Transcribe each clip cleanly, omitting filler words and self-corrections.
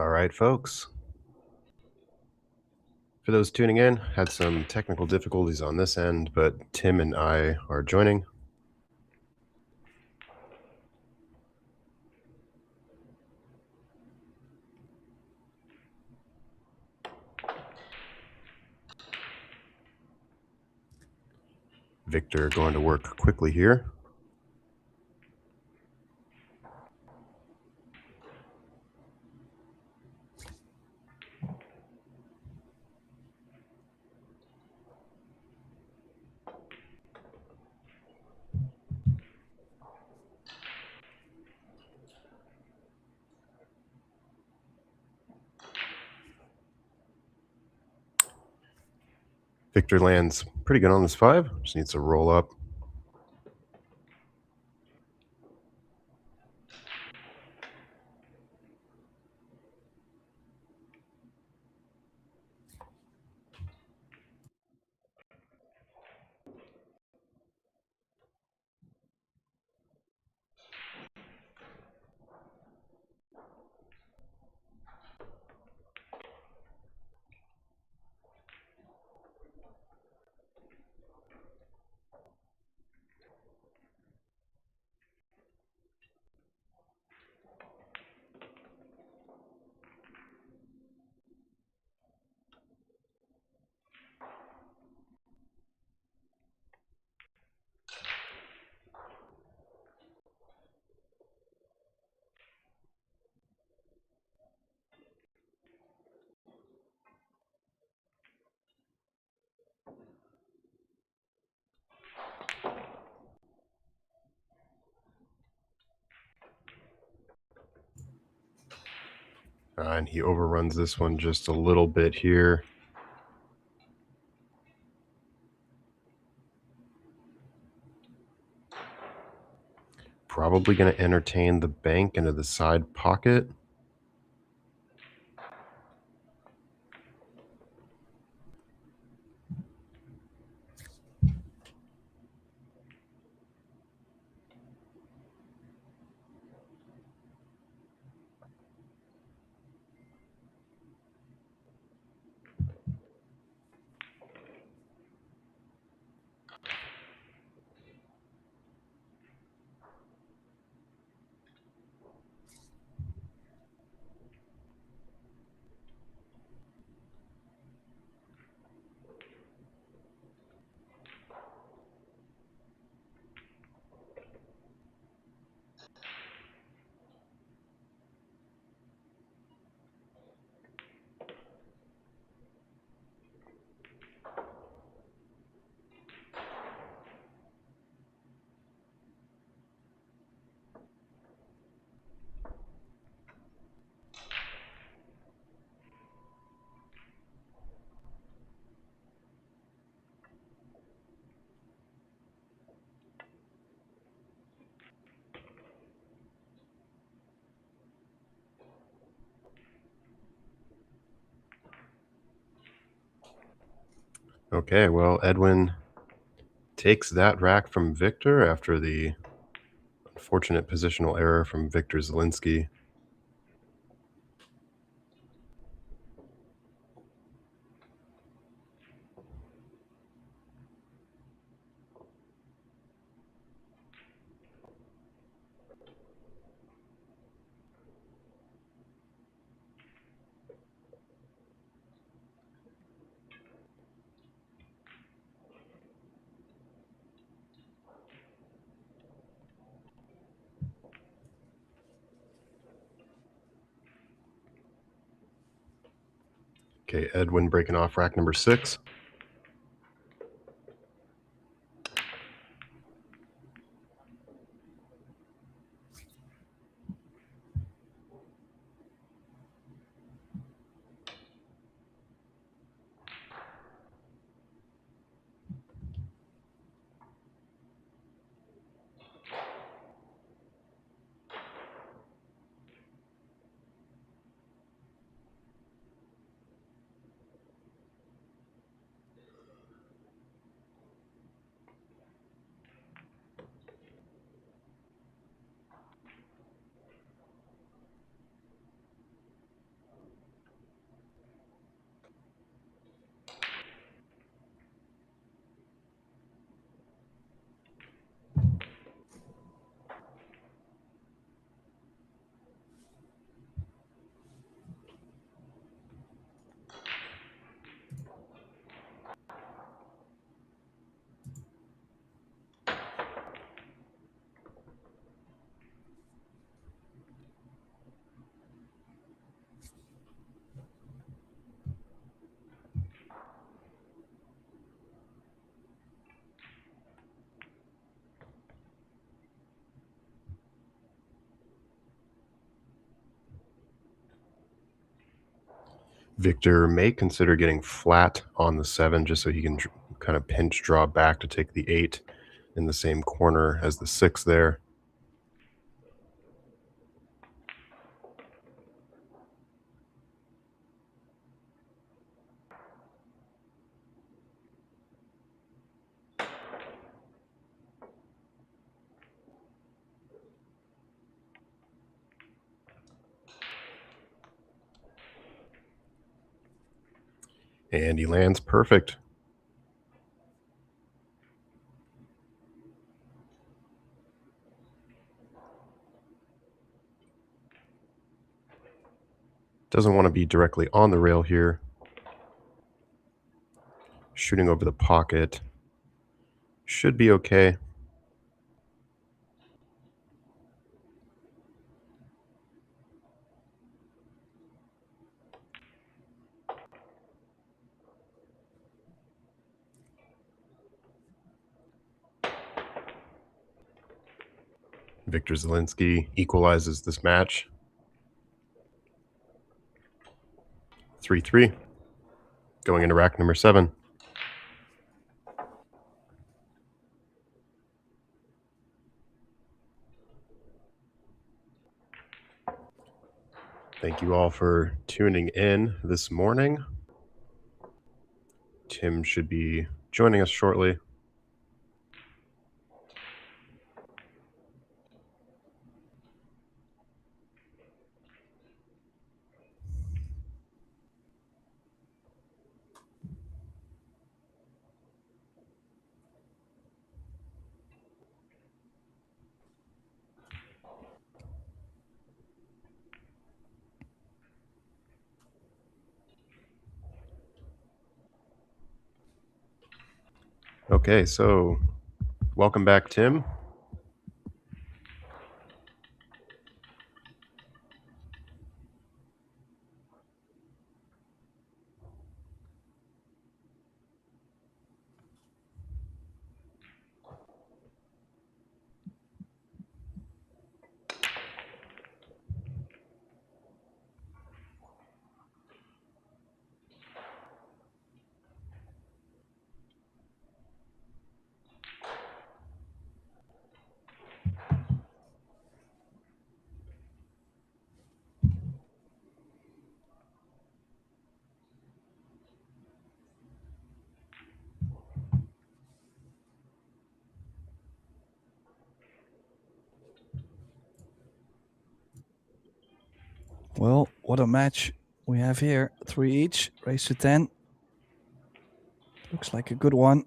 All right, folks. For those tuning in, had some technical difficulties on this end, but Tim and I are joining. Victor going to work quickly here. Victor lands pretty good on this 5. Just needs to roll up. And he overruns this one just a little bit here. Probably going to entertain the bank into the side pocket. Okay, well, Edwin takes that rack from Victor after the unfortunate positional error from Victor Zielinski. Okay, Edwin breaking off rack number 6. Victor may consider getting flat on the 7 just so he can kind of pinch draw back to take the 8 in the same corner as the 6 there. And he lands perfect. Doesn't want to be directly on the rail here. Shooting over the pocket should be okay. Victor Zielinski equalizes this match. 3-3. Going into rack number 7. Thank you all for tuning in this morning. Tim should be joining us shortly. Okay, so welcome back, Tim. Well, what a match we have here. 3 each, race to 10. Looks like a good one.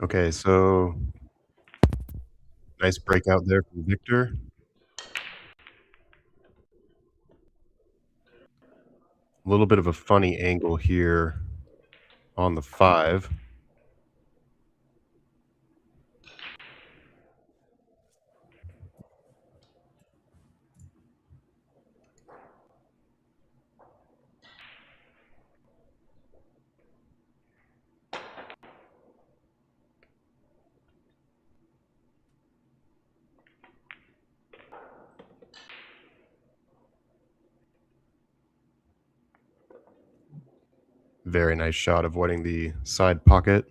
Okay, so nice breakout there from Victor. A little bit of a funny angle here on the 5. Very nice shot avoiding the side pocket.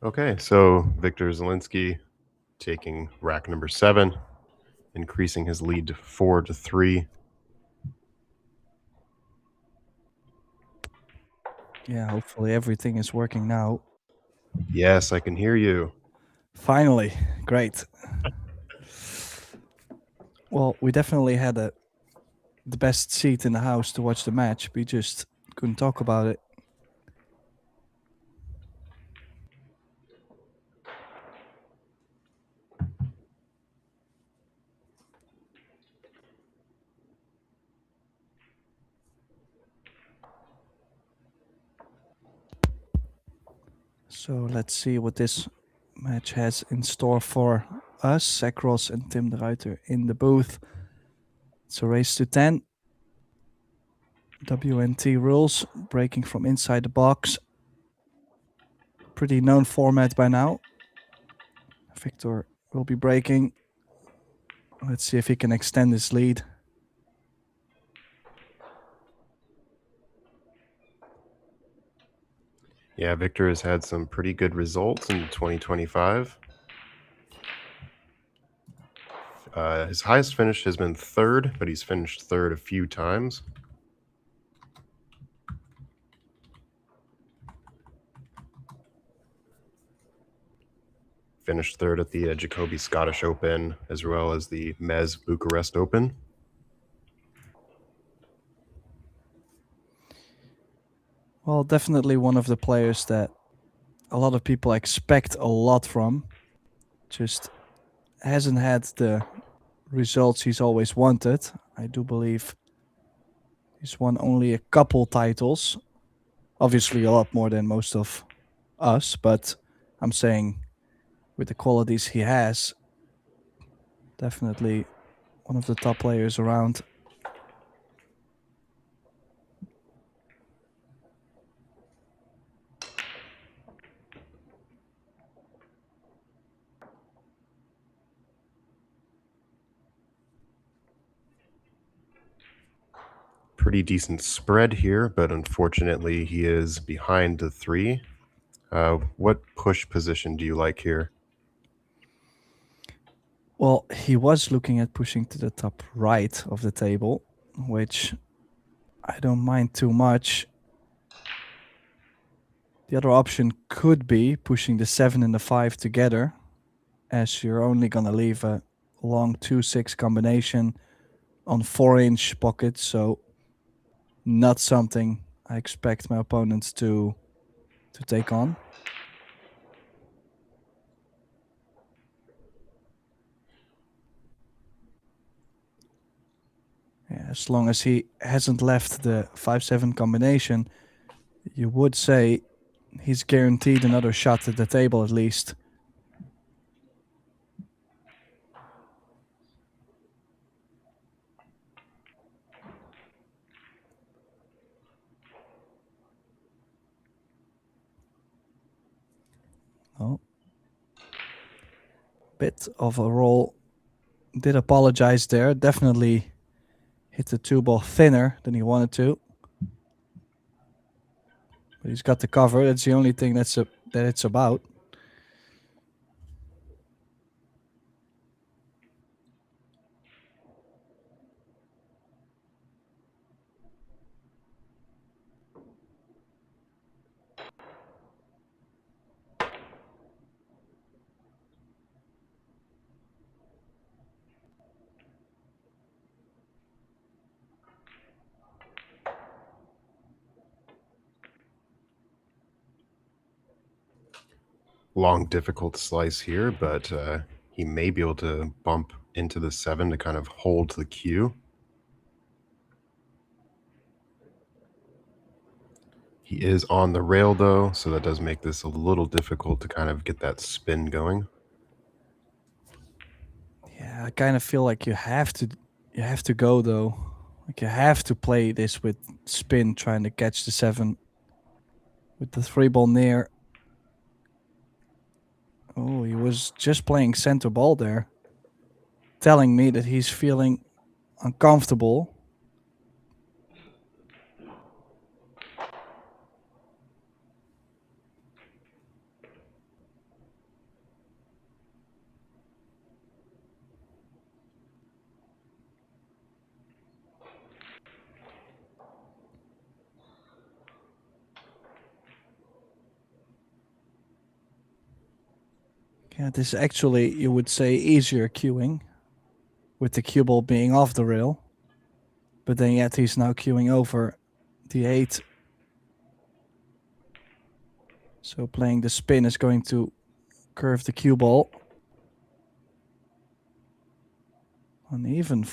Okay, so Victor Zelinsky taking rack number 7, increasing his lead to 4-3. Yeah, hopefully everything is working now. Yes, I can hear you. Finally, great. Well, we definitely had the best seat in the house to watch the match. We just couldn't talk about it. So let's see what this match has in store for us. Sekros and Tim de Ruiter in the booth. It's a race to 10. WNT rules, breaking from inside the box. Pretty known format by now. Victor will be breaking. Let's see if he can extend his lead. Yeah, Victor has had some pretty good results in 2025. His highest finish has been 3rd, but he's finished 3rd a few times. Finished 3rd at the Jacoby Scottish Open, as well as the Mez Bucharest Open. Well, definitely one of the players that a lot of people expect a lot from. Just hasn't had the results he's always wanted. I do believe he's won only a couple titles. Obviously a lot more than most of us, but I'm saying with the qualities he has, definitely one of the top players around. Pretty decent spread here, but unfortunately he is behind the 3. What push position do you like here? Well, he was looking at pushing to the top right of the table, which I don't mind too much. The other option could be pushing the 7 and the 5 together, as you're only going to leave a long 2-6 combination on 4-inch pockets, so not something I expect my opponents to take on. Yeah, as long as he hasn't left the 5-7 combination, you would say he's guaranteed another shot at the table at least. Oh, bit of a roll. Did apologize there. Definitely hit the 2-ball thinner than he wanted to. But he's got the cover. That's the only thing that it's about. Long, difficult slice here, but he may be able to bump into the 7 to kind of hold the cue. He is on the rail, though, so that does make this a little difficult to kind of get that spin going. Yeah, I kind of feel like you have to go though. Like you have to play this with spin, trying to catch the 7 with the 3-ball near. Oh, he was just playing center ball there, telling me that he's feeling uncomfortable. Yeah, this is actually, you would say, easier queuing, with the cue ball being off the rail. But then yet he's now queuing over the 8. So playing the spin is going to curve the cue ball. And even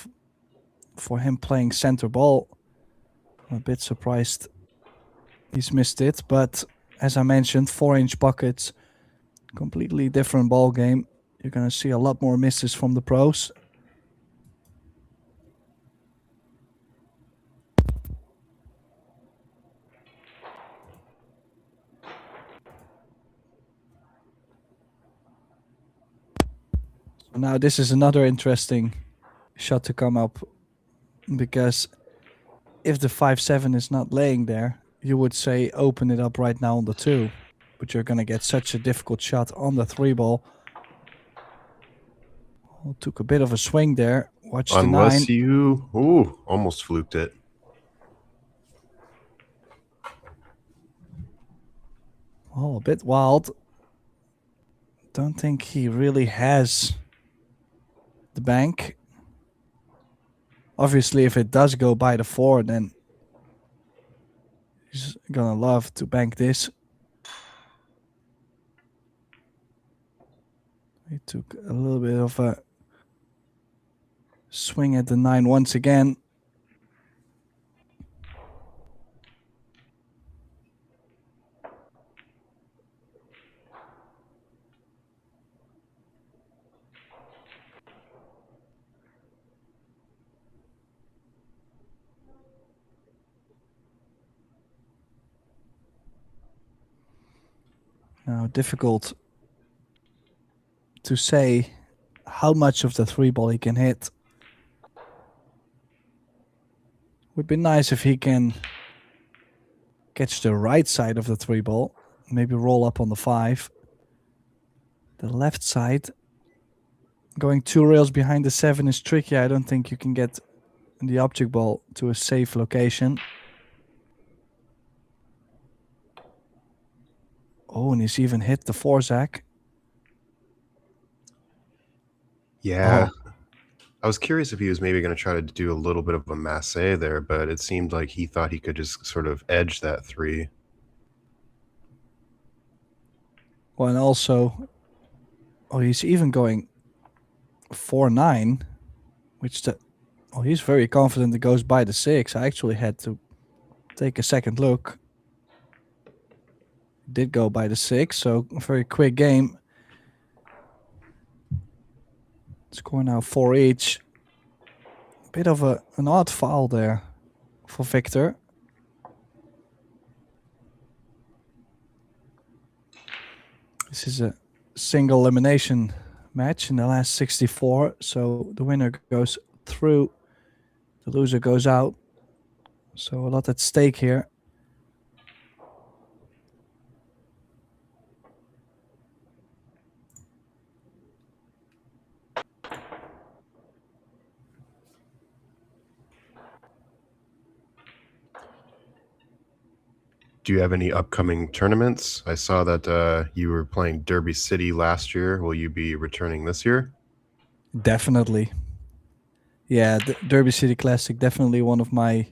for him playing center ball, I'm a bit surprised he's missed it. But as I mentioned, 4-inch pockets, completely different ball game. You're going to see a lot more misses from the pros. So now this is another interesting shot to come up, because if the 5-7 is not laying there, you would say open it up right now on the 2. But you're going to get such a difficult shot on the 3 ball. Oh, took a bit of a swing there. Watch the 9. Unless you... Ooh, almost fluked it. Oh, a bit wild. Don't think he really has the bank. Obviously, if it does go by the 4, then he's gonna love to bank this. He took a little bit of a swing at the 9 once again. Now, difficult to say how much of the 3 ball he can hit. Would be nice if he can catch the right side of the 3 ball, maybe roll up on the 5. The left side, going 2 rails behind the 7 is tricky. I don't think you can get the object ball to a safe location. Oh, and he's even hit the 4 Zach. Yeah. Oh. I was curious if he was maybe going to try to do a little bit of a masse there, but it seemed like he thought he could just sort of edge that 3. Well, and also, oh, he's even going 4-9, which he's very confident it goes by the 6. I actually had to take a second look. It did go by the 6, so a very quick game. Score now 4 each. Bit of an odd foul there for Victor. This is a single elimination match in the last 64, so the winner goes through, the loser goes out. So a lot at stake here. Do you have any upcoming tournaments? I saw that you were playing Derby City last year. Will you be returning this year? Definitely. Yeah, the Derby City Classic, definitely one of my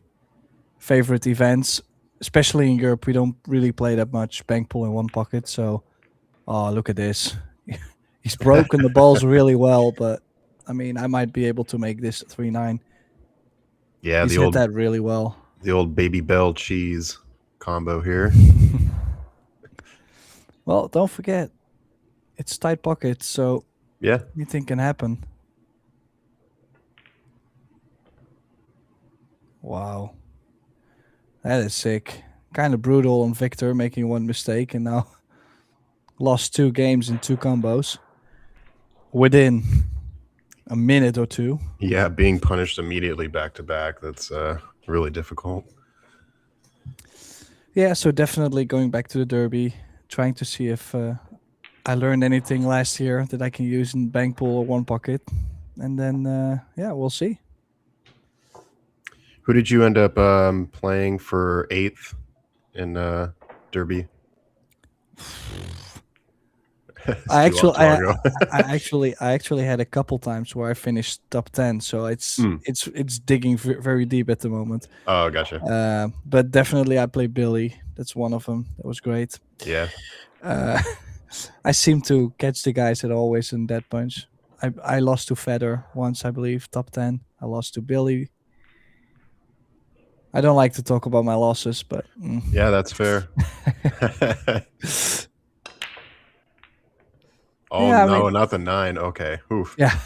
favorite events. Especially in Europe, we don't really play that much bank pull in one pocket. So, oh, look at this. He's broken the balls really well, but I mean, I might be able to make this 3-9. Yeah, he's hit that really well. The old Baby Bell cheese combo here. Well, don't forget, it's tight pockets, so yeah, anything can happen. Wow. That is sick. Kind of brutal on Victor, making 1 mistake and now lost 2 games in 2 combos within a minute or 2. Yeah, being punished immediately back to back, that's really difficult. Yeah, so definitely going back to the Derby, trying to see if I learned anything last year that I can use in bank pool or one pocket. And then, yeah, we'll see. Who did you end up playing for 8th in Derby? I Too long, actually, too long ago. I actually had a couple times where I finished top 10. So it's Mm. it's digging very deep at the moment. Oh, gotcha. But definitely I play Billy. That's one of them. That was great. Yeah. I seem to catch the guys that are always in that bunch. I lost to Feder once, I believe, top 10. I lost to Billy. I don't like to talk about my losses, but Yeah, that's fair. Oh, yeah, I no, mean, not the 9. Okay. Oof. yeah,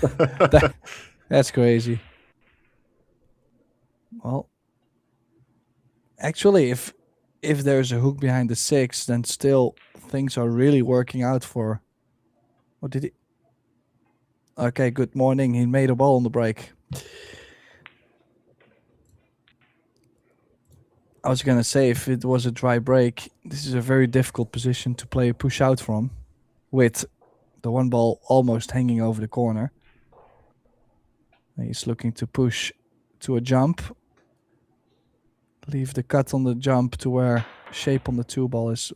that's crazy. Well, actually, if there's a hook behind the 6, then still things are really working out for. What did he? Okay, good morning. He made a ball on the break. I was gonna say, if it was a dry break, this is a very difficult position to play a push out from, with the one ball almost hanging over the corner. He's looking to push to a jump. Leave the cut on the jump to where shape on the 2 ball is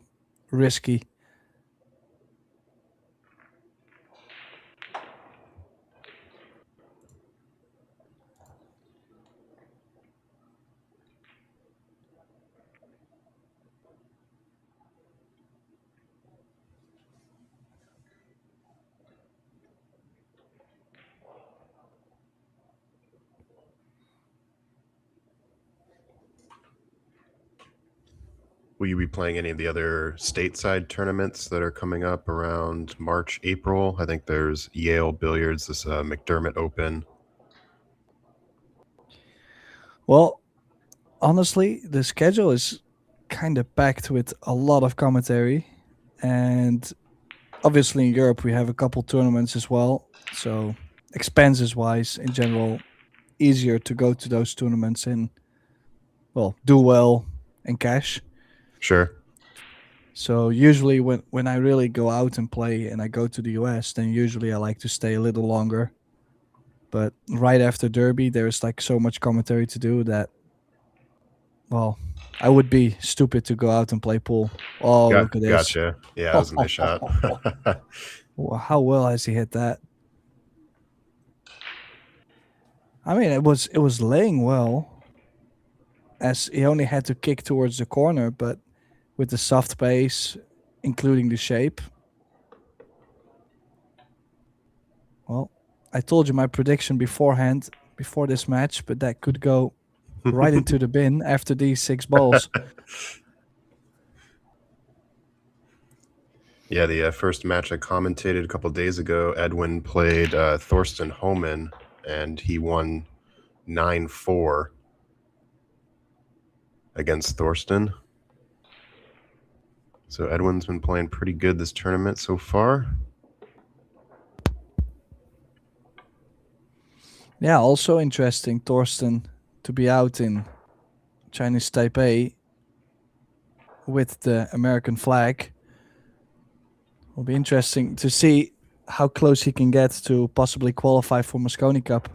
risky. Will you be playing any of the other stateside tournaments that are coming up around March, April? I think there's Yale Billiards, this McDermott Open. Well, honestly, the schedule is kind of packed with a lot of commentary, and obviously in Europe we have a couple tournaments as well. So expenses wise, in general, easier to go to those tournaments and, well, do well and cash. Sure. So usually when I really go out and play and I go to the US, then usually I like to stay a little longer. But right after Derby, there's like so much commentary to do that, well, I would be stupid to go out and play pool. Oh, look at this. Gotcha. Yeah, that was a nice shot. Well, how well has he hit that? I mean, it was laying well, as he only had to kick towards the corner, but with the soft base, including the shape. Well, I told you my prediction beforehand, before this match, but that could go right into the bin after these 6 balls. Yeah, the first match I commentated a couple days ago, Edwin played Thorsten Homan, and he won 9-4 against Thorsten. So Edwin's been playing pretty good this tournament so far. Yeah, also interesting, Thorsten, to be out in Chinese Taipei with the American flag. Will be interesting to see how close he can get to possibly qualify for Mosconi Cup.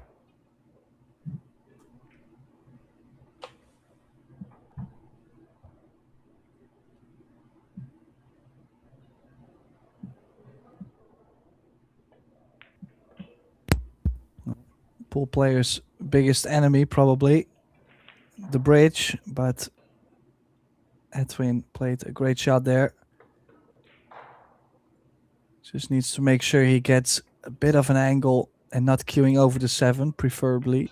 Pool player's biggest enemy, probably the bridge, but Edwin played a great shot there. Just needs to make sure he gets a bit of an angle and not queuing over the 7, preferably.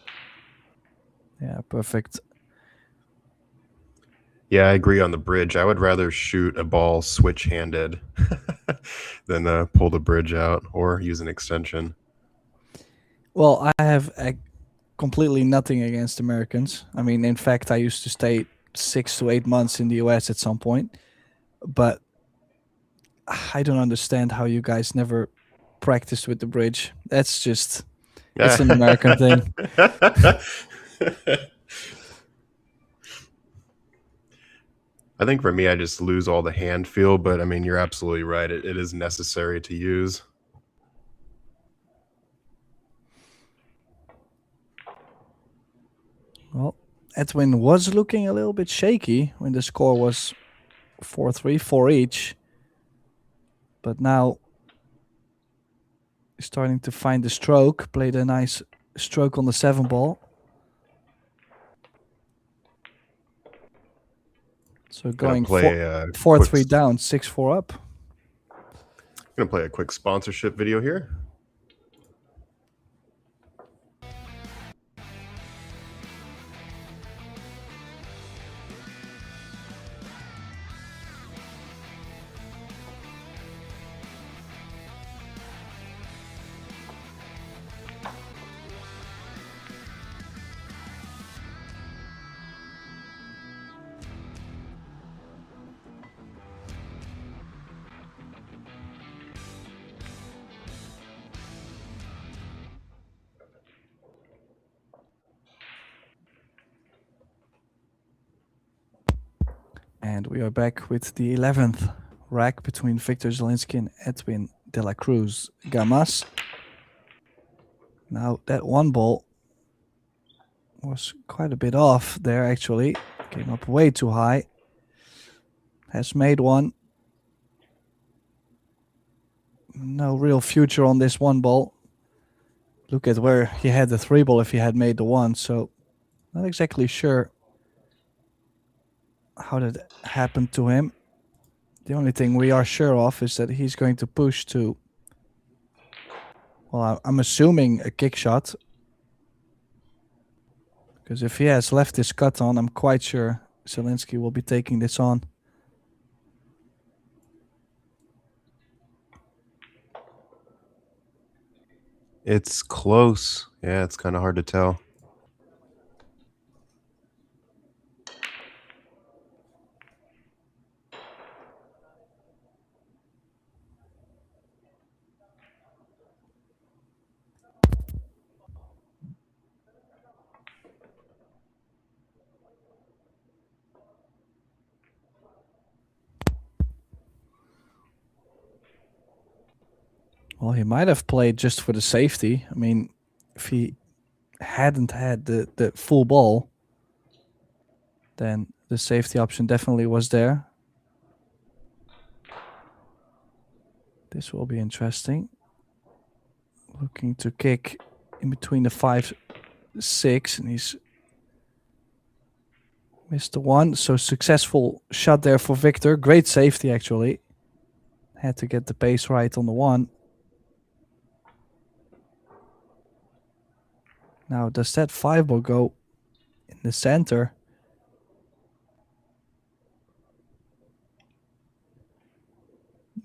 Yeah, perfect. Yeah, I agree on the bridge. I would rather shoot a ball switch-handed than pull the bridge out or use an extension. Well, I have completely nothing against Americans. I mean, in fact, I used to stay 6 to 8 months in the US at some point, but I don't understand how you guys never practiced with the bridge. That's just, it's an American thing. I think for me, I just lose all the hand feel, but I mean, you're absolutely right. It is necessary to use. Well, Edwin was looking a little bit shaky when the score was 4-3 for each. But now starting to find the stroke. Played a nice stroke on the 7 ball. So going play 4-3 down, 6-4 up. Gonna play a quick sponsorship video here. And we are back with the 11th rack between Victor Zielinski and Edwin de la Cruz Gamas. Now that 1 ball was quite a bit off there actually. Came up way too high. Has made 1. No real future on this 1 ball. Look at where he had the 3 ball if he had made the 1. So not exactly sure how that happened to him. The only thing we are sure of is that he's going to push to, well, I'm assuming a kick shot. Because if he has left his cut on, I'm quite sure Zielinski will be taking this on. It's close. Yeah, it's kind of hard to tell. Well, he might have played just for the safety. I mean, if he hadn't had the full ball, then the safety option definitely was there. This will be interesting. Looking to kick in between the 5-6, and he's missed the 1. So successful shot there for Victor. Great safety, actually. Had to get the pace right on the 1. Now, does that 5 ball go in the center?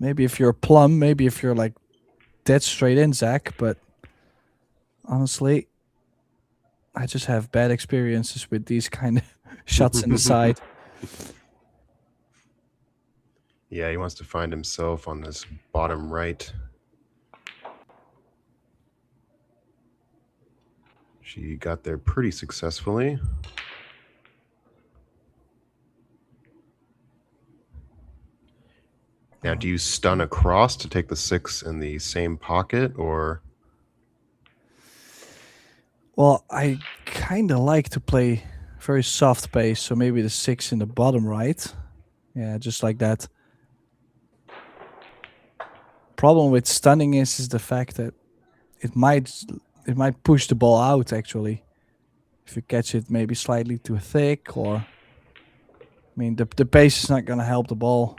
Maybe if you're plumb, maybe if you're like dead straight in, Zach, but honestly, I just have bad experiences with these kind of shots in the side. Yeah, he wants to find himself on this bottom right. She got there pretty successfully. Now, do you stun across to take the 6 in the same pocket, or? Well, I kind of like to play very soft pace, so maybe the 6 in the bottom right. Yeah, just like that. Problem with stunning is the fact that it might push the ball out, actually. If you catch it maybe slightly too thick, or... I mean, the pace is not going to help the ball.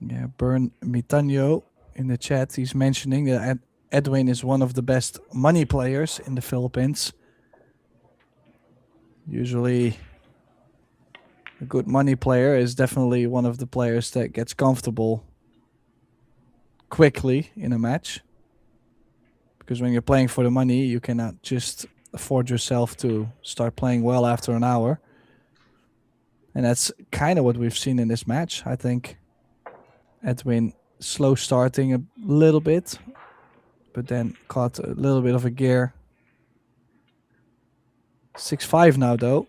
Yeah, Bern Mitanyo in the chat, he's mentioning that Edwin is one of the best money players in the Philippines. Usually, a good money player is definitely one of the players that gets comfortable quickly in a match. Because when you're playing for the money, you cannot just afford yourself to start playing well after an hour. And that's kind of what we've seen in this match, I think. Edwin slow starting a little bit, but then caught a little bit of a gear. 6-5 now, though.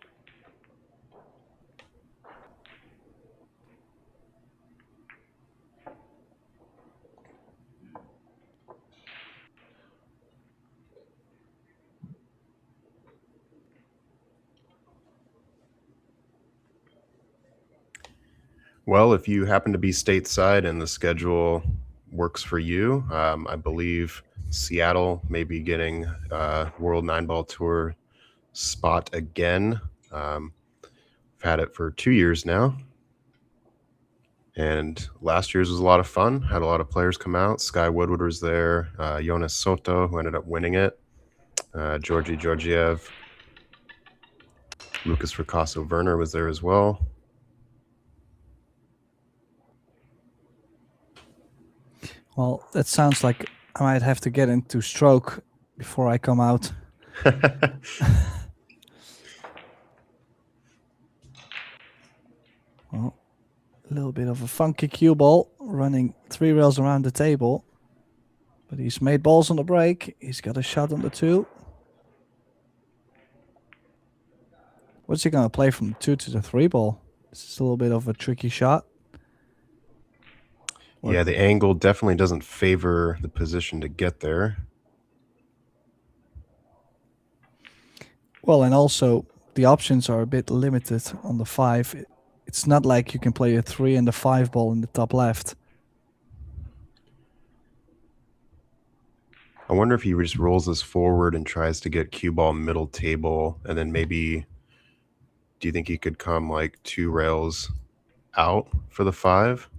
Well, if you happen to be stateside and the schedule works for you, I believe Seattle may be getting World Nine Ball Tour spot again. I've had it for 2 years now. And last year's was a lot of fun. Had a lot of players come out. Sky Woodward was there. Jonas Soto, who ended up winning it. Georgi Georgiev. Lucas Ricasso Werner was there as well. Well, that sounds like I might have to get into stroke before I come out. Well, a little bit of a funky cue ball running 3 rails around the table. But he's made balls on the break. He's got a shot on the 2. What's he going to play from the 2 to the 3 ball? This is a little bit of a tricky shot. Yeah, the angle definitely doesn't favor the position to get there. Well, and also the options are a bit limited on the 5. It's not like you can play a 3 and a 5 ball in the top left. I wonder if he just rolls this forward and tries to get cue ball middle table, and then maybe, do you think he could come like 2 rails out for the 5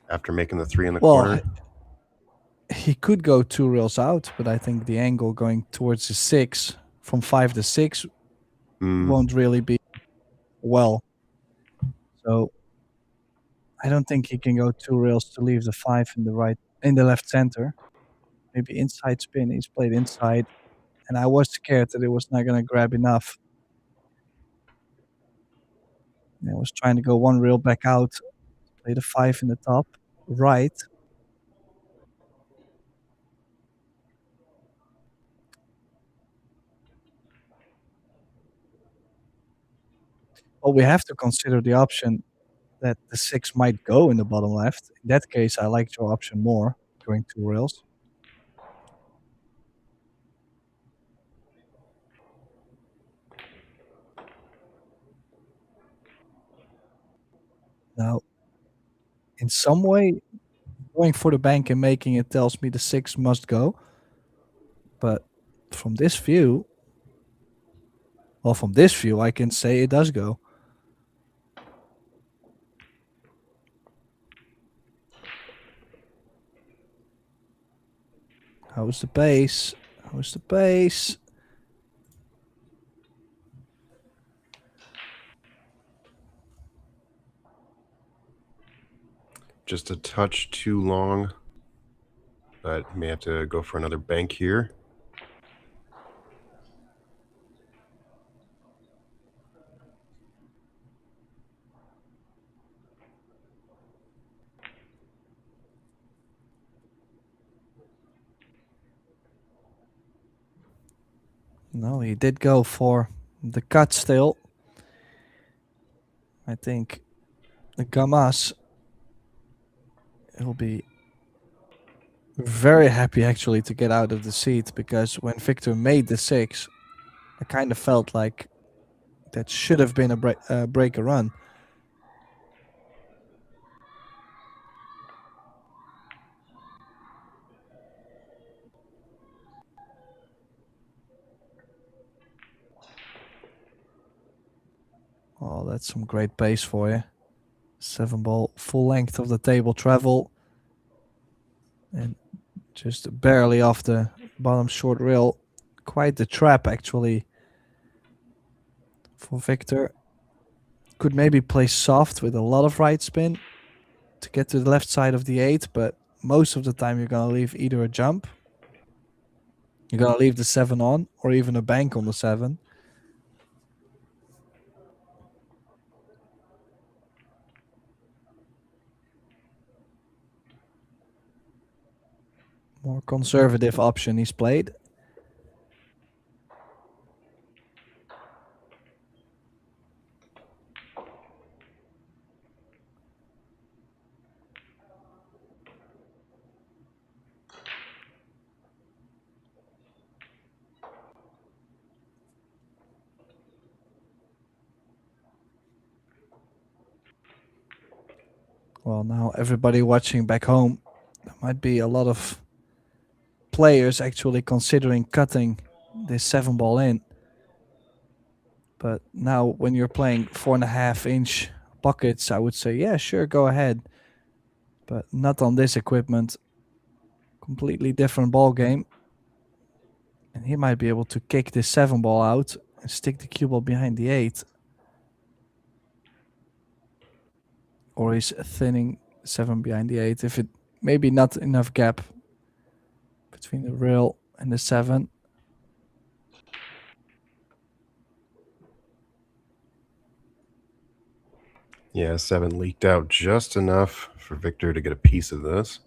after making the 3 in the corner? He could go 2 rails out, but I think the angle going towards the 6 from 5 to 6 won't really be well. So I don't think he can go 2 rails to leave the 5 in the left center. Maybe inside spin. He's played inside, and I was scared that it was not going to grab enough. I was trying to go 1 rail back out, play the 5 in the top right. Well, we have to consider the option that the 6 might go in the bottom left. In that case, I like your option more, going 2 rails. Now, in some way, going for the bank and making it tells me the 6 must go. But from this view, I can say it does go. How's the base? How's the base? Just a touch too long, but may have to go for another bank here. No, he did go for the cut still. I think the Gamas will be very happy actually to get out of the seat, because when Victor made the 6, I kind of felt like that should have been a break a run. Oh, that's some great pace for you. 7 ball, full length of the table travel. And just barely off the bottom short rail. Quite the trap, actually, for Victor. Could maybe play soft with a lot of right spin to get to the left side of the 8, but most of the time you're going to leave either a jump, you're going to leave the 7 on, or even a bank on the 7. More conservative option he's played. Well, now everybody watching back home, there might be a lot of players actually considering cutting this 7-ball in. But now when you're playing 4.5-inch pockets, I would say, yeah, sure, go ahead. But not on this equipment. Completely different ball game. And he might be able to kick this 7-ball out and stick the cue ball behind the 8. Or he's thinning 7 behind the 8. If it maybe not enough gap between the rail and the 7. Yeah, 7 leaked out just enough for Victor to get a piece of this.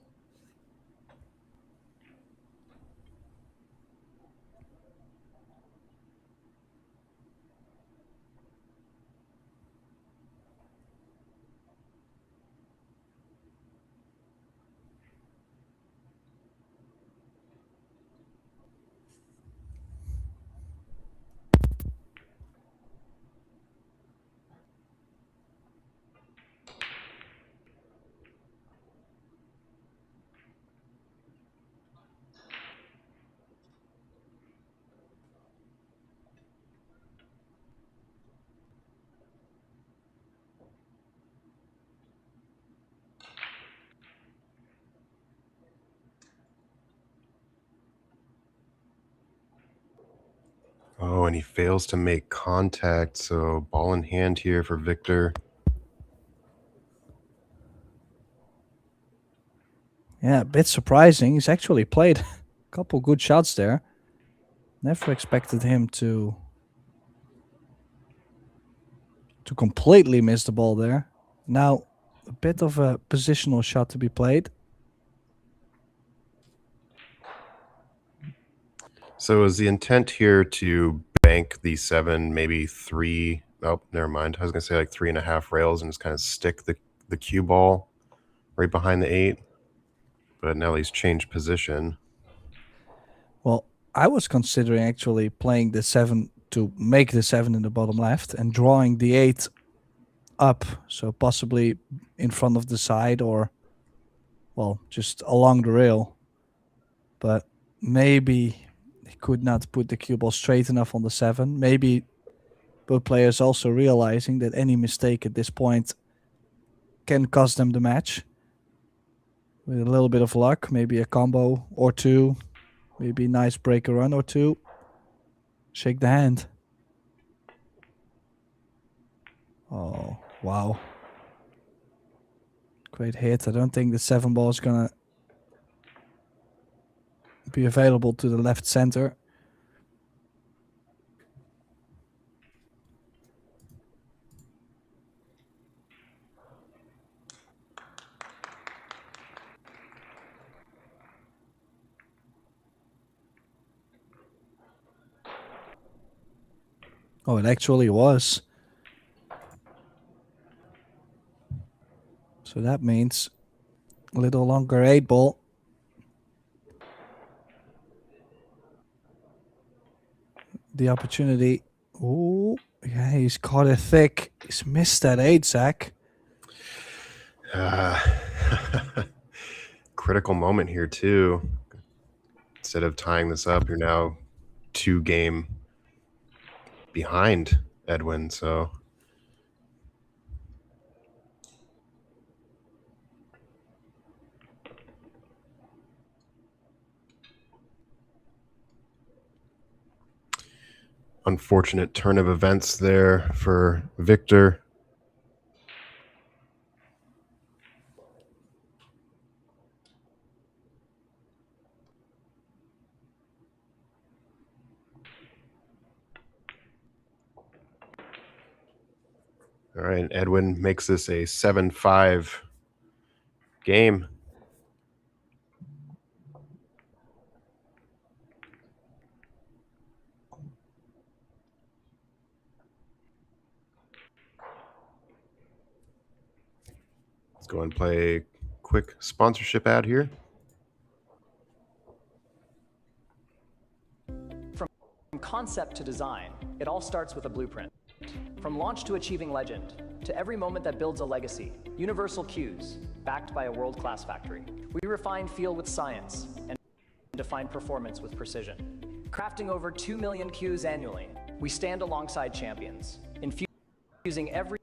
Oh, and he fails to make contact, so ball in hand here for Victor. Yeah, a bit surprising. He's actually played a couple good shots there. Never expected him to completely miss the ball there. Now, a bit of a positional shot to be played. So is the intent here to bank the 7, maybe 3? Oh, never mind. I was going to say like 3.5 rails and just kind of stick the cue ball right behind the 8. But now he's changed position. Well, I was considering actually playing the 7 to make the 7 in the bottom left and drawing the 8 up. So possibly in front of the side or, well, just along the rail. But maybe he could not put the cue ball straight enough on the 7. Maybe both players also realizing that any mistake at this point can cost them the match. With a little bit of luck, maybe a combo or 2, maybe a nice breaker run or 2. Shake the hand. Oh, wow. Great hit. I don't think the 7-ball is going to be available to the left center. Oh, it actually was. So that means a little longer 8-ball. The opportunity. Oh, yeah, he's caught it thick. He's missed that 8, Zach. Critical moment here, too. Instead of tying this up, you're now 2 game behind Edwin, so... Unfortunate turn of events there for Victor. All right, Edwin makes this a 7-5 game. Let's go and play a quick sponsorship ad here. From concept to design, it all starts with a blueprint. From launch to achieving legend, to every moment that builds a legacy, Universal Cues, backed by a world-class factory. We refine feel with science and define performance with precision. Crafting over 2 million cues annually, we stand alongside champions, infusing every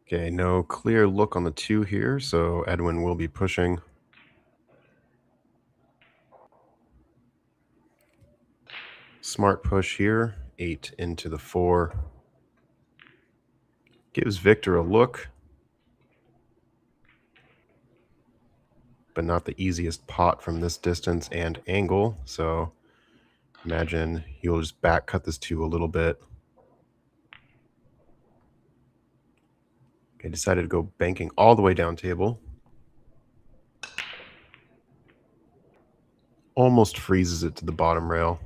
Okay, no clear look on the 2 here, so Edwin will be pushing. Smart push here, 8 into the 4. Gives Victor a look, but not the easiest pot from this distance and angle, so imagine he'll just back cut this 2 a little bit. Okay, decided to go banking all the way down table. Almost freezes it to the bottom rail.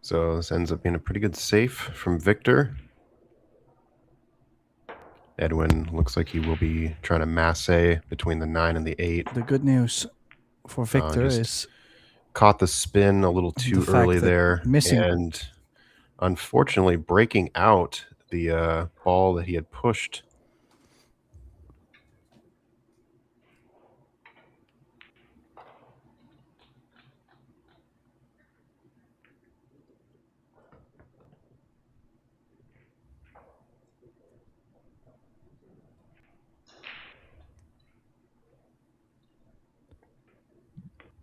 So this ends up being a pretty good save from Victor. Edwin looks like he will be trying to masse between the 9 and the 8. The good news for Victor just is caught the spin a little too fact early that there, missing- and unfortunately breaking out the ball that he had pushed.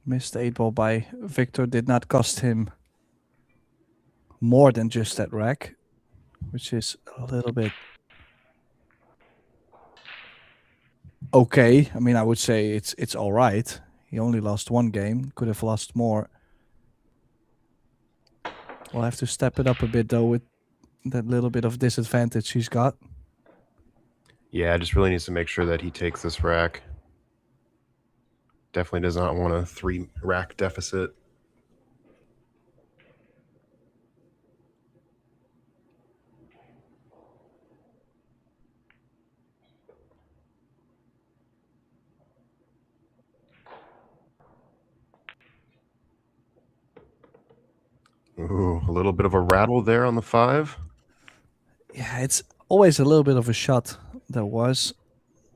missed 8-ball by Victor did not cost him more than just that rack, which is a little bit okay. I mean, I would say it's all right. He only lost 1 game, could have lost more. We'll have to step it up a bit though with that little bit of disadvantage he's got. Yeah, just really needs to make sure that he takes this rack. Definitely does not want a 3 rack deficit. Ooh, a little bit of a rattle there on the 5. Yeah, it's always a little bit of a shot that was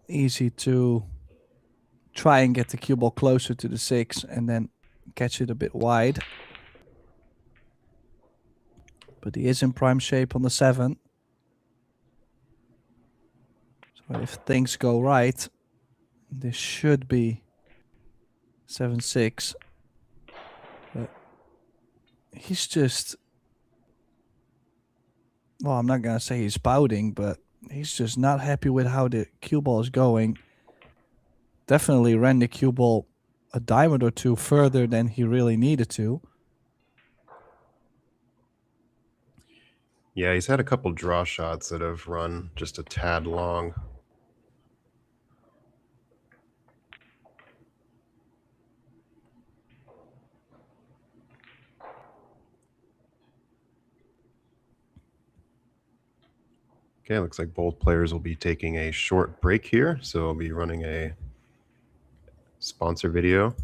easy to try and get the cue ball closer to the 6 and then catch it a bit wide. But he is in prime shape on the 7. So if things go right, this should be 7-6. But he's just... Well, I'm not going to say he's pouting, but he's just not happy with how the cue ball is going. Definitely ran the cue ball a diamond or 2 further than he really needed to. Yeah, he's had a couple draw shots that have run just a tad long. Okay, looks like both players will be taking a short break here, so we'll be running a sponsor video.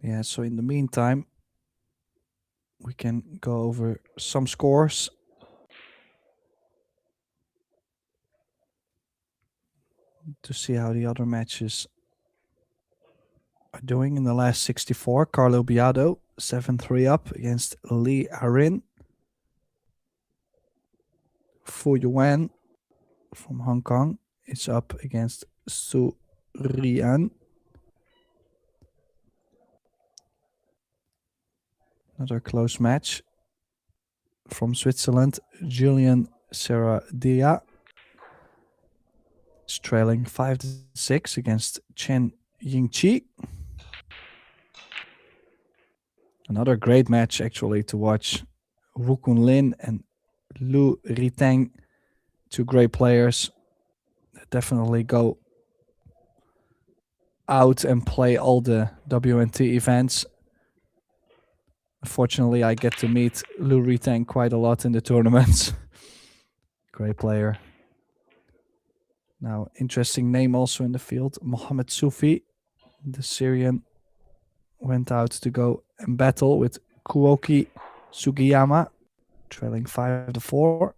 Yeah, so in the meantime, we can go over some scores. To see how the other matches are doing in the last 64. Carlo Biado, 7-3 up against Lee Harin. Fu Yuan from Hong Kong is up against Su Rian. Another close match from Switzerland. Julian Serradia is trailing 5-6 against Chen Yingqi. Another great match actually to watch. Wu Kunlin and Lu Riteng, two great players that definitely go out and play all the WNT events. Unfortunately, I get to meet Lu Riteng quite a lot in the tournaments. Great player. Now, interesting name also in the field. Mohamed Soufi, the Syrian, went out to go and battle with Kuoki Sugiyama, trailing 5-4.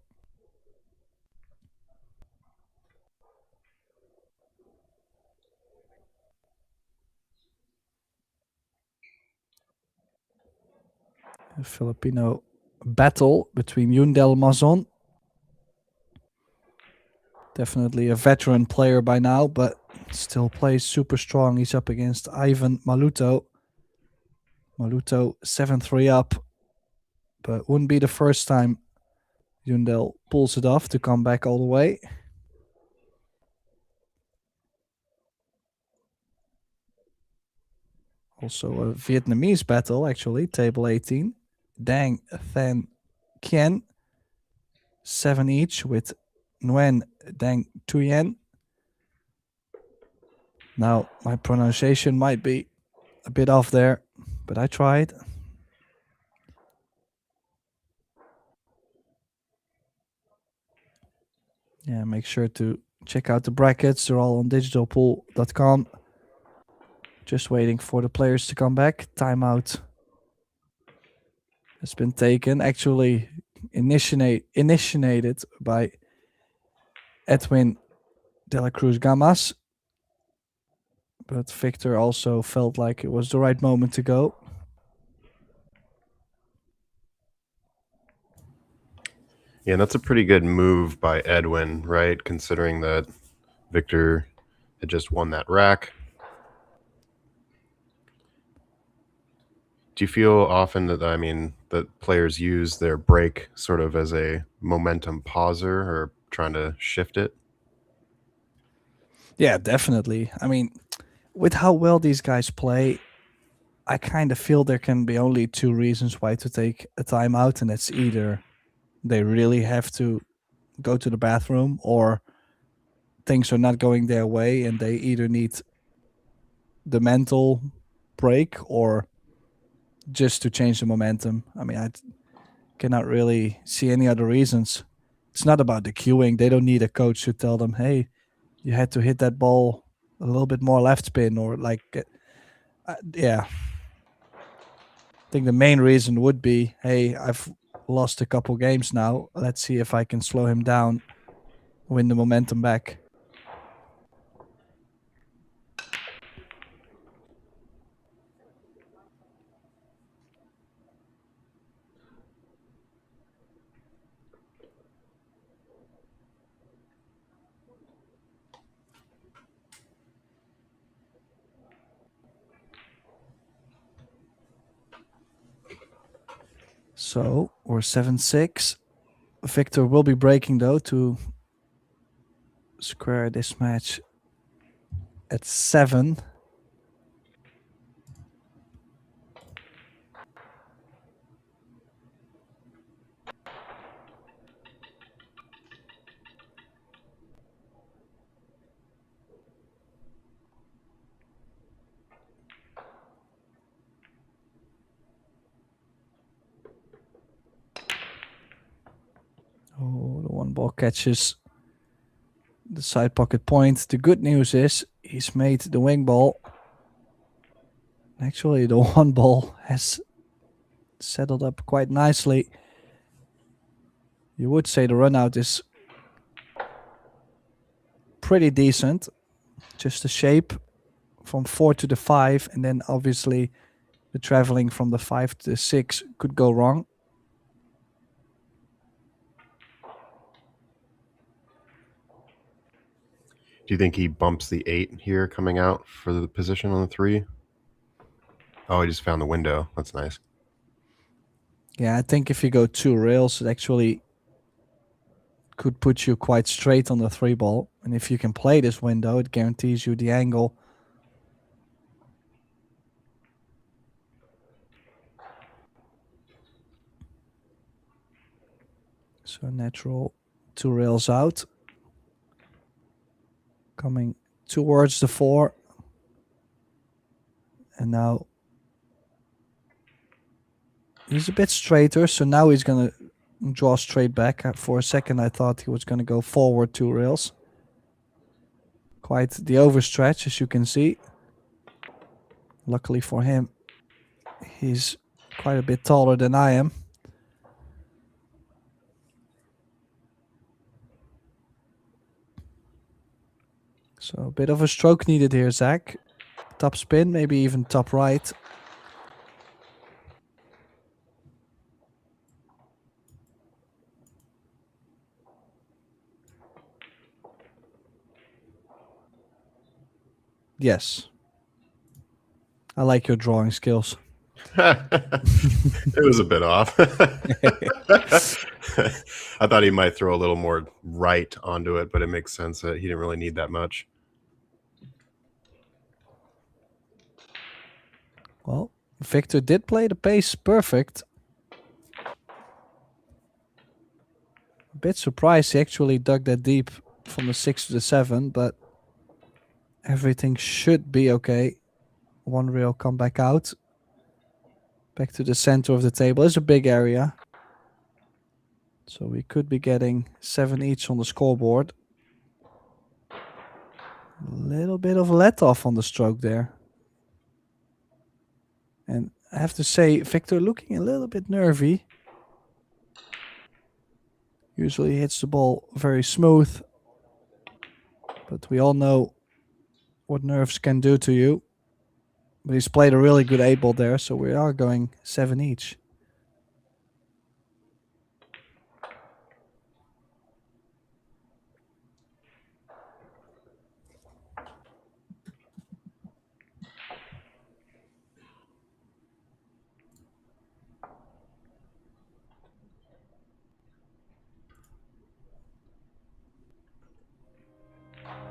A Filipino battle between Yundel Mazon. Definitely a veteran player by now, but still plays super strong. He's up against Ivan Maluto. Maluto 7-3 up, but wouldn't be the first time Yundel pulls it off to come back all the way. Also a Vietnamese battle, actually, table 18. Dang Than Kien, 7 each with Nguyen Dang Thuyen. Now, my pronunciation might be a bit off there, but I tried. Yeah, make sure to check out the brackets. They're all on digitalpool.com. Just waiting for the players to come back. Timeout has been taken. Actually, initiated by Edwin de la Cruz Gamas. But Victor also felt like it was the right moment to go. Yeah, that's a pretty good move by Edwin, right? Considering that Victor had just won that rack. Do you feel often that, that players use their break sort of as a momentum pauser or trying to shift it? Yeah, definitely. I mean, with how well these guys play, I kind of feel there can be only two reasons why to take a timeout, and that's either they really have to go to the bathroom or things are not going their way and they either need the mental break or just to change the momentum. I mean, I cannot really see any other reasons. It's not about the cueing. They don't need a coach to tell them, hey, you had to hit that ball a little bit more left spin or like, yeah. I think the main reason would be, hey, I've lost a couple games now. Let's see if I can slow him down, win the momentum back. So we're 7-6. Victor will be breaking though to square this match at 7. Oh, the one ball catches the side pocket point. The good news is he's made the wing ball. Actually, the one ball has settled up quite nicely. You would say the run out is pretty decent. Just the shape from 4 to the 5, and then obviously the traveling from the 5 to the 6 could go wrong. Do you think he bumps the 8 here coming out for the position on the 3? Oh, he just found the window. That's nice. Yeah, I think if you go 2 rails, it actually could put you quite straight on the 3 ball. And if you can play this window, it guarantees you the angle. So natural 2 rails out. Coming towards the 4. And now he's a bit straighter, so now he's going to draw straight back. For a second, I thought he was going to go forward 2 rails. Quite the overstretch, as you can see. Luckily for him, he's quite a bit taller than I am. So a bit of a stroke needed here, Zach. Top spin, maybe even top right. Yes. I like your drawing skills. It was a bit off. I thought he might throw a little more right onto it, but it makes sense that he didn't really need that much. Well, Victor did play the pace perfect. A bit surprised he actually dug that deep from the 6 to the 7, but everything should be okay. 1 rail come back out. Back to the center of the table. It's a big area. So we could be getting 7 each on the scoreboard. A little bit of let off on the stroke there. And I have to say, Victor looking a little bit nervy. Usually hits the ball very smooth. But we all know what nerves can do to you. But he's played a really good 8 ball there, so we are going 7 each.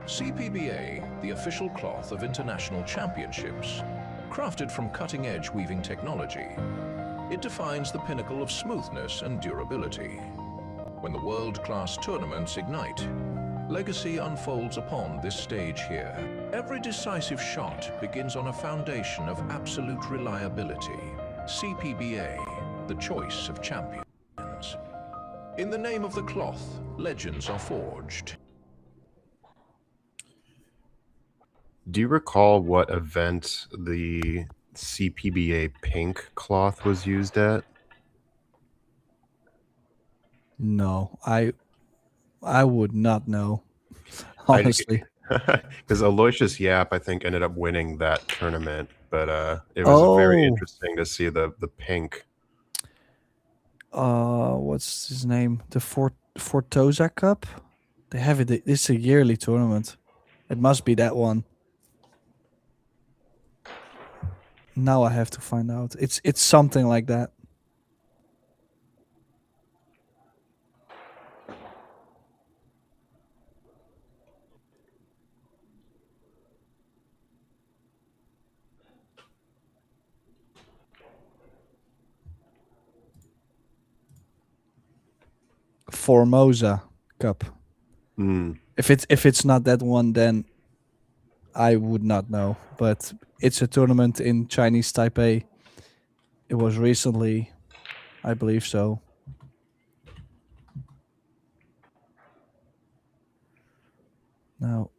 CPBA, the official cloth of international championships, crafted from cutting-edge weaving technology. It defines the pinnacle of smoothness and durability. When the world-class tournaments ignite, legacy unfolds upon this stage here. Every decisive shot begins on a foundation of absolute reliability. CPBA, the choice of champions. In the name of the cloth, legends are forged. Do you recall what event the CPBA pink cloth was used at? No, I would not know, honestly. Because Aloysius Yap, I think, ended up winning that tournament, but it was very interesting to see the pink. What's his name? The Fortosa Cup? They have it. It's a yearly tournament. It must be that one. Now I have to find out. It's something like that. Formosa Cup. If it's not that one, then I would not know. But it's a tournament in Chinese Taipei. It was recently, I believe so. Now,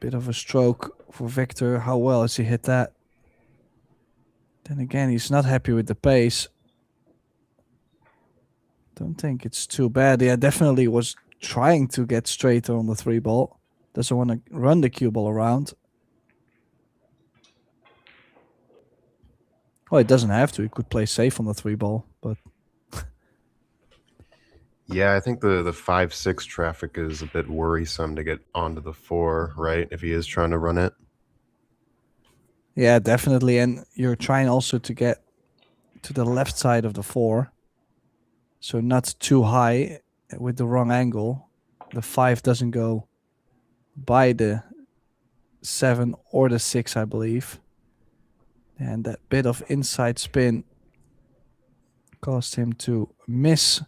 bit of a stroke for Victor. How well has he hit that? Then again, he's not happy with the pace. Don't think it's too bad. Yeah, definitely was trying to get straighter on the 3-ball. Doesn't want to run the cue ball around. Well, it doesn't have to. He could play safe on the 3-ball, but Yeah, I think the 5-6 traffic is a bit worrisome to get onto the 4, right? If he is trying to run it. yeah, definitely. And you're trying also to get to the left side of the 4. So not too high with the wrong angle. The 5 doesn't go by the 7 or the 6, I believe. And that bit of inside spin caused him to miss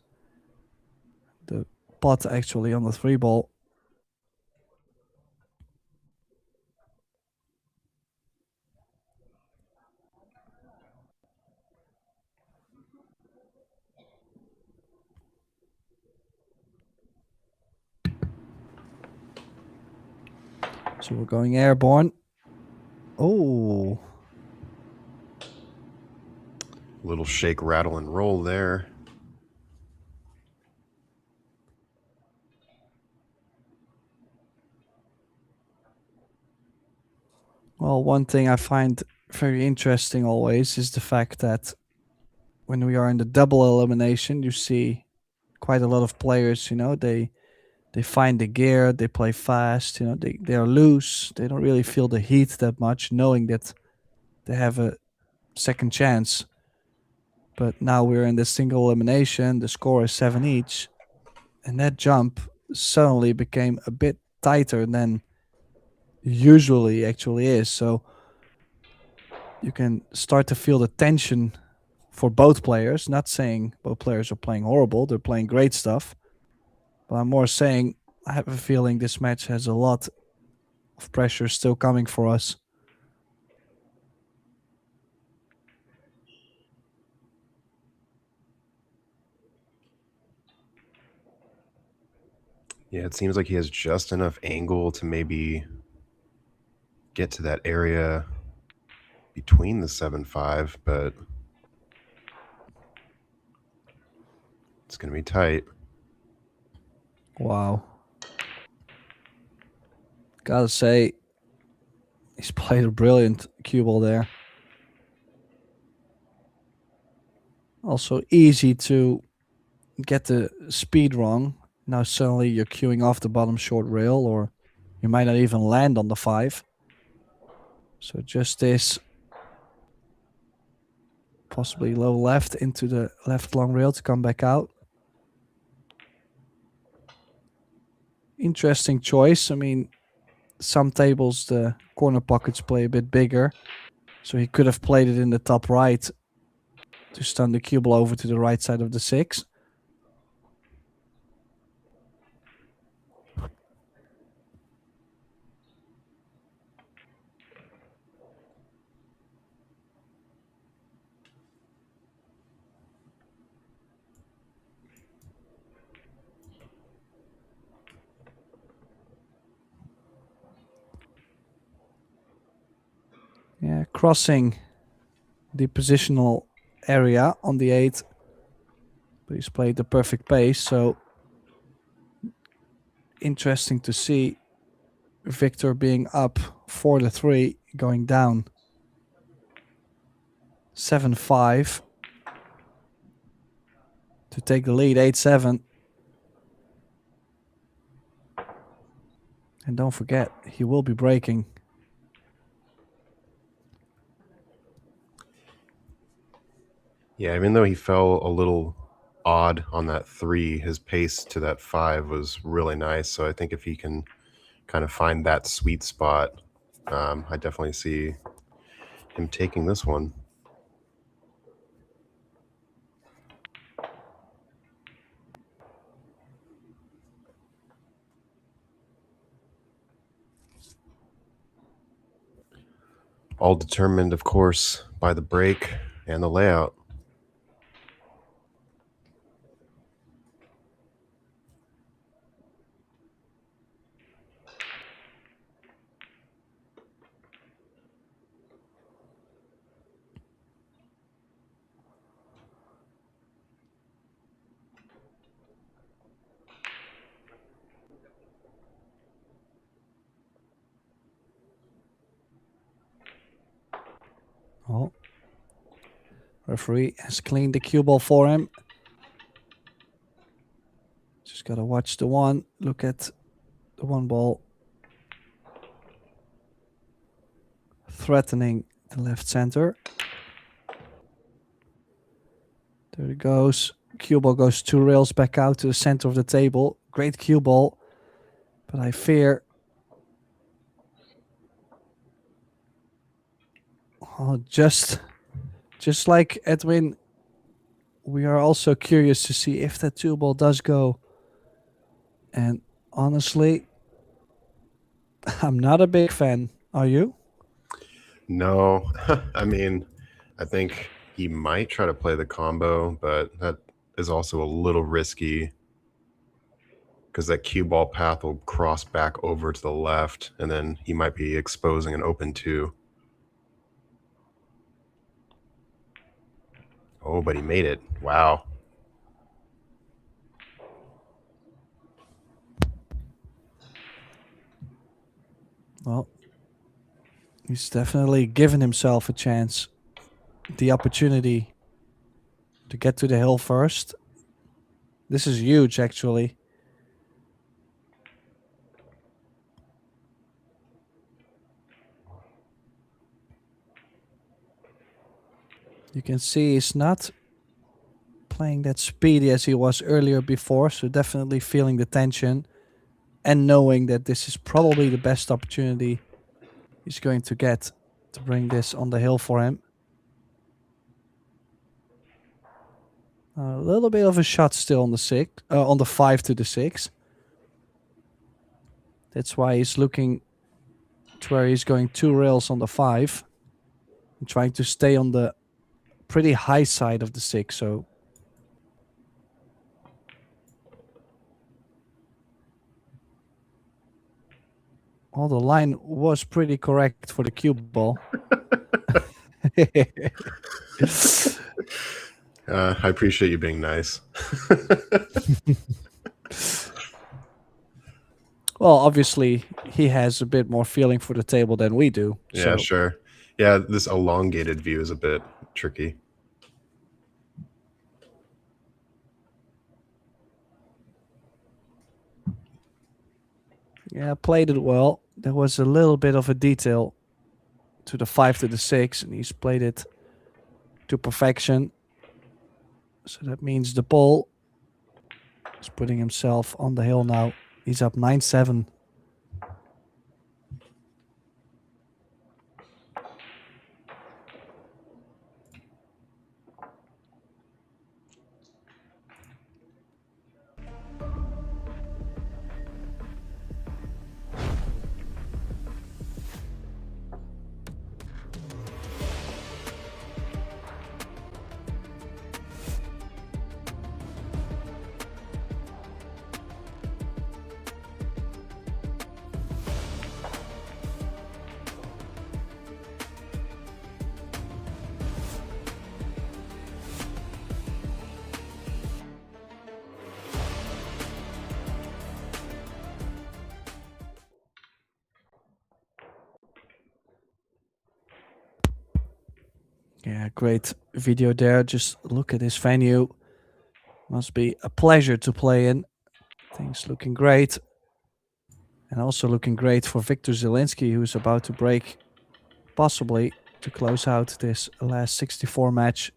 the pot actually on the 3-ball. So we're going airborne. Oh. Little shake, rattle, and roll there. Well, one thing I find very interesting always is the fact that when we are in the double elimination, you see quite a lot of players, you know, they find the gear, they play fast, you know, they are loose, they don't really feel the heat that much, knowing that they have a second chance. But now we're in the single elimination, the score is 7 each, and that jump suddenly became a bit tighter than usually actually is. So you can start to feel the tension for both players. Not saying both players are playing horrible, they're playing great stuff. But I'm more saying I have a feeling this match has a lot of pressure still coming for us. Yeah, it seems like he has just enough angle to maybe get to that area between the 7-5, but it's going to be tight. Wow. Gotta say, he's played a brilliant cue ball there. Also easy to get the speed wrong. Now suddenly you're queuing off the bottom short rail, or you might not even land on the 5. So just this possibly low left into the left long rail to come back out. Interesting choice. I mean, some tables the corner pockets play a bit bigger, so he could have played it in the top right to stun the cue ball over to the right side of the 6. Yeah, crossing the positional area on the 8, but he's played the perfect pace, so interesting to see Victor being up 4-3, going down 7-5 to take the lead 8-7. And don't forget, he will be breaking. Yeah, even though he fell a little odd on that 3, his pace to that 5 was really nice. So I think if he can kind of find that sweet spot, I definitely see him taking this one. All determined, of course, by the break and the layout. Referee has cleaned the cue ball for him. Just gotta watch the one. Look at the one ball. Threatening the left center. There it goes. Cue ball goes 2 rails back out to the center of the table. Great cue ball. But I fear... Oh, just like Edwin, we are also curious to see if that 2 ball does go. And honestly, I'm not a big fan. Are you? No, I mean, I think he might try to play the combo, but that is also a little risky because that cue ball path will cross back over to the left, and then he might be exposing an open 2. Oh, but he made it. Wow. Well, he's definitely given himself a chance, the opportunity to get to the hill first. This is huge, actually. You can see he's not playing that speedy as he was earlier before, so definitely feeling the tension and knowing that this is probably the best opportunity he's going to get to bring this on the hill for him. A little bit of a shot still on the 6, on the 5 to the 6. That's why he's looking to where he's going 2 rails on the 5 and trying to stay on the pretty high side of the 6. So the line was pretty correct for the cue ball. I appreciate you being nice. Well, obviously, he has a bit more feeling for the table than we do. Yeah, so. sure. Yeah, this elongated view is a bit tricky. Yeah, played it well. There was a little bit of a detail to the 5 to the 6, and he's played it to perfection. So that means the ball is putting himself on the hill now. He's up 9-7. Yeah, great video there. Just look at this venue. Must be a pleasure to play in. Things looking great. And also looking great for Victor Zielinski, who's about to break, possibly, to close out this last 64 match.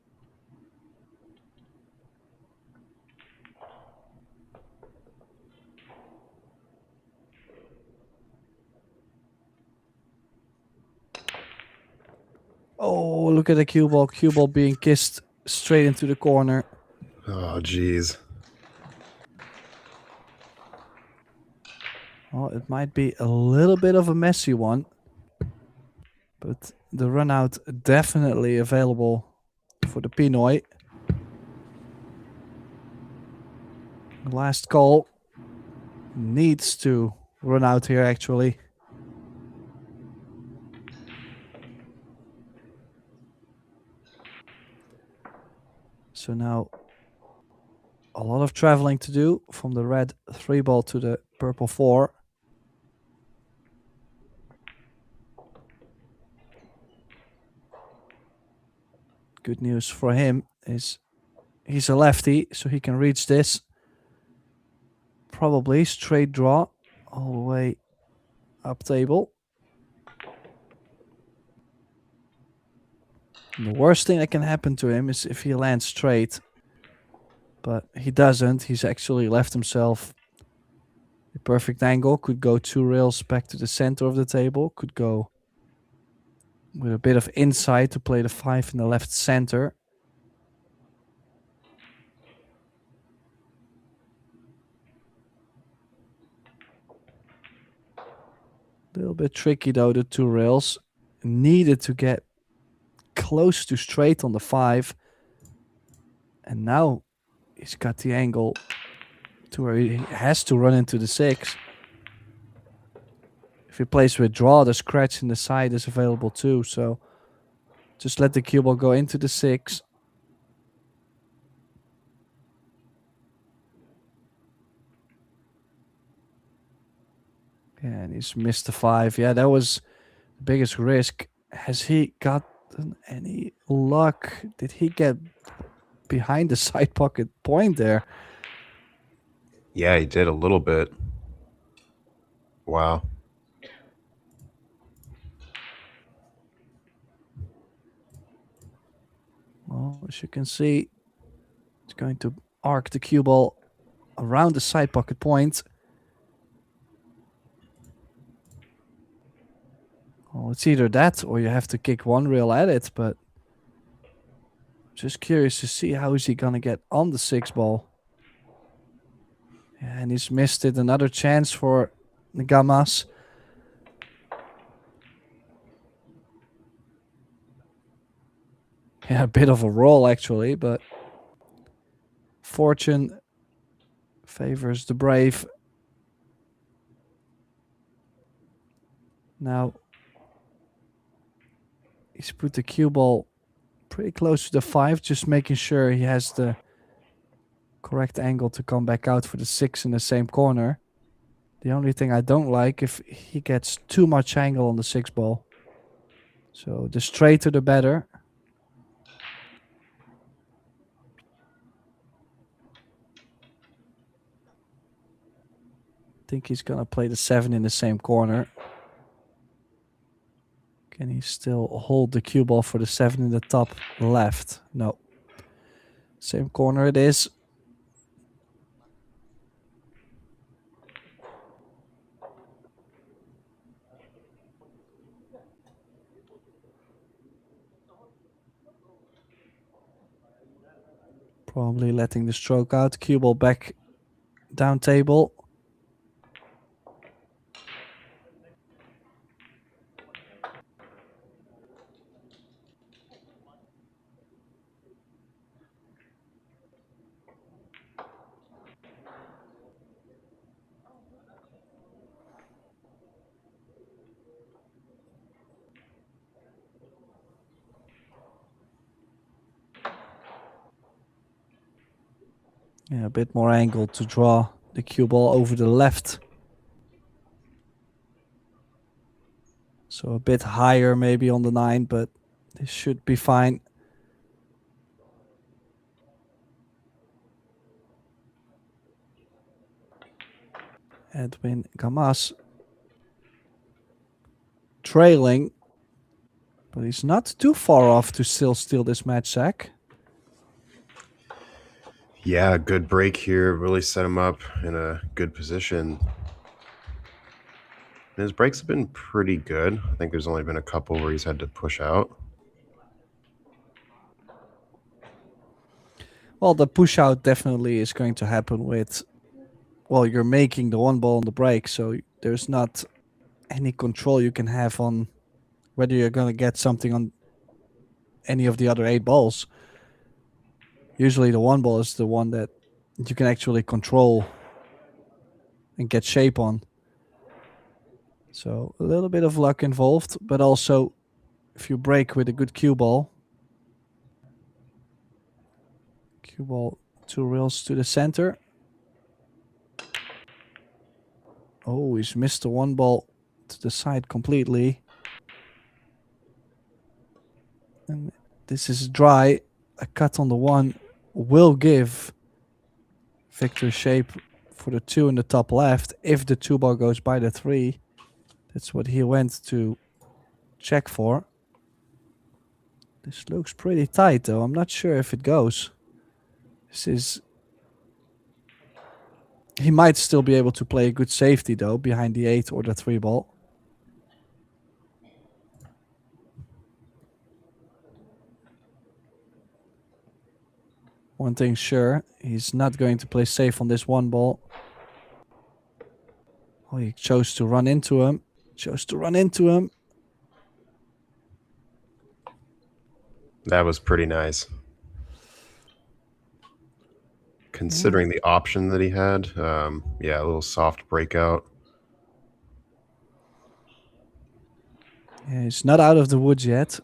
Oh, look at the cue ball. Cue ball being kissed straight into the corner. Oh, geez. Well, it might be a little bit of a messy one. But the run out definitely available for the Pinoy. Last call needs to run out here, actually. So now a lot of traveling to do from the red 3 ball to the purple 4. good news for him is he's a lefty, so he can reach this. Probably straight draw all the way up table. And the worst thing that can happen to him is if he lands straight. But he doesn't. He's actually left himself a perfect angle. Could go 2 rails back to the center of the table. Could go with a bit of insight to play the 5 in the left center. A little bit tricky though, the 2 rails. Needed to get close to straight on the 5. And now he's got the angle to where he has to run into the 6. If he plays with draw, the scratch in the side is available too. So just let the cue ball go into the 6. And he's missed the 5. Yeah, that was the biggest risk. Has he gotten any luck? Did he get behind the side pocket point there? Yeah, he did a little bit. Wow. Well, as you can see, it's going to arc the cue ball around the side pocket point. Well, it's either that or you have to kick 1 rail at it, but just curious to see how is he going to get on the 6 ball. Yeah, and he's missed it. Another chance for Gamas. Yeah, a bit of a roll actually, but fortune favors the brave. Now he's put the cue ball pretty close to the 5, just making sure he has the correct angle to come back out for the 6 in the same corner. The only thing I don't like if he gets too much angle on the 6 ball. So the straighter the better. I think he's gonna play the 7 in the same corner. Can he still hold the cue ball for the 7 in the top left? No. Same corner it is. Probably letting the stroke out. Cue ball back down table. Yeah, a bit more angle to draw the cue ball over the left. So a bit higher maybe on the 9, but this should be fine. Edwin Gamas trailing, but he's not too far off to still steal this match, Zach. Yeah, good break here. Really set him up in a good position. And his breaks have been pretty good. I think there's only been a couple where he's had to push out. Well, the push out definitely is going to happen with, well, you're making the 1 ball on the break, so there's not any control you can have on whether you're going to get something on any of the other 8 balls. Usually the 1 ball is the one that you can actually control and get shape on. So a little bit of luck involved, but also if you break with a good cue ball 2 rails to the center. Oh, he's missed the 1 ball to the side completely. And This is dry. A cut on the 1 will give Victor shape for the 2 in the top left. If the 2 ball goes by the 3, that's what he went to check for. This looks pretty tight though. I'm not sure if it goes. This is... He might still be able to play a good safety though behind the 8 or the 3 ball. One thing's sure, he's not going to play safe on this 1 ball. Oh, he chose to run into him. That was pretty nice. Considering the option that he had, yeah, a little soft breakout. Yeah, he's not out of the woods yet.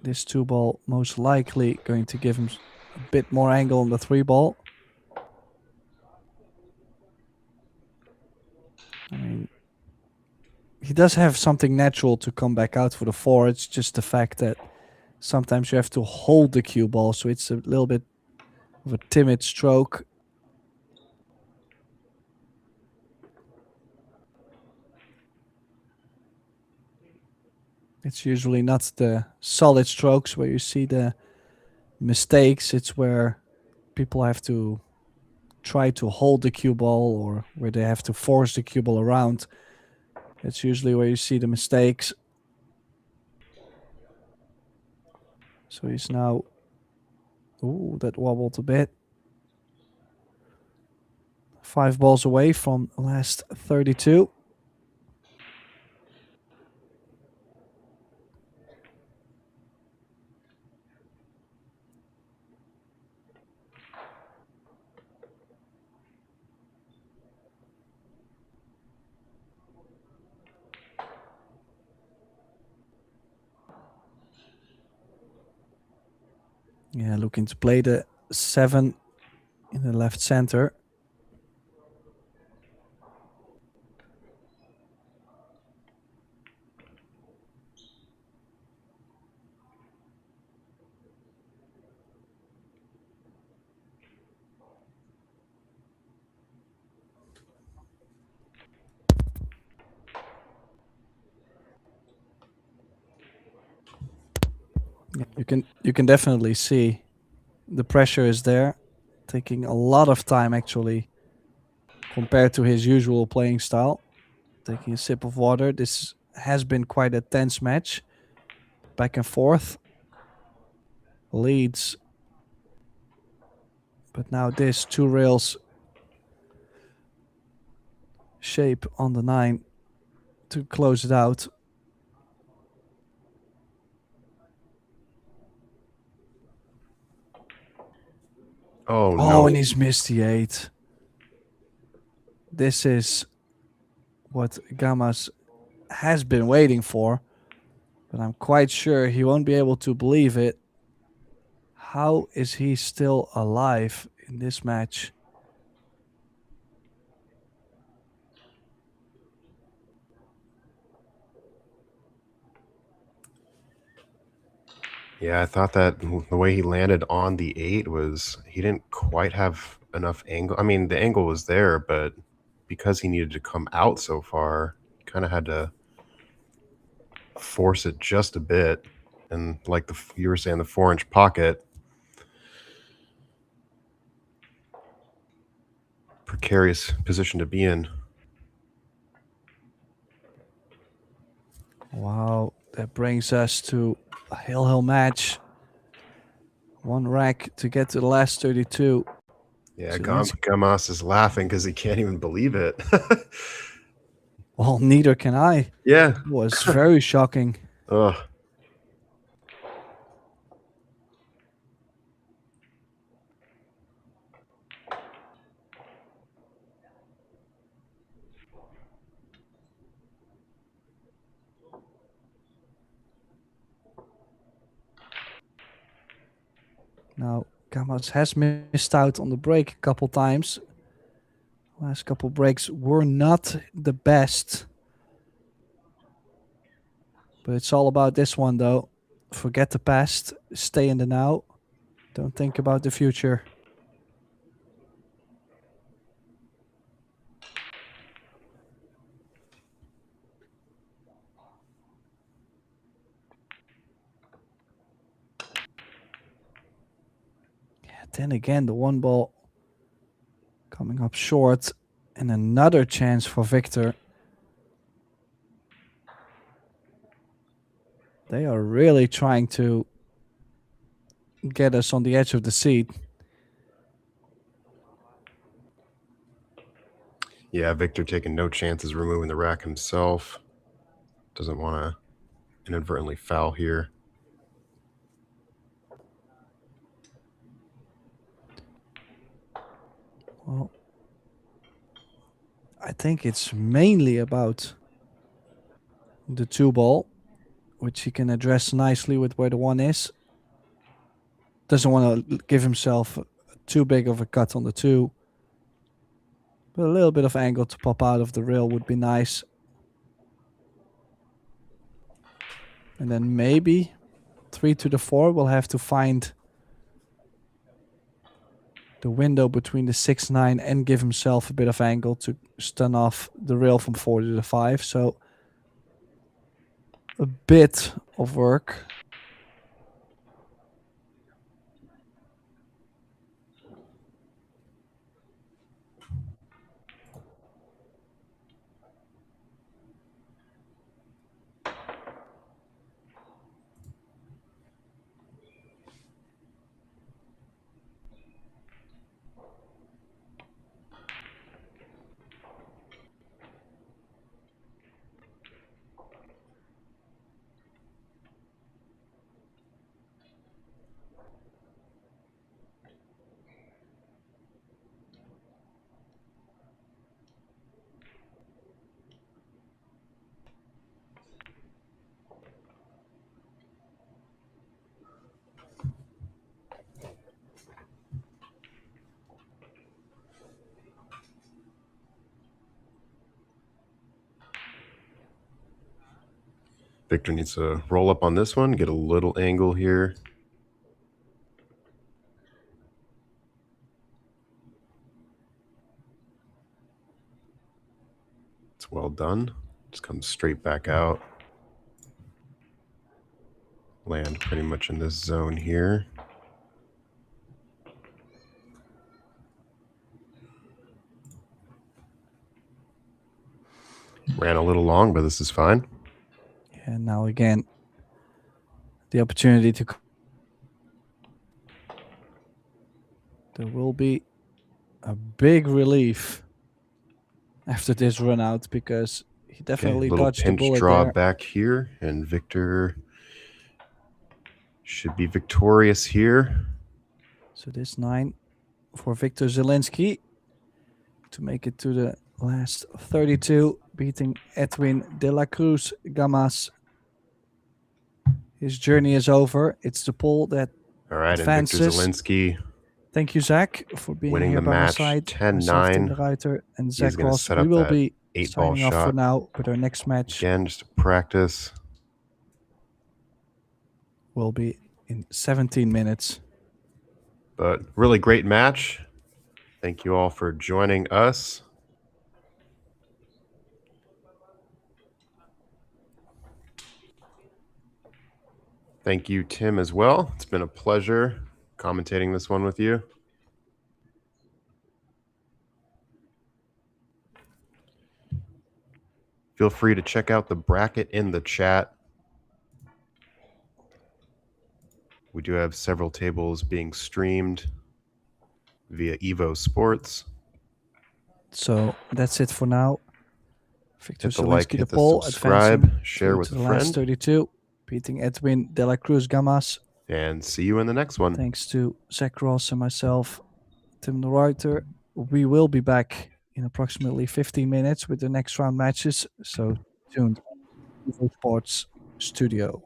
This 2 ball most likely going to give him a bit more angle on the 3 ball. I mean, he does have something natural to come back out for the 4. It's just the fact that sometimes you have to hold the cue ball, so it's a little bit of a timid stroke. It's usually not the solid strokes where you see the mistakes. It's where people have to try to hold the cue ball or where they have to force the cue ball around. It's usually where you see the mistakes. So he's now... Ooh, that wobbled a bit. 5 balls away from last 32. Yeah, looking to play the 7 in the left center. You can definitely see the pressure is there, taking a lot of time actually compared to his usual playing style. Taking a sip of water. This has been quite a tense match. Back and forth. Leads. But now this 2 rails shape on the 9 to close it out. Oh, no. And he's missed the 8. This is what Gamas has been waiting for, but I'm quite sure he won't be able to believe it. How is he still alive in this match? Yeah, I thought that the way he landed on the 8 was he didn't quite have enough angle. I mean, the angle was there, but because he needed to come out so far, kind of had to force it just a bit. And like you were saying, the 4-inch pocket, precarious position to be in. Wow, that brings us to a hill match. 1 rack to get to the last 32. Yeah, So Gamas is laughing because he can't even believe it. Well, neither can I. Yeah. It was very shocking. Ugh. Now, Gamas has missed out on the break a couple times. Last couple breaks were not the best. But it's all about this one, though. forget the past, stay in the now. Don't think about the future. Yeah, then again, the one ball coming up short, and another chance for Victor. They are really trying to get us on the edge of the seat. Yeah, Victor taking no chances removing the rack himself. Doesn't want to inadvertently foul here. Well, I think it's mainly about the 2 ball, which he can address nicely with where the 1 is. Doesn't want to give himself too big of a cut on the 2. But a little bit of angle to pop out of the rail would be nice. And then maybe 3 to the 4 will have to find the window between the 6-9 and give himself a bit of angle to stun off the rail from 4 to the 5. So a bit of work. Victor needs to roll up on this one, get a little angle here. It's well done. Just comes straight back out. Land pretty much in this zone here. Ran a little long, but this is fine. Yeah, now again, the opportunity to... There will be a big relief after this run out, because he definitely little dodged the pinch bullet draw there. back here, and Victor should be victorious here. So this 9 for Victor Zielinski to make it to the last 32, beating Edwin de la Cruz Gamas. His journey is over. It's the poll that All right, advances. and Victor Zielinski Thank you, Zach, for being winning here the by my match, side. Myself, Tim de 10-9. Ruiter, and He's Zach gonna Ross. set We up will that be 8-ball signing off for shot. now, but our next match Again, just to practice. will be in 17 minutes. But really great match. Thank you all for joining us. Thank you, Tim, as well. It's been a pleasure commentating this one with you. Feel free to check out the bracket in the chat. We do have several tables being streamed via EvoSports. So that's it for now. Victor Hit the like, Zielinski, hit the the poll, subscribe, advancing share through with to a the last friend, 32, beating Edwin de la Cruz Gamas. and see you in the next one. Thanks to Zach Ross and myself, Tim de Ruiter. We will be back in approximately 15 minutes with the next round matches. So tuned. EvoSports Studio.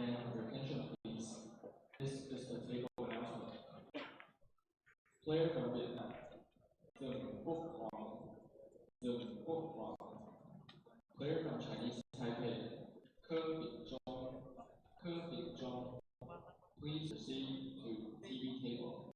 And your attention, please. This is the table announcement. Player from Vietnam, Zeng Quốc Hoàng, Zeng Quốc Hoàng. Player from Chinese Taipei, Ke Bingzhong, Ke Bingzhong. Please proceed to TV table.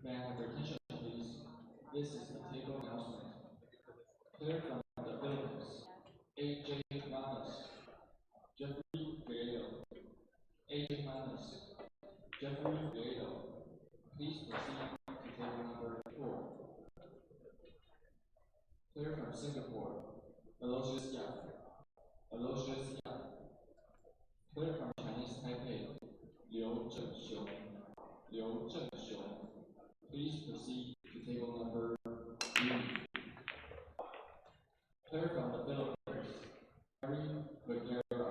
May I have your attention, please? This is the table announcement. Player from the Philippines, AJ Manos, Jeffrey Prieto. AJ Manos, Jeffrey Prieto. Please proceed to table number 4. Player from Singapore, Aloysius Yap. Aloysius Yap. Player from Chinese Taipei, Liu Zhengxiong. Liu Zhengxiong. Please proceed to table number 3. Player from the Philippines, Harry Vergara.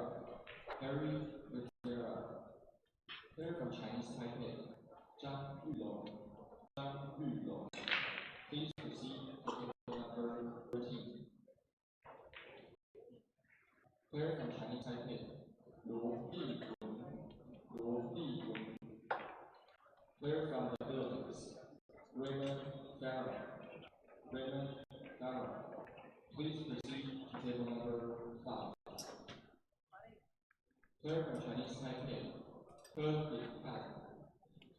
Harry Vergara. Player from Chinese Taipei, Zhang Yulong. Zhang Yulong. Please proceed to table number 13. Player from Chinese Taipei, Luo Yiwen. Luo Yiwen. Player from the Philippines, Raymond Farah. Raymond Farah. Please proceed to table number 5. Player from Chinese Taipei, He Binhan.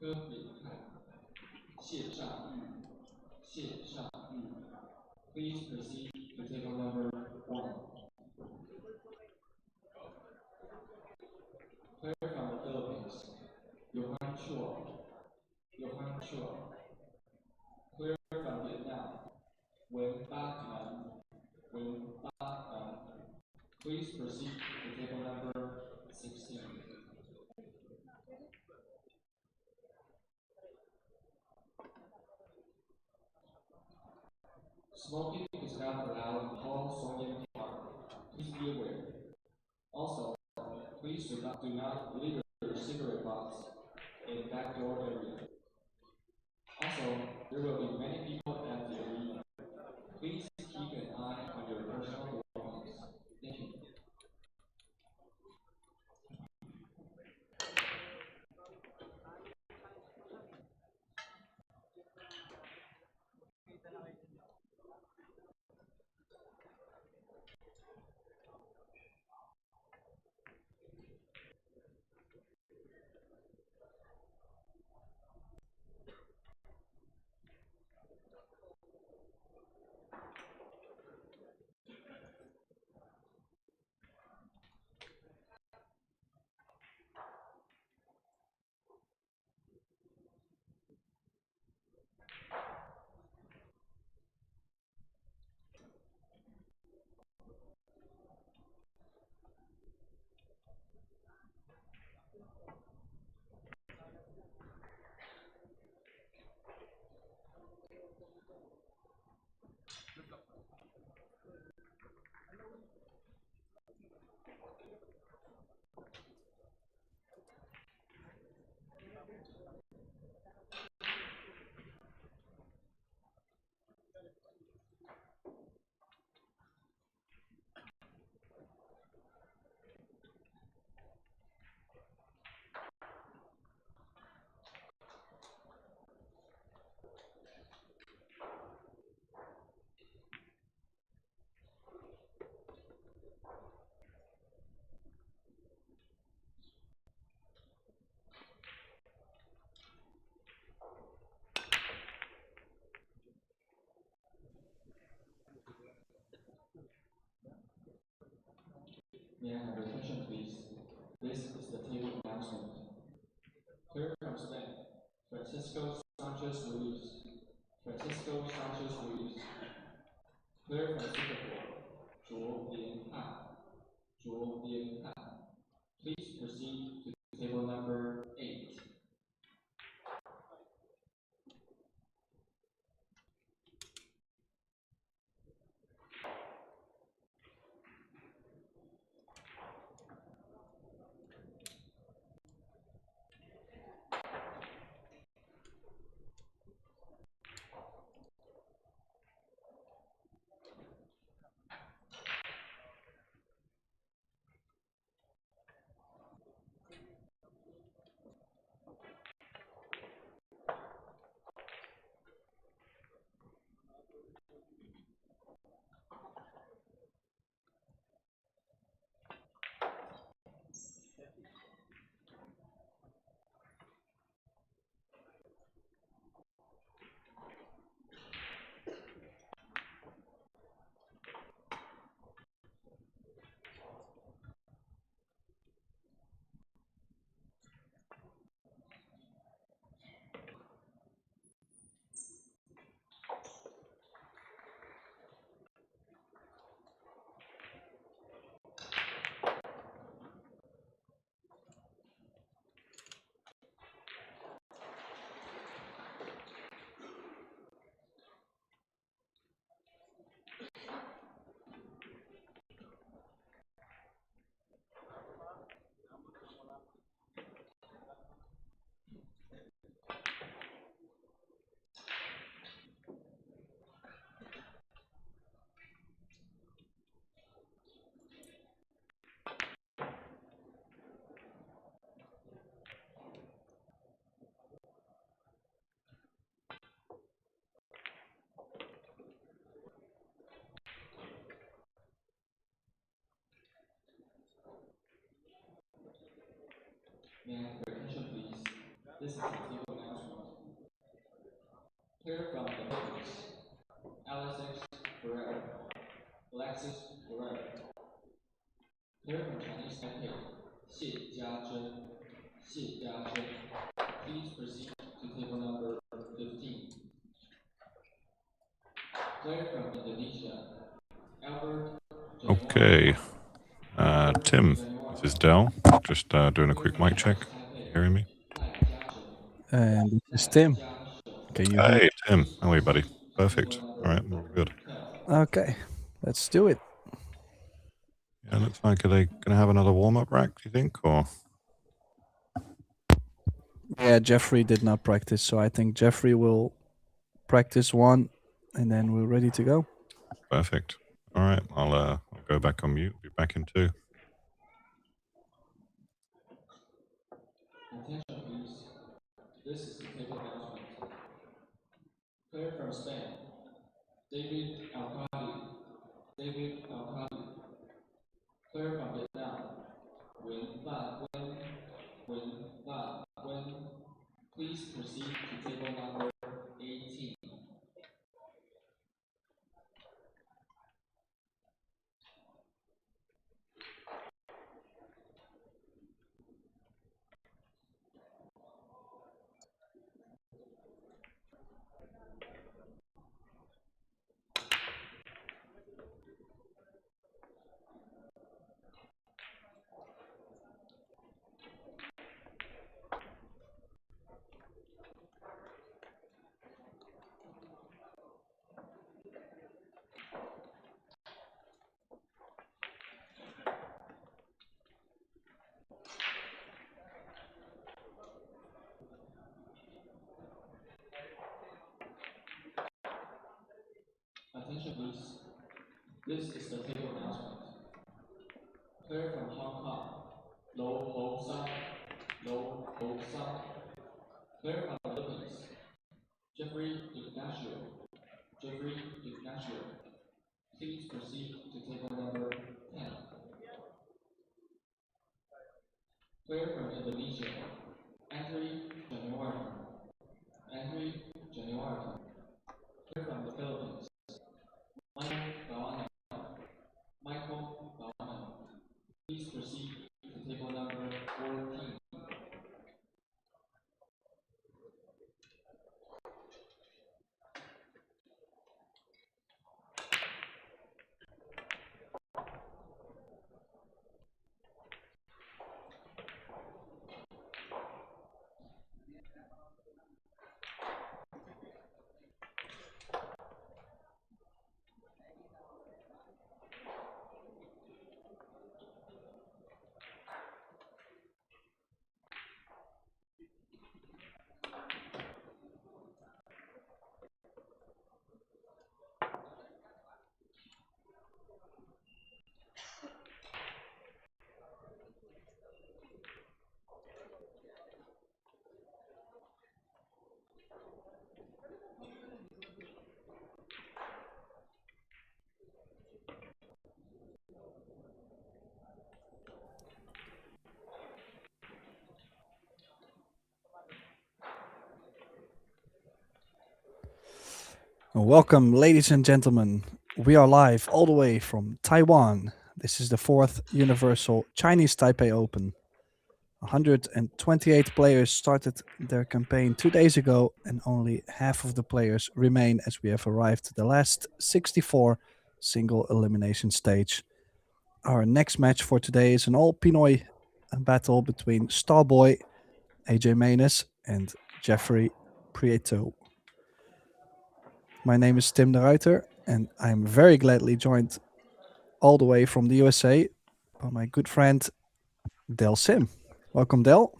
He Binhan. Xie Zhangyu. Xie Zhangyu. Please proceed to table number 1. Player from the Philippines, Johan Chua. Johan Chua. Player from Vietnam, Wen Ba Nan. Wen Ba Nan. Please proceed to table number 16. Smoking is not allowed in all Songshan Park. Please be aware. Also, please do not leave your cigarette box in the back door area. Also, there will be many people at the arena. Please keep an eye on your personal belongings. Thank you. May I have your attention, please? This is the table announcement. Player from Spain, Francisco Sanchez Ruiz. Francisco Sanchez Ruiz. Player from Singapore, Zhuo Lianhan. Zhuo Lianhan. Please proceed to table number 8. May I have your attention, please? This is a table announcement. Player from the Philippines, Alexis Ferrer. Player from Chinese Taipei, Xie Jiazhen. Please proceed to table number 15. Player from Indonesia, Albert. Okay. Tim, this is Dell. Just doing a quick mic check. You hearing me? And this is Tim. Can you hear? Hey, Tim. How are you, buddy? Perfect. All right, we're all good. Okay, let's do it. Yeah, looks like are they going to have another warm-up rack, do you think? Or Yeah, Jeffrey did not practice, so I think Jeffrey will practice one, and then we're ready to go. perfect. All right, I'll go back on mute. Be back in 2. Attention, please. This is the table announcement. Player from Spain, David Alcaide. Player from Vietnam, Wen Van Wen. Please proceed to table number 18. Attention, please. This is the table announcement. Player from Hong Kong, Lo Ho Sang. Player from the Philippines, Jeffrey Ignacio. Please proceed to table number 10. Player from Indonesia, Andrew January. Player from the Philippines, Michael Bawana. Please proceed to table number 14. Welcome, ladies and gentlemen. We are live all the way from Taiwan. This is the 4th Universal Chinese Taipei Open. 128 players started their campaign 2 days ago, and only half of the players remain as we have arrived to the last 64 single elimination stage. Our next match for today is an all Pinoy battle between Starboy, AJ Manis, and Jeffrey Prieto. My name is Tim de Ruiter, and I'm very gladly joined all the way from the USA by my good friend Del Sim. Welcome, Del.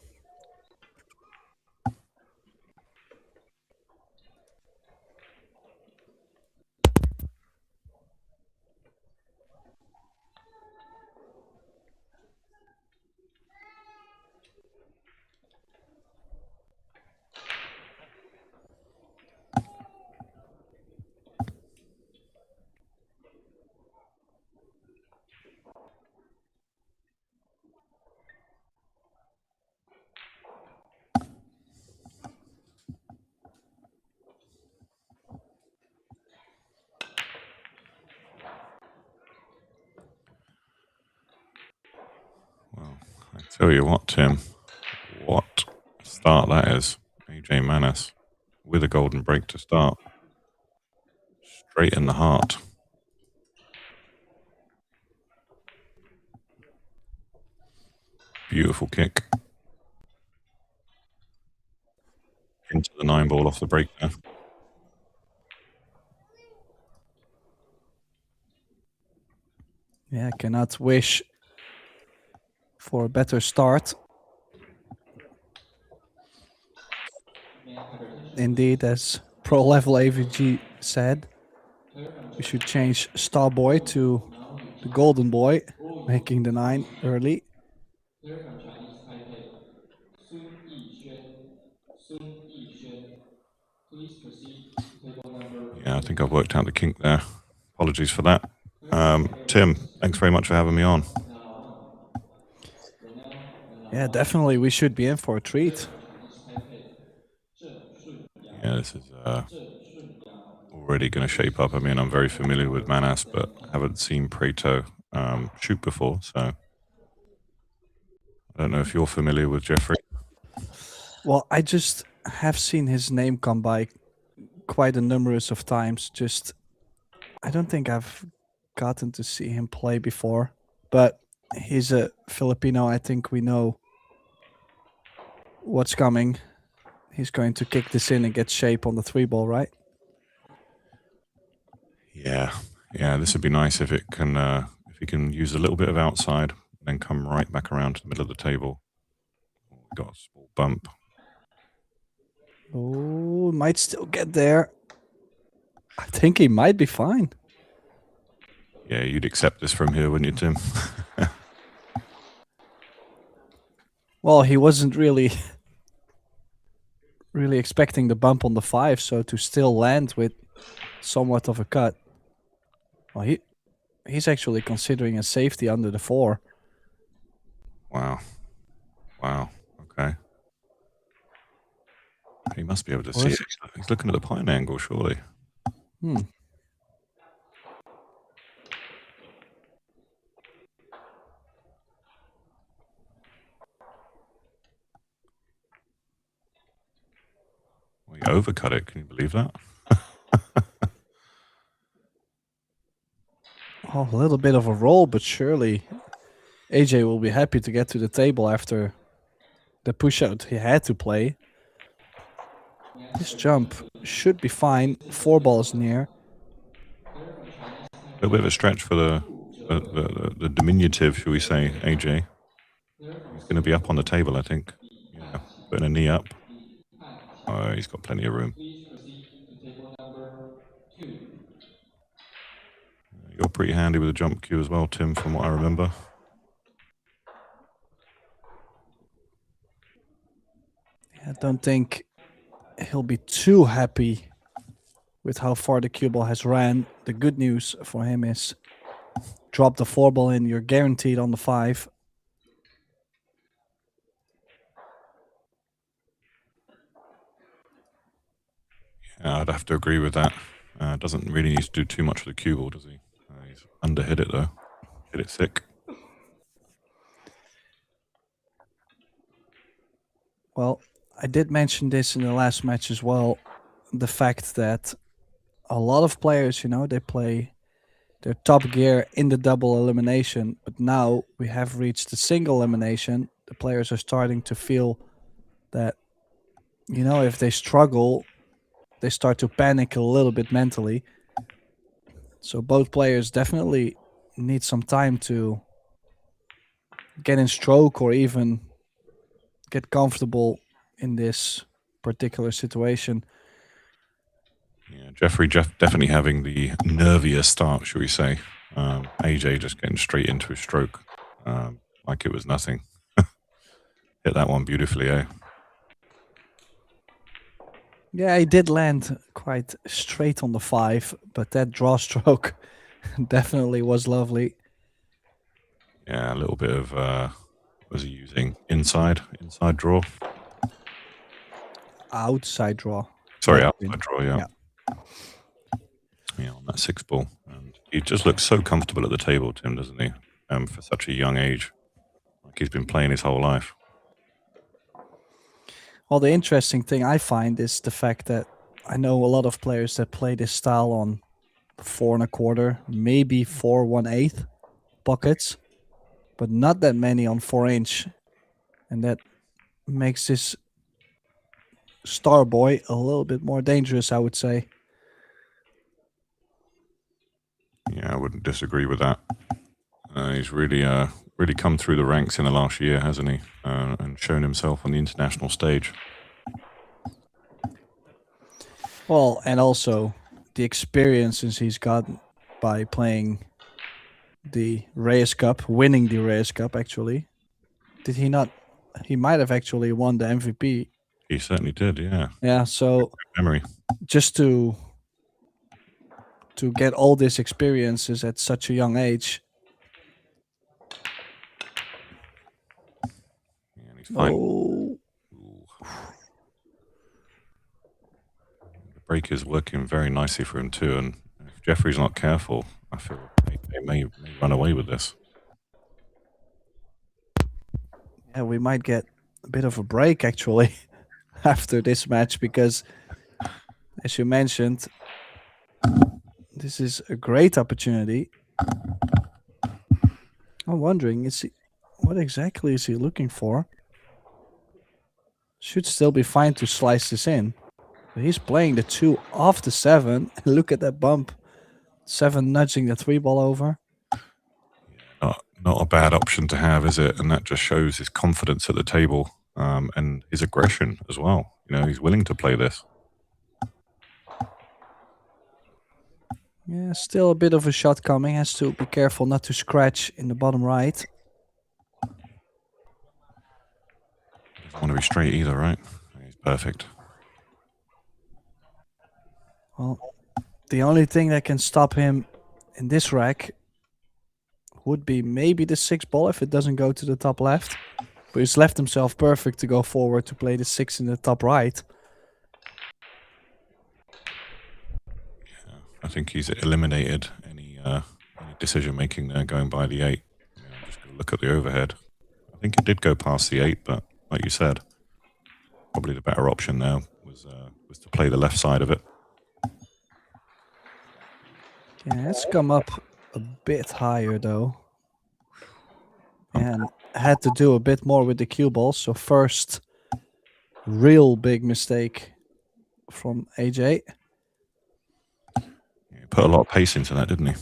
Tell you what, Tim, what start that is. AJ Manas with a golden break to start. Straight in the heart. Beautiful kick. Into the 9-ball off the break there. Yeah, cannot wish for a better start. Indeed, as Pro Level AVG said, we should change Star Boy to the Golden Boy, making the 9 early. Player from Chinese Taipei, Sun Yishen. Please proceed to table number. Yeah, I think I've worked out the kink there. Apologies for that. Tim, thanks very much for having me on. Yeah, definitely we should be in for a treat. Yeah, this is already going to shape up. I mean, I'm very familiar with Manas, but haven't seen PRIETO shoot before, so I don't know if you're familiar with Jeffrey. Well, I just have seen his name come by quite a numerous of times. Just, I don't think I've gotten to see him play before, but he's a Filipino. I think we know what's coming. He's going to kick this in and get shape on the 3-ball, right? Yeah, this would be nice if it can, if he can use a little bit of outside, then come right back around to the middle of the table. Got a small bump. Oh, might still get there. I think he might be fine. Yeah, you'd accept this from here, wouldn't you, Tim? Well, he wasn't really expecting the bump on the 5, so to still land with somewhat of a cut. Well, he's actually considering a safety under the 4. Wow. Okay. He must be able to see it. He's looking at the pine angle, surely. Well, he overcut it. Can you believe that? Oh, a little bit of a roll, but surely AJ will be happy to get to the table after the push-out he had to play. This jump should be fine. 4 balls near. A little bit of a stretch for the diminutive, shall we say, AJ. He's going to be up on the table, I think. Yeah, putting a knee up. Oh, he's got plenty of room. You're pretty handy with the jump cue as well, Tim, from what I remember. I don't think he'll be too happy with how far the cue ball has ran. The good news for him is drop the 4 ball in, you're guaranteed on the 5. Yeah, I'd have to agree with that. Doesn't really need to do too much with the cue ball, does he? He's underhit it though. Hit it thick. Well, I did mention this in the last match as well. The fact that a lot of players, you know, they play their top gear in the double elimination, but now we have reached the single elimination. The players are starting to feel that, you know, if they struggle, they start to panic a little bit mentally. So both players definitely need some time to get in stroke or even get comfortable in this particular situation. Yeah, Jeffrey definitely having the nervier start, shall we say. AJ just getting straight into his stroke like it was nothing. Hit that one beautifully, eh? Yeah, he did land quite straight on the 5, but that draw stroke definitely was lovely. Yeah, a little bit of, was he using inside draw? Outside draw. Sorry, outside draw, yeah. Yeah, on that 6 ball. And he just looks so comfortable at the table, Tim, doesn't he? For such a young age. like he's been playing his whole life. Well, the interesting thing I find is the fact that I know a lot of players that play this style on 4 1/4, maybe 4 1/8 pockets, but not that many on 4-inch, and that makes this star boy a little bit more dangerous, I would say. Yeah, I wouldn't disagree with that. He's really come through the ranks in the last year, hasn't he? And shown himself on the international stage. Well, and also the experiences he's gotten by playing the Reyes Cup, winning the Reyes Cup, actually. Did he not? He might have actually won the MVP. He certainly did, yeah. Yeah, so Memory. just to get all these experiences at such a young age. Yeah, and he's fine. Oh, The break is working very nicely for him too, and if Jeffrey's not careful, I feel they may run away with this. yeah, we might get a bit of a break actually after this match because, as you mentioned, this is a great opportunity. I'm wondering, what exactly is he looking for? Should still be fine to slice this in. But he's playing the 2 off the 7. Look at that bump. 7 nudging the 3 ball over. Not a bad option to have, is it? And that just shows his confidence at the table and his aggression as well. You know, he's willing to play this. Yeah, still a bit of a shot coming. Has to be careful not to scratch in the bottom right. Doesn't want to be straight either, right? He's perfect. Well, the only thing that can stop him in this rack would be maybe the 6 ball if it doesn't go to the top left. But he's left himself perfect to go forward to play the 6 in the top right. Yeah, I think he's eliminated any decision making there going by the 8. You know, just go look at the overhead. I think it did go past the 8, but like you said, probably the better option there was to play the left side of it. Yeah, it's come up a bit higher though. And had to do a bit more with the cue ball. So first real big mistake from AJ. He put a lot of pace into that, didn't he?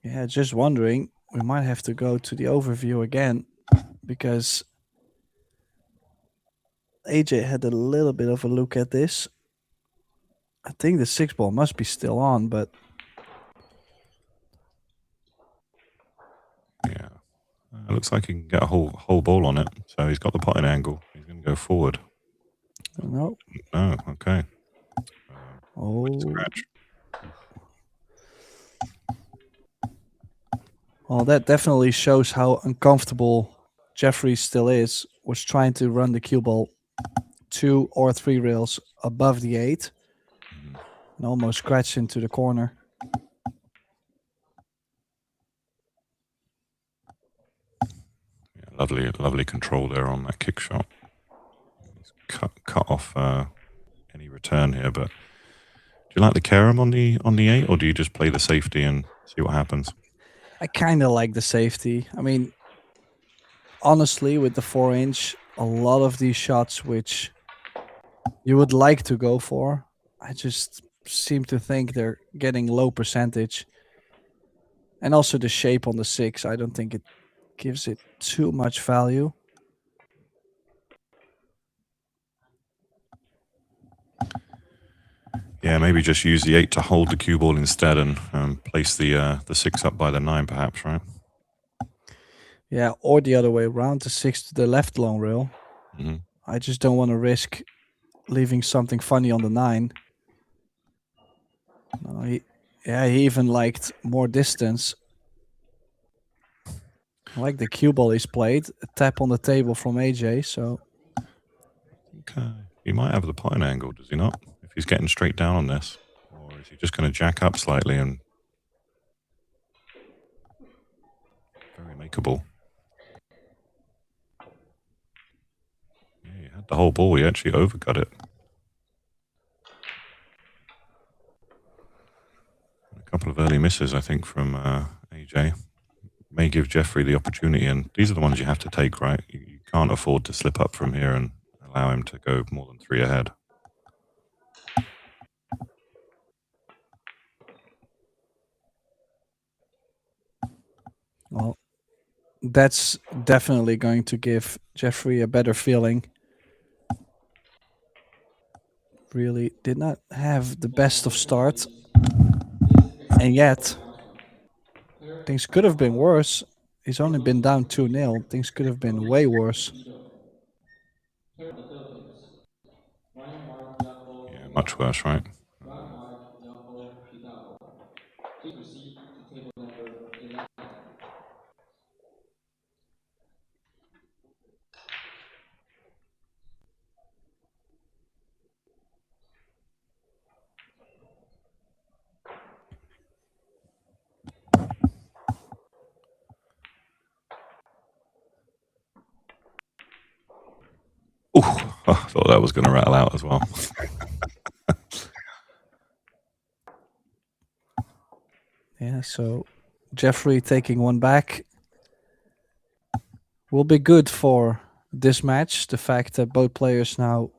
Yeah, just wondering, we might have to go to the overview again because AJ had a little bit of a look at this. I think the 6 ball must be still on, but Yeah. It looks like he can get a whole ball on it. So he's got the potting angle. He's going to go forward. no. Oh, okay. Oh, Scratch. well, that definitely shows how uncomfortable Jeffrey still is. Was trying to run the cue ball 2 or 3 rails above the 8 and almost scratched into the corner. Yeah, lovely control there on that kick shot. He's cut off any return here, but do you like the carom on the 8, or do you just play the safety and see what happens? I kind of like the safety. I mean, honestly, with the 4-inch, a lot of these shots which you would like to go for, I just seem to think they're getting low percentage. And also the shape on the 6, I don't think it gives it too much value. Yeah, maybe just use the 8 to hold the cue ball instead and place the 6 up by the 9 perhaps, right? Yeah, or the other way around, the 6 to the left long rail. Mm-hmm. I just don't want to risk leaving something funny on the 9. No, he even liked more distance. I like the cue ball he's played. A tap on the table from AJ, so... Okay. He might have the potting angle, does he not? If he's getting straight down on this. Or is he just going to jack up slightly and... makeable. Yeah, he had the whole ball. He actually overcut it. A couple of early misses, I think, from AJ. May give Jeffrey the opportunity, and these are the ones you have to take, right? You can't afford to slip up from here and allow him to go more than 3 ahead. Well, that's definitely going to give Jeffrey a better feeling. Really did not have the best of start. And yet, things could have been worse. He's only been down 2-0. Things could have been way worse. Yeah, much worse, right? Ooh, I thought that was going to rattle out as well. Yeah, so Jeffrey taking one back will be good for this match. The fact that both players now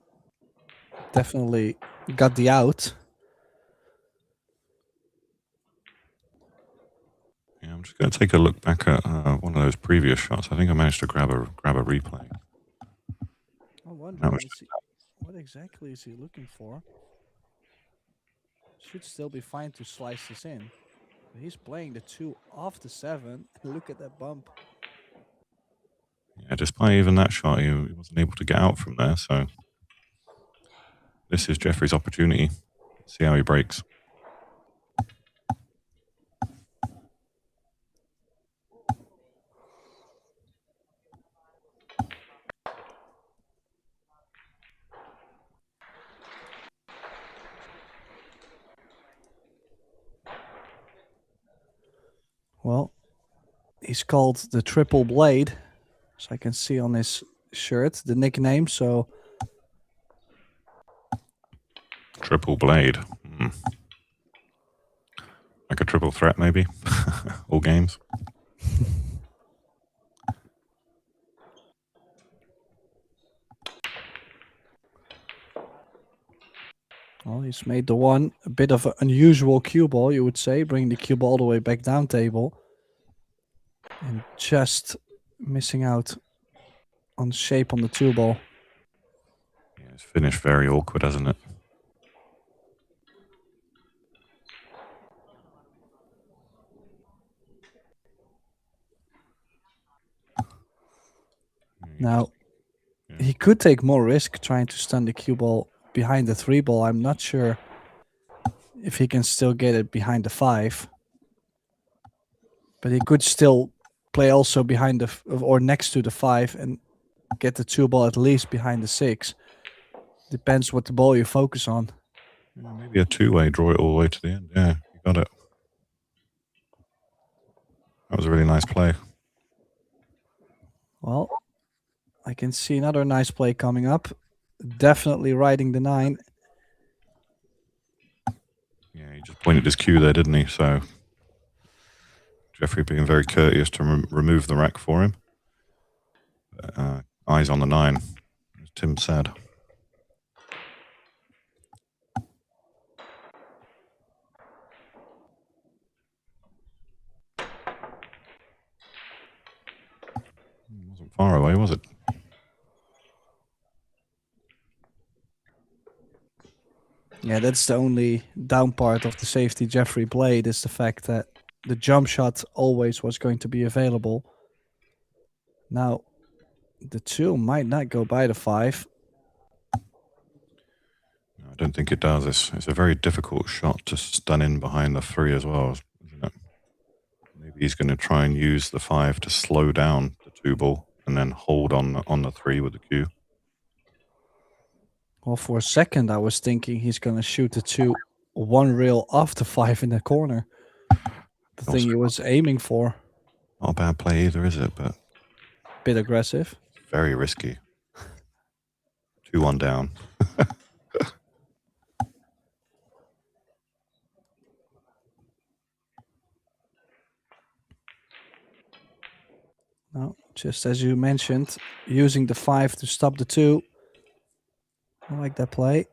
definitely got the out. Yeah, I'm just going to take a look back at one of those previous shots. I think I managed to grab a replay. I wonder what exactly is he looking for? Should still be fine to slice this in. But he's playing the 2 off the 7. Look at that bump. Yeah, despite even that shot, he wasn't able to get out from there. So this is Jeffrey's opportunity. Let's see how he breaks. Well, he's called the Triple Blade. So I can see on his shirt the nickname. So Triple Blade. Like a triple threat, maybe. All games. well, he's made the one a bit of an unusual cue ball, you would say, bringing the cue ball all the way back down table. And just missing out on shape on the 2 ball. Yeah, it's finished very awkward, hasn't it? Now, he could take more risk trying to stun the cue ball behind the 3 ball. I'm not sure if he can still get it behind the 5. But he could still play also behind the or next to the 5 and get the 2 ball at least behind the 6. Depends what the ball you focus on. Yeah, maybe a 2-way, draw it all the way to the end. Yeah, you got it. That was a really nice play. Well, I can see another nice play coming up. Definitely riding the 9. Yeah, he just pointed his cue there, didn't he? So Jeffrey being very courteous to remove the rack for him. Eyes on the 9, as Tim said. Wasn't far away, was it? Yeah, that's the only down part of the safety Jeffrey played, is the fact that the jump shot always was going to be available. Now, the 2 might not go by the 5. No, I don't think it does. It's a very difficult shot to stun in behind the 3 as well, isn't it? Maybe he's going to try and use the 5 to slow down the 2 ball and then hold on the 3 with the cue. Well, for a second, I was thinking he's going to shoot the 2 1 rail off the 5 in the corner. The thing he was aiming for. Not a bad play either, is it? But Bit aggressive. very risky. 2-1 down. No, just as you mentioned, using the 5 to stop the 2. I like that play.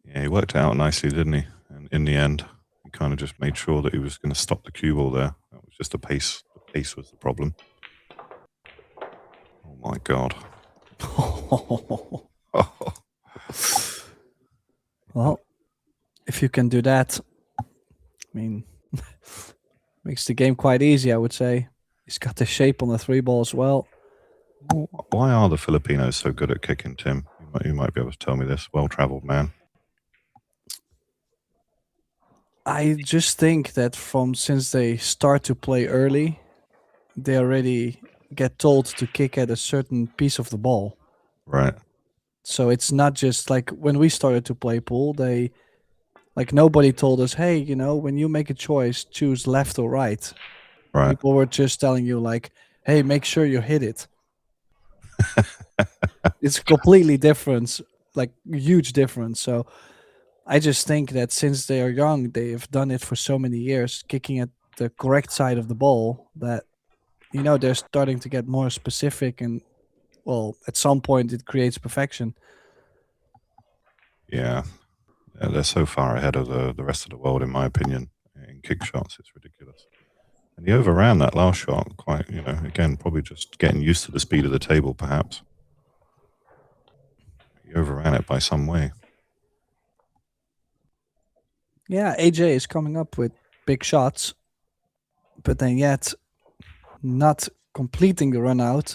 Yeah, he worked it out nicely, didn't he? And in the end, he kind of just made sure that he was going to stop the cue ball there. That was just the pace. The pace was the problem. Oh my God. Well, if you can do that, I mean, makes the game quite easy, I would say. He's got the shape on the 3 ball as well. Why are the Filipinos so good at kicking, Tim? You might be able to tell me this. Well-traveled man. I just think that since they start to play early, they already get told to kick at a certain piece of the ball. Right. So it's not just like when we started to play pool, nobody told us, hey, you know, when you make a choice, choose left or right. Right. People were just telling you like, hey, make sure you hit it. It's completely different, like huge difference. So I just think that since they are young, they've done it for so many years, kicking at the correct side of the ball, that, you know, they're starting to get more specific, and, well, at some point it creates perfection. Yeah. They're so far ahead of the rest of the world, in my opinion, in kick shots. It's ridiculous. And he overran that last shot quite, you know, again, probably just getting used to the speed of the table, perhaps. He overran it by some way. Yeah, AJ is coming up with big shots, but then yet not completing the run out.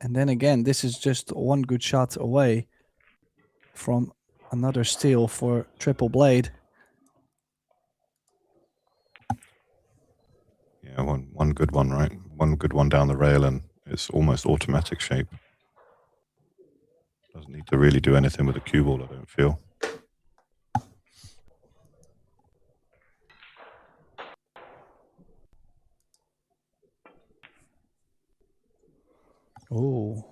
And then again, this is just one good shot away from another steal for triple blade. Yeah, one good one, right? One good one down the rail, and it's almost automatic shape. Doesn't need to really do anything with the cue ball, I don't feel. Oh.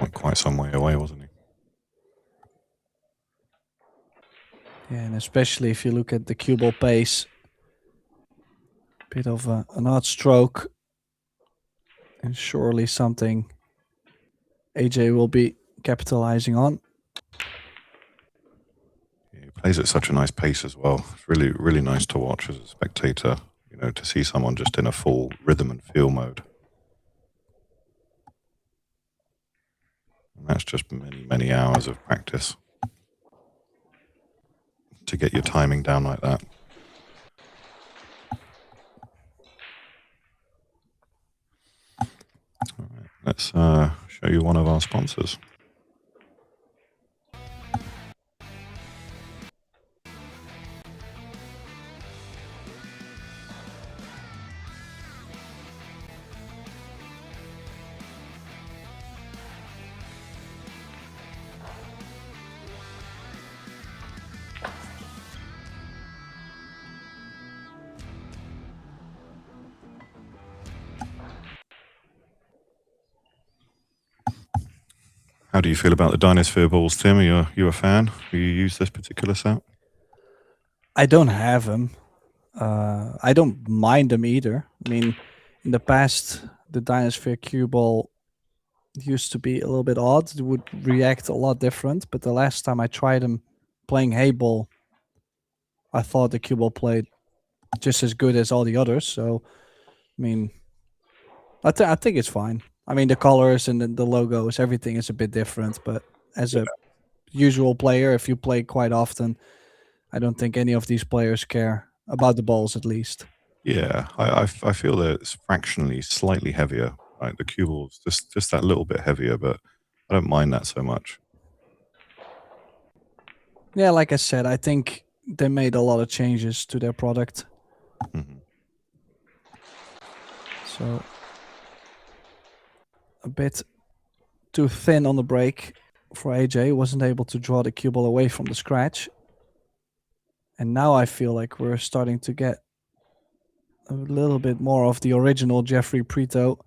Went quite some way away, wasn't he? Yeah, and especially if you look at the cue ball pace, bit of an odd stroke, and surely something AJ will be capitalizing on. Yeah, he plays at such a nice pace as well. It's really, really nice to watch as a spectator, you know, to see someone just in a full rhythm and feel mode. And that's just many, many hours of practice to get your timing down like that. All right, let's show you one of our sponsors. How do you feel about the Dynasphere balls, Tim? Are you a fan? Do you use this particular set? I don't have them. I don't mind them either. I mean, in the past, the Dynasphere cue ball used to be a little bit odd. It would react a lot different. But the last time I tried them playing hay ball, I thought the cue ball played just as good as all the others. So, I mean, I think it's fine. I mean, the colors and the logos, everything is a bit different. But as a usual player, if you play quite often, I don't think any of these players care about the balls, at least. Yeah, I feel that it's fractionally slightly heavier. Right, the cue ball's just that little bit heavier, but I don't mind that so much. Yeah, like I said, I think they made a lot of changes to their product. Mm-hmm. So a bit too thin on the break for AJ. Wasn't able to draw the cue ball away from the scratch. And now I feel like we're starting to get a little bit more of the original Jeffrey Prieto.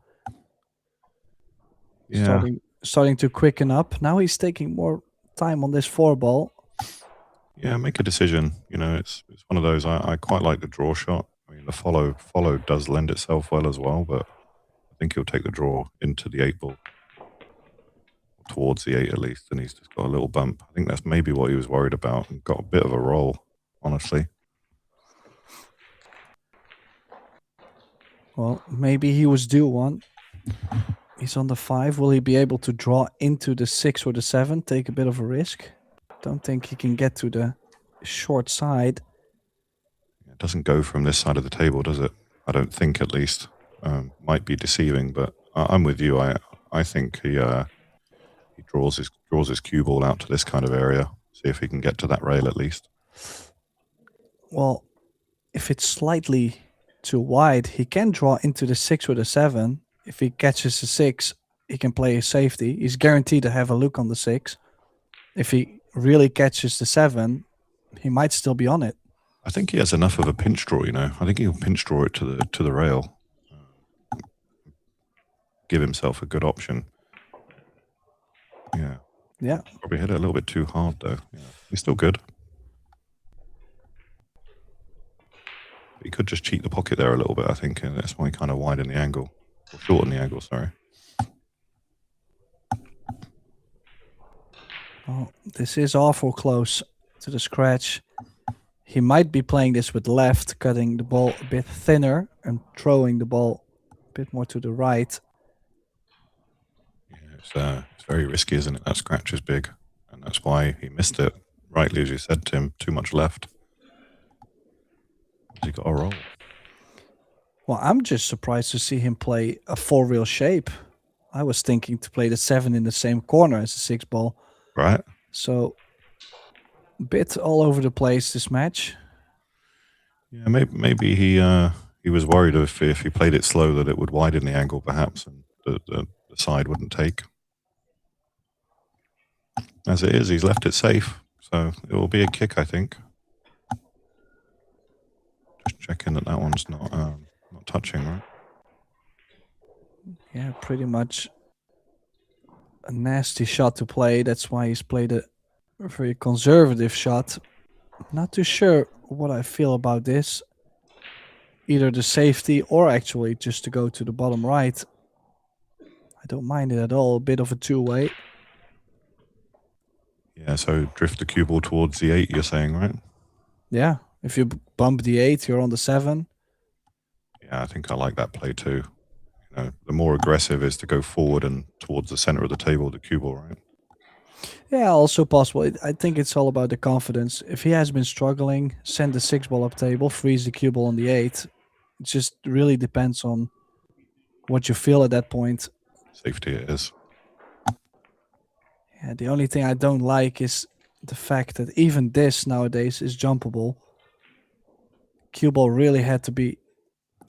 Yeah. Starting to quicken up. Now he's taking more time on this 4-ball. Yeah, make a decision. You know, it's one of those. I quite like the draw shot. I mean, the follow does lend itself well as well, but I think he'll take the draw into the 8-ball, towards the 8 at least, and he's just got a little bump. I think that's maybe what he was worried about, and got a bit of a roll, honestly. Well, maybe he was due one. He's on the 5. Will he be able to draw into the 6 or the 7? Take a bit of a risk. Don't think he can get to the short side. It doesn't go from this side of the table, does it? I don't think, at least. Might be deceiving, but I'm with you. I think he draws his cue ball out to this kind of area. See if he can get to that rail at least. Well, if it's slightly too wide, he can draw into the 6 or the 7. If he catches the 6, he can play a safety. He's guaranteed to have a look on the 6. If he really catches the 7, he might still be on it. I think he has enough of a pinch draw, you know. I think he'll pinch draw it to the rail. Give himself a good option. Yeah. Yeah. Probably hit it a little bit too hard though. Yeah. He's still good. He could just cheat the pocket there a little bit, I think, and that's why he kind of widened the angle. Or shortened the angle, sorry. Oh, this is awful close to the scratch. He might be playing this with left, cutting the ball a bit thinner and throwing the ball a bit more to the right. Yeah, it's very risky, isn't it? That scratch is big, and that's why he missed it. Rightly, as you said, Tim, too much left. He got a roll. Well, I'm just surprised to see him play a 4-reel shape. I was thinking to play the 7 in the same corner as the 6-ball. Right. So, a bit all over the place this match. Yeah, maybe he was worried if he played it slow that it would widen the angle, perhaps, and the side wouldn't take. As it is, he's left it safe, so it will be a kick, I think. Just checking that one's not touching, right? Yeah, pretty much a nasty shot to play. That's why he's played a very conservative shot. Not too sure what I feel about this. Either the safety or actually just to go to the bottom right. I don't mind it at all. A bit of a two-way. Yeah, so drift the cue ball towards the 8, you're saying, right? Yeah, if you bump the 8, you're on the 7. Yeah, I think I like that play too. You know, the more aggressive is to go forward and towards the center of the table, the cue ball, right? Yeah, also possible. I think it's all about the confidence. If he has been struggling, send the 6-ball up table, freeze the cue ball on the 8. It just really depends on what you feel at that point. Safety it is. Yeah, the only thing I don't like is the fact that even this nowadays is jumpable. Cue ball really had to be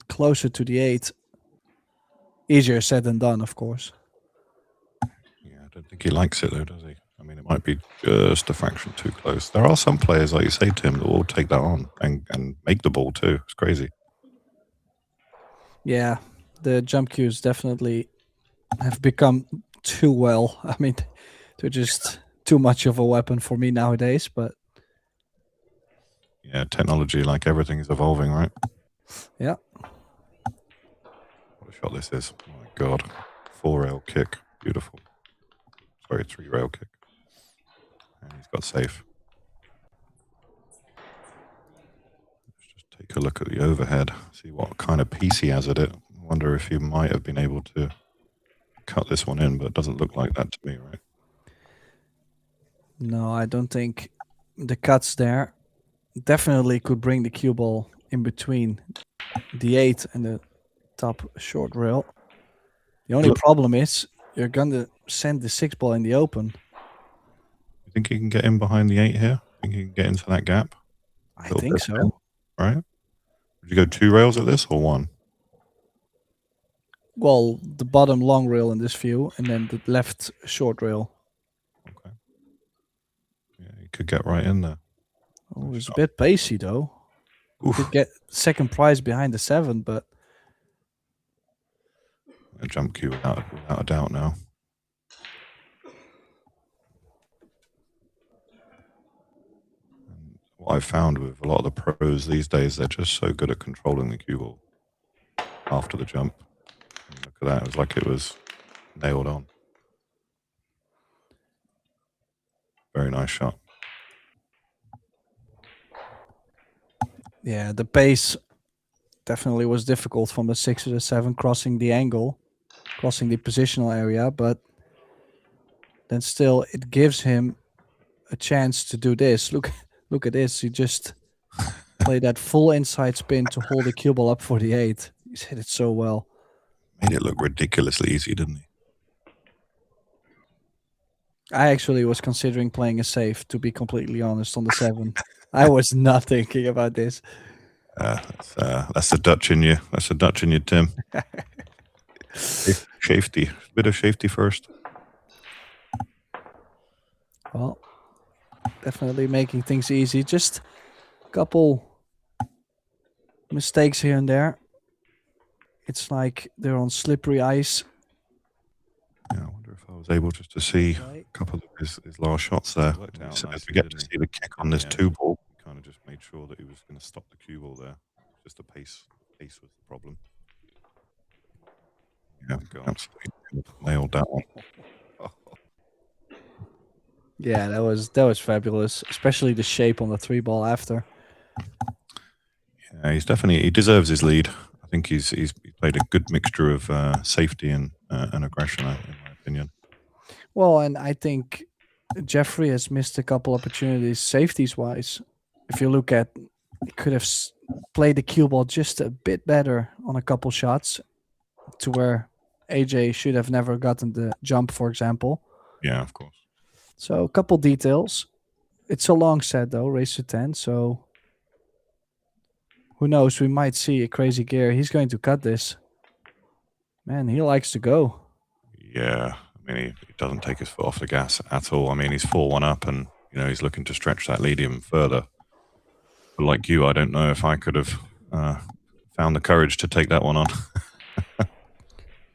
closer to the 8. Easier said than done, of course. Yeah, I don't think he likes it though, does he? I mean, it might be just a fraction too close. There are some players, like you say, Tim, that will take that on and make the ball too. It's crazy. Yeah, the jump cues definitely have become too well. I mean, they're just too much of a weapon for me nowadays, but... Yeah, technology, like everything, is evolving, right? Yeah. What a shot this is. Oh my God. 4-rail kick. Beautiful. Sorry, 3-rail kick. And he's got safe. Let's just take a look at the overhead, see what kind of piece he has at it. I wonder if he might have been able to cut this one in, but it doesn't look like that to me, right? No, I don't think the cuts there definitely could bring the cue ball in between the 8 and the top short rail. The only problem is you're going to send the 6-ball in the open. You think he can get in behind the 8 here? Think he can get into that gap? I think so. Right? Would you go 2 rails at this or 1? Well, the bottom long rail in this view and then the left short rail. Okay. Yeah, he could get right in there. Oh, it's a bit pacey though. You could get second prize behind the 7, but A jump cue without a doubt now. And what I've found with a lot of the pros these days, they're just so good at controlling the cue ball after the jump. And look at that, it was like it was nailed on. Very nice shot. yeah, the pace definitely was difficult from the 6 to the 7, crossing the angle, crossing the positional area, but then still it gives him a chance to do this. Look at this. He just played that full inside spin to hold the cue ball up for the 8. He's hit it so well. Made it look ridiculously easy, didn't he? I actually was considering playing a safe, to be completely honest, on the 7. I was not thinking about this. That's the Dutch in you. That's the Dutch in you, Tim. Safety. Bit of safety first. Well, definitely making things easy. Just a couple mistakes here and there. It's like they're on slippery ice. Yeah, I wonder if I was able just to see a couple of his last shots there. So as we get to see the kick on this 2 ball, he kind of just made sure that he was going to stop the cue ball there. Just the pace was the problem. Yeah, absolutely nailed that one. Yeah, that was fabulous, especially the shape on the 3 ball after. Yeah, he deserves his lead. I think he's played a good mixture of safety and aggression, in my opinion. Well, and I think Jeffrey has missed a couple opportunities safeties wise. If you look at, he could have played the cue ball just a bit better on a couple shots, to where AJ should have never gotten the jump, for example. Yeah, of course. So a couple details. It's a long set though, race to 10. So who knows? We might see a crazy gear. He's going to cut this. Man, he likes to go. Yeah, I mean, he doesn't take his foot off the gas at all. I mean, he's 4-1 up, and he's looking to stretch that lead even further. But like you, I don't know if I could have found the courage to take that one on.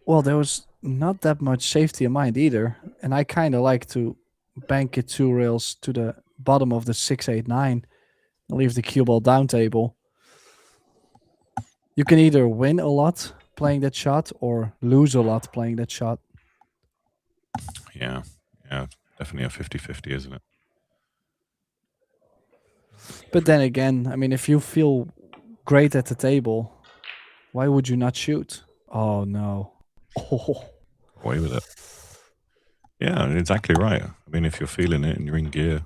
Well, there was not that much safety in mind either, and I kind of like to bank it 2 rails to the bottom of the 6-8-9 and leave the cue ball down table. You can either win a lot playing that shot or lose a lot playing that shot. Yeah, definitely a 50-50, isn't it? But then again, I mean, if you feel great at the table, why would you not shoot? Oh, no. Oh. Away with it. Yeah, exactly right. I mean, if you're feeling it and you're in gear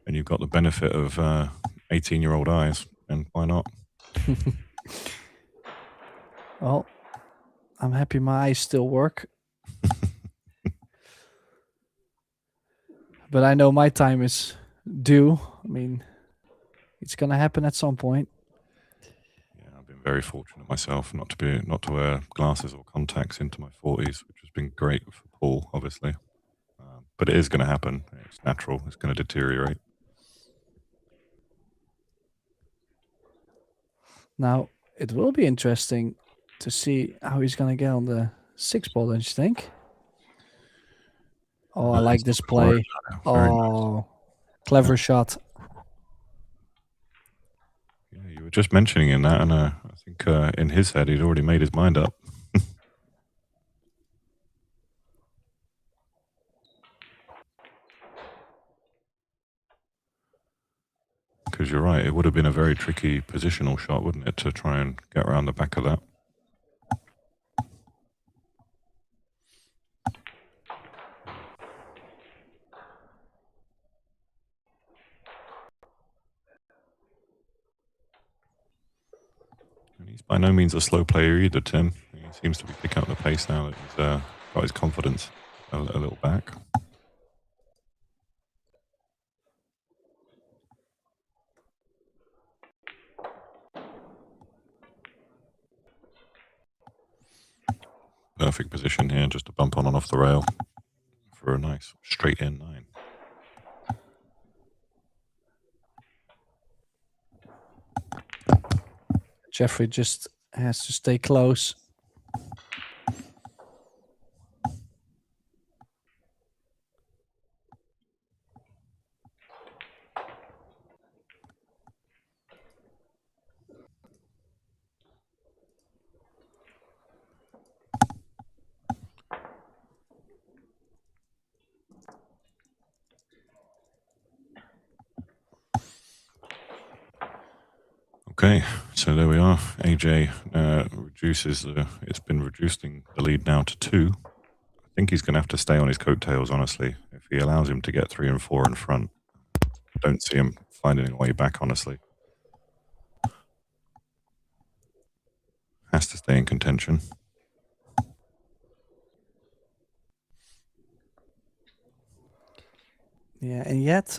and you've got the benefit of 18-year-old eyes, then why not? Well, I'm happy my eyes still work. But I know my time is due. I mean, it's going to happen at some point. Yeah, I've been very fortunate myself not to wear glasses or contacts into my 40s, which has been great for Paul, obviously. But it is going to happen. It's natural. It's going to deteriorate. Now, it will be interesting to see how he's going to get on the 6 ball, don't you think? Oh, I like this play. Oh, clever shot. Yeah, you were just mentioning that, and I think in his head he'd already made his mind up. Because you're right, it would have been a very tricky positional shot, wouldn't it, to try and get around the back of that. And he's by no means a slow player either, Tim. He seems to be picking up the pace now that he's got his confidence a little back. Perfect position here, just to bump on and off the rail for a nice straight in 9. Jeffrey just has to stay close. Okay, so there we are. AJ it's been reducing the lead now to 2. I think he's going to have to stay on his coattails, honestly. If he allows him to get 3 and 4 in front, I don't see him finding a way back, honestly. Has to stay in contention. Yeah, and yet,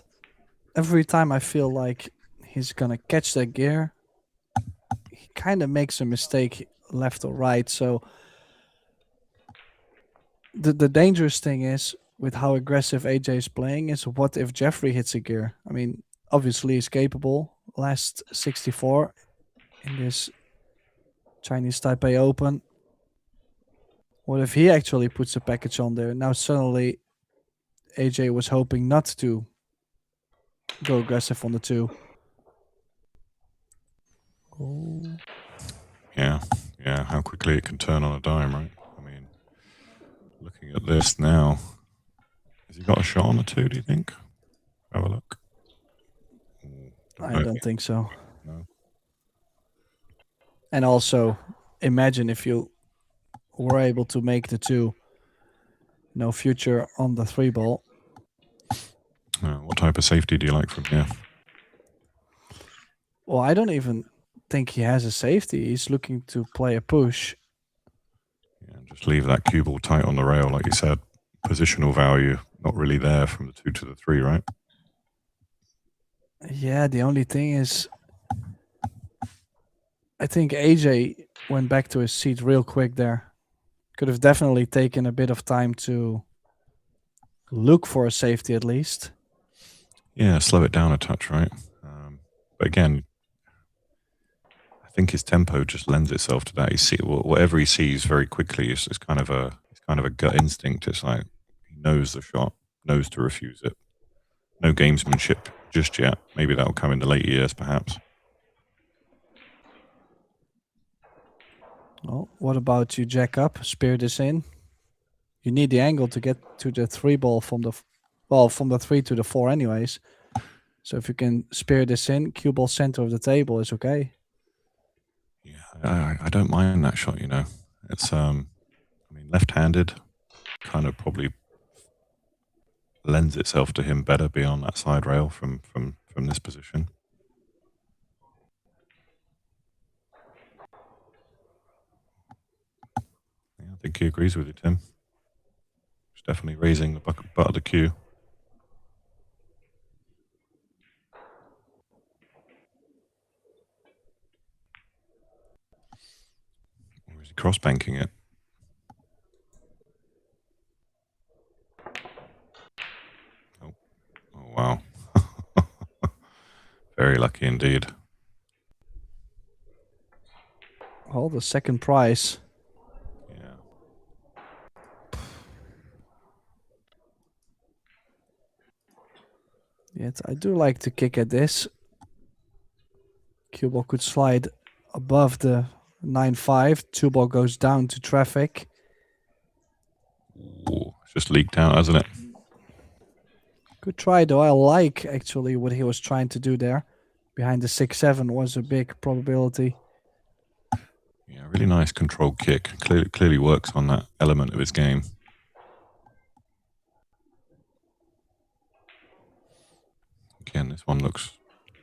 every time I feel like he's gonna catch that gear, he kind of makes a mistake left or right. So the dangerous thing is with how aggressive AJ is playing is what if Jeffrey hits a gear? I mean, obviously he's capable. Last 64 in this Chinese Taipei Open. What if he actually puts a package on there? Now suddenly AJ was hoping not to go aggressive on the 2. Oh. Yeah, how quickly it can turn on a dime, right? I mean, looking at this now, has he got a shot on the 2, do you think? Have a look. I don't think so. No. And also, imagine if you were able to make the 2, no future on the 3 ball. What type of safety do you like from here? Well, I don't even think he has a safety. He's looking to play a push. Yeah, just leave that cue ball tight on the rail, like you said. Positional value not really there from the 2 to the 3, right? Yeah, the only thing is, I think AJ went back to his seat real quick there. Could have definitely taken a bit of time to look for a safety at least. Yeah, slow it down a touch, right? But again, I think his tempo just lends itself to that. Whatever he sees very quickly is kind of a gut instinct. It's like he knows the shot, knows to refuse it. No gamesmanship just yet. Maybe that'll come in the late years, perhaps. Well, what about you jack up, spear this in? You need the angle to get to the 3 ball from the 3 to the 4 anyways. So if you can spear this in, cue ball center of the table is okay. Yeah, I don't mind that shot, you know. It's I mean, left-handed kind of probably lends itself to him better beyond that side rail from this position. Yeah, I think he agrees with you, Tim. He's definitely raising the butt of the cue. Or is he cross-banking it? Oh, wow. Very lucky indeed. Well, the second prize. Yeah. Yet I do like to kick at this. Cue ball could slide above the 9-5. 2 ball goes down to traffic. Ooh, it's just leaked out, hasn't it? Good try though. I like actually what he was trying to do there. Behind the 6-7 was a big probability. Yeah, really nice controlled kick. Clearly works on that element of his game. Again, this one looks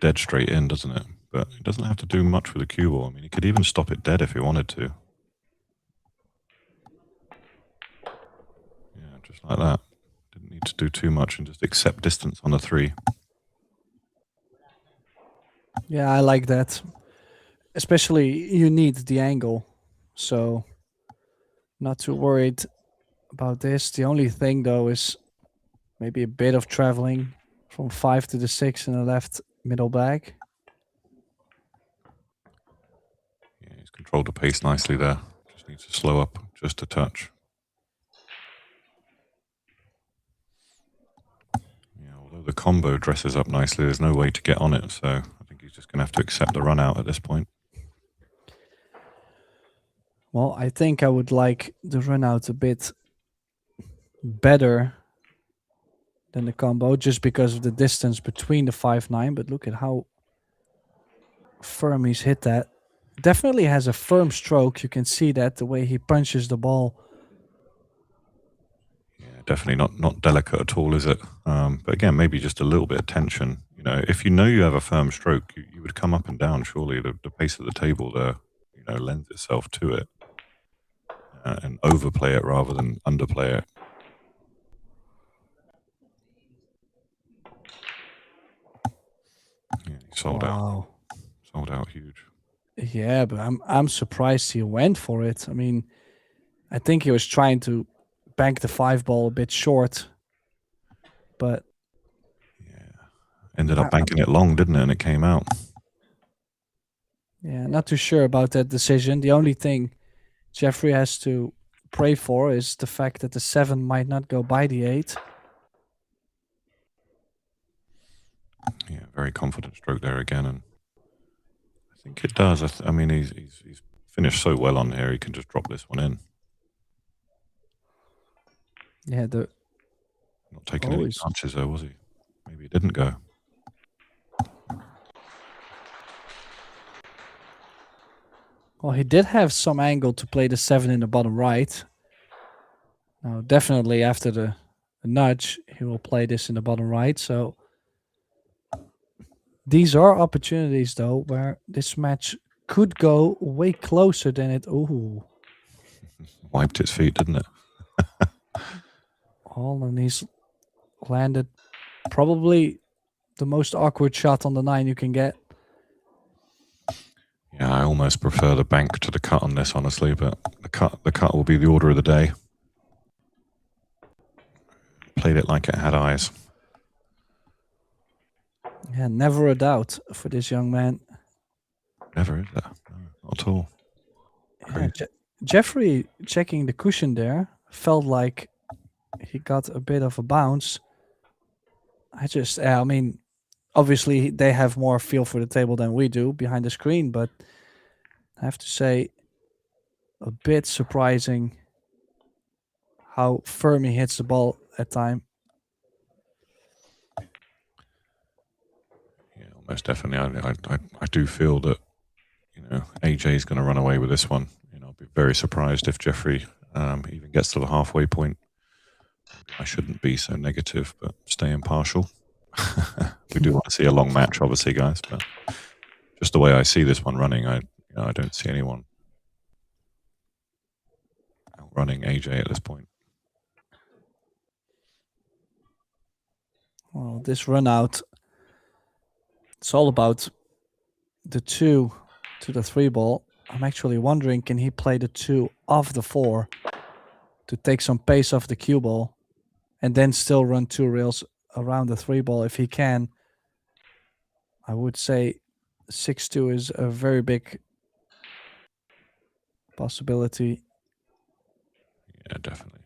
dead straight in, doesn't it? But he doesn't have to do much with the cue ball. I mean, he could even stop it dead if he wanted to. Yeah, just like that. Didn't need to do too much and just accept distance on the 3. Yeah, I like that. Especially you need the angle. So not too worried about this. The only thing though is maybe a bit of traveling from 5 to the 6 in the left middle bag. controlled the pace nicely there. Just needs to slow up just a touch. Yeah, although the combo dresses up nicely, there's no way to get on it, so I think he's just going to have to accept the run out at this point. Well, I think I would like the run out a bit better than the combo, just because of the distance between the 5-9. But look at how firm he's hit that. Definitely has a firm stroke. You can see that the way he punches the ball. Yeah, definitely not delicate at all, is it? But again, maybe just a little bit of tension. You know, if you know you have a firm stroke, you would come up and down. Surely the pace of the table there, you know, lends itself to it, and overplay it rather than underplay it. Yeah, he sold out. Sold out huge. Yeah, but I'm surprised he went for it. I mean, I think he was trying to bank the 5 ball a bit short, but yeah, ended up banking it long, didn't it? And it came out. Yeah, not too sure about that decision. The only thing Jeffrey has to pray for is the fact that the 7 might not go by the 8. Yeah, very confident stroke there again, and I think it does. I mean, he's finished so well on here. He can just drop this one in. Yeah, Not taking any chances though, was he? Maybe it didn't go. Well, he did have some angle to play the 7 in the bottom right. Now, definitely after the nudge, he will play this in the bottom right. So these are opportunities, though, where this match could go way closer than it. Ooh. Wiped its feet, didn't it? All, and he's landed probably the most awkward shot on the 9 you can get. Yeah, I almost prefer the bank to the cut on this, honestly, but the cut will be the order of the day. Played it like it had eyes. Yeah, never a doubt for this young man. Never is there? No, not at all. Yeah, Jeffrey checking the cushion there felt like he got a bit of a bounce. I mean, obviously they have more feel for the table than we do behind the screen, but I have to say, a bit surprising how firm he hits the ball at time. Yeah, most definitely. I do feel that, you know, AJ is going to run away with this one. You know, I'll be very surprised if Jeffrey even gets to the halfway point. I shouldn't be so negative, but stay impartial. We do want to see a long match, obviously, guys, but just the way I see this one running, I don't see anyone outrunning AJ at this point. Well, this run out, it's all about the 2 to the 3 ball. I'm actually wondering, can he play the 2 off the 4 to take some pace off the cue ball and then still run 2 rails around the 3 ball? If he can, I would say 6-2 is a very big possibility. Yeah, definitely.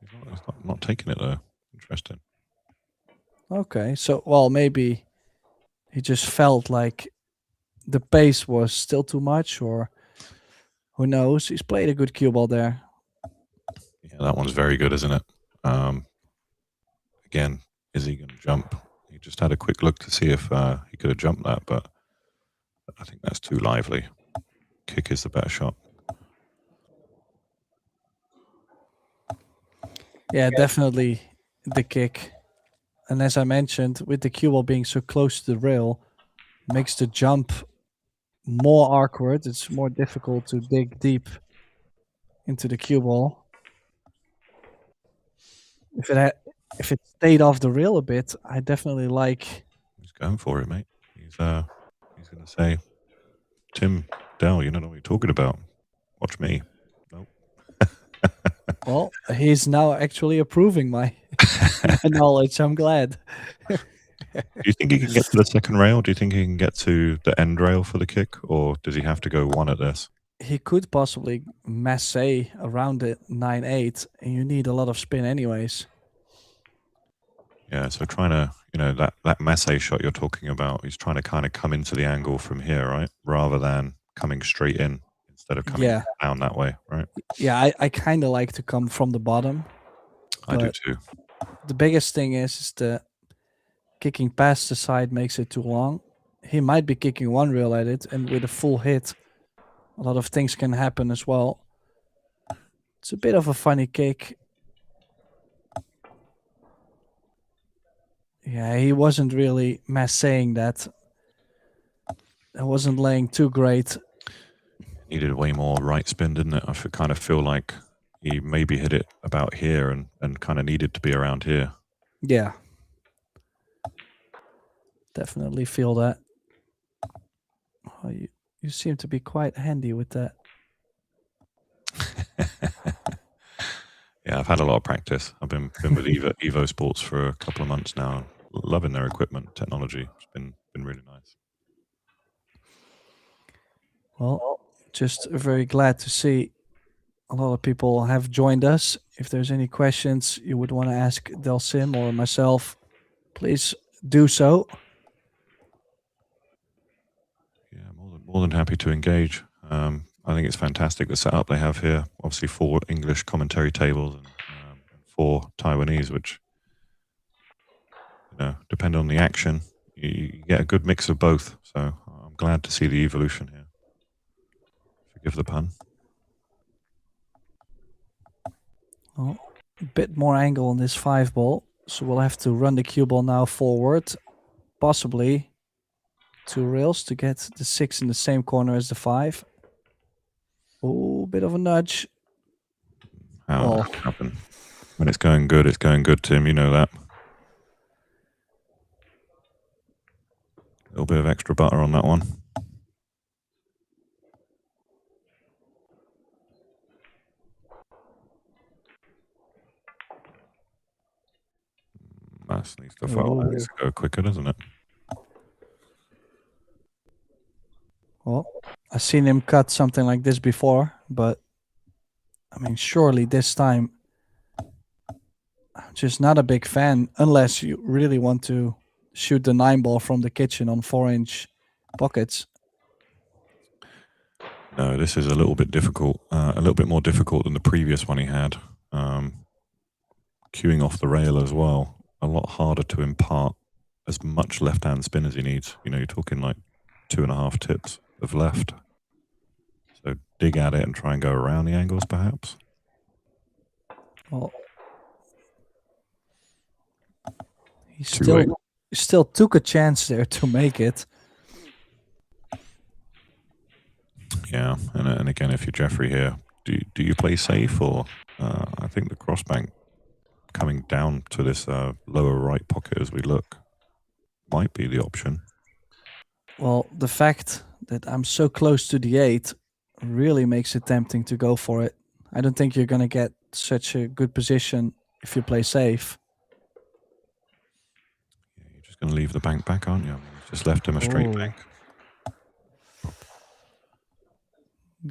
He's not taking it though. Interesting. Okay, so, well, maybe he just felt like the pace was still too much, or who knows? He's played a good cue ball there. Yeah, that one's very good, isn't it? Again, is he going to jump? He just had a quick look to see if he could have jumped that, but I think that's too lively. Kick is the better shot. Yeah, definitely the kick. And as I mentioned, with the cue ball being so close to the rail, makes the jump more awkward. It's more difficult to dig deep into the cue ball. If it stayed off the rail a bit, I definitely like. He's going for it, mate. He's going to say, Tim, Dell, you don't know what you're talking about. Watch me. Nope. Well, he's now actually approving my knowledge. I'm glad. Do you think he can get to the second rail? Do you think he can get to the end rail for the kick, or does he have to go one at this? He could possibly masse around the 9-8, and you need a lot of spin anyways. Yeah, so trying to, you know, that masse shot you're talking about, he's trying to kind of come into the angle from here, right? Rather than coming straight in instead of coming down that way, right? Yeah, I kind of like to come from the bottom. I do too. The biggest thing is the kicking past the side makes it too long. He might be kicking one rail at it, and with a full hit, a lot of things can happen as well. It's a bit of a funny kick. Yeah, he wasn't really massing that. It wasn't laying too great. Needed way more right spin, didn't it? I kind of feel like he maybe hit it about here and kind of needed to be around here. Yeah. Definitely feel that. Oh, you seem to be quite handy with that. Yeah, I've had a lot of practice. I've been with EvoSports for a couple of months now. Loving their equipment, technology. It's been really nice. Well, just very glad to see a lot of people have joined us. If there's any questions you would want to ask Delsim or myself, please do so. Yeah, more than happy to engage. I think it's fantastic the setup they have here. Obviously 4 English commentary tables and 4 Taiwanese, which, you know, depending on the action, you get a good mix of both. So I'm glad to see the evolution here. Forgive the pun. Well, a bit more angle on this 5 ball, so we'll have to run the cue ball now forward, possibly 2 rails to get the 6 in the same corner as the 5. Oh, bit of a nudge. How that can happen? When it's going good, Tim. You know that. A little bit of extra butter on that one. That needs to go quicker, doesn't it? Well, I've seen him cut something like this before, but I mean, surely this time, I'm just not a big fan unless you really want to shoot the 9 ball from the kitchen on 4-inch pockets. No, this is a little bit difficult, a little bit more difficult than the previous one he had. Queuing off the rail as well, a lot harder to impart as much left-hand spin as he needs. You know, you're talking like 2.5 tips of left. So dig at it and try and go around the angles, perhaps. Well, he still took a chance there to make it. Yeah, and again, if you're Jeffrey here, do you play safe, or I think the crossbank coming down to this lower right pocket as we look might be the option. Well, the fact that I'm so close to the 8 really makes it tempting to go for it. I don't think you're going to get such a good position if you play safe. Yeah, you're just going to leave the bank back, aren't you? I mean, you just left him a straight bank.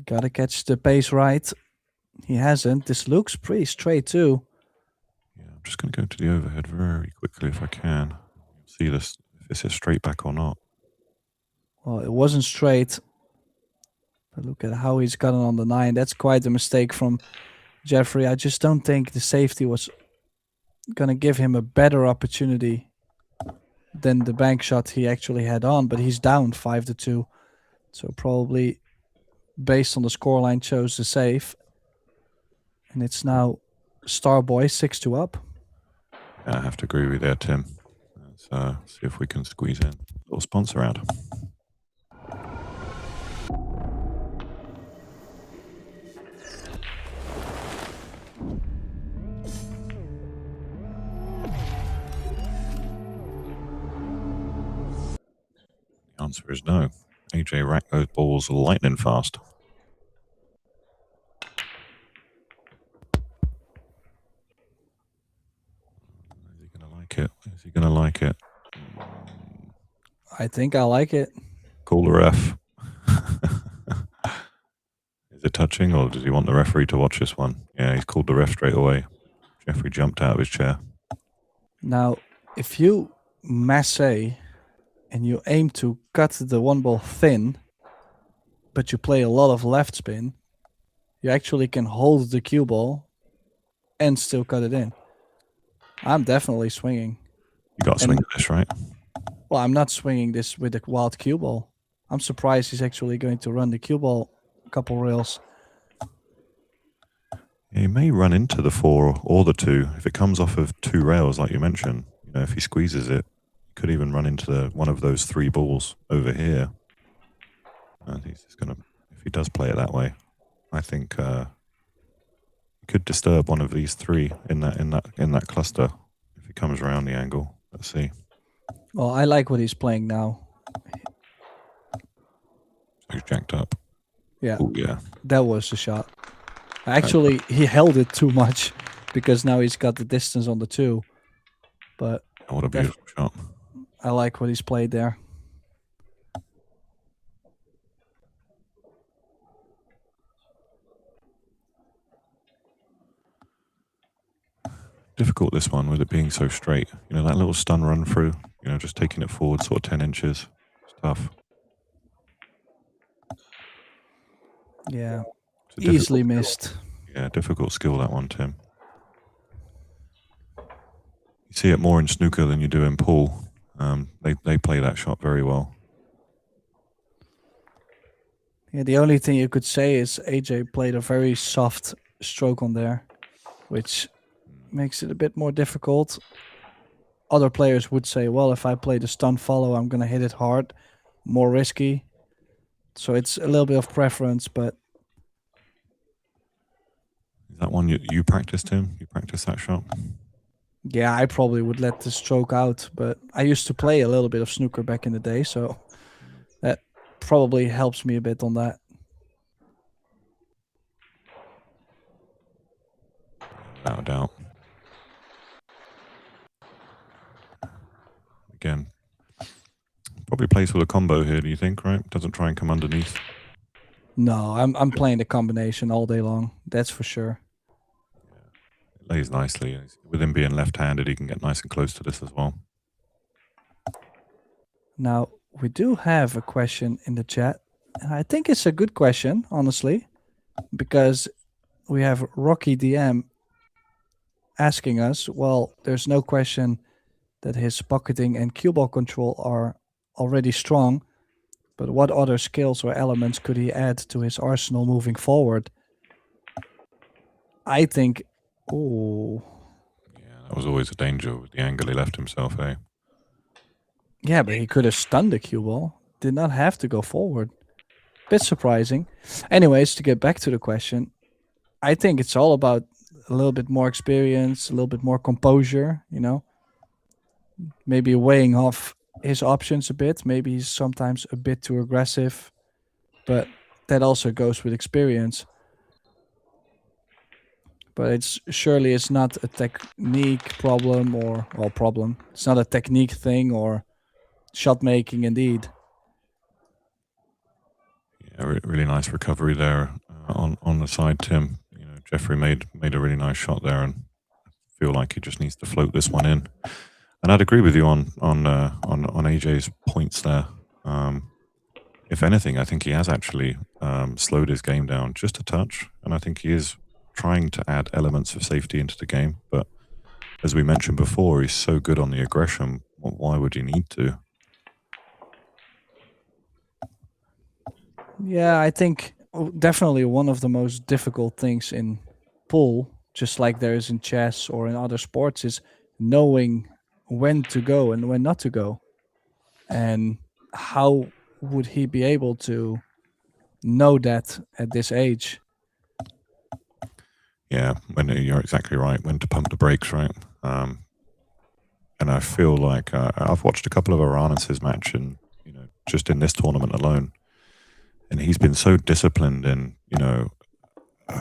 Gotta catch the pace right. He hasn't. This looks pretty straight too. Yeah, I'm just going to go to the overhead very quickly if I can. See this, if this is straight back or not. Well, it wasn't straight. But look at how he's gotten on the 9. That's quite a mistake from Jeffrey. I just don't think the safety was going to give him a better opportunity than the bank shot he actually had on. But he's down 5-2. So probably based on the scoreline chose the save. And it's now Starboy 6-2 up. Yeah, I have to agree with you there, Tim. Let's see if we can squeeze in a little sponsor ad. The answer is no. AJ racked those balls lightning fast. Is he going to like it? Is he going to like it? I think I like it. Call the ref. Is it touching, or does he want the referee to watch this one? Yeah, he's called the ref straight away. Jeffrey jumped out of his chair. Now, if you masse and you aim to cut the one ball thin, but you play a lot of left spin, you actually can hold the cue ball and still cut it in. I'm definitely swinging. You got to swing this, right? Well, I'm not swinging this with a wild cue ball. I'm surprised he's actually going to run the cue ball a couple rails. He may run into the 4 or the 2 if it comes off of 2 rails, like you mentioned. You know, if he squeezes it, he could even run into one of those 3 balls over here. And he's just gonna, if he does play it that way, I think he could disturb one of these 3 in that cluster if he comes around the angle. Let's see. Well, I like what he's playing now. He's jacked up. Yeah. Oh yeah. That was the shot. Actually, he held it too much because now he's got the distance on the 2. But what a beautiful shot. I like what he's played there. Difficult, this one, with it being so straight. You know, that little stun run through, you know, just taking it forward sort of 10 inches. It's tough. Yeah. It's a Easily difficult missed. skill. Yeah, difficult skill, that one, Tim. You see it more in snooker than you do in pool. They play that shot very well. Yeah, the only thing you could say is AJ played a very soft stroke on there, which makes it a bit more difficult. Other players would say, well, if I play the stun follow, I'm going to hit it hard, more risky. So it's a little bit of preference, but... Is that one you practiced, Tim? You practiced that shot? Yeah, I probably would let the stroke out, but I used to play a little bit of snooker back in the day, so that probably helps me a bit on that. Without a doubt. Again, probably plays with a combo here, do you think, right? Doesn't try and come underneath. No, I'm playing the combination all day long, that's for sure. It lays nicely. With him being left-handed, he can get nice and close to this as well. Now, we do have a question in the chat. And I think it's a good question, honestly, because we have Rocky DM asking us, well, there's no question that his pocketing and cue ball control are already strong, but what other skills or elements could he add to his arsenal moving forward? I think, oh. Yeah, that was always a danger with the angle he left himself, eh? Yeah, but he could have stunned the cue ball. Did not have to go forward. Bit surprising. Anyways, to get back to the question, I think it's all about a little bit more experience, a little bit more composure, you know. Maybe weighing off his options a bit. Maybe he's sometimes a bit too aggressive, but that also goes with experience. But it's surely it's not a technique problem or, well, problem. It's not a technique thing or shot making indeed. Yeah, really nice recovery there on the side, Tim. You know, Jeffrey made a really nice shot there, and I feel like he just needs to float this one in. And I'd agree with you on AJ's points there. If anything, I think he has actually slowed his game down just a touch, and I think he is trying to add elements of safety into the game. But as we mentioned before, he's so good on the aggression. Why would he need to? Yeah, I think definitely one of the most difficult things in pool, just like there is in chess or in other sports, is knowing when to go and when not to go. And how would he be able to know that at this age? Yeah, when you're exactly right, when to pump the brakes, right? And I feel like I've watched a couple of Aranis' match, and you know, just in this tournament alone, and he's been so disciplined in, you know,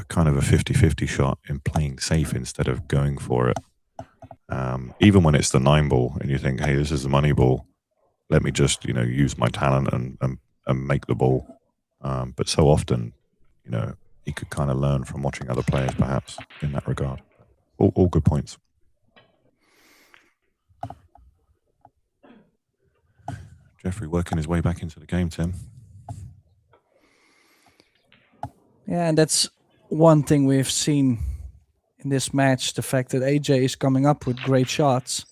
kind of a 50-50 shot in playing safe instead of going for it. Even when it's the 9 ball and you think, hey, this is the money ball, let me just, you know, use my talent and make the ball. But so often, you know, he could kind of learn from watching other players, perhaps, in that regard. All good points. Jeffrey working his way back into the game, Tim. Yeah, and that's one thing we've seen in this match, the fact that AJ is coming up with great shots,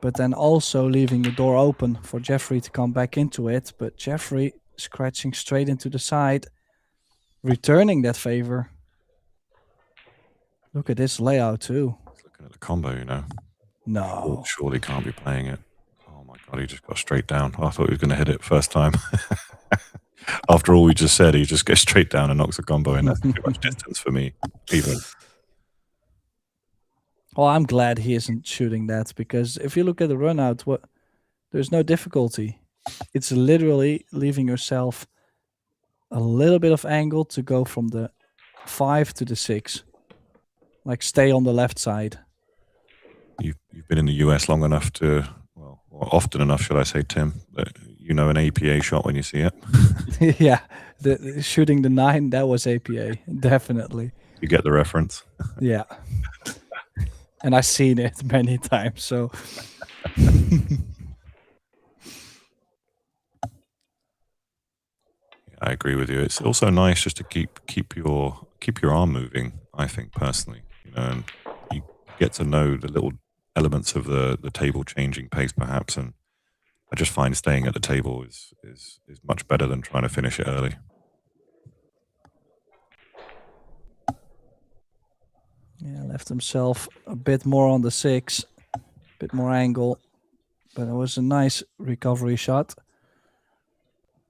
but then also leaving the door open for Jeffrey to come back into it. But Jeffrey scratching straight into the side, returning that favor. Look at this layout too. He's looking at the combo, you know. No. Surely can't be playing it. Oh my God, he just got straight down. I thought he was going to hit it first time. After all we just said, he just gets straight down and knocks a combo in. That's too much distance for me, even. Well, I'm glad he isn't shooting that, because if you look at the run out, there's no difficulty. It's literally leaving yourself a little bit of angle to go from the 5 to the 6. Like, stay on the left side. You've been in the US long enough to, well, or often enough, should I say, Tim, that you know an APA shot when you see it. Yeah, shooting the 9, that was APA, definitely. You get the reference. Yeah. And I've seen it many times, so. I agree with you. It's also nice just to keep your arm moving, I think, personally. You know, and you get to know the little elements of the table changing pace, perhaps, and I just find staying at the table is much better than trying to finish it early. Yeah, left himself a bit more on the 6, a bit more angle, but it was a nice recovery shot.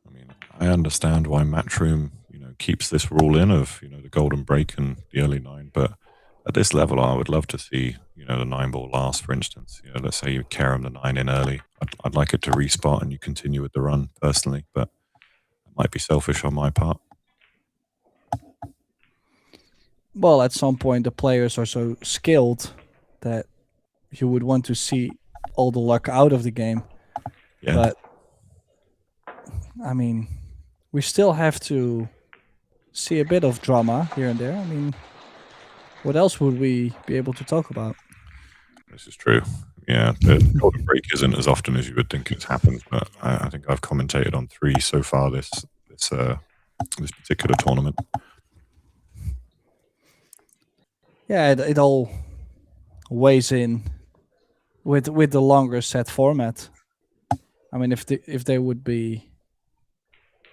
I mean, I understand why Matchroom, you know, keeps this rule in of, you know, the golden break and the early 9, but at this level, I would love to see, you know, the 9 ball last, for instance. You know, let's say you carom the 9 in early. I'd like it to respot and you continue with the run personally, but it might be selfish on my part. Well, at some point, the players are so skilled that you would want to see all the luck out of the game. Yeah. But, I mean, we still have to see a bit of drama here and there. I mean, what else would we be able to talk about? This is true. Yeah, the golden break isn't as often as you would think it's happened, but I think I've commentated on 3 so far this particular tournament. Yeah, it all weighs in with the longer set format. I mean, if they would be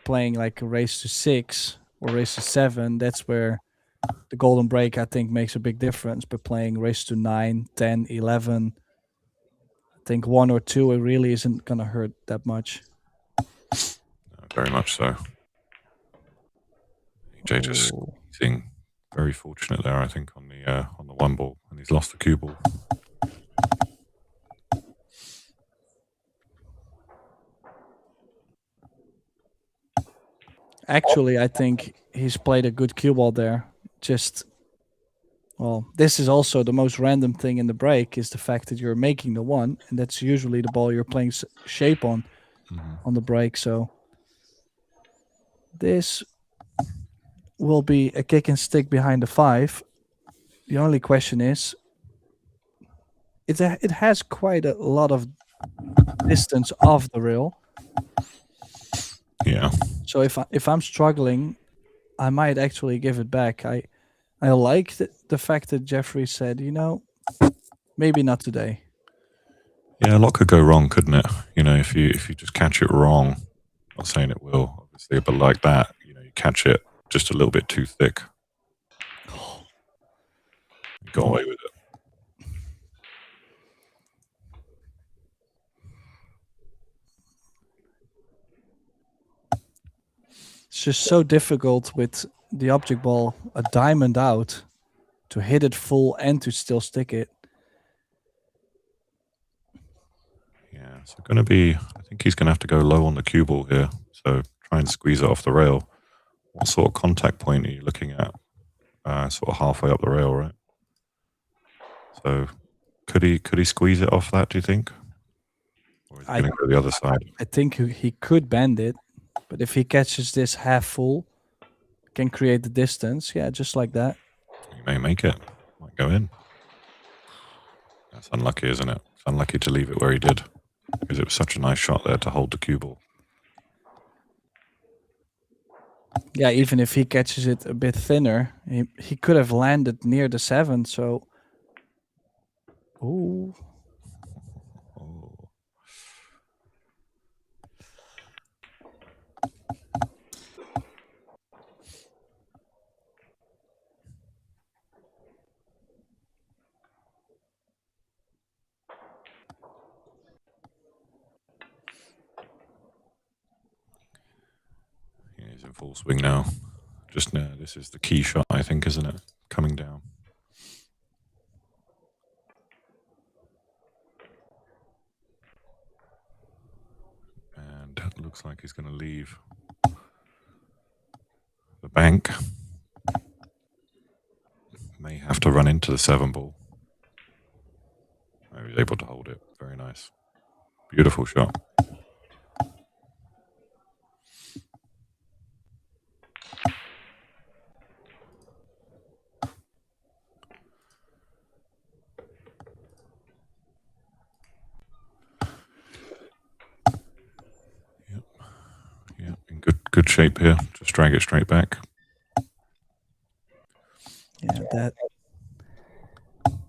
playing like a race to 6 or race to 7, that's where the golden break, I think, makes a big difference. But playing race to 9, 10, 11, I think 1 or 2, it really isn't gonna hurt that much. Very much so. AJ just being very fortunate there, I think, on the 1 ball, and he's lost the cue ball. Actually, I think he's played a good cue ball there. Just, well, this is also the most random thing in the break, is the fact that you're making the 1, and that's usually the ball you're playing shape on the break. So this will be a kick and stick behind the 5. The only question is, it has quite a lot of distance off the rail. Yeah. So if I'm struggling, I might actually give it back. I like the fact that Jeffrey said, you know, maybe not today. Yeah, a lot could go wrong, couldn't it? You know, if you just catch it wrong, not saying it will, obviously, but like that, you know, you catch it just a little bit too thick. You got away with it. It's just so difficult with the object ball, a diamond out, to hit it full and to still stick it. Yeah, so going to be, I think he's going to have to go low on the cue ball here. So try and squeeze it off the rail. What sort of contact point are you looking at? Sort of halfway up the rail, right? So could he squeeze it off that, do you think? Or is he going to go the other side? I think he could bend it, but if he catches this half full, can create the distance. Yeah, just like that. He may make it. Might go in. That's unlucky, isn't it? It's unlucky to leave it where he did, because it was such a nice shot there to hold the cue ball. Yeah, even if he catches it a bit thinner, he could have landed near the 7. So, ooh. Oh. He's in full swing now. Just now, this is the key shot, I think, isn't it? Coming down. And it looks like he's going to leave the bank. May have to run into the 7 ball. Oh, he's able to hold it. Very nice. Beautiful shot. Good shape here. Just drag it straight back. Yeah, that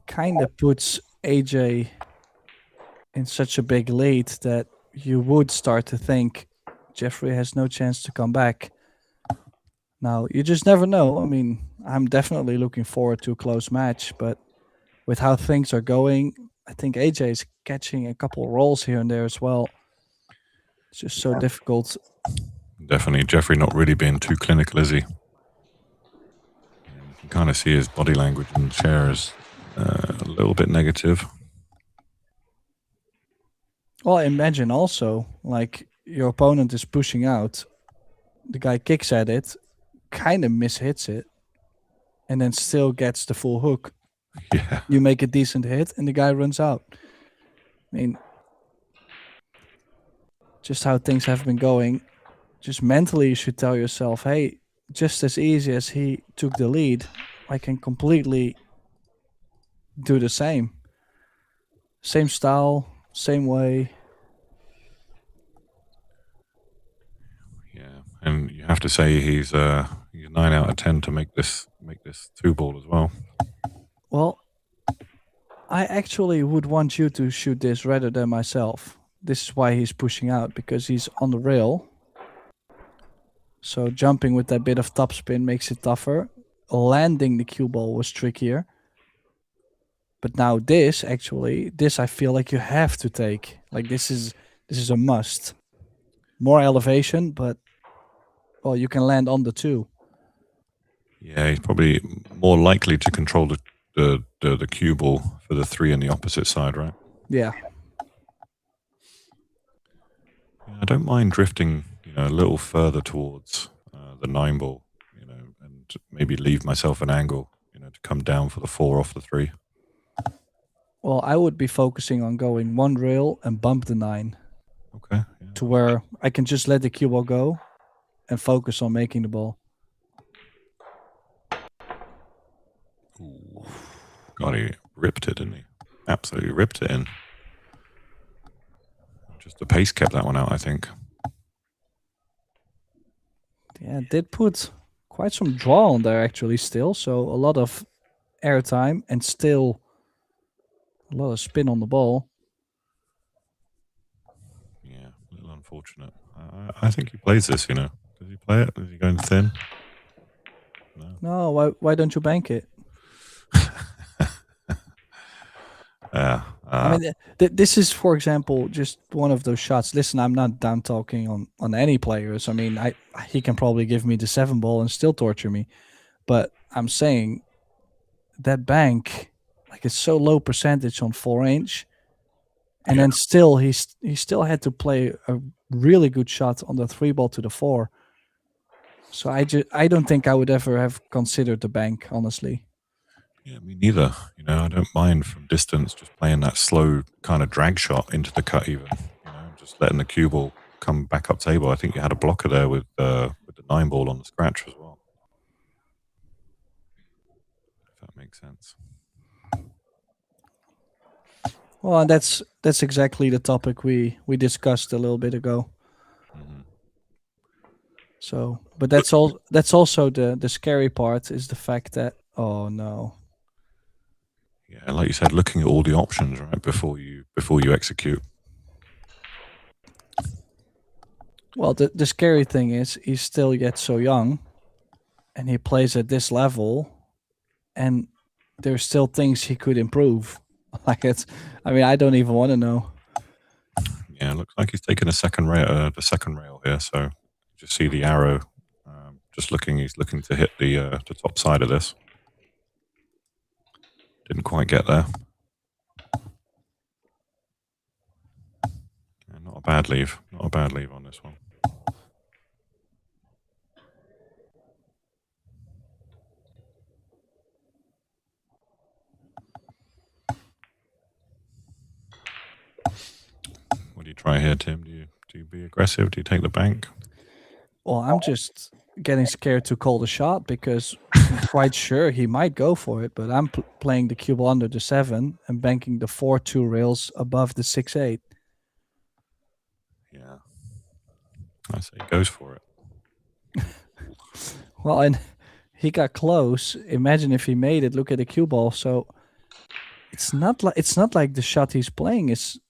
kind of puts AJ in such a big lead that you would start to think Jeffrey has no chance to come back. Now, you just never know. I mean, I'm definitely looking forward to a close match, but with how things are going, I think AJ is catching a couple of rolls here and there as well. It's just so difficult. Definitely. Jeffrey not really being too clinical, is he? You can kind of see his body language in the chair is a little bit negative. Well, imagine also, like, your opponent is pushing out, the guy kicks at it, kind of mishits it, and then still gets the full hook. Yeah. You make a decent hit, and the guy runs out. I mean, just how things have been going. Just mentally, you should tell yourself, hey, just as easy as he took the lead, I can completely do the same. Same style, same way. Yeah, and you have to say he's 9 out of 10 to make this 2 ball as well. Well, I actually would want you to shoot this rather than myself. This is why he's pushing out, because he's on the rail. So jumping with that bit of topspin makes it tougher. Landing the cue ball was trickier. But now this I feel like you have to take. Like this is a must. More elevation, but well, you can land on the 2. Yeah, he's probably more likely to control the cue ball for the 3 on the opposite side, right? Yeah. I don't mind drifting, a little further towards the 9 ball, and maybe leave myself an angle, to come down for the 4 off the 3. Well, I would be focusing on going 1 rail and bump the 9. Okay. Yeah. To where I can just let the cue ball go and focus on making the ball. Ooh. God, he ripped it, didn't he? Absolutely ripped it in. Just the pace kept that one out, I think. Yeah, it did put quite some draw on there actually still. So a lot of airtime and still a lot of spin on the ball. Yeah, a little unfortunate. I think he plays this, Does he play it? Is he going thin? No, why don't you bank it? Yeah. I mean, this is, for example, just one of those shots. Listen, I'm not down talking on any players. I mean, he can probably give me the 7 ball and still torture me. But I'm saying that bank, like, it's so low percentage on 4-inch. And then still, he still had to play a really good shot on the 3 ball to the 4. So I don't think I would ever have considered the bank, honestly. Yeah, me neither. I don't mind from distance just playing that slow kind of drag shot into the cut even. just letting the cue ball come back up table. I think you had a blocker there with the 9 ball on the scratch as well. If that makes sense. Well, and that's exactly the topic we discussed a little bit ago. So, but that's also the scary part, is the fact that, oh no. Yeah, like you said, looking at all the options right before you execute. Well, the scary thing is he's still yet so young, and he plays at this level, and there's still things he could improve. Like I mean, I don't even want to know. Yeah, it looks like he's taking the second rail here. So just see the arrow. He's looking to hit the top side of this. Didn't quite get there. Yeah, not a bad leave. Not a bad leave on this one. What do you try here, Tim? Do you be aggressive? Do you take the bank? Well, I'm just getting scared to call the shot because I'm quite sure he might go for it, but I'm playing the cue ball under the 7 and banking the 4-2 rails above the 6-8. Yeah. I say he goes for it. Well, and he got close. Imagine if he made it. Look at the cue ball. So it's not like the shot he's playing is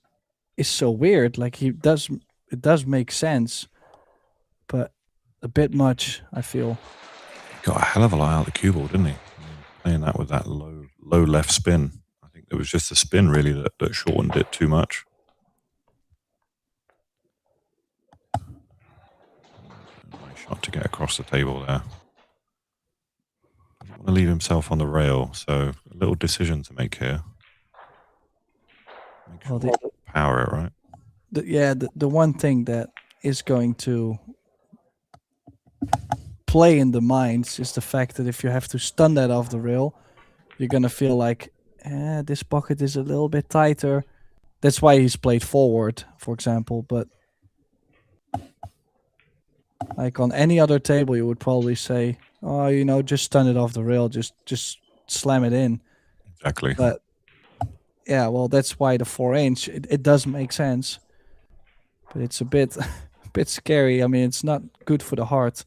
so weird. Like it does make sense, but a bit much, I feel. Got a hell of a lie out the cue ball, didn't he? Playing that with that low left spin. I think it was just the spin really that shortened it too much. Nice shot to get across the table there. Doesn't want to leave himself on the rail, so a little decision to make here. Make sure Well, power it, right? The one thing that is going to play in the minds is the fact that if you have to stun that off the rail, you're gonna feel like, this pocket is a little bit tighter. That's why he's played forward, for example. But like on any other table, you would probably say, oh, just stun it off the rail, just slam it in. Exactly. But yeah, well, that's why the 4-inch, it does make sense, but it's a bit scary. I mean, it's not good for the heart.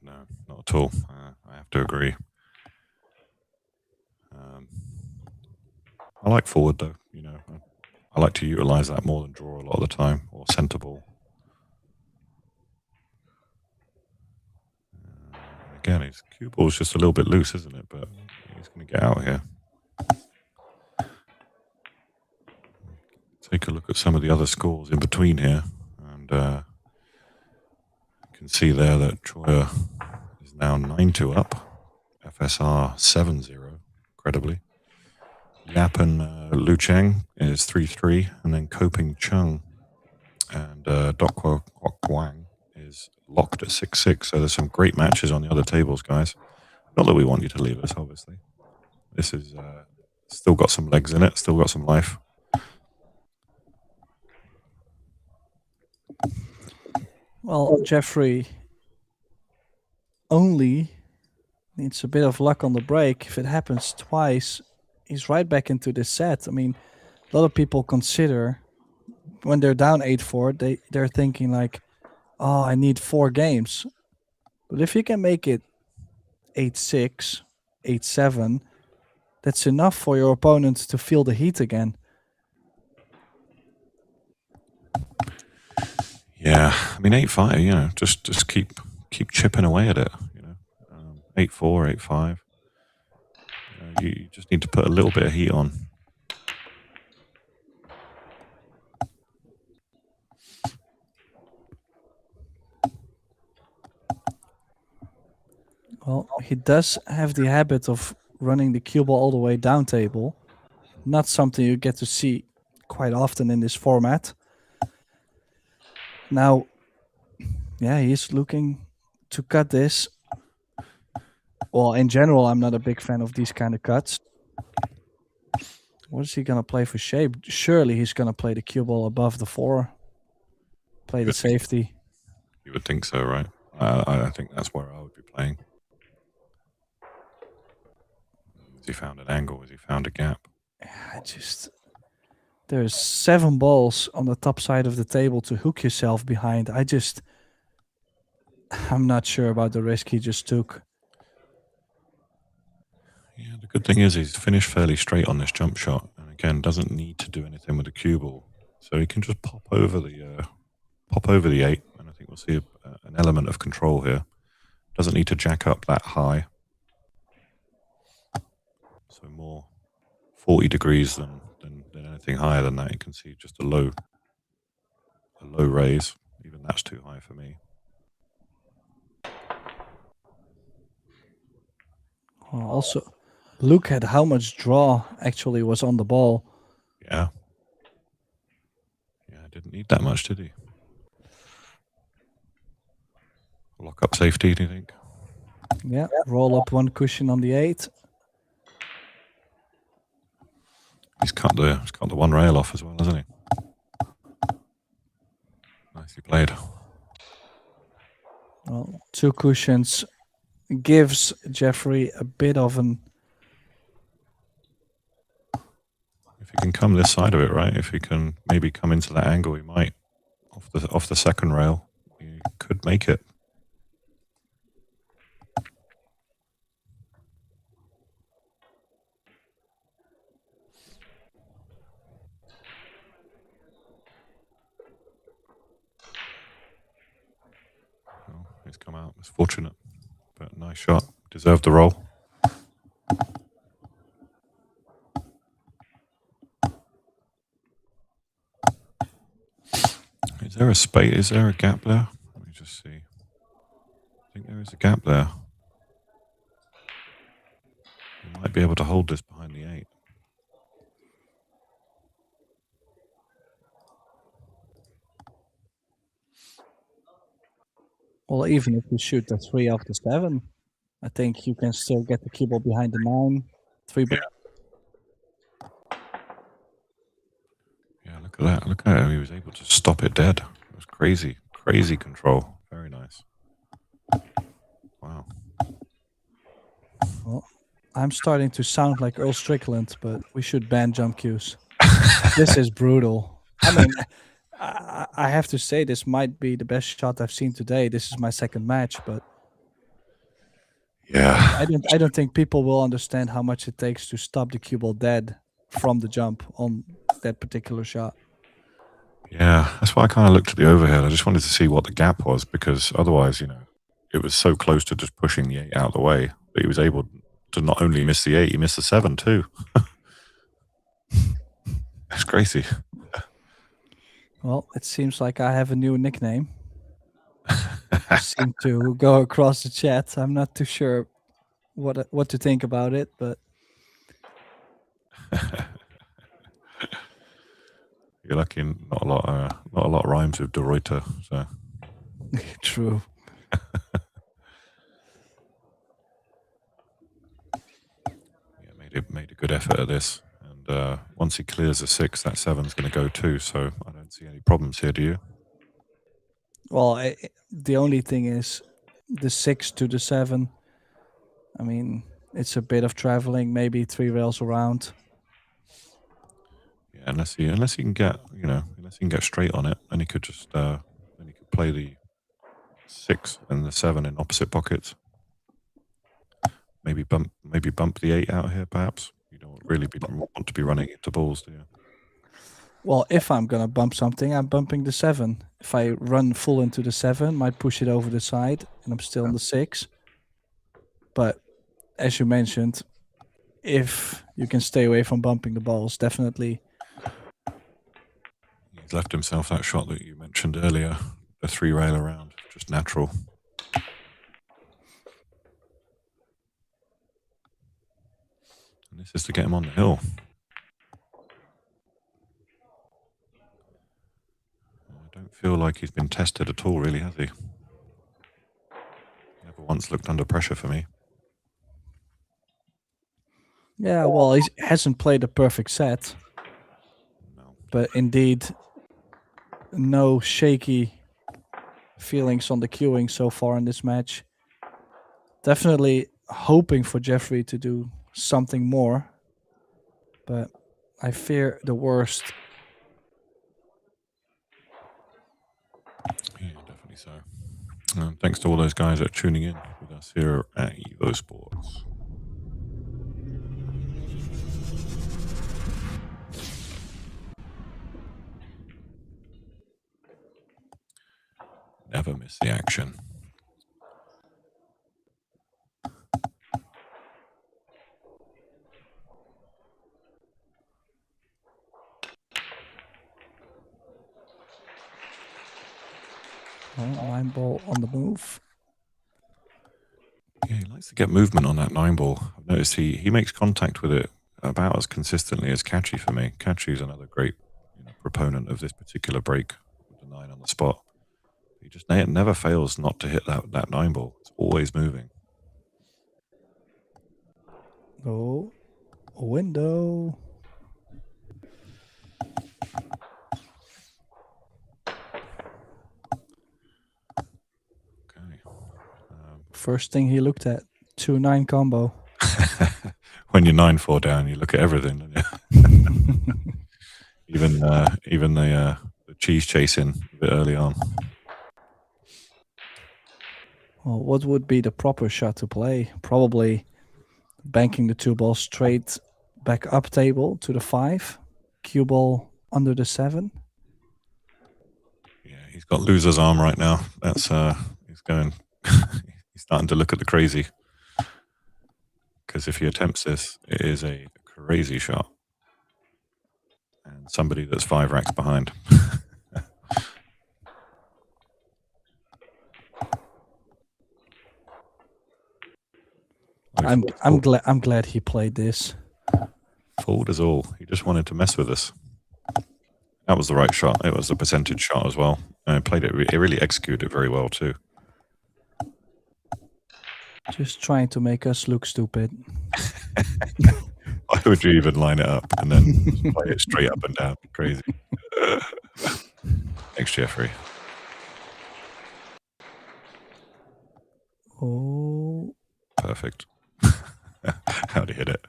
No, not at all. I have to agree. I like forward though. I like to utilize that more than draw a lot of the time, or center ball. Again, his cue ball's just a little bit loose, isn't it? But he's going to get out here. Take a look at some of the other scores in between here, and you can see there that Troyer is now 9-2 up, FSR 7-0, incredibly. Yap and Lu Cheng is 3-3, and then Koping Chung and Dokwa Wang is locked at 6-6. So there's some great matches on the other tables, guys. Not that we want you to leave us, obviously. This is still got some legs in it, still got some life. Well, Jeffrey only needs a bit of luck on the break. If it happens twice, he's right back into this set. I mean, a lot of people consider when they're down 8-4, they're thinking like, oh, I need 4 games. But if you can make it 8-6, 8-7, that's enough for your opponent to feel the heat again. Yeah, I mean 8-5. Just keep chipping away at it. 8-4, 8-5. You just need to put a little bit of heat on. Well, he does have the habit of running the cue ball all the way down table. Not something you get to see quite often in this format. Now, yeah, he's looking to cut this. Well, in general, I'm not a big fan of these kind of cuts. What is he gonna play for shape? Surely he's gonna play the cue ball above the 4. Play the safety. You would think so, right? I think that's where I would be playing. Has he found an angle? Has he found a gap? There's 7 balls on the top side of the table to hook yourself behind. I'm not sure about the risk he just took. Yeah, the good thing is he's finished fairly straight on this jump shot, and again doesn't need to do anything with the cue ball, so he can just pop over the 8, and I think we'll see an element of control here. Doesn't need to jack up that high, so more 40 degrees than anything higher than that. You can see just a low raise. Even that's too high for me. Also, look at how much draw actually was on the ball. Yeah. Yeah, didn't need that much, did he? Lock up safety, do you think? Yeah, roll up 1 cushion on the 8. He's cut the 1 rail off as well, hasn't he? Nicely played. Well, 2 cushions gives Jeffrey a bit of an... If he can come this side of it, right? If he can maybe come into that angle, he might. Off the second rail, he could make it. Well, he's come out. It's fortunate, but nice shot. Deserved the roll. Is there a space? Is there a gap there? Let me just see. I think there is a gap there. You might be able to hold this behind the 8. Well, even if you shoot the 3 off the 7, I think you can still get the cue ball behind the 9. 3 ball. Yeah, look at that. Look at how he was able to stop it dead. It was crazy. Crazy control. Very nice. Wow. Well, I'm starting to sound like Earl Strickland, but we should ban jump cues. This is brutal. I mean, I have to say this might be the best shot I've seen today. This is my 2nd match, but yeah, I don't think people will understand how much it takes to stop the cue ball dead from the jump on that particular shot. Yeah, that's why I kind of looked at the overhead. I just wanted to see what the gap was, because otherwise, you know, it was so close to just pushing the 8 out of the way that he was able to not only miss the 8, he missed the 7 too. That's crazy. Well, it seems like I have a new nickname. I seem to go across the chat. I'm not too sure what to think about it, but you're lucky not a lot rhymes with De Ruyter, so true. Yeah, made a good effort at this, and once he clears the 6, that 7's going to go too. So I don't see any problems here. Do you? Well, the only thing is the 6 to the 7. I mean, it's a bit of traveling, maybe 3 rails around. Yeah, unless he can get, you know, unless he can get straight on it, and he could just then he could play the 6 and the 7 in opposite pockets. Maybe bump the 8 out here, perhaps. You don't really want to be running into balls, do you? Well, if I'm gonna bump something, I'm bumping the 7. If I run full into the 7, might push it over the side, and I'm still on the 6. But as you mentioned, if you can stay away from bumping the balls, definitely. He's left himself that shot that you mentioned earlier, the 3 rail around, just natural. And this is to get him on the hill. I don't feel like he's been tested at all, really, has he? Never once looked under pressure for me. Yeah, well, he hasn't played a perfect set. No. But indeed, no shaky feelings on the queuing so far in this match. Definitely hoping for Jeffrey to do something more, but I fear the worst. Yeah, definitely so. Thanks to all those guys that are tuning in with us here at EvoSports. Never miss the action. Oh, 9-ball on the move. Yeah, he likes to get movement on that 9-ball. I've noticed he makes contact with it about as consistently as Catchy for me. Catchy's another great proponent of this particular break with the 9 on the spot. He just never fails not to hit that 9-ball. It's always moving. Oh, a window. Okay. First thing he looked at, 2-9 combo. When you're 9-4 down, you look at everything, don't you? even the cheese chasing a bit early on. Well, what would be the proper shot to play? Probably banking the 2 balls straight back up table to the 5. Cue ball under the 7. Yeah, he's got loser's arm right now. That's he's going. He's starting to look at the crazy. Because if he attempts this, it is a crazy shot. And somebody that's 5 racks behind. I'm glad he played this. Fooled us all. He just wanted to mess with us. That was the right shot. It was a percentage shot as well. And it played it. It really executed it very well too. Just trying to make us look stupid. Why would you even line it up and then play it straight up and down? Crazy. Thanks, Jeffrey. Oh. Perfect. How'd he hit it?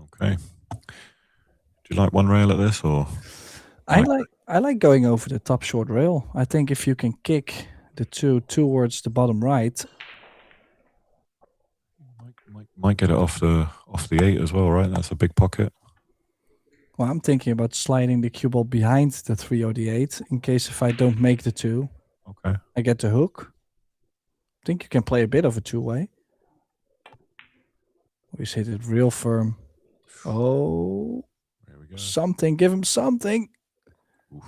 Okay. Do you like one rail at this, or? I like going over the top short rail. I think if you can kick the 2 towards the bottom right, might get it off the 8 as well, right? That's a big pocket. well, I'm thinking about sliding the cue ball behind the 3 or the 8 in case if I don't make the 2. Okay. I get the hook. I think you can play a bit of a 2-way. We hit it real firm. Oh, There we go. something! Give him something. Oof.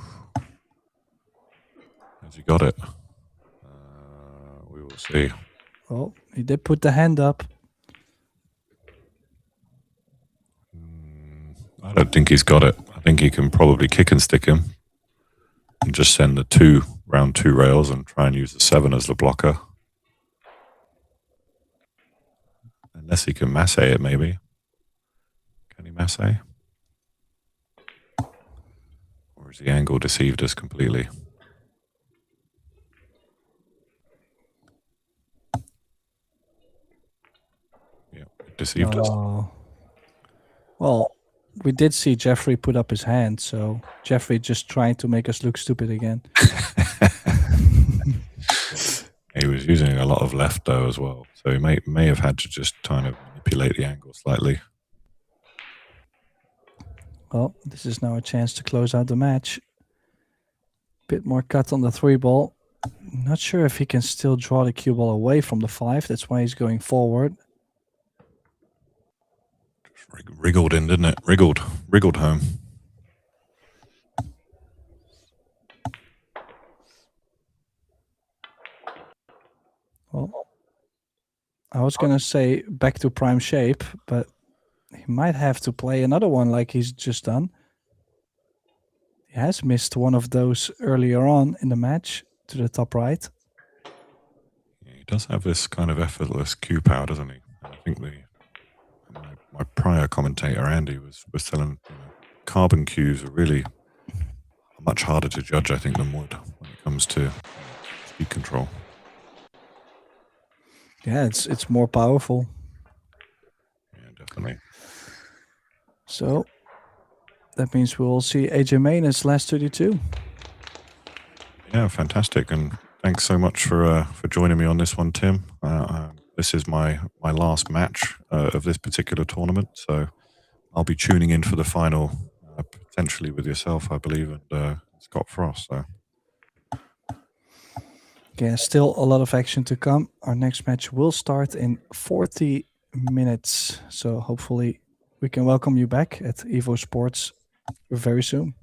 Has he got it? We will see. Oh, he did put the hand up. I don't think he's got it. I think he can probably kick and stick him and just send the round 2 rails and try and use the 7 as the blocker. Unless he can masse it, maybe. Can he masse? Or has the angle deceived us completely? Yeah, it deceived us. Well, we did see Jeffrey put up his hand, so Jeffrey just trying to make us look stupid again. He was using a lot of left though as well, so he may have had to just kind of manipulate the angle slightly. Well, this is now a chance to close out the match. Bit more cut on the 3 ball. Not sure if he can still draw the cue ball away from the 5. That's why he's going forward. Just wriggled in, didn't it? Wriggled home. Well, I was going to say back to prime shape, but he might have to play another one like he's just done. He has missed one of those earlier on in the match to the top right. Yeah, he does have this kind of effortless cue power, doesn't he? And I think my prior commentator Andy was telling carbon cues are really much harder to judge, I think, than wood when it comes to speed control. Yeah, it's more powerful. Yeah, definitely. So that means we'll see AJ Main as last 32. Yeah, fantastic, and thanks so much for joining me on this one, Tim. This is my last match of this particular tournament, so I'll be tuning in for the final, potentially with yourself, I believe, and Scott Frost. So. Yeah, still a lot of action to come. Our next match will start in 40 minutes, so hopefully we can welcome you back at EvoSports very soon.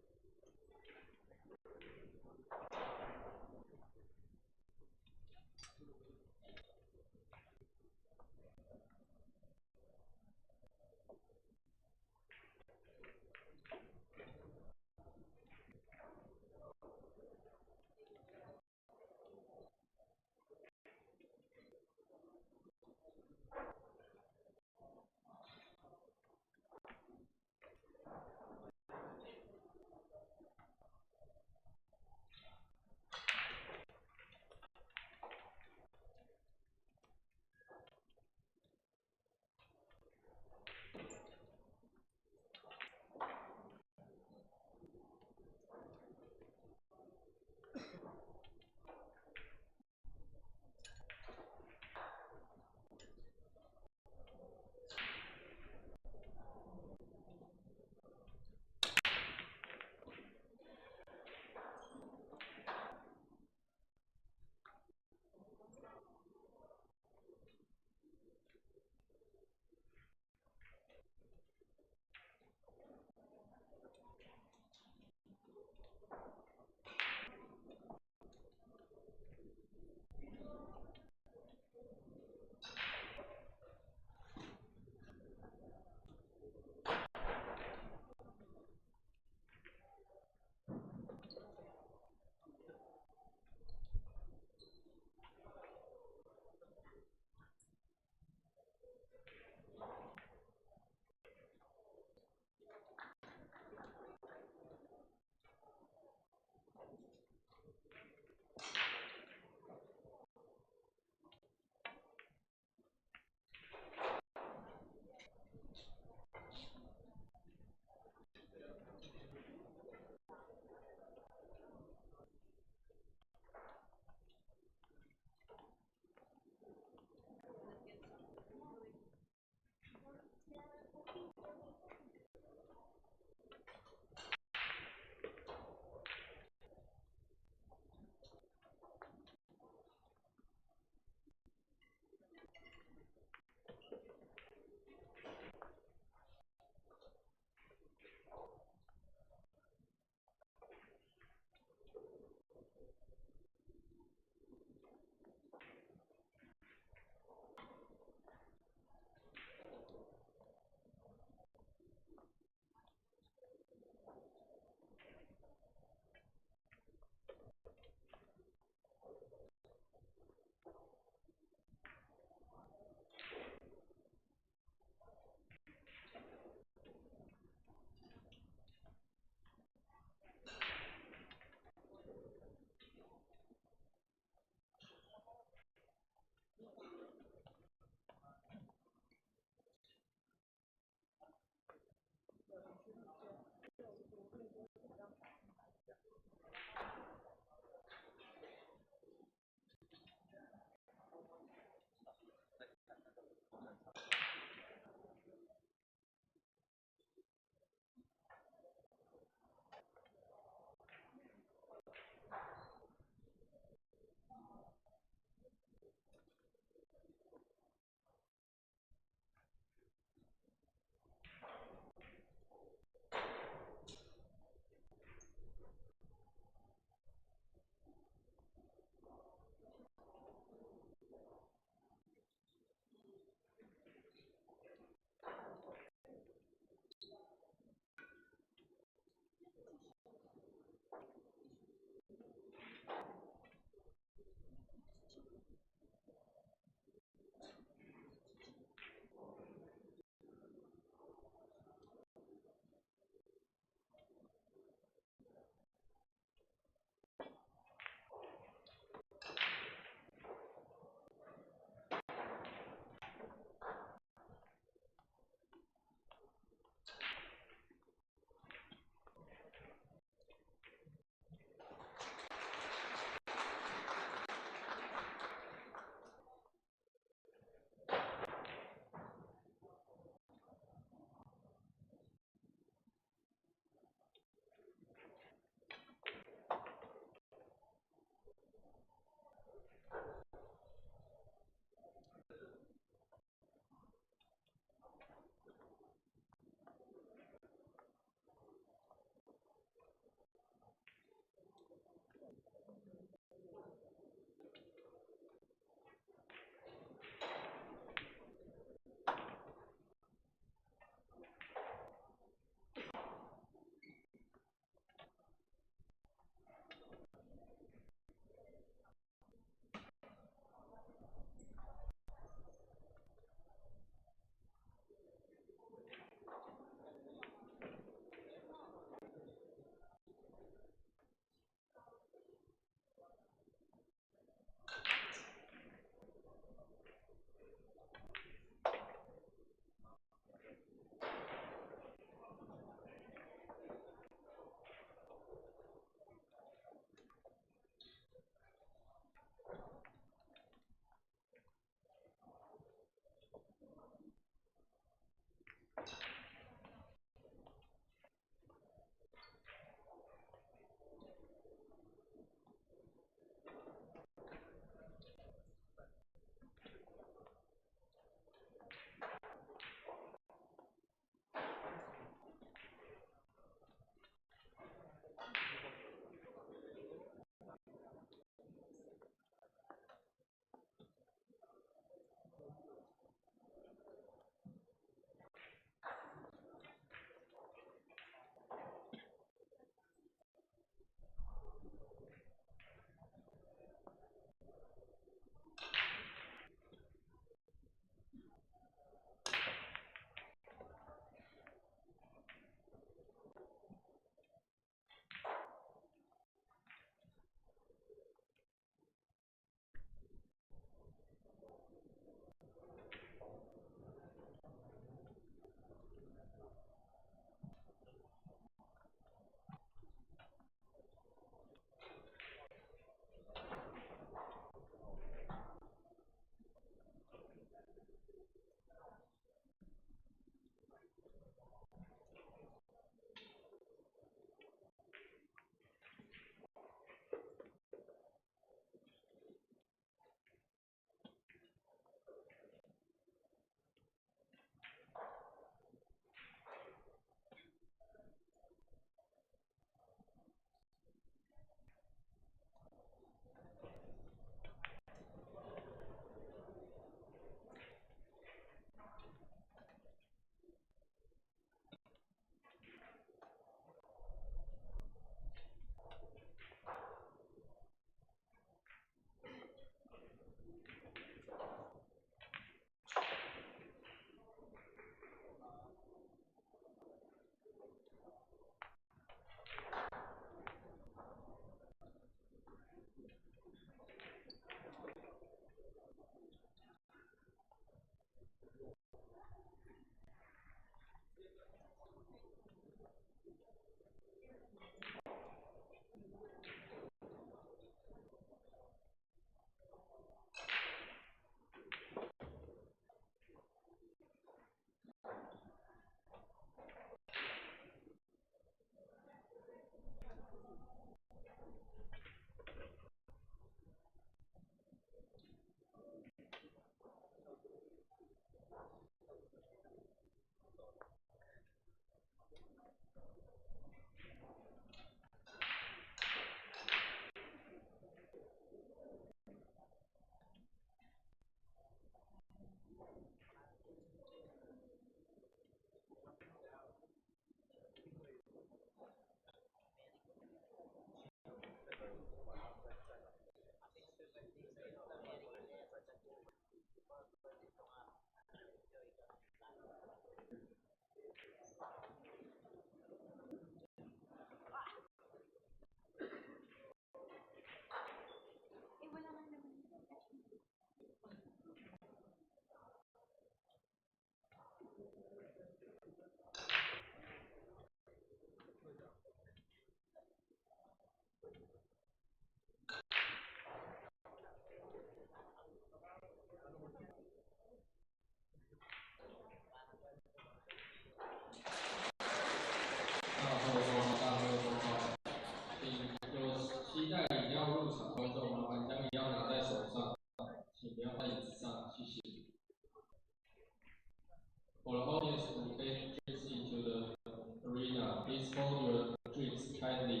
For the audience who take drinks into the arena, please hold your drinks kindly.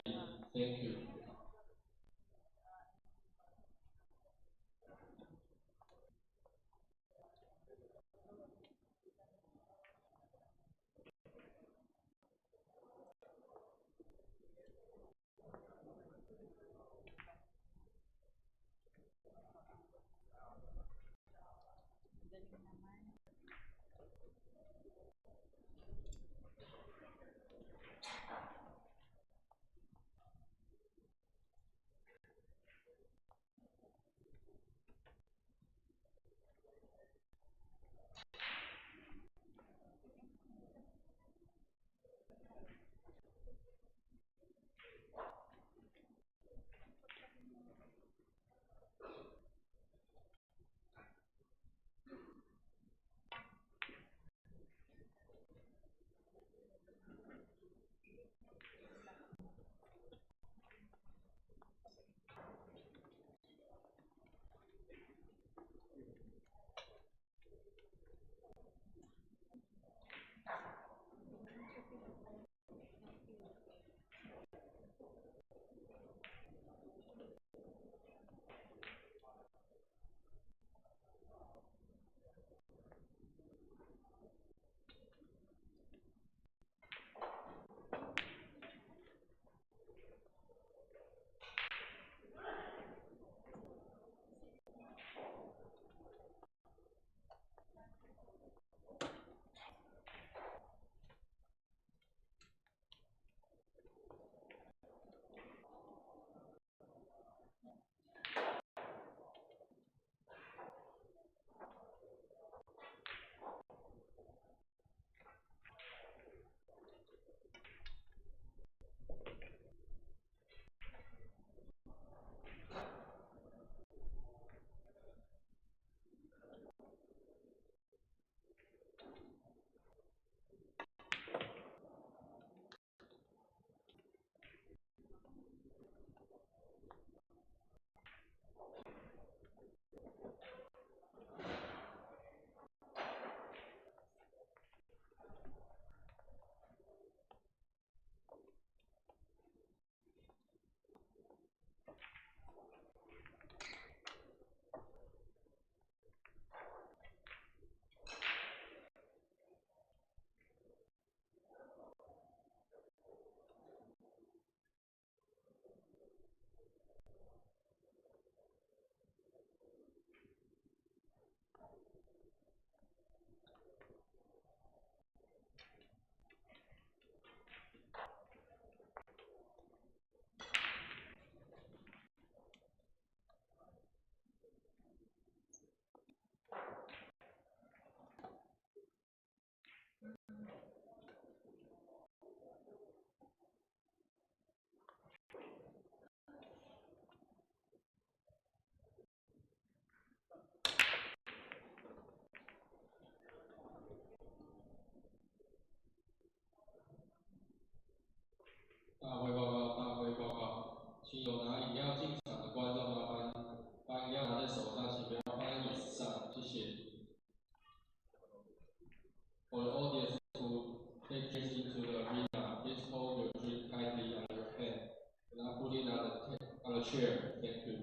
Thank you.大会报告，大会报告，请有拿饮料进场的观众麻烦把饮料拿在手上，请不要放在椅子上，谢谢。For the audience who take drinks into the arena, please hold your drink tightly on your hand and not put it on the chair. Thank you.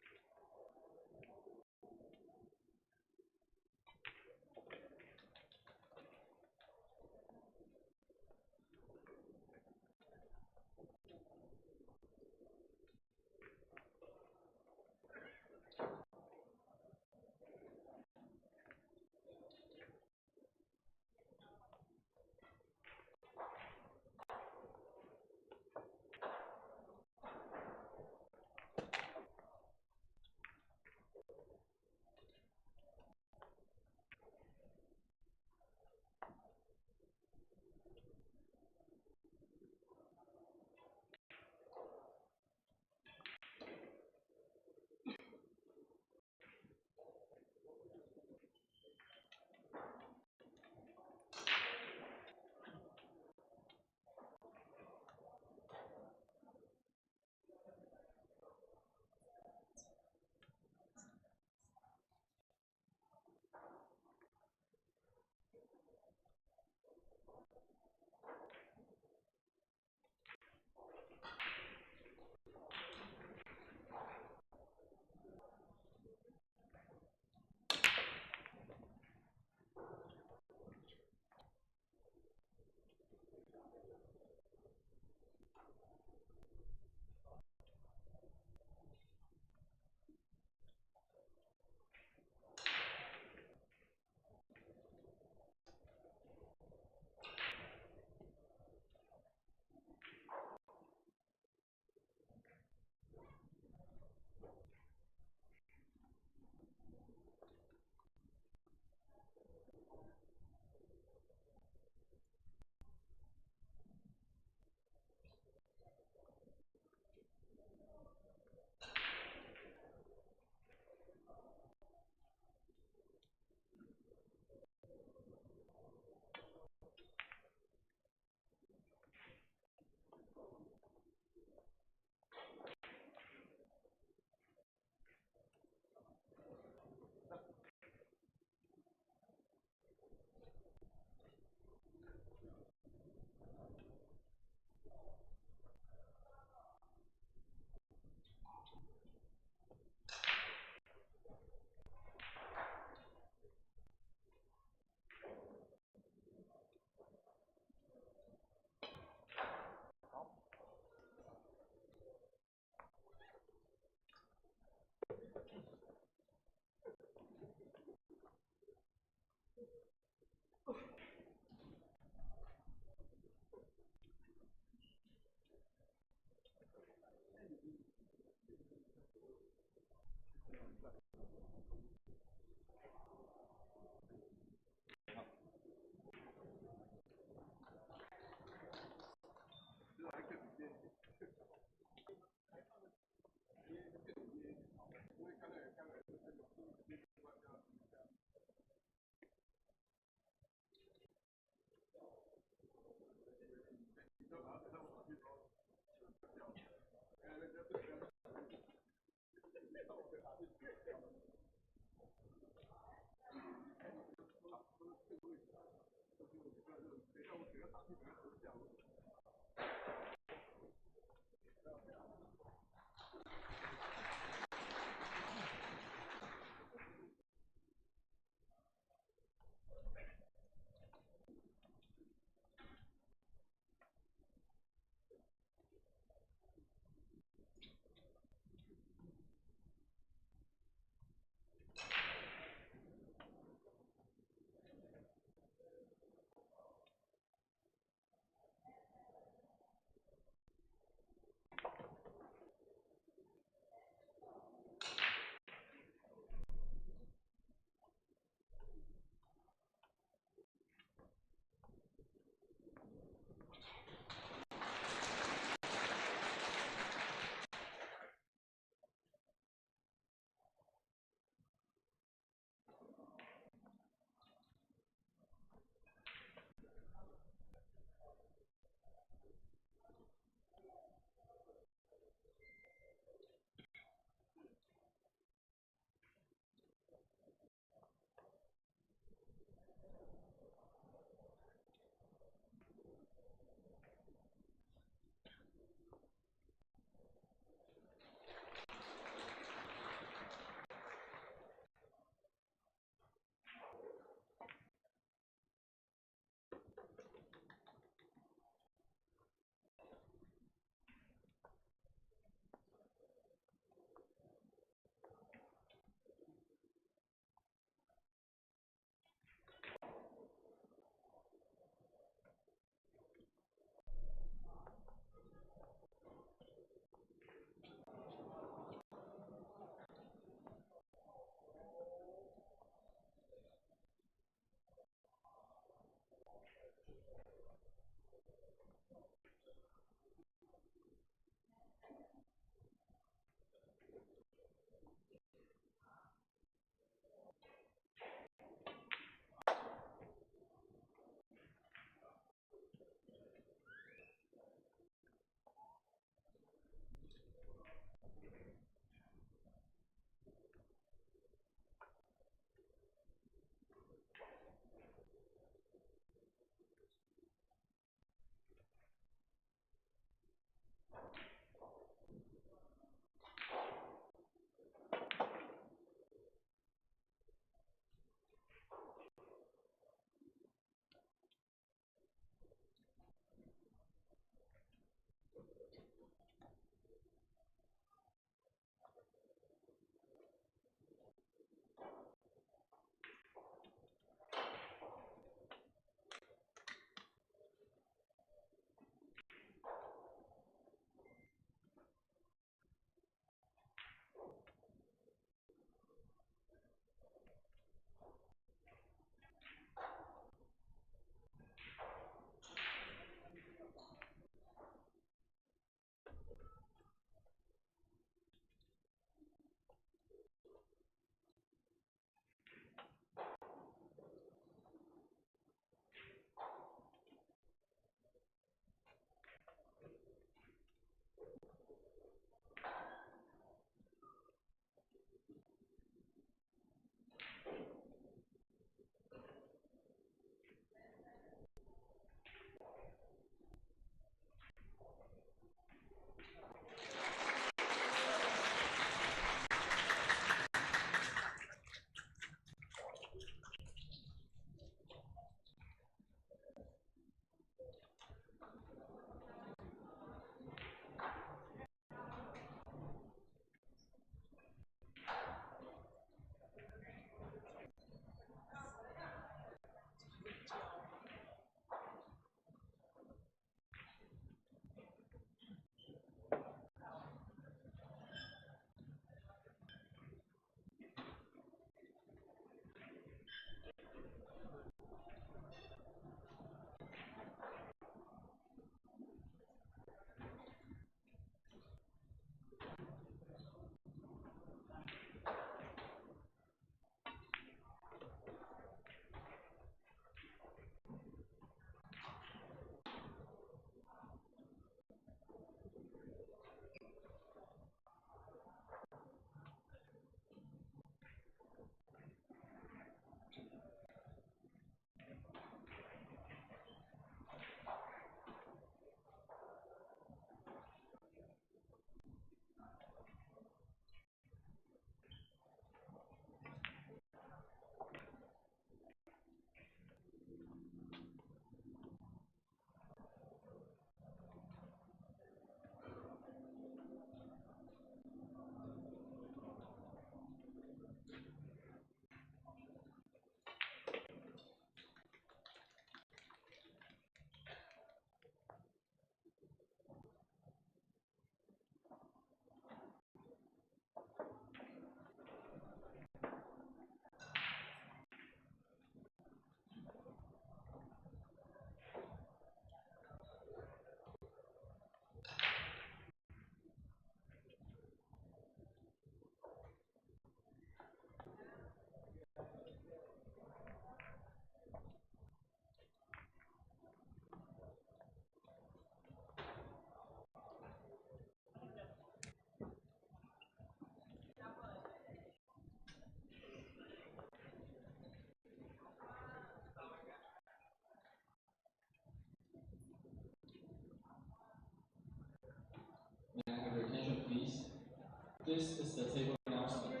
This is the table announcement.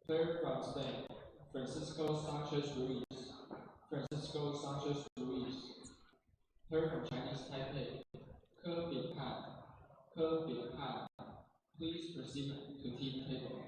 Player from Spain, Francisco Sanchez Ruiz. Francisco Sanchez Ruiz. Player from Chinese Taipei, Ke Binghan. Ke Binghan. Please proceed to team table.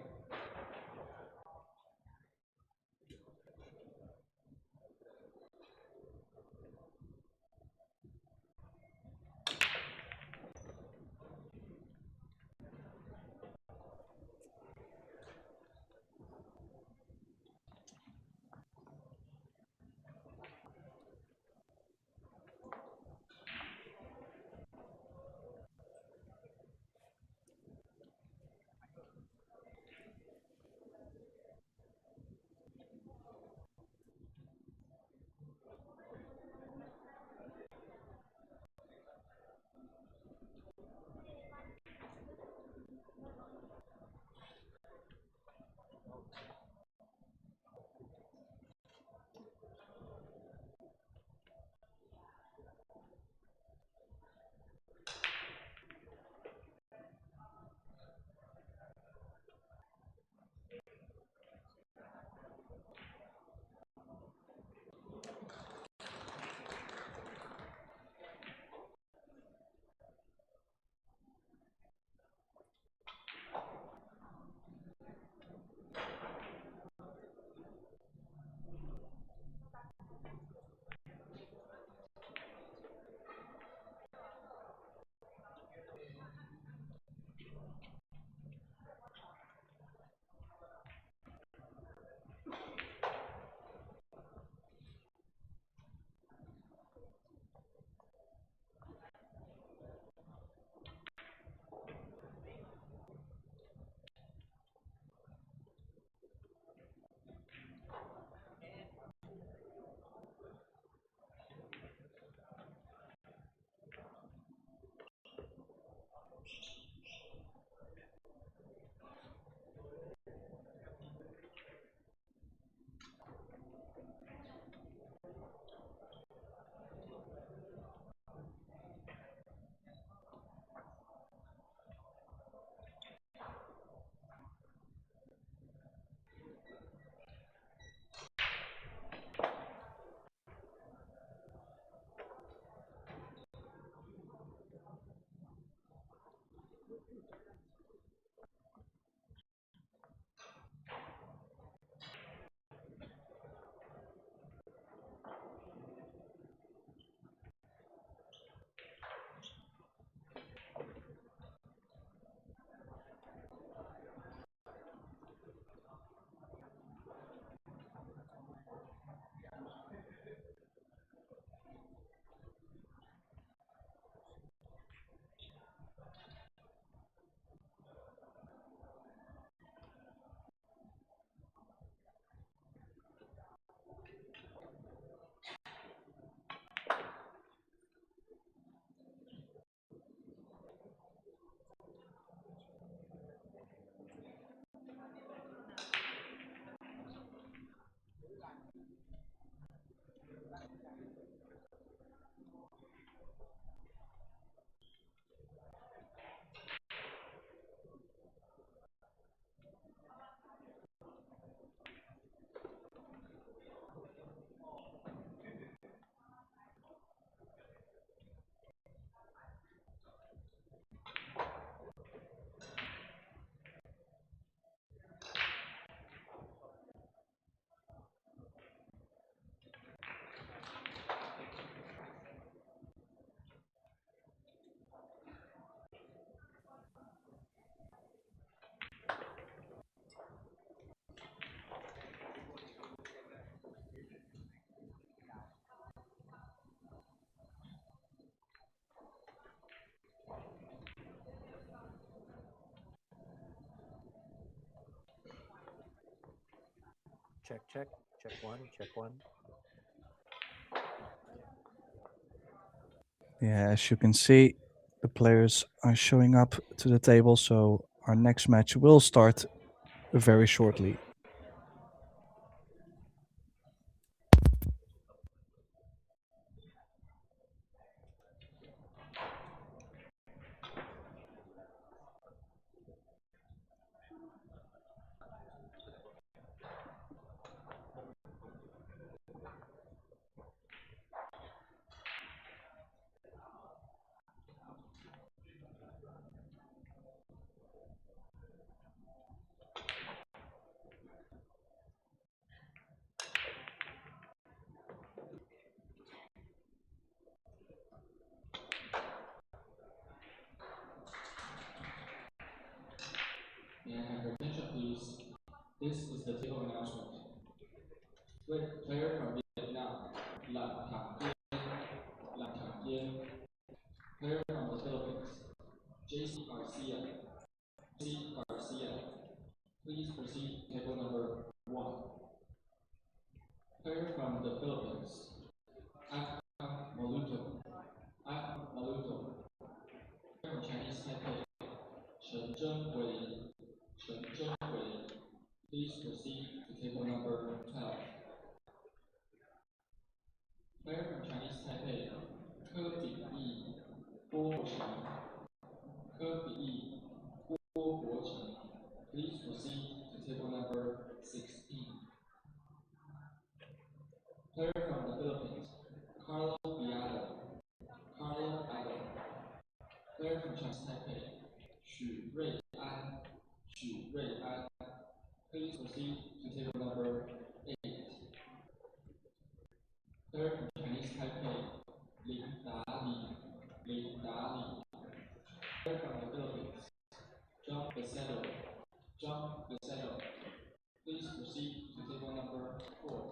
Check, check, check one. Yeah, as you can see, the players are showing up to the table, so our next match will start very shortly. May I have your attention, please? This is the table announcement. Player from Vietnam, LIN Ta Li. Player from the Philippines, JC Garcia. Please proceed to table number 1. Player from the Philippines, Maluto. Player from Chinese Taipei, Chen Zhengwei. Please proceed to table number 12. Player from Chinese Taipei, Ke Bingyi, Guo Guocheng. Please proceed to table number 16. Player from the Philippines, Carlo Biado. Player from Chinese Taipei, Xu Ruian. Please proceed to table number 8. Player from Chinese Taipei, Lin Ta Li. Player from the Philippines, JOHN Vicedo. Please proceed to table number 4.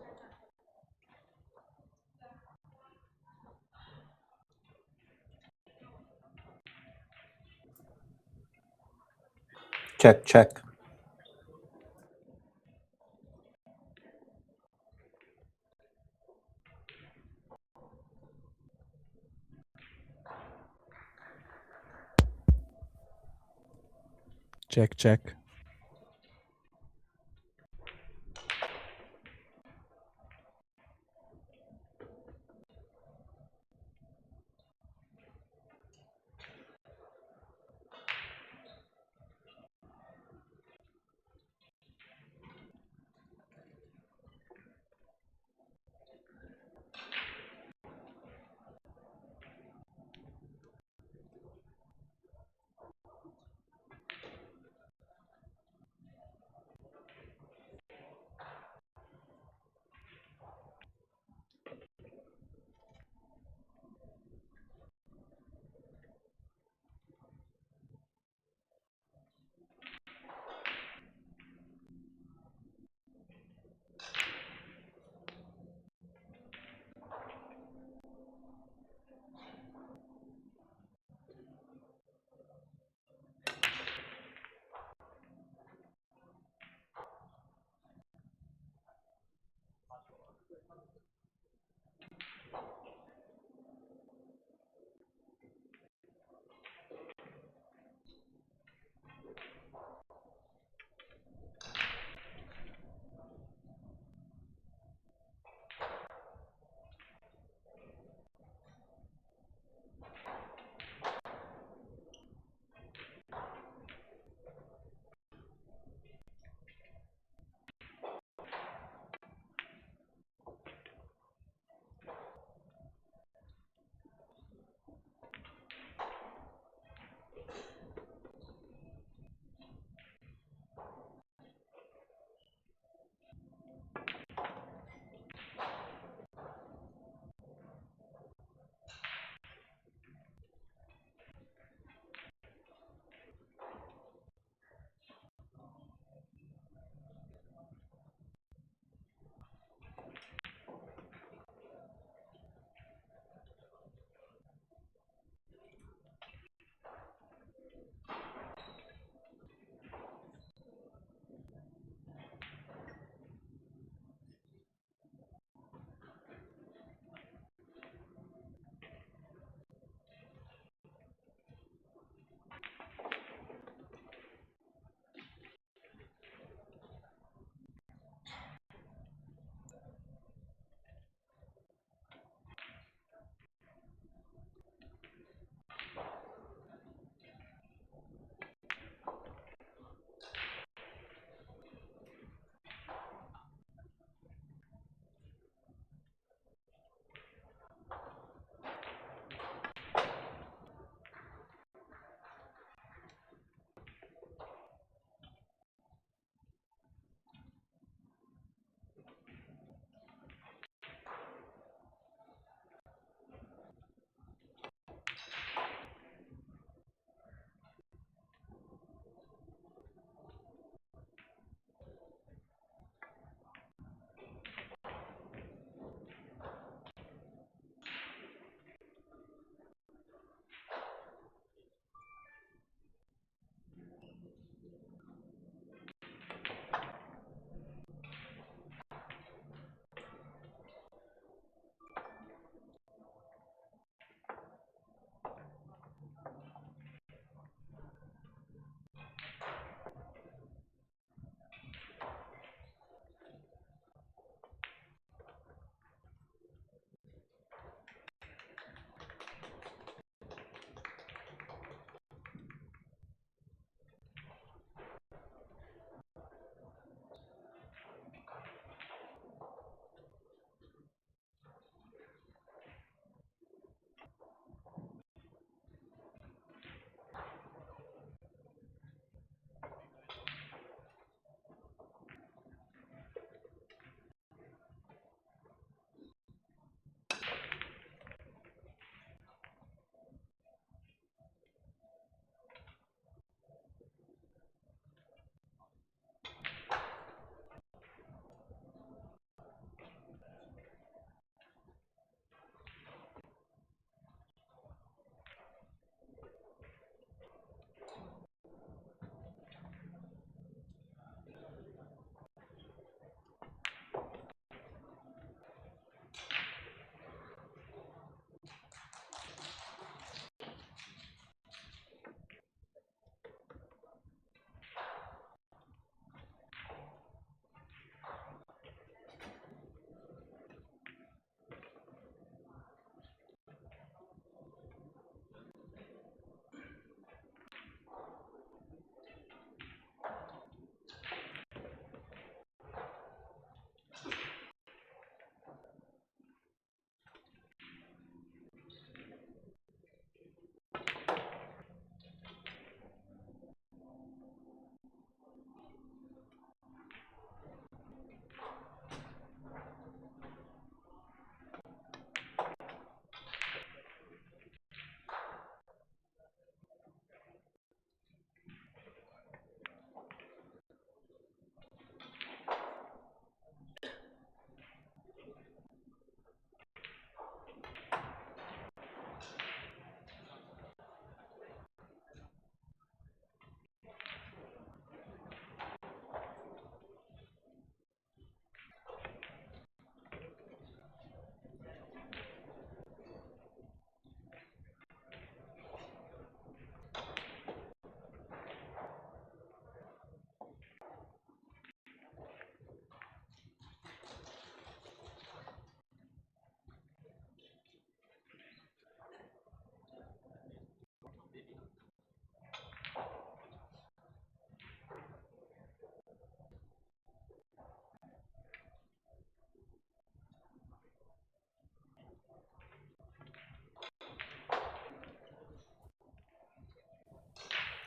Check, check. Check, check.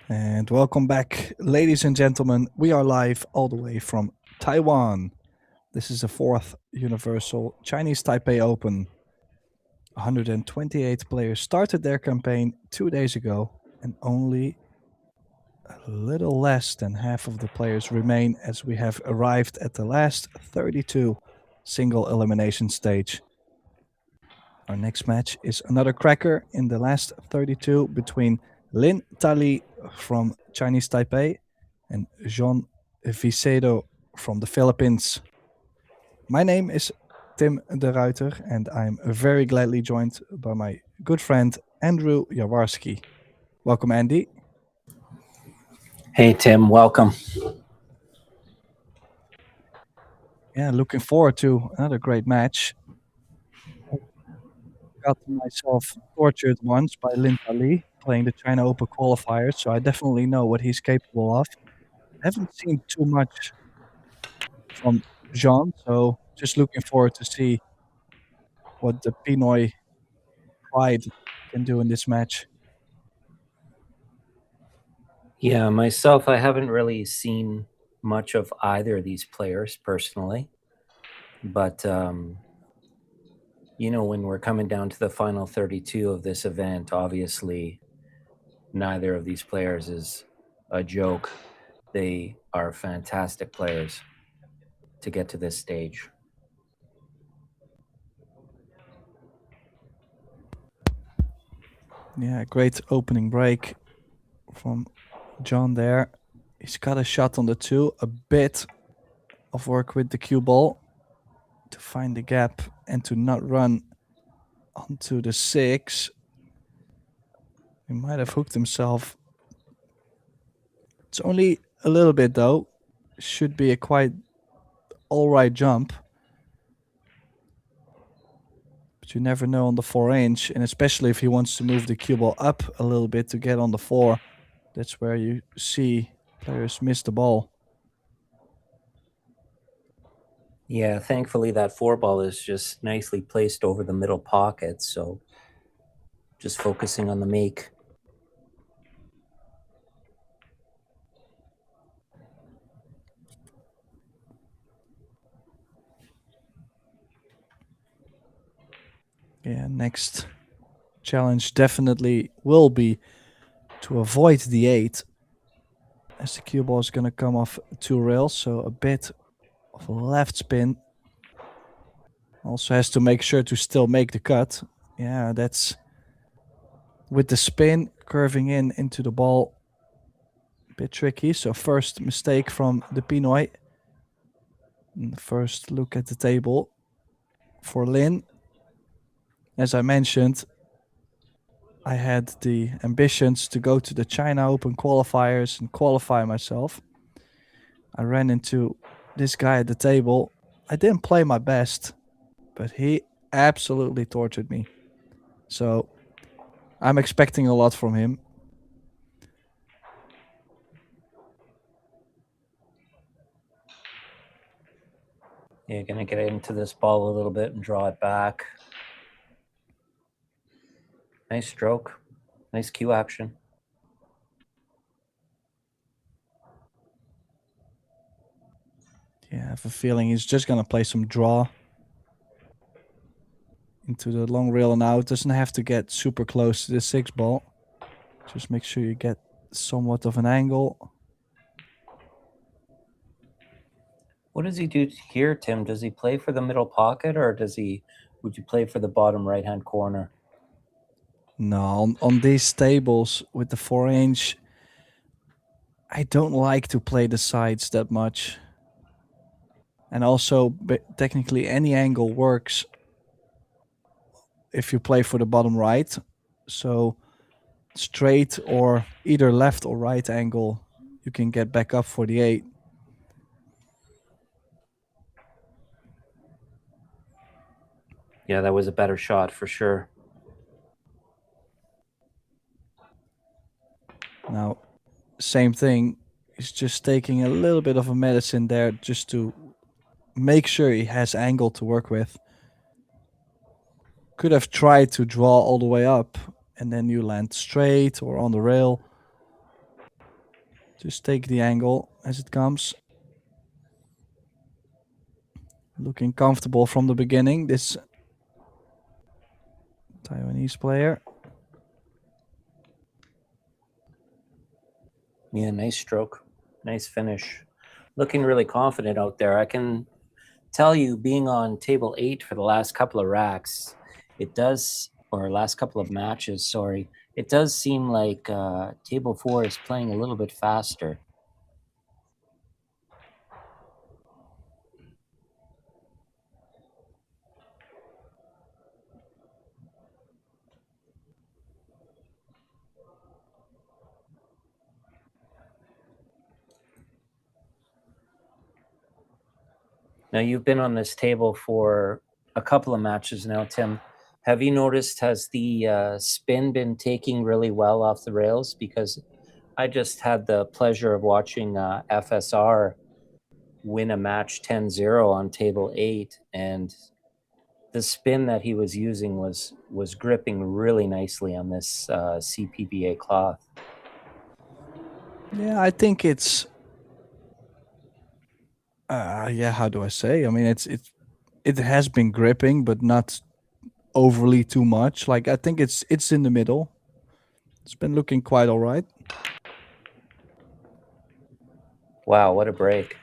And welcome back, ladies and gentlemen. We are live all the way from Taiwan. This is the 4th Universal Chinese Taipei Open. 128 players started their campaign 2 days ago, and only a little less than half of the players remain as we have arrived at the last 32 single elimination stage. Our next match is another cracker in the last 32 between LIN Ta Li from Chinese Taipei and JOHN VICEDO from the Philippines. My name is Tim de Ruiter, and I'm very gladly joined by my good friend Andrew Jaworski. Welcome, Andy. Hey, Tim, welcome. Yeah, looking forward to another great match. Got myself tortured once by LIN Ta Li playing the China Open qualifiers, so I definitely know what he's capable of. I haven't seen too much from Jean, so just looking forward to see what the Pinoy pride can do in this match. Yeah, myself, I haven't really seen much of either of these players personally, but you know, when we're coming down to the final 32 of this event, obviously neither of these players is a joke. They are fantastic players to get to this stage. Yeah, great opening break from John there. He's got a shot on the 2, a bit of work with the cue ball to find the gap and to not run onto the 6. He might have hooked himself. It's only a little bit though. Should be a quite alright jump. But you never know on the 4-inch, and especially if he wants to move the cue ball up a little bit to get on the 4. That's where you see players miss the ball. Yeah, thankfully that 4 ball is just nicely placed over the middle pocket, so just focusing on the make. Yeah, next challenge definitely will be to avoid the 8, as the cue ball is going to come off 2 rails, so a bit of a left spin. Also has to make sure to still make the cut. Yeah, that's with the spin curving in into the ball, a bit tricky. So first mistake from the Pinoy. And first look at the table for Lin. As I mentioned, I had the ambitions to go to the China Open qualifiers and qualify myself. I ran into this guy at the table. I didn't play my best, but he absolutely tortured me. So I'm expecting a lot from him. You're going to get into this ball a little bit and draw it back. Nice stroke. Nice cue action. Yeah, I have a feeling he's just going to play some draw into the long rail and out. Doesn't have to get super close to the 6 ball. Just make sure you get somewhat of an angle. What does he do here, Tim? Does he play for the middle pocket, or would you play for the bottom right-hand corner? No, on these tables with the 4-inch, I don't like to play the sides that much. And also, technically, any angle works if you play for the bottom right. So straight or either left or right angle, you can get back up for the 8. Yeah, that was a better shot for sure. Now, same thing. He's just taking a little bit of a medicine there just to make sure he has angle to work with. Could have tried to draw all the way up and then you land straight or on the rail. Just take the angle as it comes. Looking comfortable from the beginning, this Taiwanese player. Yeah, nice stroke. Nice finish. Looking really confident out there. I can tell you, being on table 8 for the last couple of racks, it does, or last couple of matches, sorry, it does seem like table 4 is playing a little bit faster. Now, you've been on this table for a couple of matches now, Tim. Have you noticed, has the spin been taking really well off the rails? Because I just had the pleasure of watching FSR win a match 10-0 on table 8, and the spin that he was using was gripping really nicely on this CPBA cloth. Yeah, I think it's yeah, how do I say? I mean, it has been gripping, but not overly too much. Like, I think it's in the middle. It's been looking quite all right. Wow, what a break.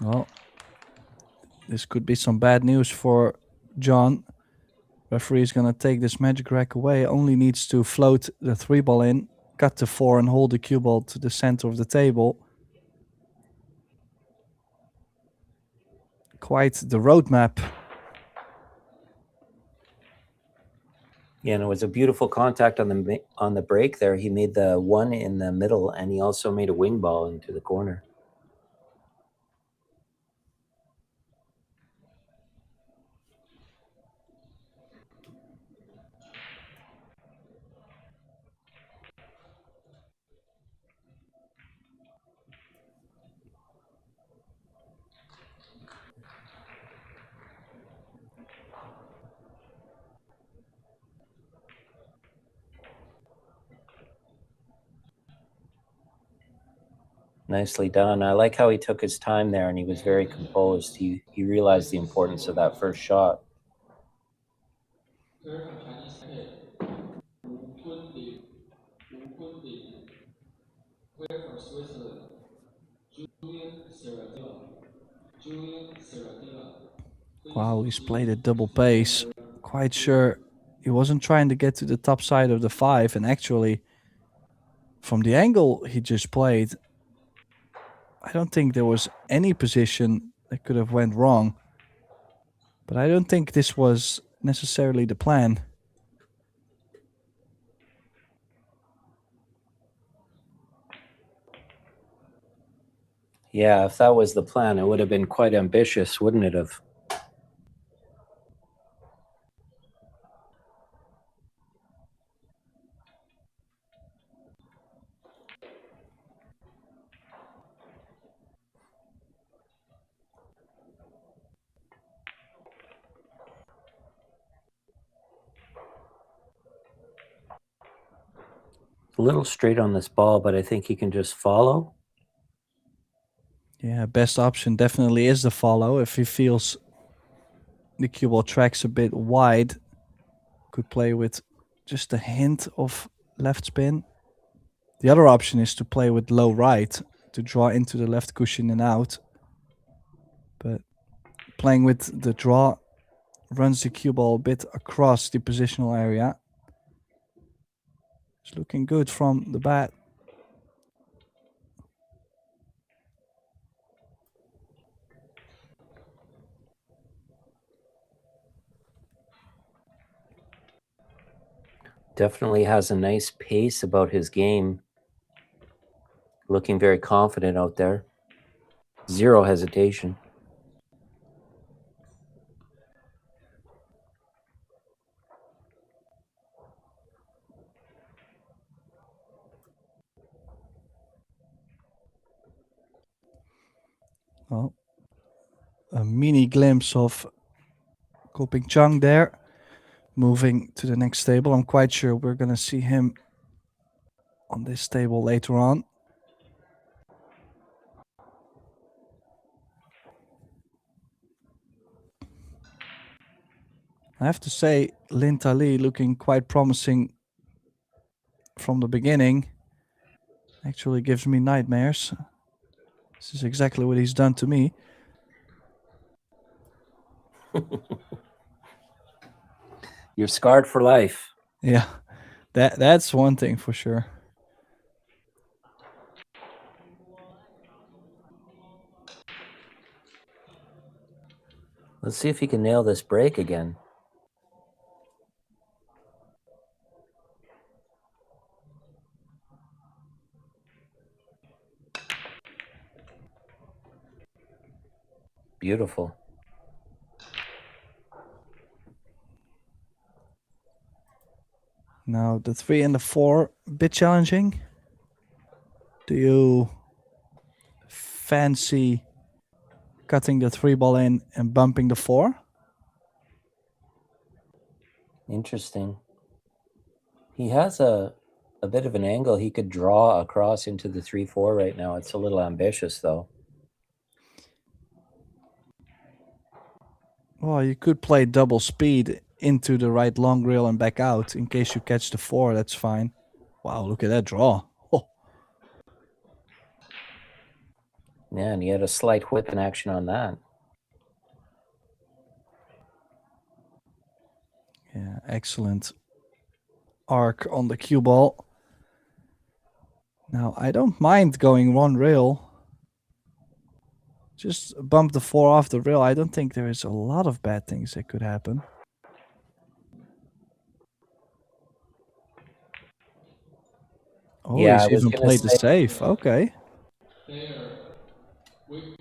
Well, this could be some bad news for John. Referee is gonna take this magic rack away. Only needs to float the 3-ball in, cut the 4, and hold the cue ball to the center of the table. Quite the roadmap. Yeah, and it was a beautiful contact on the break there. He made the 1 in the middle, and he also made a wing ball into the corner. Nicely done. I like how he took his time there, and he was very composed. He realized the importance of that first shot. Player from Chinese Taipei, Wu. Player from Switzerland, Julian Serradilla. Wow, he's played a double pace. Quite sure he wasn't trying to get to the top side of the 5, and actually, from the angle he just played, I don't think there was any position that could have went wrong. But I don't think this was necessarily the plan. Yeah, if that was the plan, it would have been quite ambitious, wouldn't it have? A little straight on this ball, but I think he can just follow. Yeah, best option definitely is the follow. If he feels the cue ball tracks a bit wide, could play with just a hint of left spin. The other option is to play with low right to draw into the left cushion and out. But playing with the draw runs the cue ball a bit across the positional area. It's looking good from the bat. Definitely has a nice pace about his game. Looking very confident out there. Zero hesitation. Well, a mini glimpse of Koping Chang there. moving to the next table. I'm quite sure we're going to see him on this table later on. I have to say, LIN Ta Li looking quite promising from the beginning. Actually gives me nightmares. This is exactly what he's done to me. You're scarred for life. Yeah, that's one thing for sure. Let's see if he can nail this break again. Beautiful. Now the 3 and the 4, a bit challenging. Do you fancy cutting the 3 ball in and bumping the 4? Interesting. He has a bit of an angle he could draw across into the 3-4 right now. It's a little ambitious though. Well, you could play double speed into the right long rail and back out in case you catch the 4. That's fine. Wow, look at that draw. Oh. Yeah, and he had a slight whip in action on that. Yeah, excellent arc on the cue ball. Now, I don't mind going one rail. Just bump the 4 off the rail. I don't think there is a lot of bad things that could happen. Oh, Yeah, I he's was even gonna played the say- save. Okay.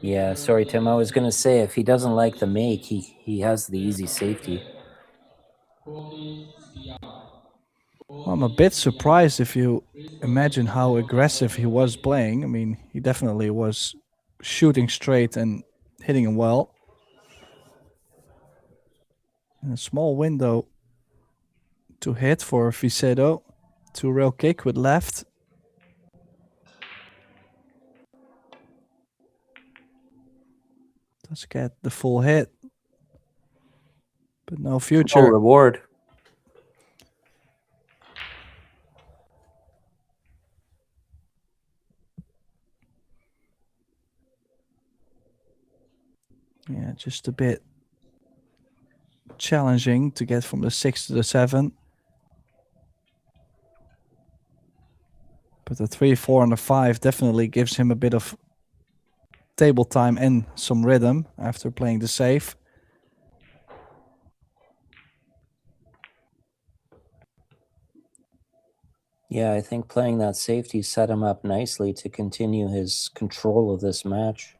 Yeah, sorry, Tim. I was going to say, if he doesn't like the make, he has the easy safety. Well, I'm a bit surprised if you imagine how aggressive he was playing. I mean, he definitely was shooting straight and hitting him well. And a small window to hit for Vicedo. 2 rail kick with left. Does get the full hit. But no No future. reward. Yeah, just a bit challenging to get from the 6 to the 7. But the 3, 4, and the 5 definitely gives him a bit of table time and some rhythm after playing the save. Yeah, I think playing that safety set him up nicely to continue his control of this match.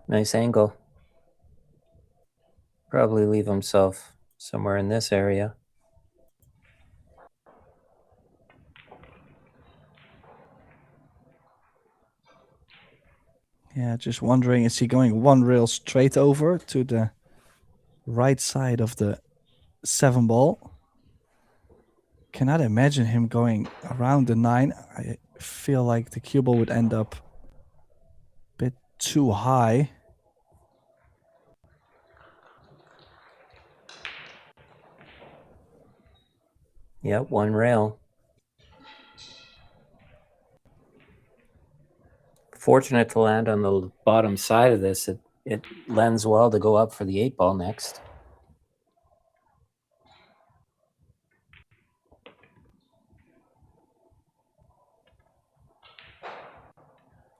Nice angle. Probably leave himself somewhere in this area. Yeah, just wondering, is he going one rail straight over to the right side of the 7 ball? Cannot imagine him going around the 9. I feel like the cue ball would end up a bit too high. Yep, 1 rail. Fortunate to land on the bottom side of this. It lends well to go up for the 8 ball next.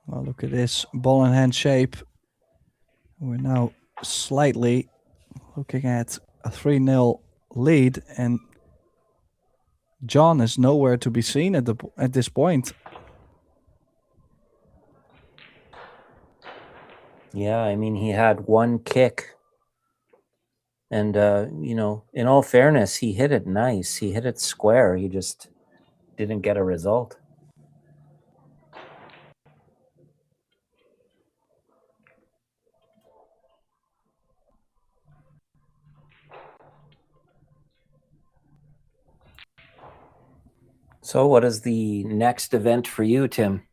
Well, look at this ball in hand shape. We're now slightly looking at a 3-0 lead, and John is nowhere to be seen at this point. Yeah, I mean, he had one kick. And, you know, in all fairness, he hit it nice. He hit it square. He just didn't get a result. So what is the next event for you, Tim?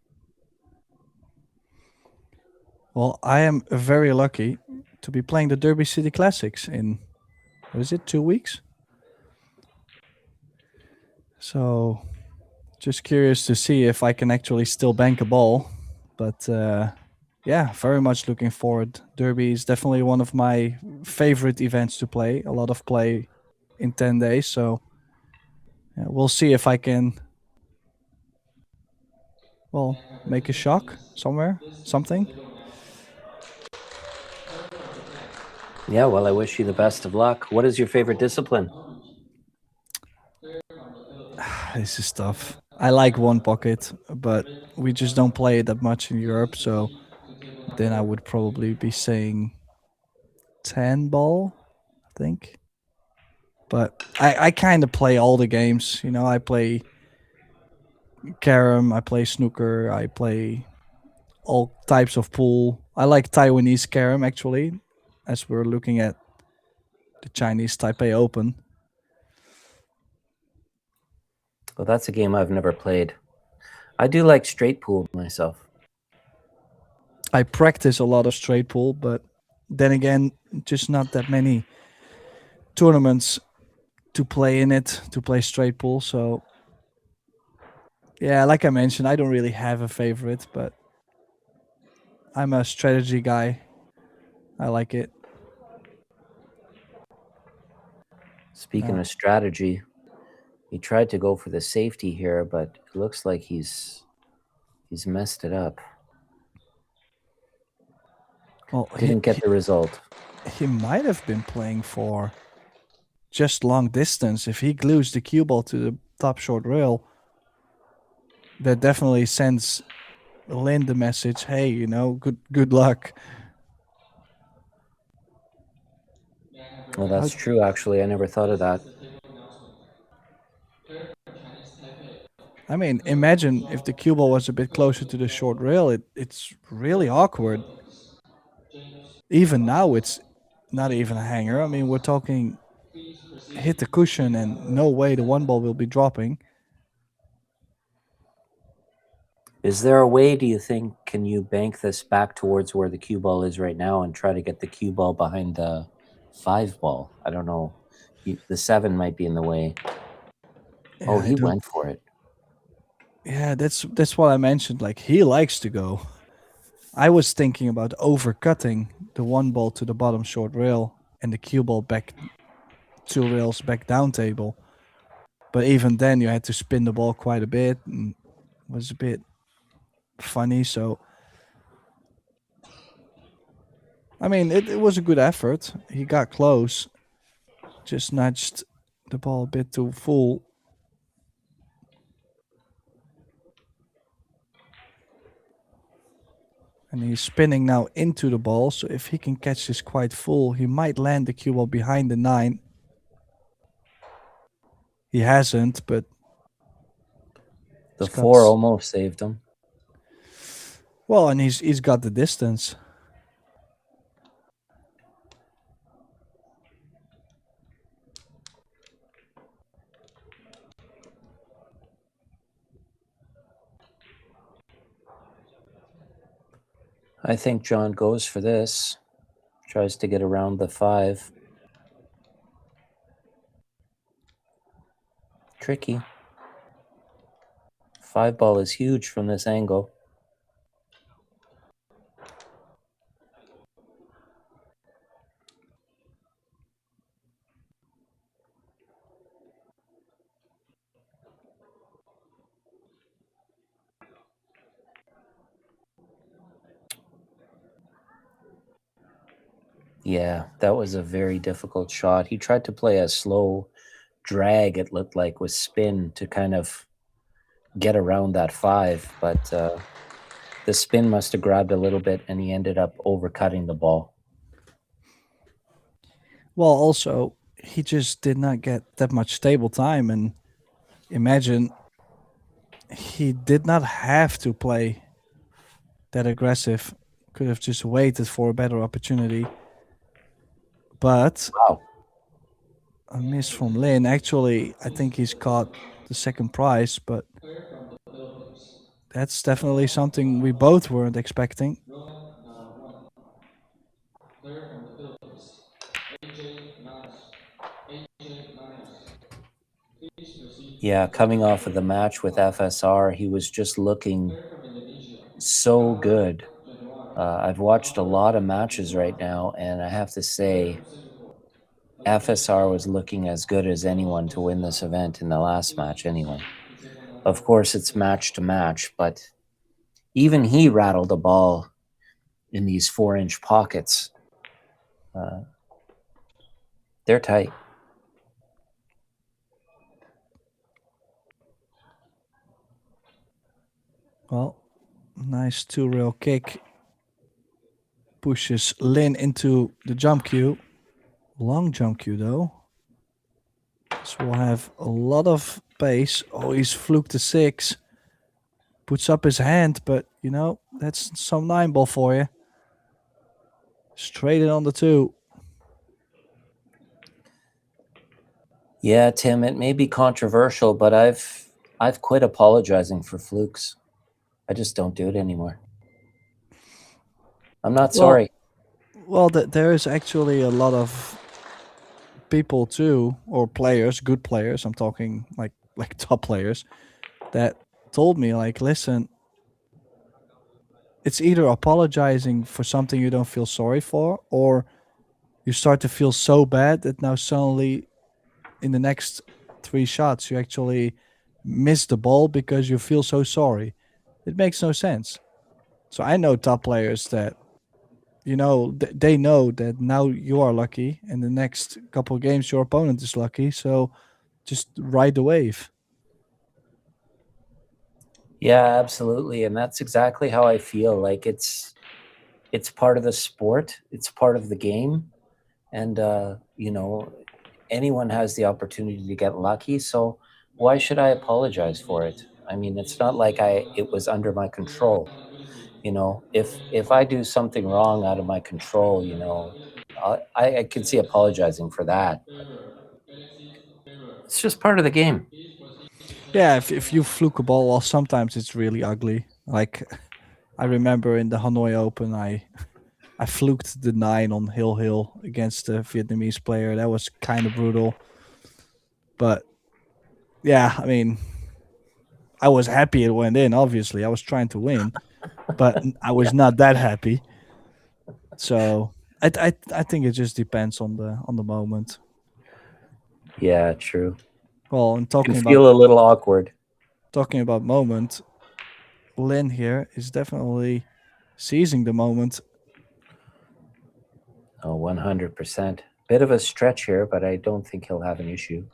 Well, I am very lucky to be playing the Derby City Classics in, what is it, 2 weeks? So just curious to see if I can actually still bank a ball. But yeah, very much looking forward. Derby is definitely one of my favorite events to play. A lot of play in 10 days. So yeah, we'll see if I can, well, make a shock somewhere, something. Yeah, well, I wish you the best of luck. What is your favorite discipline? This is tough. I like one pocket, but we just don't play it that much in Europe. So then I would probably be saying 10 ball, I think. But I kind of play all the games. You know, I play carom, I play snooker, I play all types of pool. I like Taiwanese carom, actually, as we're looking at the Chinese Taipei Open. Well, that's a game I've never played. I do like straight pool myself. I practice a lot of straight pool, but then again, just not that many tournaments to play in it, to play straight pool. So yeah, like I mentioned, I don't really have a favorite, but I'm a strategy guy. I like it. Speaking of strategy, he tried to go for the safety here, but it looks like he's messed it up. Well, Didn't get the result. He might have been playing for just long distance. If he glues the cue ball to the top short rail, that definitely sends Lin the message, hey, you know, good luck. Well, that's true, actually. I never thought of that. I mean, imagine if the cue ball was a bit closer to the short rail. It's really awkward. Even now, it's not even a hanger. I mean, we're talking hit the cushion and no way the one ball will be dropping. Is there a way, do you think, can you bank this back towards where the cue ball is right now and try to get the cue ball behind the 5 ball? I don't know. The 7 might be in the way. Yeah, oh, he went for it. Yeah, that's what I mentioned. Like, he likes to go. I was thinking about overcutting the one ball to the bottom short rail and the cue ball back 2 rails back down table. But even then, you had to spin the ball quite a bit, and it was a bit funny. So, I mean, it was a good effort. He got close, just nudged the ball a bit too full. And he's spinning now into the ball, so if he can catch this quite full, he might land the cue ball behind the 9. He hasn't, but the 4 almost saved him. Well, and he's got the distance. I think John goes for this. Tries to get around the 5. Tricky. 5 ball is huge from this angle. Yeah, that was a very difficult shot. He tried to play a slow drag, it looked like, with spin to kind of get around that 5, but the spin must have grabbed a little bit and he ended up overcutting the ball. Well, also, he just did not get that much stable time, and imagine he did not have to play that aggressive. Could have just waited for a better opportunity. But Wow. a miss from Lin. Actually, I think he's caught the second prize, but that's definitely something we both weren't expecting. Player from the Philippines, AJ Manos. AJ Manos. Please proceed. Yeah, coming off of the match with FSR, he was just looking so good. I've watched a lot of matches right now, and I have to say, FSR was looking as good as anyone to win this event in the last match anyway. Of course, it's match to match, but even he rattled a ball in these 4-inch pockets. They're tight. Well, nice 2-rail kick. Pushes Lin into the jump queue. Long jump queue, though. This will have a lot of pace. Oh, he's fluked the 6. Puts up his hand, but, you know, that's some 9-ball for you. Straight in on the 2. Yeah, Tim, it may be controversial, but I've quit apologizing for flukes. I just don't do it anymore. I'm not sorry. Well, there is actually a lot of people too, or players, good players. I'm talking like top players that told me, like, listen, it's either apologizing for something you don't feel sorry for, or you start to feel so bad that now suddenly in the next 3 shots you actually miss the ball because you feel so sorry. It makes no sense. So I know top players that, you know, they know that now you are lucky, and the next couple of games your opponent is lucky. So just ride the wave. Yeah, absolutely. And that's exactly how I feel. Like it's part of the sport. It's part of the game. And, you know, anyone has the opportunity to get lucky. So why should I apologize for it? I mean, it's not like it was under my control. You know, if I do something wrong out of my control, you know, I can see apologizing for that. It's just part of the game. Yeah, if you fluke a ball, well, sometimes it's really ugly. Like I remember in the Hanoi Open, I fluked the 9 on Hill against a Vietnamese player. That was kind of brutal. But yeah, I mean, I was happy it went in. Obviously, I was trying to win, but I was not that happy. So I think it just depends on the moment. Yeah, true. Well, and You can feel a little awkward. Talking about moment, Lin here is definitely seizing the moment. Oh, 100%. Bit of a stretch here, but I don't think he'll have an issue.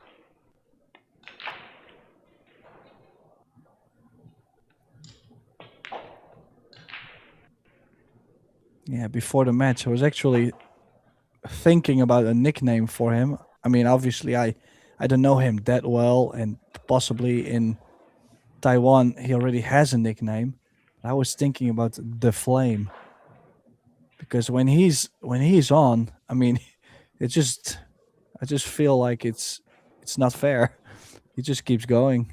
Yeah, before the match, I was actually thinking about a nickname for him. I mean, obviously, I don't know him that well, and possibly in Taiwan, he already has a nickname. I was thinking about the Flame, because when he's on, I mean, I just feel like it's not fair. He just keeps going.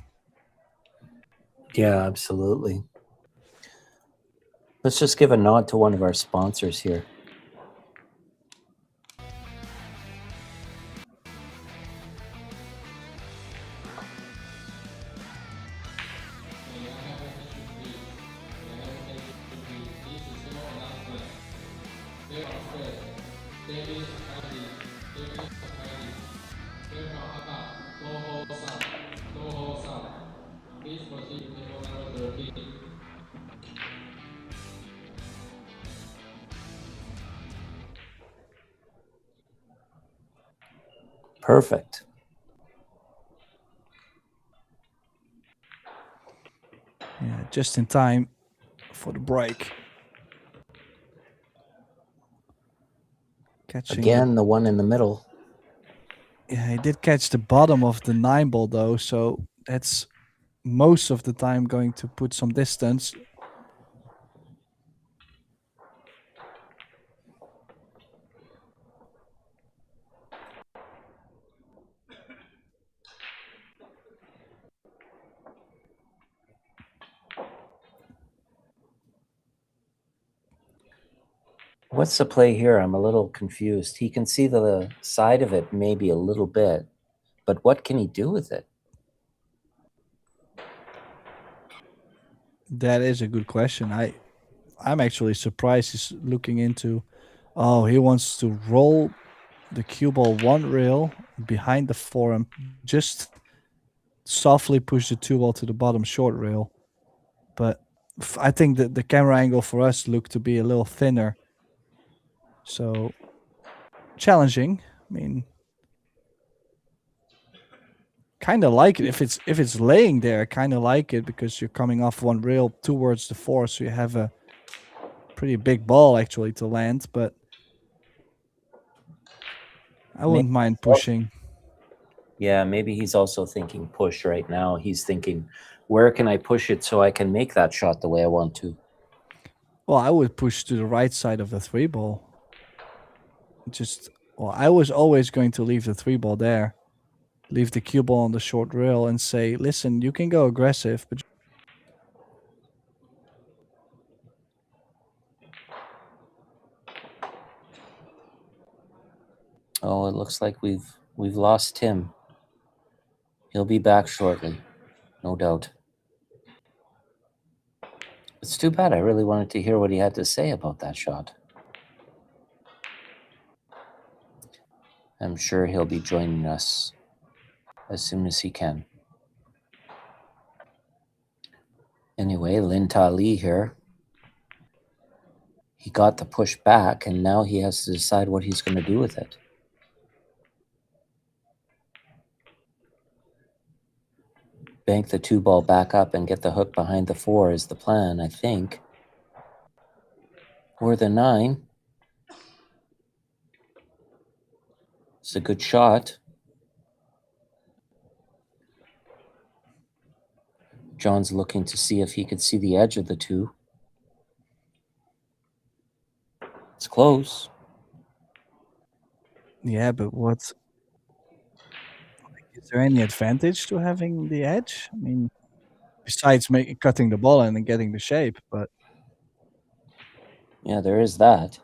Yeah, absolutely. Let's just give a nod to one of our sponsors here. Perfect. just in time for the break. Catching Again, the one in the middle. Yeah, he did catch the bottom of the 9 ball though, so that's most of the time going to put some distance. What's the play here? I'm a little confused. He can see the side of it maybe a little bit, but what can he do with it? That is a good question. I'm actually surprised he's looking into. Oh, he wants to roll the cue ball 1 rail behind the forehand, just softly push the 2 ball to the bottom short rail. But I think that the camera angle for us looked to be a little thinner. So challenging. I mean, kind of like it if it's laying there. Kind of like it because you're coming off 1 rail towards the 4, so you have a pretty big ball actually to land. But I wouldn't mind pushing. Yeah, maybe he's also thinking push right now. He's thinking, where can I push it so I can make that shot the way I want to? Well, I would push to the right side of the 3 ball. I was always going to leave the 3 ball there. Leave the cue ball on the short rail and say, listen, you can go aggressive, but Oh, it looks like we've lost Tim. He'll be back shortly, no doubt. It's too bad. I really wanted to hear what he had to say about that shot. I'm sure he'll be joining us as soon as he can. Anyway, LIN Ta Li here. He got the push back, and now he has to decide what he's going to do with it. Bank the 2 ball back up and get the hook behind the 4 is the plan, I think. Or the 9. It's a good shot. John's looking to see if he could see the edge of the 2. It's close. yeah, but is there any advantage to having the edge? I mean, besides cutting the ball in and getting the shape, but Yeah, there is that.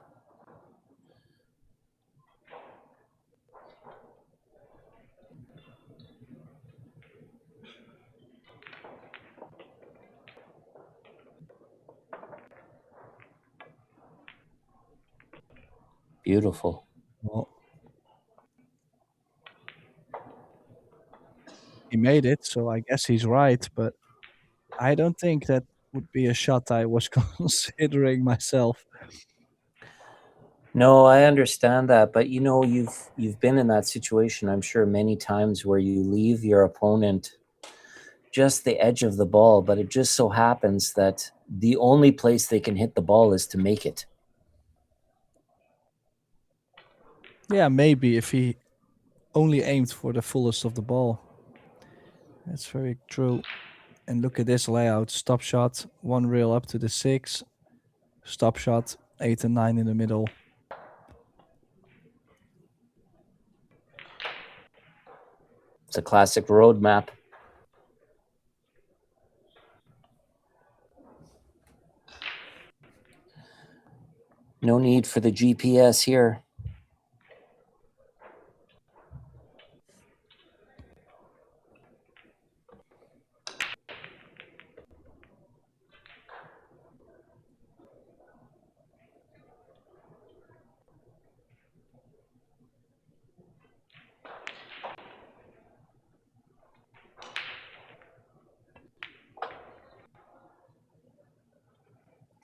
Beautiful. well, he made it, so I guess he's right, but I don't think that would be a shot I was considering myself. No, I understand that, but you know, you've been in that situation, I'm sure, many times where you leave your opponent just the edge of the ball, but it just so happens that the only place they can hit the ball is to make it. Yeah, maybe if he only aimed for the fullest of the ball. That's very true. And look at this layout. Stop shot, 1 rail up to the 6. Stop shot, 8 and 9 in the middle. It's a classic road map. No need for the GPS here.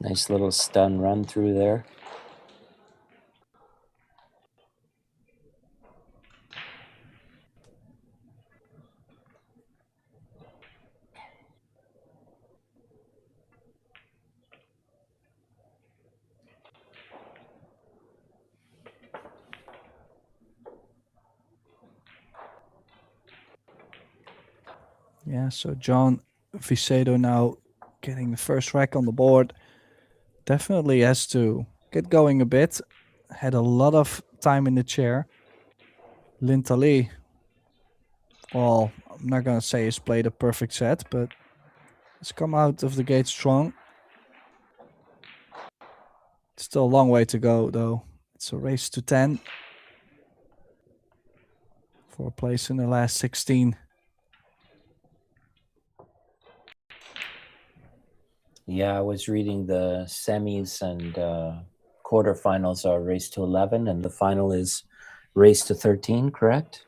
Nice little stun run through there. Yeah, so John Vicedo now getting the first rack on the board. Definitely has to get going a bit. Had a lot of time in the chair. LIN Ta Li, well, I'm not going to say he's played a perfect set, but it's come out of the gate strong. Still a long way to go, though. It's a race to 10 for a place in the last 16. Yeah, I was reading the semis and quarterfinals are race to 11, and the final is race to 13, correct?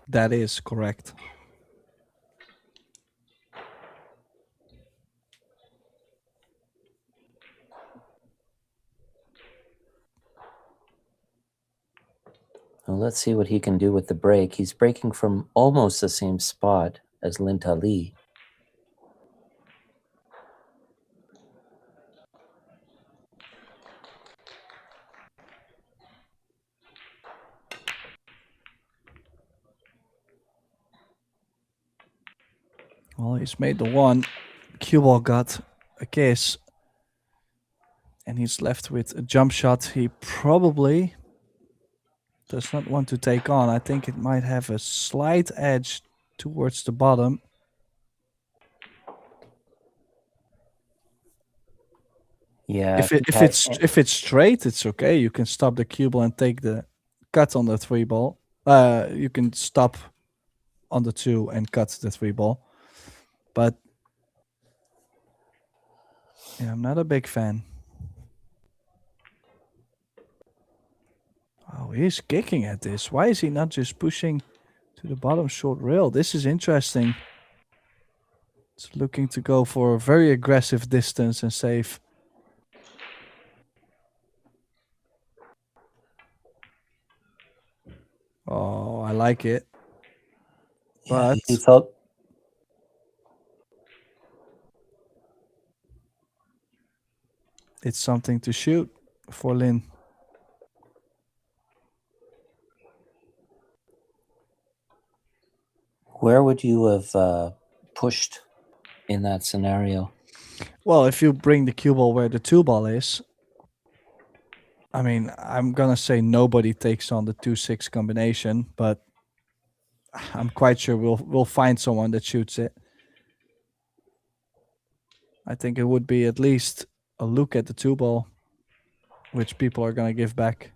That is correct. Well, let's see what he can do with the break. He's breaking from almost the same spot as LIN Ta Li. Well, he's made the one. Cue ball got a kiss. And he's left with a jump shot he probably does not want to take on. I think it might have a slight edge towards the bottom. Yeah. If it's straight, it's okay. You can stop the cue ball and take the cut on the 3 ball. You can stop on the 2 and cut the 3 ball. But yeah, I'm not a big fan. Oh, he's kicking at this. Why is he not just pushing to the bottom short rail? This is interesting. It's looking to go for a very aggressive distance and save. Oh, I like it. Yeah, But he felt it's something to shoot for LIN. Where would you have pushed in that scenario? Well, if you bring the cue ball where the 2 ball is, I mean, I'm gonna say nobody takes on the 2-6 combination, but I'm quite sure we'll find someone that shoots it. I think it would be at least a look at the 2 ball, which people are gonna give back.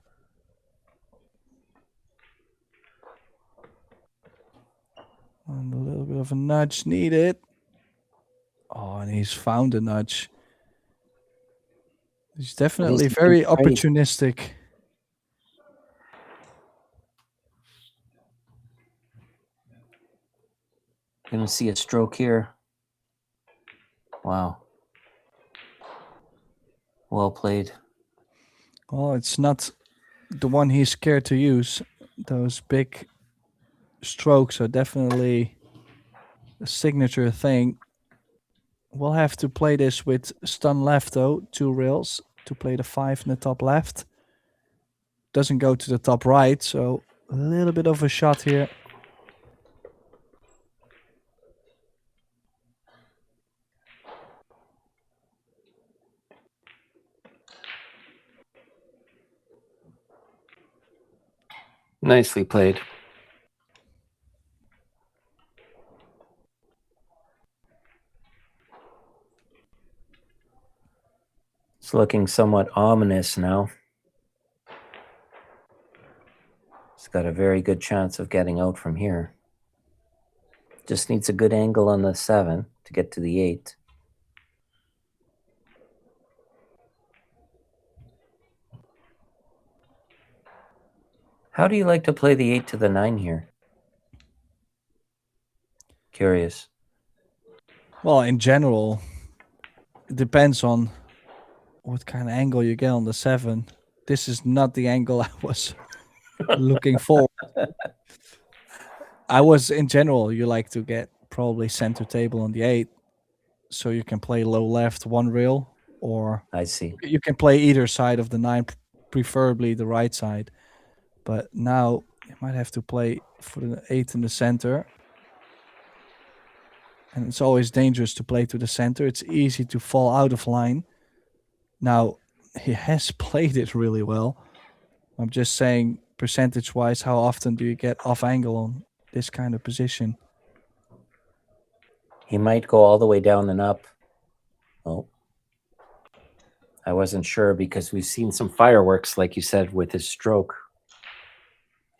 And a little bit of a nudge needed. Oh, and he's found a nudge. He's definitely very opportunistic. Gonna see a stroke here. Wow. Well played. Well, it's not the one he's scared to use. Those big strokes are definitely a signature thing. We'll have to play this with stun left though, 2 rails to play the 5 in the top left. Doesn't go to the top right, so a little bit of a shot here. Nicely played. It's looking somewhat ominous now. He's got a very good chance of getting out from here. Just needs a good angle on the 7 to get to the 8. How do you like to play the 8 to the 9 here? Curious. Well, in general, it depends on what kind of angle you get on the 7. This is not the angle I was looking for. I was, in general, you like to get probably center table on the 8, so you can play low left 1 rail, or I see. you can play either side of the 9, preferably the right side. But now You might have to play for the 8 in the center. And it's always dangerous to play to the center. It's easy to fall out of line. Now, he has played it really well. I'm just saying, percentage-wise, how often do you get off angle on this kind of position? He might go all the way down and up. Oh. I wasn't sure because we've seen some fireworks, like you said, with his stroke.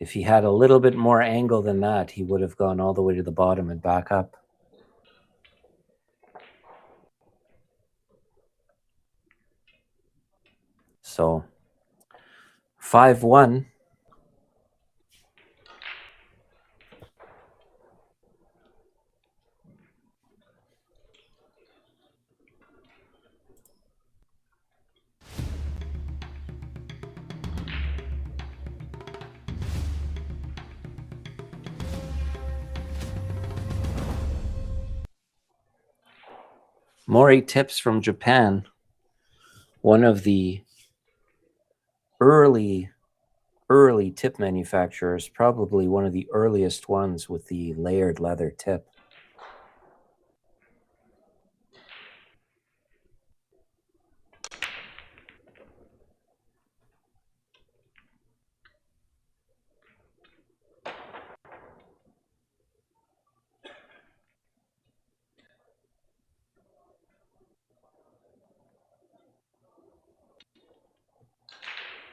If he had a little bit more angle than that, he would have gone all the way to the bottom and back up. So 5-1. Mori tips from Japan. One of the early tip manufacturers, probably one of the earliest ones with the layered leather tip.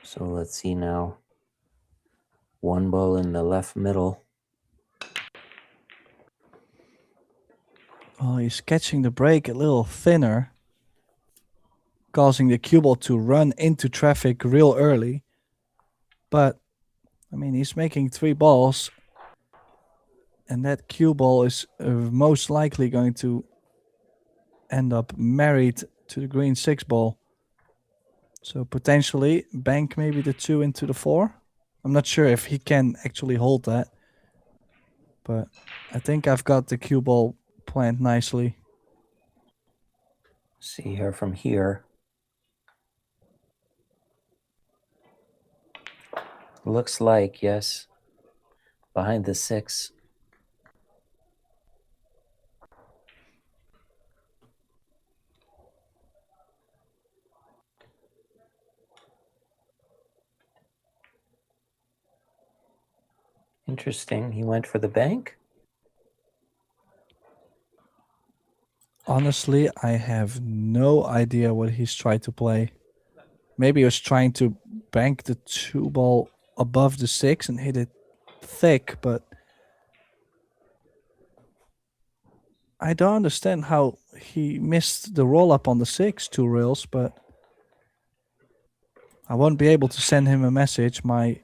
So let's see now. One ball in the left middle. Oh, he's catching the break a little thinner, causing the cue ball to run into traffic real early. But, I mean, he's making 3 balls, and that cue ball is most likely going to end up married to the green 6 ball. So potentially bank maybe the 2 into the 4. I'm not sure if he can actually hold that, but I think I've got the cue ball planned nicely. See here from here. Looks like, yes, behind the 6. Interesting. He went for the bank. Honestly, I have no idea what he's trying to play. Maybe he was trying to bank the 2 ball above the 6 and hit it thick, but I don't understand how he missed the roll up on the 6 2 rails, but I won't be able to send him a message. My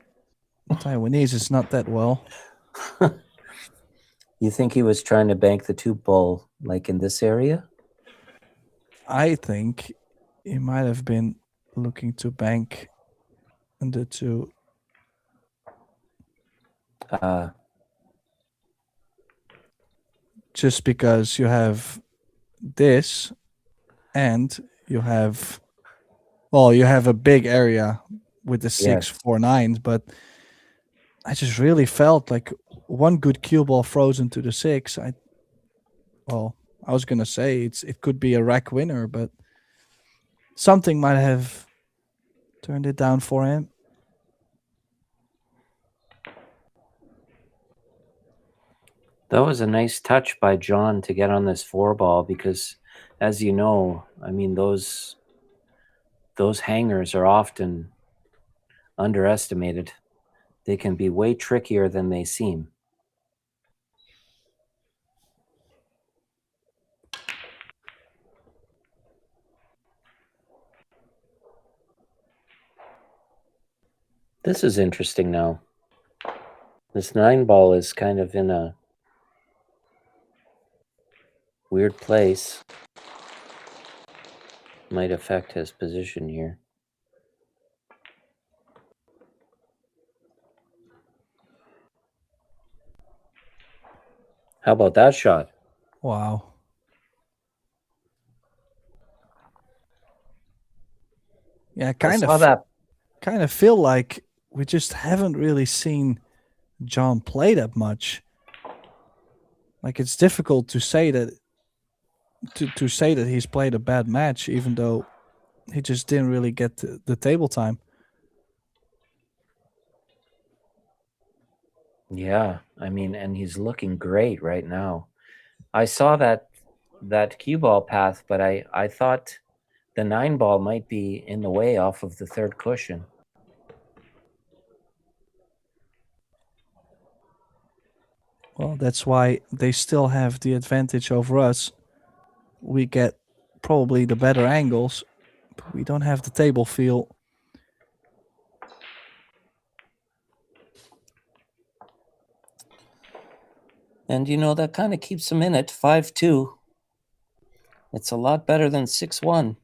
Taiwanese is not that well. You think he was trying to bank the 2 ball like in this area? I think he might have been looking to bank the 2. Just because you have this and you have, well, you have a big area with the 6 4 9s, but I just really felt like one good cue ball frozen to the 6. I was gonna say it could be a rack winner, but something might have turned it down for him. That was a nice touch by John to get on this 4 ball because, as you know, I mean, those hangers are often underestimated. They can be way trickier than they seem. This is interesting now. This 9 ball is kind of in a weird place. Might affect his position here. How about that shot? Wow. Yeah, kind of feel like we just haven't really seen John play that much. Like, it's difficult to say that to say that he's played a bad match, even though he just didn't really get the table time. Yeah, I mean, and he's looking great right now. I saw that cue ball path, but I thought the 9 ball might be in the way off of the third cushion. Well, that's why they still have the advantage over us. We get probably the better angles, but we don't have the table feel. And you know, that kind of keeps him in at 5-2. It's a lot better than 6-1.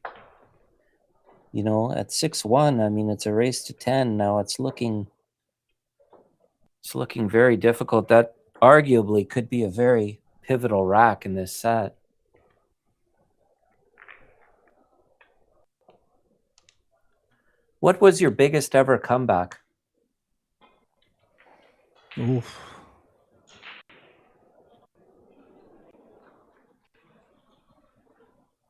You know, at 6-1, I mean, it's a race to 10. Now it's looking very difficult. That arguably could be a very pivotal rack in this set. What was your biggest ever comeback? Oof.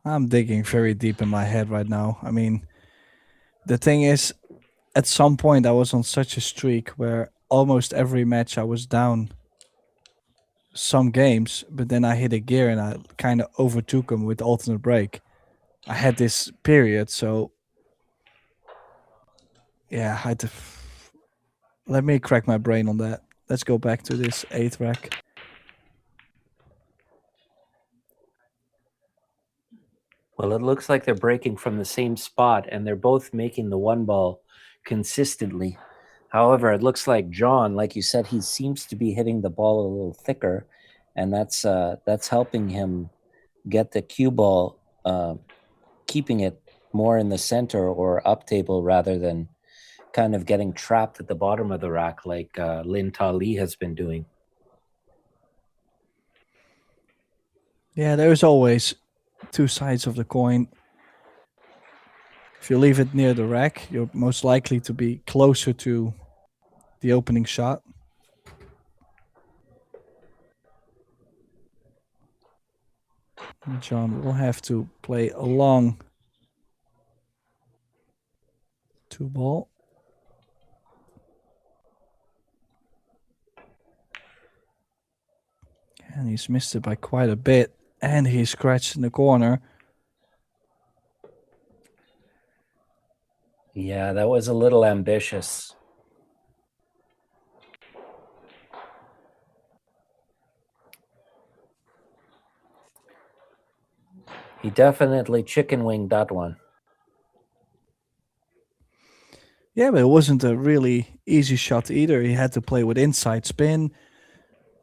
I'm digging very deep in my head right now. I mean, the thing is, at some point I was on such a streak where almost every match I was down some games, but then I hit a gear and I kind of overtook him with alternate break. I had this period, so yeah, I had to. Let me crack my brain on that. Let's go back to this 8th rack. Well, it looks like they're breaking from the same spot, and they're both making the 1 ball consistently. However, it looks like John, like you said, he seems to be hitting the ball a little thicker, and that's helping him get the cue ball, keeping it more in the center or up table rather than kind of getting trapped at the bottom of the rack like LIN Ta Li has been doing. Yeah, there's always 2 sides of the coin. If you leave it near the rack, you're most likely to be closer to the opening shot. John will have to play a long 2 ball. And he's missed it by quite a bit. And he scratched in the corner. Yeah, that was a little ambitious. He definitely chicken winged that one. Yeah, but it wasn't a really easy shot either. He had to play with inside spin.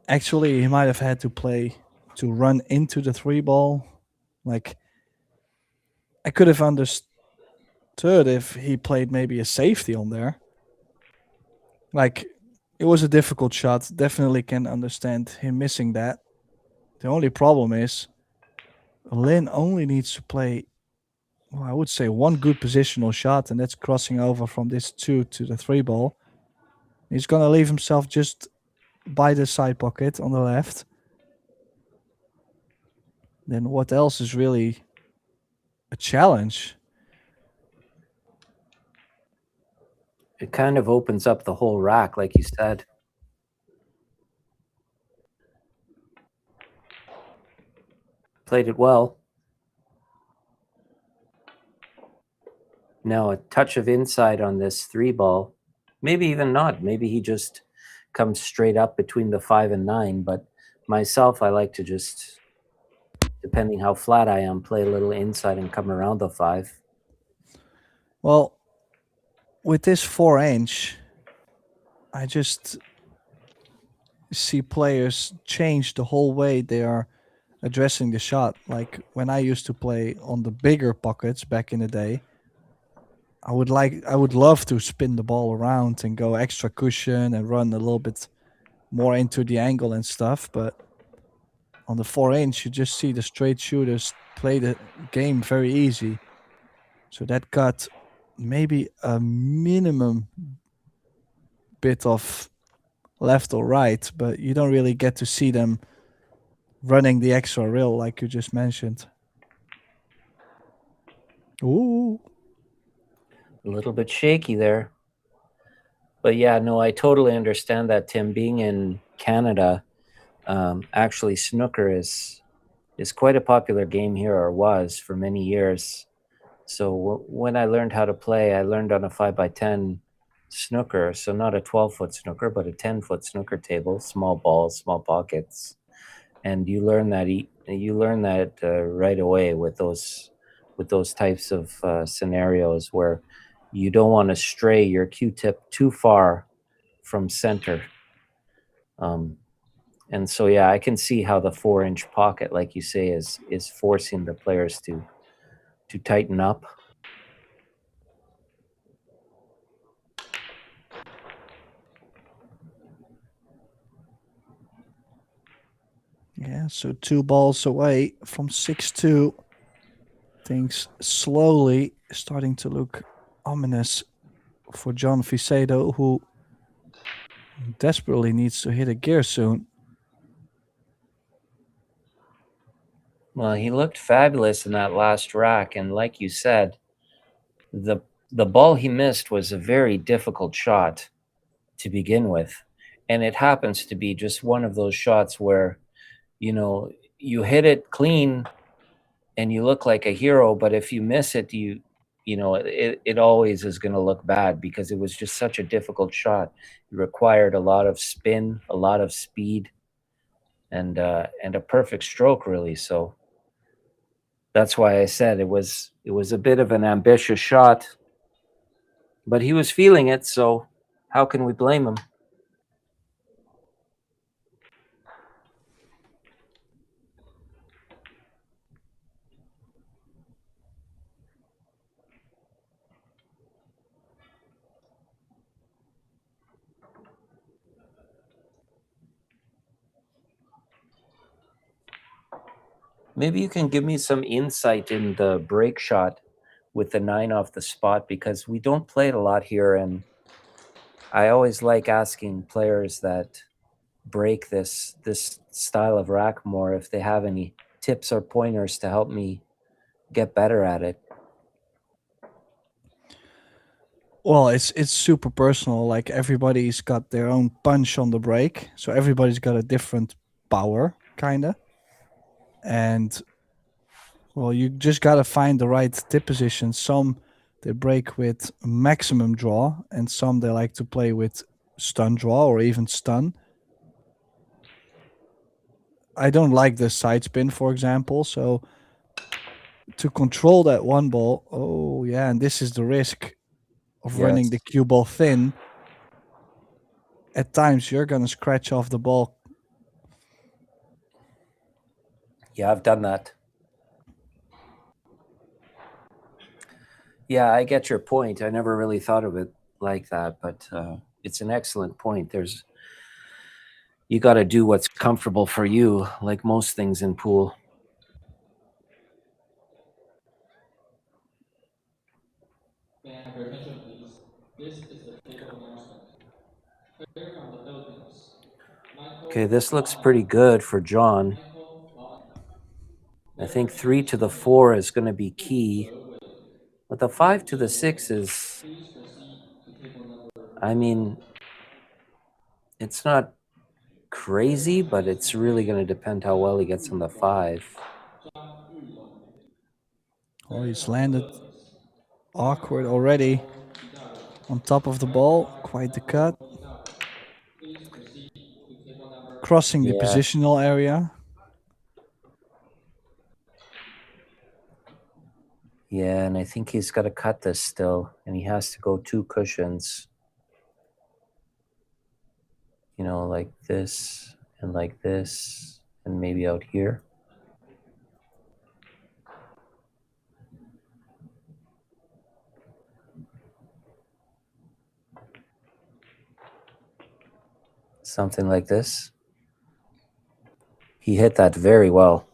Actually, he might have had to play to run into the 3 ball. Like, I could have understood if he played maybe a safety on there. Like, it was a difficult shot. Definitely can understand him missing that. The only problem is Lin only needs to play, well, I would say 1 good positional shot, and that's crossing over from this 2 to the 3 ball. He's going to leave himself just by the side pocket on the left. Then what else is really a challenge? It kind of opens up the whole rack, like you said. Played it well. Now a touch of inside on this 3 ball. Maybe even not. Maybe he just comes straight up between the 5 and 9. But myself, I like to just, depending how flat I am, play a little inside and come around the 5. Well, with this 4-inch, I just see players change the whole way they are addressing the shot. Like when I used to play on the bigger pockets back in the day, I would love to spin the ball around and go extra cushion and run a little bit more into the angle and stuff. But on the 4-inch, you just see the straight shooters play the game very easy. So that got maybe a minimum bit of left or right, but you don't really get to see them running the extra rail like you just mentioned. Ooh. A little bit shaky there. But yeah, no, I totally understand that, Tim. Being in Canada, actually snooker is quite a popular game here, or was for many years. So when I learned how to play, I learned on a 5x10 snooker. So not a 12-foot snooker, but a 10-foot snooker table, small balls, small pockets. And you learn that right away with those types of scenarios where you don't want to stray your Q-tip too far from center. And so, yeah, I can see how the 4-inch pocket, like you say, is forcing the players to tighten up. Yeah, so 2 balls away from 6-2. Things slowly starting to look ominous for John Vicedо, who desperately needs to hit a gear soon. Well, he looked fabulous in that last rack, and like you said, the ball he missed was a very difficult shot to begin with, and it happens to be just one of those shots where, you know, you hit it clean and you look like a hero, but if you miss it, you know, it always is going to look bad because it was just such a difficult shot. It required a lot of spin, a lot of speed, and a perfect stroke, really. So that's why I said it was a bit of an ambitious shot, but he was feeling it. So how can we blame him? Maybe you can give me some insight in the break shot with the 9 off the spot, because we don't play it a lot here, and I always like asking players that break this style of rack more if they have any tips or pointers to help me get better at it. Well, it's super personal. Like, everybody's got their own punch on the break, so everybody's got a different power, kinda. And well, you just gotta find the right tip position. Some they break with maximum draw, and some they like to play with stun draw or even stun. I don't like the side spin, for example. So to control that one ball, oh yeah, and this is the risk of running the cue ball thin. At times you're gonna scratch off the ball. Yeah, I've done that. Yeah, I get your point. I never really thought of it like that, but it's an excellent point. You got to do what's comfortable for you, like most things in pool. May I have your attention, please? This is the table announcement. Player from the Philippines. Okay, this looks pretty good for John. I think 3 to the 4 is going to be key. But the 5 to the 6 is, I mean, it's not crazy, but it's really going to depend how well he gets on the 5. Oh, he's landed awkward already. On top of the ball, quite the cut. Crossing the positional area. Yeah, and I think he's got to cut this still, and he has to go 2 cushions. You know, like this, and maybe out here. Something like this. He hit that very well.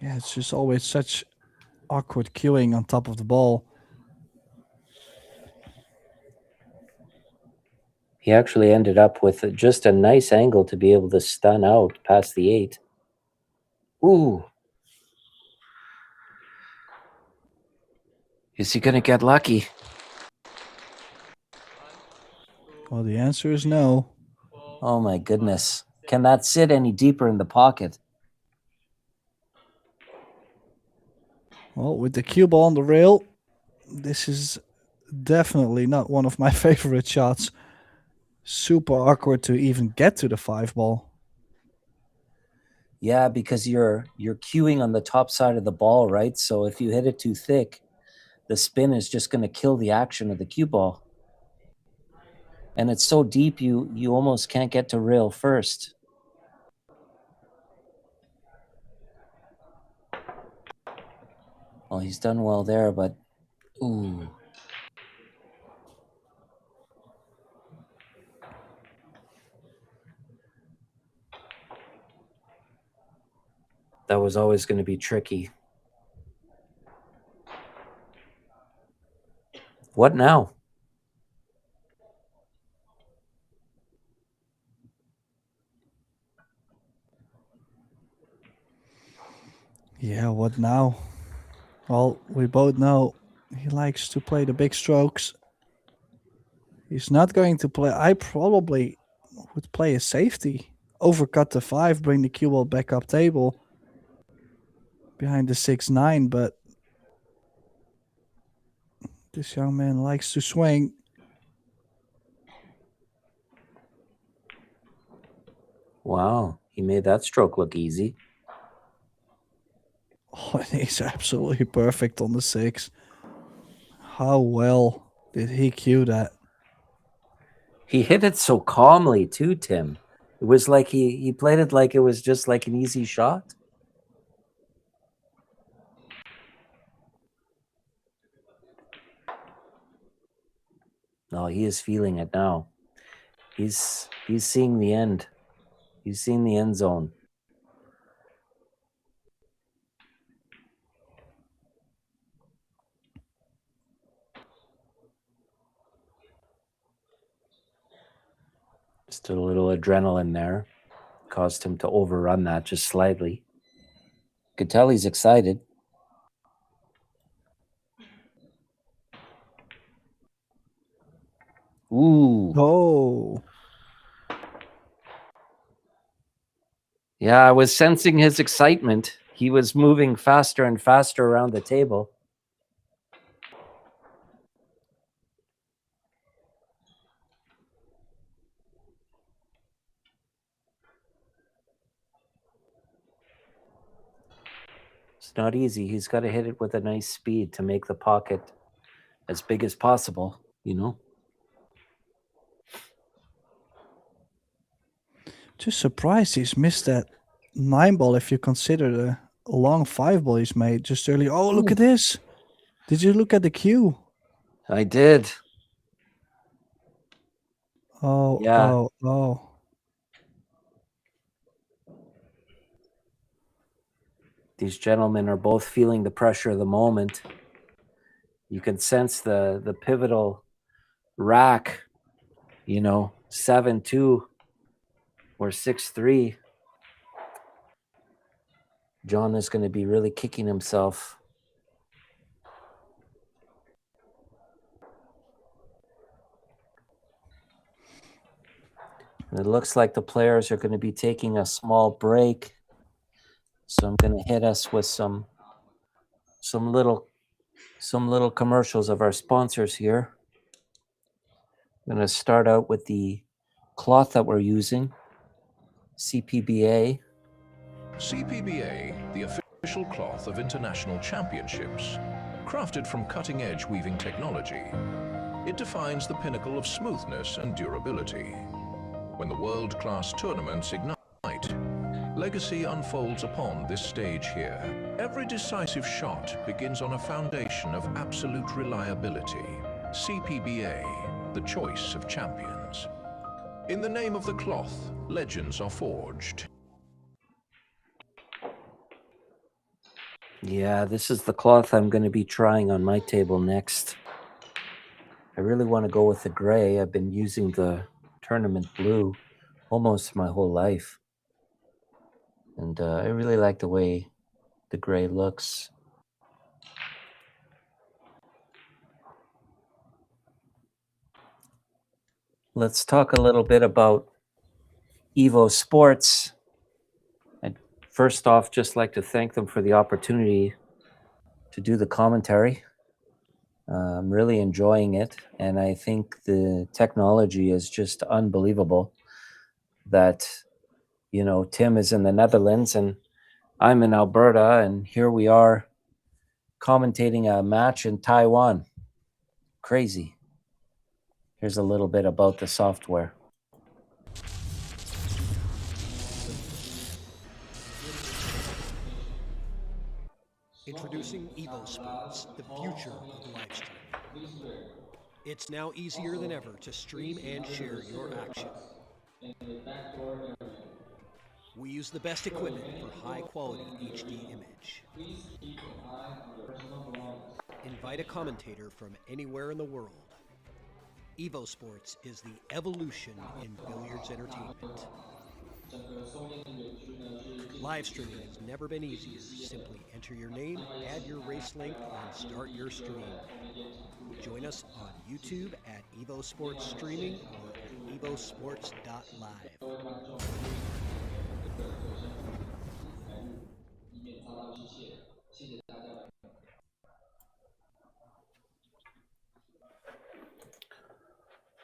Yeah, it's just always such awkward cueing on top of the ball. He actually ended up with just a nice angle to be able to stun out past the 8. Ooh. Is he going to get lucky? Well, the answer is no. Oh my goodness. Can that sit any deeper in the pocket? Well, with the cue ball on the rail, this is definitely not one of my favorite shots. Super awkward to even get to the 5 ball. Yeah, because you're cueing on the top side of the ball, right? So if you hit it too thick, the spin is just going to kill the action of the cue ball. And it's so deep, you almost can't get to rail first. Well, he's done well there, but ooh. That was always going to be tricky. What now? Yeah, what now? Well, we both know he likes to play the big strokes. He's not going to play. I probably would play a safety. Overcut the 5, bring the cue ball back up table behind the 6-9, but this young man likes to swing. Wow, he made that stroke look easy. Oh, and he's absolutely perfect on the 6. How well did he cue that? He hit it so calmly too, Tim. It was like he played it like it was just like an easy shot. No, he is feeling it now. He's seeing the end. He's seeing the end zone. Just a little adrenaline there. Caused him to overrun that just slightly. Could tell he's excited. Ooh. Oh. Yeah, I was sensing his excitement. He was moving faster and faster around the table. It's not easy. He's got to hit it with a nice speed to make the pocket as big as possible, you know? Just surprised he's missed that 9 ball if you consider the long 5 ball he's made just earlier. Oh, look at this. Did you look at the cue? I did. Oh, Yeah. oh. These gentlemen are both feeling the pressure of the moment. You can sense the pivotal rack, you know, 7-2 or 6-3. John is going to be really kicking himself. And it looks like the players are going to be taking a small break. So I'm going to hit us with some little commercials of our sponsors here. I'm going to start out with the cloth that we're using, CPBA. CPBA, the official cloth of international championships, crafted from cutting-edge weaving technology. It defines the pinnacle of smoothness and durability. When the world-class tournaments ignite, legacy unfolds upon this stage here. Every decisive shot begins on a foundation of absolute reliability. CPBA, the choice of champions. In the name of the cloth, legends are forged. Yeah, this is the cloth I'm going to be trying on my table next. I really want to go with the gray. I've been using the tournament blue almost my whole life. And I really like the way the gray looks. Let's talk a little bit about EvoSports. I'd first off just like to thank them for the opportunity to do the commentary. I'm really enjoying it, and I think the technology is just unbelievable. That, you know, Tim is in the Netherlands and I'm in Alberta, and here we are commentating a match in Taiwan. Crazy. Here's a little bit about the software. Introducing EvoSports, the future of live streaming. It's now easier than ever to stream and share your action. We use the best equipment for high-quality HD image. Invite a commentator from anywhere in the world. EvoSports is the evolution in billiards entertainment. Live streaming has never been easier. Simply enter your name, add your race link, and start your stream. Join us on YouTube at EvoSports Streaming or at EvoSports.live.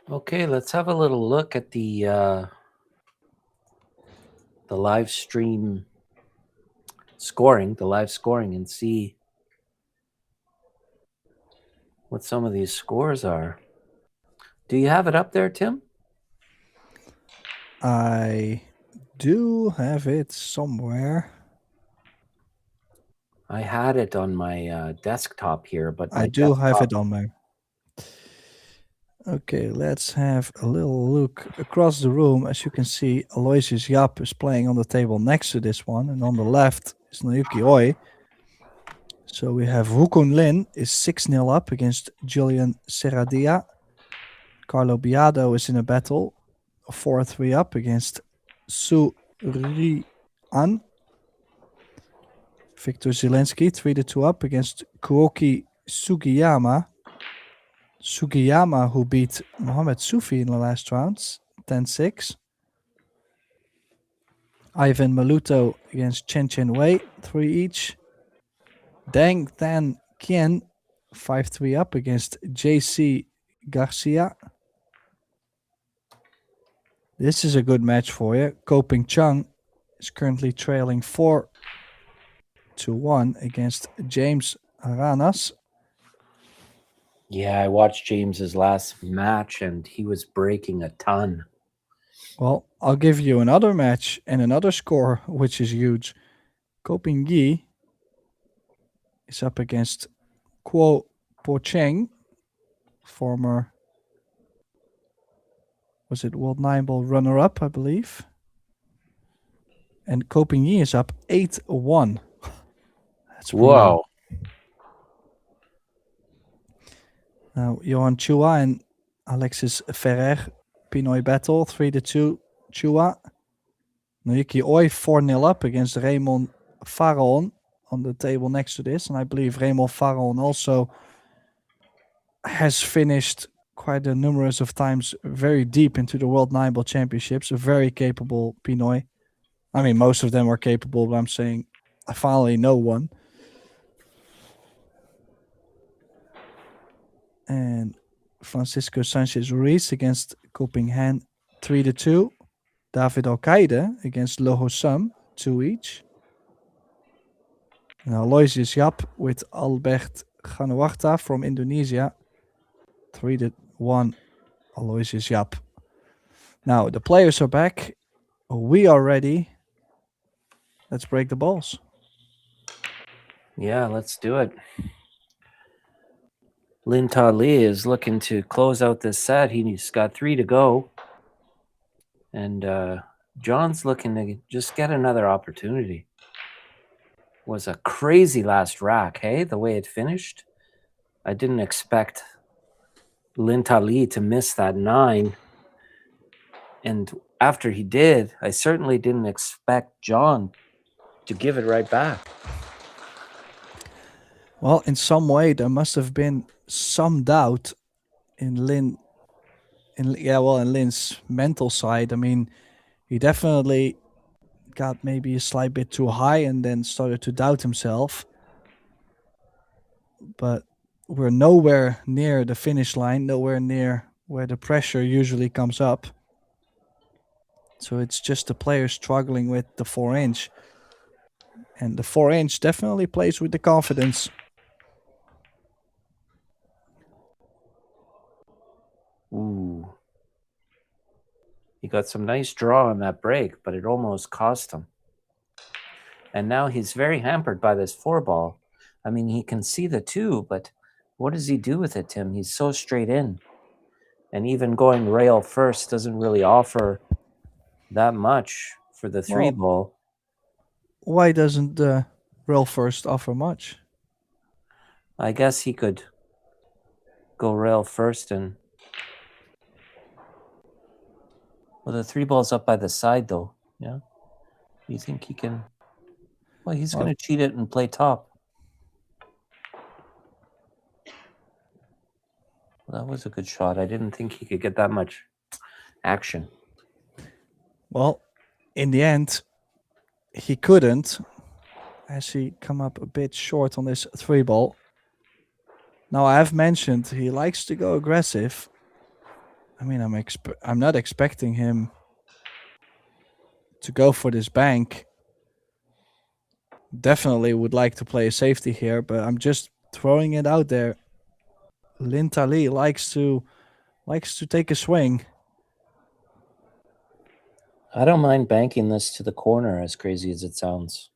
Okay, let's have a little look at the live stream scoring, the live scoring, and see what some of these scores are. Do you have it up there, Tim? I do have it somewhere. I had it on my desktop here, but I do have it on my... Okay, let's have a little look across the room. As you can see, Aloysius Yap is playing on the table next to this one, and on the left is Naoki Oi. So we have Wukong Lin is 6-0 up against Julian Serradia. Carlo Biado is in a battle, 4-3 up against Su Ri-an. Victor Zelensky 3-2 up against Kuoki Sugiyama. Sugiyama, who beat Mohamed Soufi in the last rounds, 10-6. Ivan Maluto against Chen Chen Wei, 3 each. Deng Tan Kien, 5-3 up against JC Garcia. This is a good match for you. Ko Ping Chung is currently trailing 4-1 against James Aranas. Yeah, I watched James's last match, and he was breaking a ton. Well, I'll give you another match and another score, which is huge. Ko Ping Yi is up against Kuo Po Cheng, former, was it World 9-ball runner-up, I believe. And Ko Ping Yi is up 8-1. That's Whoa. Now, Johan Chua and Alexis Ferrer, Pinoy battle, 3-2 Chua. Naoki Oi, 4-0 up against Raymond Faraon on the table next to this. And I believe Raymond Faraon also has finished quite a numerous of times very deep into the World 9-ball Championships. A very capable Pinoy. I mean, most of them are capable, but I'm saying I finally know one. And Francisco Sanchez Ruiz against Ko Ping Han, 3-2. David ALCAIDE against Loho Sam, 2 each. And Aloysius Yap with Albert Ganuarta from Indonesia, 3-1 Aloysius Yap. Now, the players are back. We are ready. Let's break the balls. Yeah, let's do it. Lin Ta Li is looking to close out this set. He's got 3 to go. And John's looking to just get another opportunity. Was a crazy last rack, hey? The way it finished. I didn't expect Lin Ta Li to miss that 9. And after he did, I certainly didn't expect John to give it right back. Well, in some way, there must have been some doubt in in Lin's mental side. I mean, he definitely got maybe a slight bit too high and then started to doubt himself. But we're nowhere near the finish line, nowhere near where the pressure usually comes up. So it's just the player struggling with the 4-inch. And the 4-inch definitely plays with the confidence. Ooh. He got some nice draw on that break, but it almost cost him. And now he's very hampered by this 4-ball. I mean, he can see the 2, but what does he do with it, Tim? He's so straight in. And even going rail first doesn't really offer that much for the 3-ball. Why doesn't the rail first offer much? I guess he could go rail first and... Well, the 3-ball's up by the side, though. Yeah? You think he can... Well, he's going to cheat it and play top. Well, that was a good shot. I didn't think he could get that much action. Well, in the end, he couldn't, as he come up a bit short on this 3-ball. Now, I have mentioned he likes to go aggressive. I mean, I'm not expecting him to go for this bank. Definitely would like to play a safety here, but I'm just throwing it out there. LIN Ta Li likes to take a swing. I don't mind banking this to the corner, as crazy as it sounds.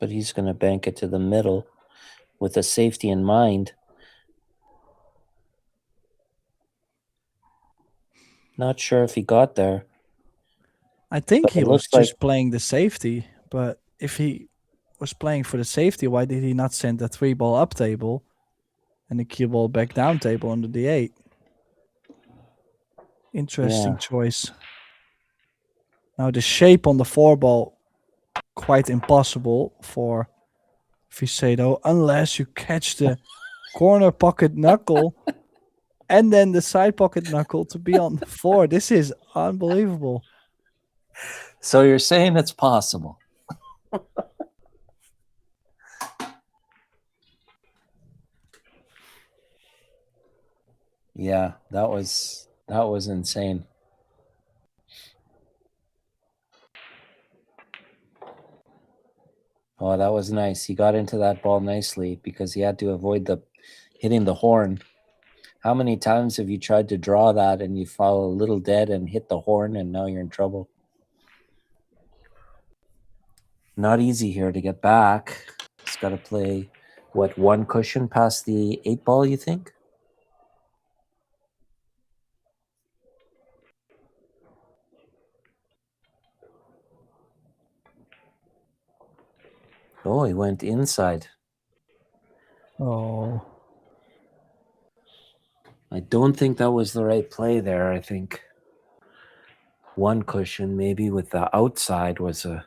But he's going to bank it to the middle with a safety in mind. Not sure if he got there. I think But he it was looks just like- playing the safety, but if he was playing for the safety, why did he not send the 3-ball up table and the cue ball back down table on the D8? Interesting Yeah. choice. Now the shape on the 4-ball, quite impossible for Vicedo unless you catch the corner pocket knuckle and then the side pocket knuckle to be on the 4. This is unbelievable. So you're saying it's possible? Yeah, that was insane. Oh, that was nice. He got into that ball nicely because he had to avoid hitting the horn. How many times have you tried to draw that and you fall a little dead and hit the horn and now you're in trouble? Not easy here to get back. He's got to play, what, 1 cushion past the 8-ball, you think? Oh, he went inside. Oh, I don't think that was the right play there. I think 1 cushion maybe with the outside was a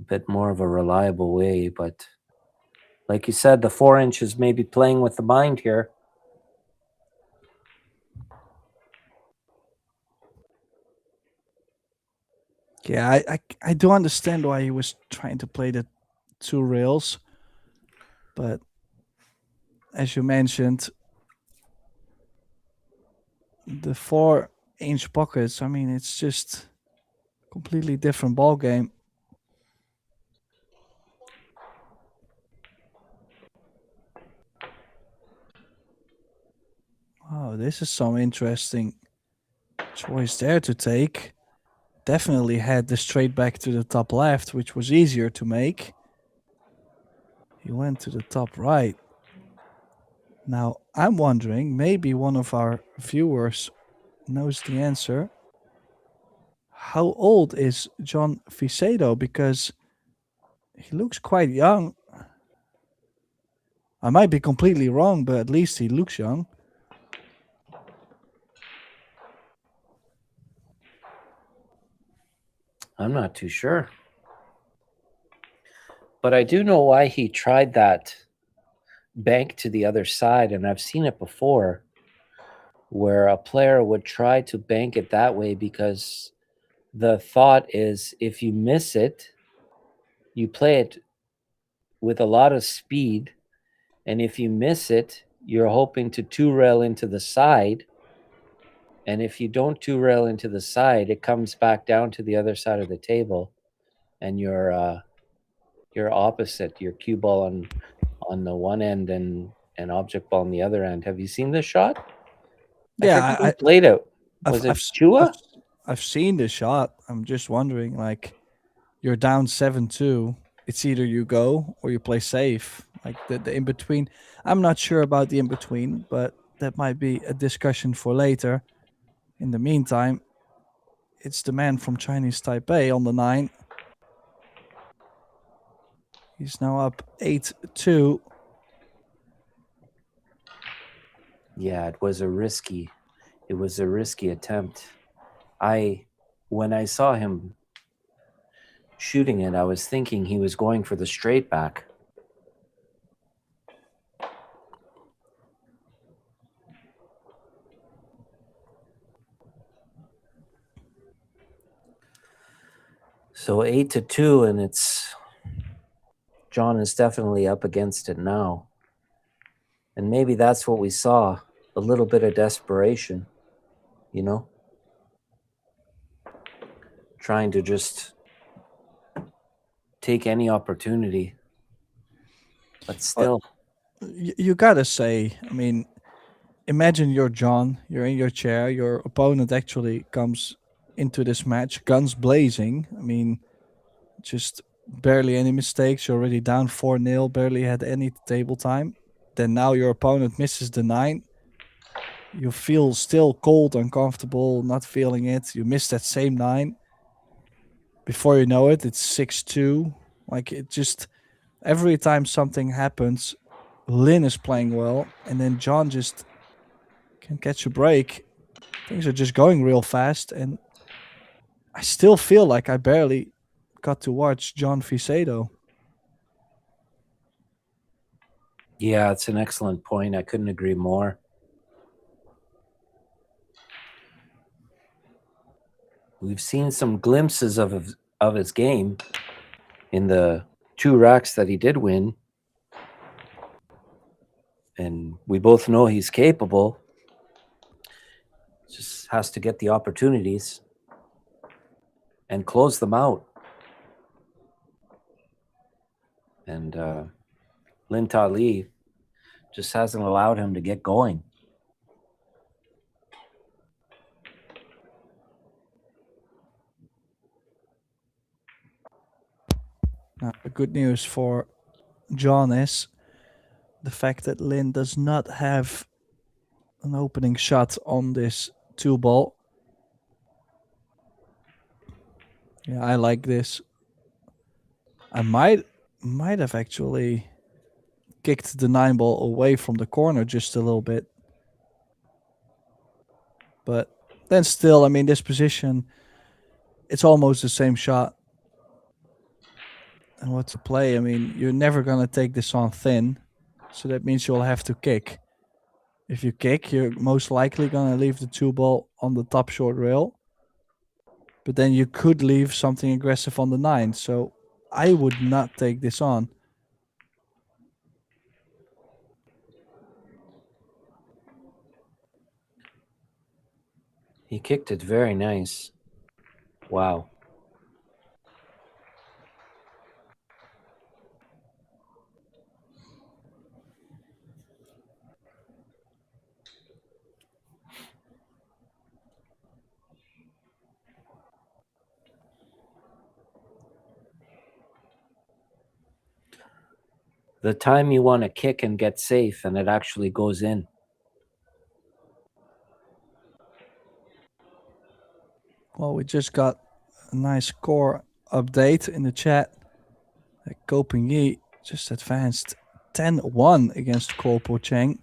bit more of a reliable way, but like you said, the 4-inch is maybe playing with the mind here. yeah, I do understand why he was trying to play the 2 rails, but as you mentioned, the 4-inch pockets, I mean, it's just completely different ball game. Oh, this is some interesting choice there to take. Definitely had the straight back to the top left, which was easier to make. He went to the top right. Now, I'm wondering, maybe one of our viewers knows the answer. How old is John Vicedo? Because he looks quite young. I might be completely wrong, but at least he looks young. I'm not too sure. But I do know why he tried that bank to the other side, and I've seen it before where a player would try to bank it that way because the thought is if you miss it, you play it with a lot of speed, and if you miss it, you're hoping to two-rail into the side, and if you don't two-rail into the side, it comes back down to the other side of the table, and you're opposite, your cue ball on the one end and object ball on the other end. Have you seen this shot? Yeah, I played it. I've, Was it I've, Chua? I've seen the shot. I'm just wondering, like, you're down 7-2. It's either you go or you play safe. Like the in between. I'm not sure about the in between, but that might be a discussion for later. In the meantime, it's the man from Chinese Taipei on the 9. He's now up 8-2. Yeah, it was a risky attempt. When I saw him shooting it, I was thinking he was going for the straight back. So 8-2, and it's John is definitely up against it now. And maybe that's what we saw, a little bit of desperation, you know? Trying to just take any opportunity. But still. You gotta say, I mean, imagine you're John, you're in your chair, your opponent actually comes into this match, guns blazing. I mean, just barely any mistakes. You're already down 4-0, barely had any table time. Then now your opponent misses the 9. You feel still cold, uncomfortable, not feeling it. You miss that same 9. Before you know it, it's 6-2. Like, it just, every time something happens, Lin is playing well, and then John just can catch a break. Things are just going real fast, and I still feel like I barely got to watch JOHN VICEDO. Yeah, it's an excellent point. I couldn't agree more. We've seen some glimpses of his game in the 2 racks that he did win. And we both know he's capable. Just has to get the opportunities and close them out. And LIN Ta Li just hasn't allowed him to get going. Now, the good news for John is the fact that Lin does not have an opening shot on this 2 ball. Yeah, I like this. I might have actually kicked the 9 ball away from the corner just a little bit. But then still, I mean, this position, it's almost the same shot. And what to play? I mean, you're never going to take this on thin. So that means you'll have to kick. If you kick, you're most likely going to leave the 2 ball on the top short rail. But then you could leave something aggressive on the 9. So I would not take this on. He kicked it very nice. Wow. The time you want to kick and get safe, and it actually goes in. Well, we just got a nice score update in the chat. Koping Yi just advanced 10-1 against Korpo Cheng.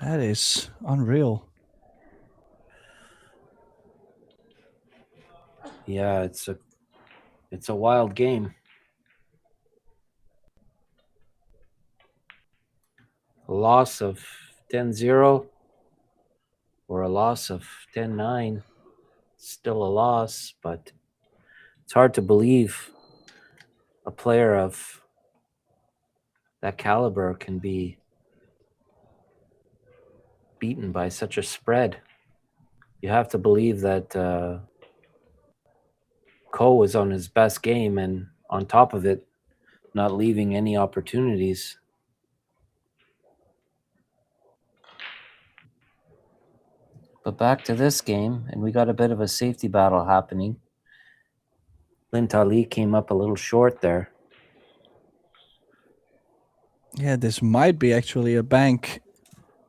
That is unreal. Yeah, it's a wild game. A loss of 10-0 or a loss of 10-9, still a loss, but it's hard to believe a player of that caliber can be beaten by such a spread. You have to believe that Ko was on his best game, and on top of it, not leaving any opportunities. But back to this game, and we got a bit of a safety battle happening. LIN Ta Li came up a little short there. Yeah, this might be actually a bank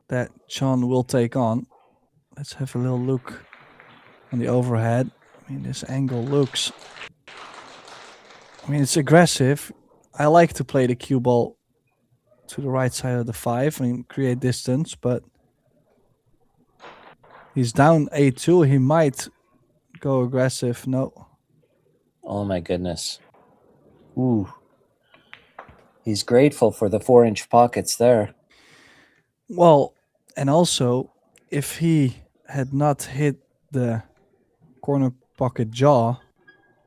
that John will take on. Let's have a little look on the overhead. I mean, this angle looks... I mean, it's aggressive. I like to play the cue ball to the right side of the 5 and create distance, but he's down 8-2. He might go aggressive. No. Oh my goodness. Ooh. He's grateful for the 4-inch pockets there. Well, and also, if he had not hit the corner pocket jaw,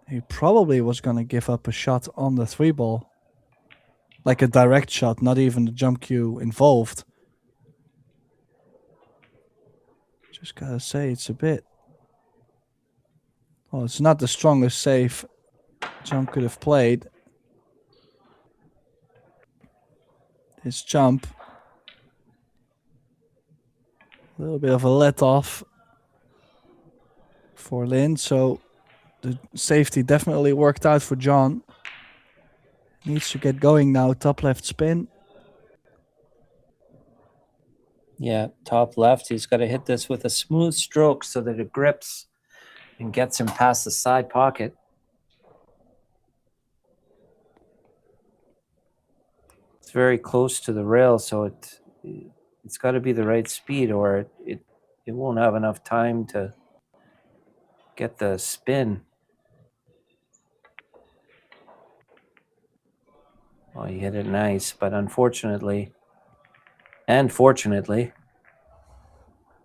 he probably was going to give up a shot on the 3 ball. Like a direct shot, not even the jump cue involved. Just gotta say, it's a bit... Well, it's not the strongest save John could have played. His jump. A little bit of a let off for Lin, so the safety definitely worked out for John. Needs to get going now, top left spin. Yeah, top left. He's got to hit this with a smooth stroke so that it grips and gets him past the side pocket. It's very close to the rail, so it's got to be the right speed, or it won't have enough time to get the spin. Well, he hit it nice, but unfortunately, and fortunately,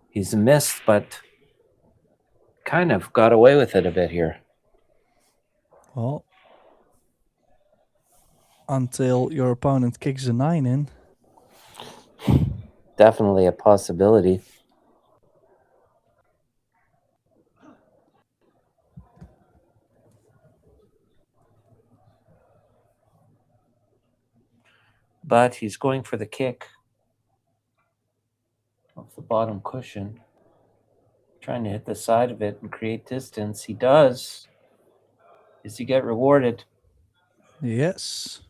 he's missed, but kind of got away with it a bit here. Well, until your opponent kicks a 9 in. Definitely a possibility. But he's going for the kick off the bottom cushion, trying to hit the side of it and create distance. He does. Does he get rewarded? Yes.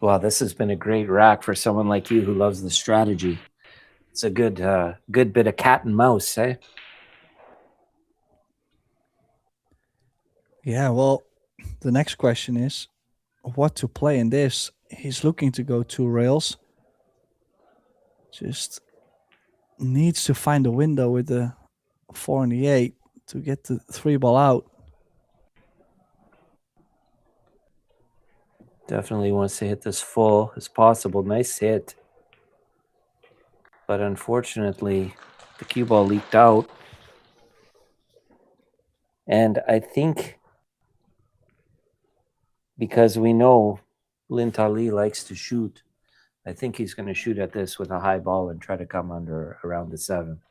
Wow, this has been a great rack for someone like you who loves the strategy. It's a good bit of cat and mouse, eh? Yeah, well, the next question is what to play in this. He's looking to go 2 rails. Just needs to find a window with the 4 and the 8 to get the 3 ball out. Definitely wants to hit this full as possible. Nice hit. But unfortunately, the cue ball leaked out. And I think because we know LIN Ta Li likes to shoot, I think he's going to shoot at this with a high ball and try to come under around the 7.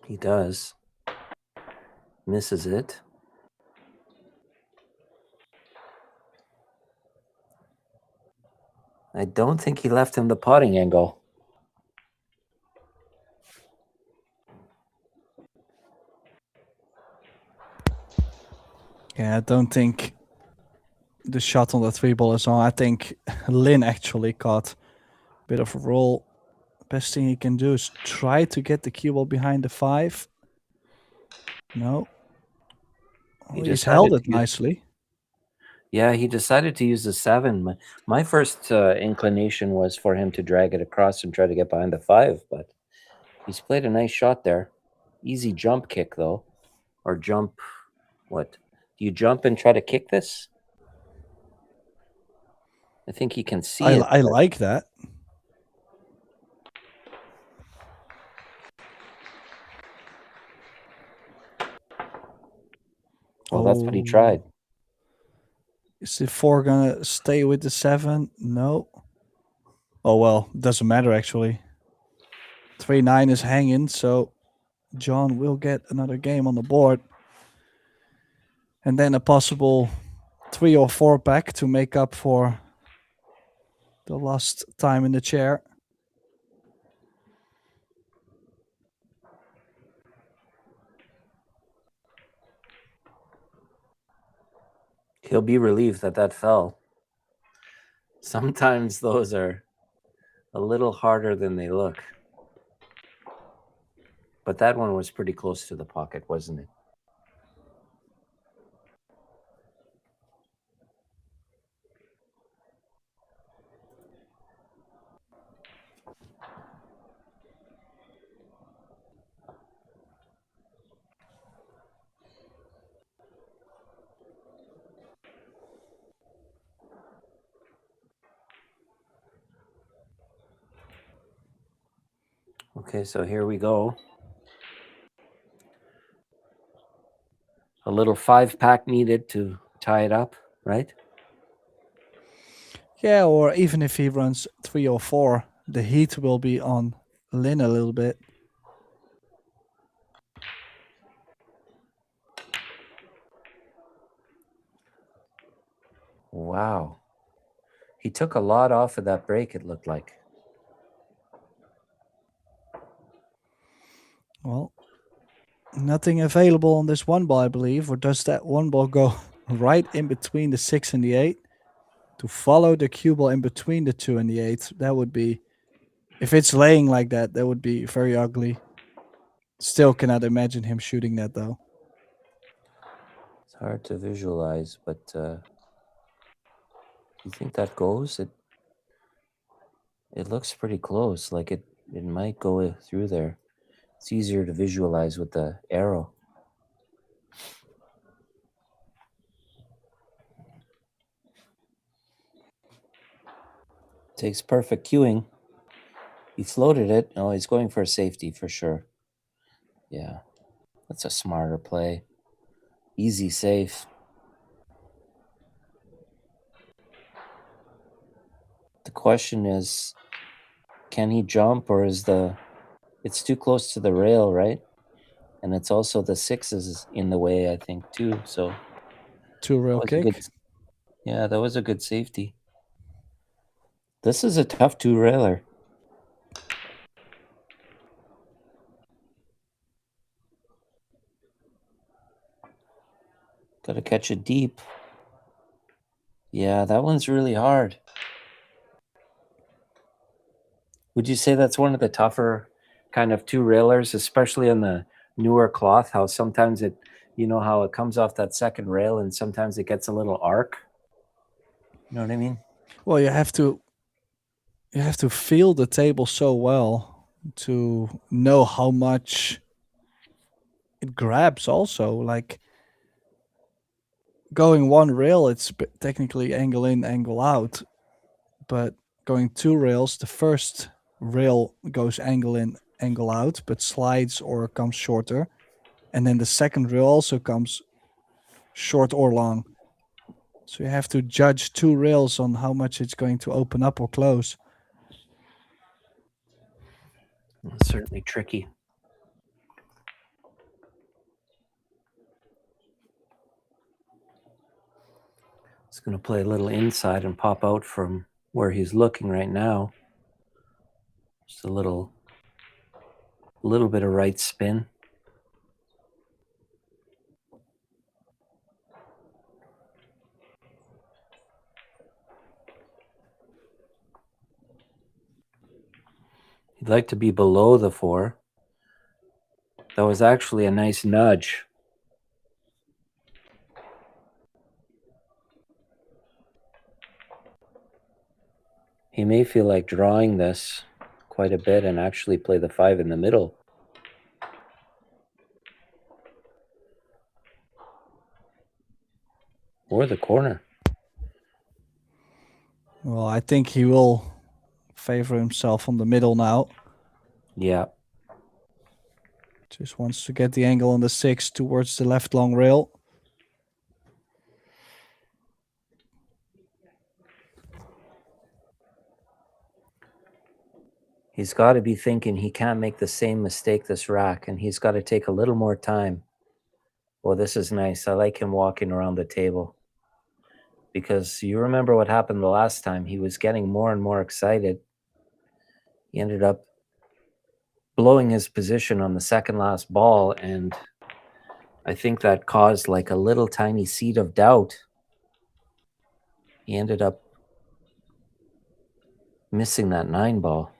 He does. Misses it. I don't think he left him the potting angle. Yeah, I don't think the shot on the 3 ball is on. I think Lin actually caught a bit of a roll. Best thing he can do is try to get the cue ball behind the 5. No. He Oh, he's decided held to it use- nicely. Yeah, he decided to use the 7. My first inclination was for him to drag it across and try to get behind the 5, but he's played a nice shot there. Easy jump kick, though. Or jump... What? Do you jump and try to kick this? I think he can see it. I like that. Well, that's what he Oh. tried. Is the 4 gonna stay with the 7? No. Oh well, doesn't matter actually. 3-9 is hanging, so John will get another game on the board. And then a possible 3 or 4 back to make up for the lost time in the chair. He'll be relieved that that fell. Sometimes those are a little harder than they look. But that one was pretty close to the pocket, wasn't it? Okay, so here we go. A little 5-pack needed to tie it up, right? Yeah, or even if he runs 3 or 4, the heat will be on Lin a little bit. Wow. He took a lot off of that break, it looked like. Well, nothing available on this 1 ball, I believe. Or does that 1 ball go right in between the 6 and the 8? To follow the cue ball in between the 2 and the 8, that would be... If it's laying like that, that would be very ugly. Still cannot imagine him shooting that, though. It's hard to visualize, but do you think that goes? It looks pretty close, like it might go through there. It's easier to visualize with the arrow. Takes perfect cueing. He floated it. Oh, he's going for a safety for sure. Yeah, that's a smarter play. Easy safe. The question is, can he jump, or is it's too close to the rail, right? And it's also the 6s in the way, I think, too. So 2 rail kick. Yeah, that was a good safety. This is a tough 2-railer. Got to catch it deep. Yeah, that one's really hard. Would you say that's one of the tougher kind of 2-railers, especially on the newer cloth? How sometimes it, you know, how it comes off that second rail and sometimes it gets a little arc. You know what I mean? Well, you have to feel the table so well to know how much it grabs also. Like going 1 rail, it's technically angle in, angle out. But going 2 rails, the first rail goes angle in, angle out, but slides or comes shorter. And then the second rail also comes short or long. So you have to judge 2 rails on how much it's going to open up or close. It's certainly tricky. He's going to play a little inside and pop out from where he's looking right now. Just a little bit of right spin. You'd like to be below the 4. That was actually a nice nudge. He may feel like drawing this quite a bit and actually play the 5 in the middle. Or the corner. Well, I think he will favor himself on the middle now. Yeah. Just wants to get the angle on the 6 towards the left long rail. He's got to be thinking he can't make the same mistake this rack, and he's got to take a little more time. Well, this is nice. I like him walking around the table. Because you remember what happened the last time. He was getting more and more excited. He ended up blowing his position on the second last ball, and I think that caused like a little tiny seed of doubt. He ended up missing that 9 ball.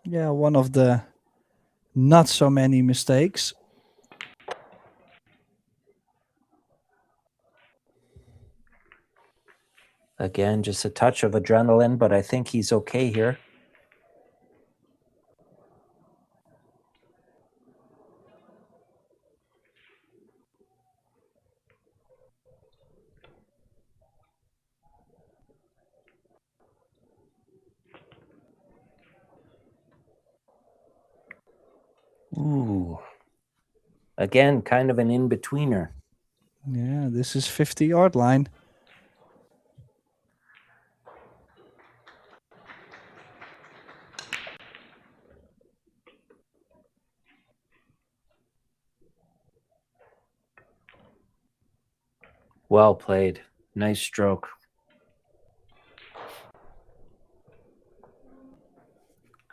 Yeah, one of the not so many mistakes. Again, just a touch of adrenaline, but I think he's okay here. Ooh. Again, kind of an in-betweener. Yeah, this is 50-yard line. Well played. Nice stroke.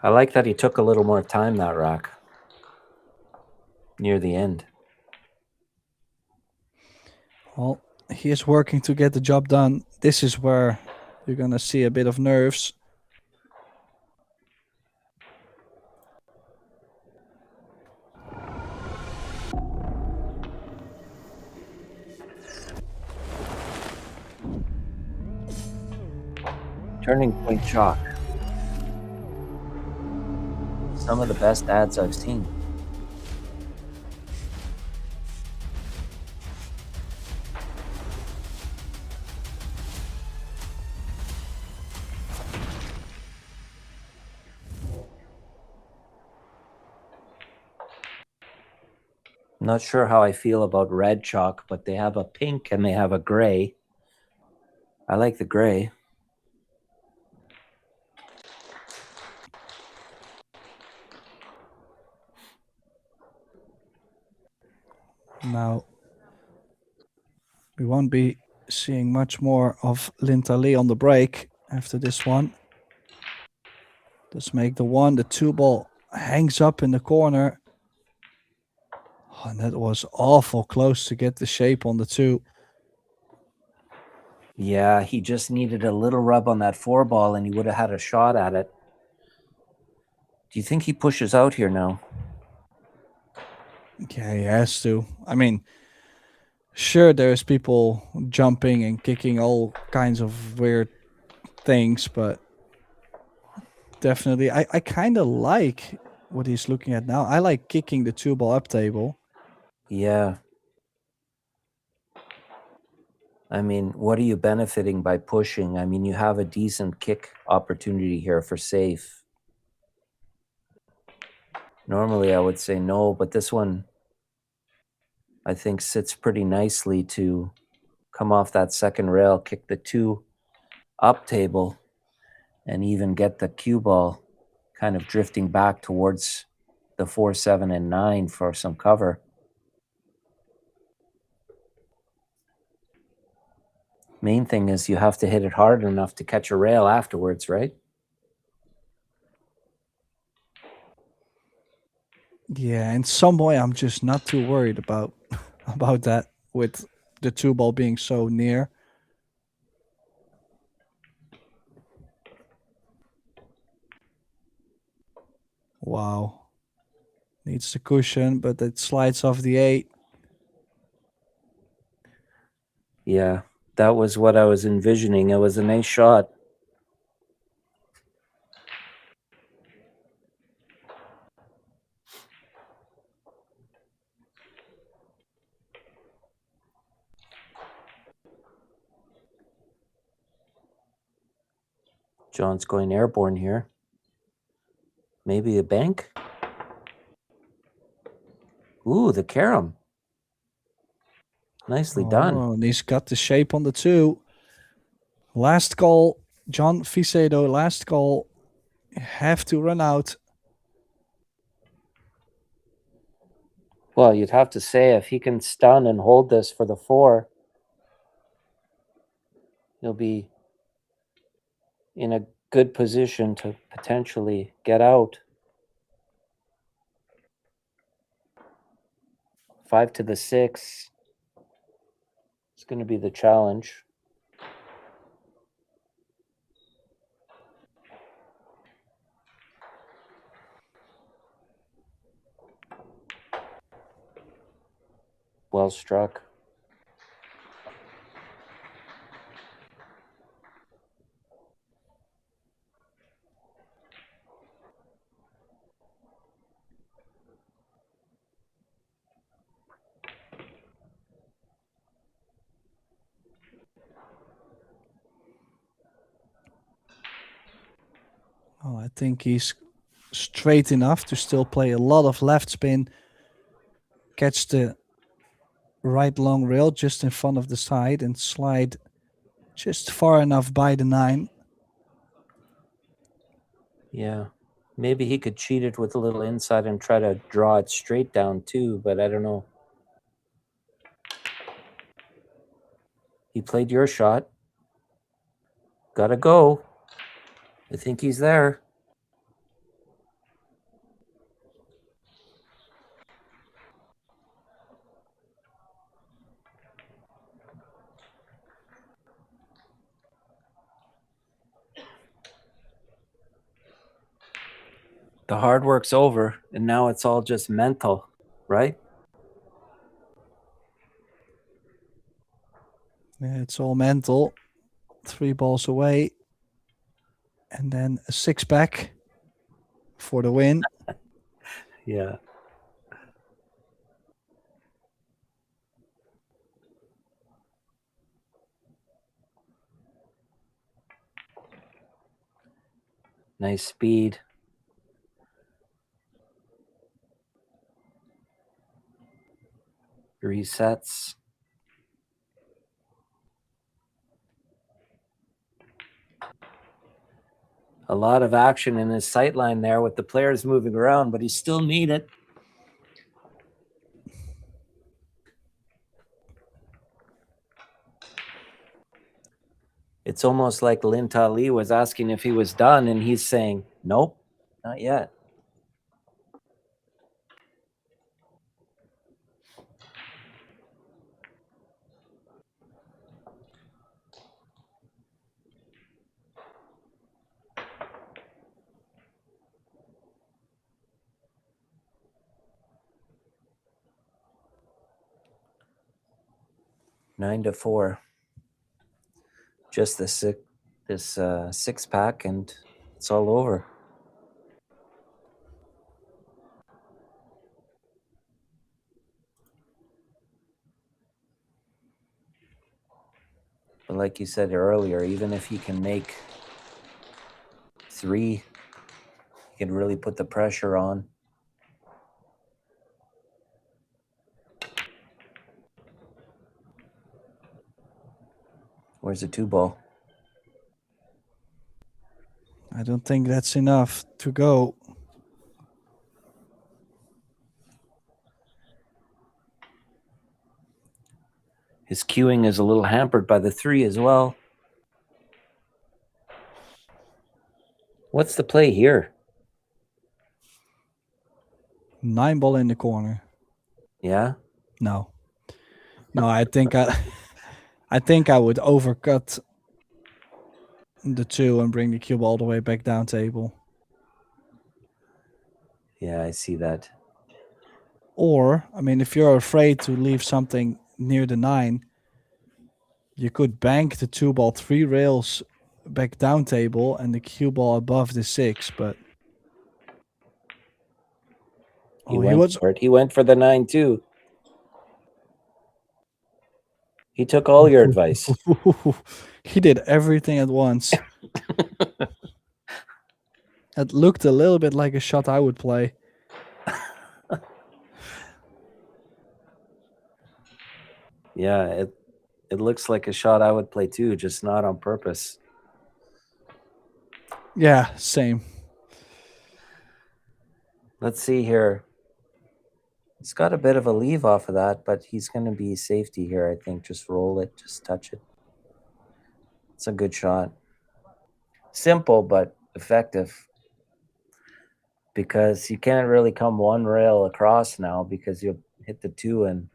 I like that he took a little more time that rack. Near the end. Well, he is working to get the job done. This is where you're going to see a bit of nerves. Turning point chalk. Some of the best ads I've seen. I'm not sure how I feel about red chalk, but they have a pink and they have a gray. I like the gray. Now, we won't be seeing much more of LIN TA LI on the break after this one. Let's make the 1. The 2 ball hangs up in the corner. Oh, and that was awful close to get the shape on the 2. Yeah, he just needed a little rub on that 4 ball and he would have had a shot at it. Do you think he pushes out here now? Yeah, he has to. I mean, sure, there's people jumping and kicking all kinds of weird things, but definitely, I kind of like what he's looking at now. I like kicking the 2 ball up table. Yeah. I mean, what are you benefiting by pushing? I mean, you have a decent kick opportunity here for safe. Normally, I would say no, but this one, I think, sits pretty nicely to come off that second rail, kick the 2 up table, and even get the cue ball kind of drifting back towards the 4, 7, and 9 for some cover. Main thing is you have to hit it hard enough to catch a rail afterwards, right? Yeah, in some way, I'm just not too worried about that. with the 2-ball being so near. Wow. Needs the cushion, but it slides off the 8. Yeah, that was what I was envisioning. It was a nice shot. John's going airborne here. Maybe a bank? Ooh, the carom. Nicely done. Oh, and he's got the shape on the 2. Last call, John Vicedo, last call. Have to run out. Well, you'd have to say if he can stun and hold this for the 4, he'll be in a good position to potentially get out. 5 to the 6. It's going to be the challenge. Well struck. Oh, I think he's straight enough to still play a lot of left spin. Catch the right long rail just in front of the side and slide just far enough by the 9. Yeah. Maybe he could cheat it with a little inside and try to draw it straight down too, but I don't know. He played your shot. Gotta go. I think he's there. The hard work's over, and now it's all just mental, right? Yeah, it's all mental. 3 balls away. And then a 6-pack for the win. Yeah. Nice speed. Resets. A lot of action in his sight line there with the players moving around, but he still need it. It's almost like LIN Ta Li was asking if he was done, and he's saying, nope, not yet. Nine to 4. Just this 6-pack, and it's all over. But like you said earlier, even if he can make 3, he can really put the pressure on. Where's the 2-ball? I don't think that's enough to go. His cueing is a little hampered by the 3 as well. What's the play here? 9-ball in the corner. Yeah? No. No, I think I would overcut the 2 and bring the cube all the way back down table. Yeah, I see that. Or, I mean, if you're afraid to leave something near the 9, you could bank the 2 ball 3 rails back down table and the cue ball above the 6, but He went for it. He went for the 9 too. He took all your advice. He did everything at once. It looked a little bit like a shot I would play. Yeah, it looks like a shot I would play too, just not on purpose. Yeah, same. Let's see here. He's got a bit of a leave off of that, but he's going to be safety here, I think. Just roll it, just touch it. It's a good shot. Simple, but effective. Because you can't really come 1 rail across now because you'll hit the 2 and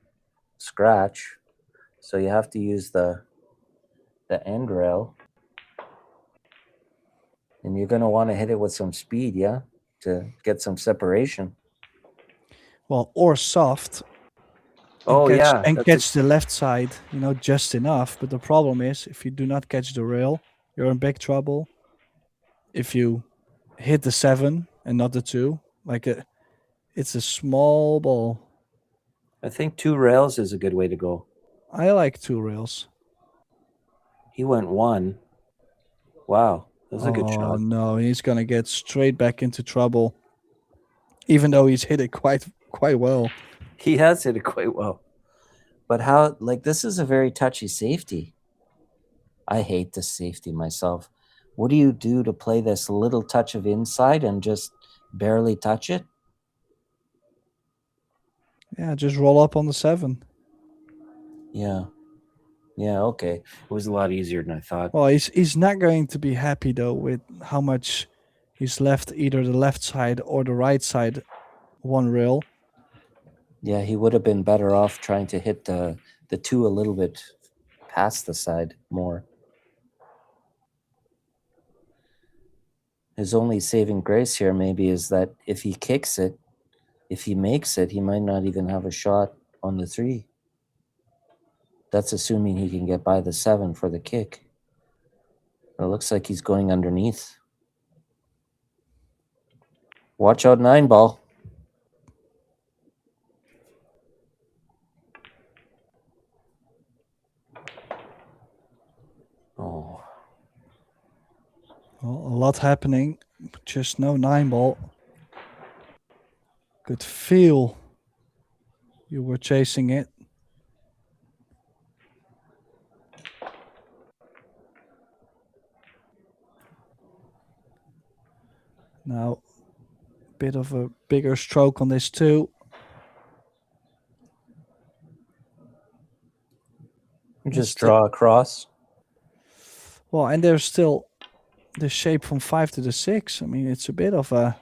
scratch. So you have to use the end rail. And you're going to want to hit it with some speed, yeah? To get some separation. Well, or soft. Oh, yeah. And catch the left side, you know, just enough. But the problem is, if you do not catch the rail, you're in big trouble. If you hit the 7 and not the 2, it's a small ball. I think 2 rails is a good way to go. I like 2 rails. He went 1. Wow, that was a good shot. Oh no, he's gonna get straight back into trouble. Even though he's hit it quite well. He has hit it quite well. But how, like, this is a very touchy safety. I hate this safety myself. What do you do to play this little touch of inside and just barely touch it? Yeah, just roll up on the 7. Yeah. Yeah, okay. It was a lot easier than I thought. Well, he's not going to be happy, though, with how much he's left either the left side or the right side 1 rail. Yeah, he would have been better off trying to hit the 2 a little bit past the side more. His only saving grace here maybe is that if he kicks it, if he makes it, he might not even have a shot on the 3. That's assuming he can get by the 7 for the kick. It looks like he's going underneath. Watch out, 9 ball. Oh. Well, a lot happening. Just no 9 ball. Could feel you were chasing it. Now, bit of a bigger stroke on this too. Just draw across. Well, and there's still the shape from 5 to the 6. I mean, it's a bit of a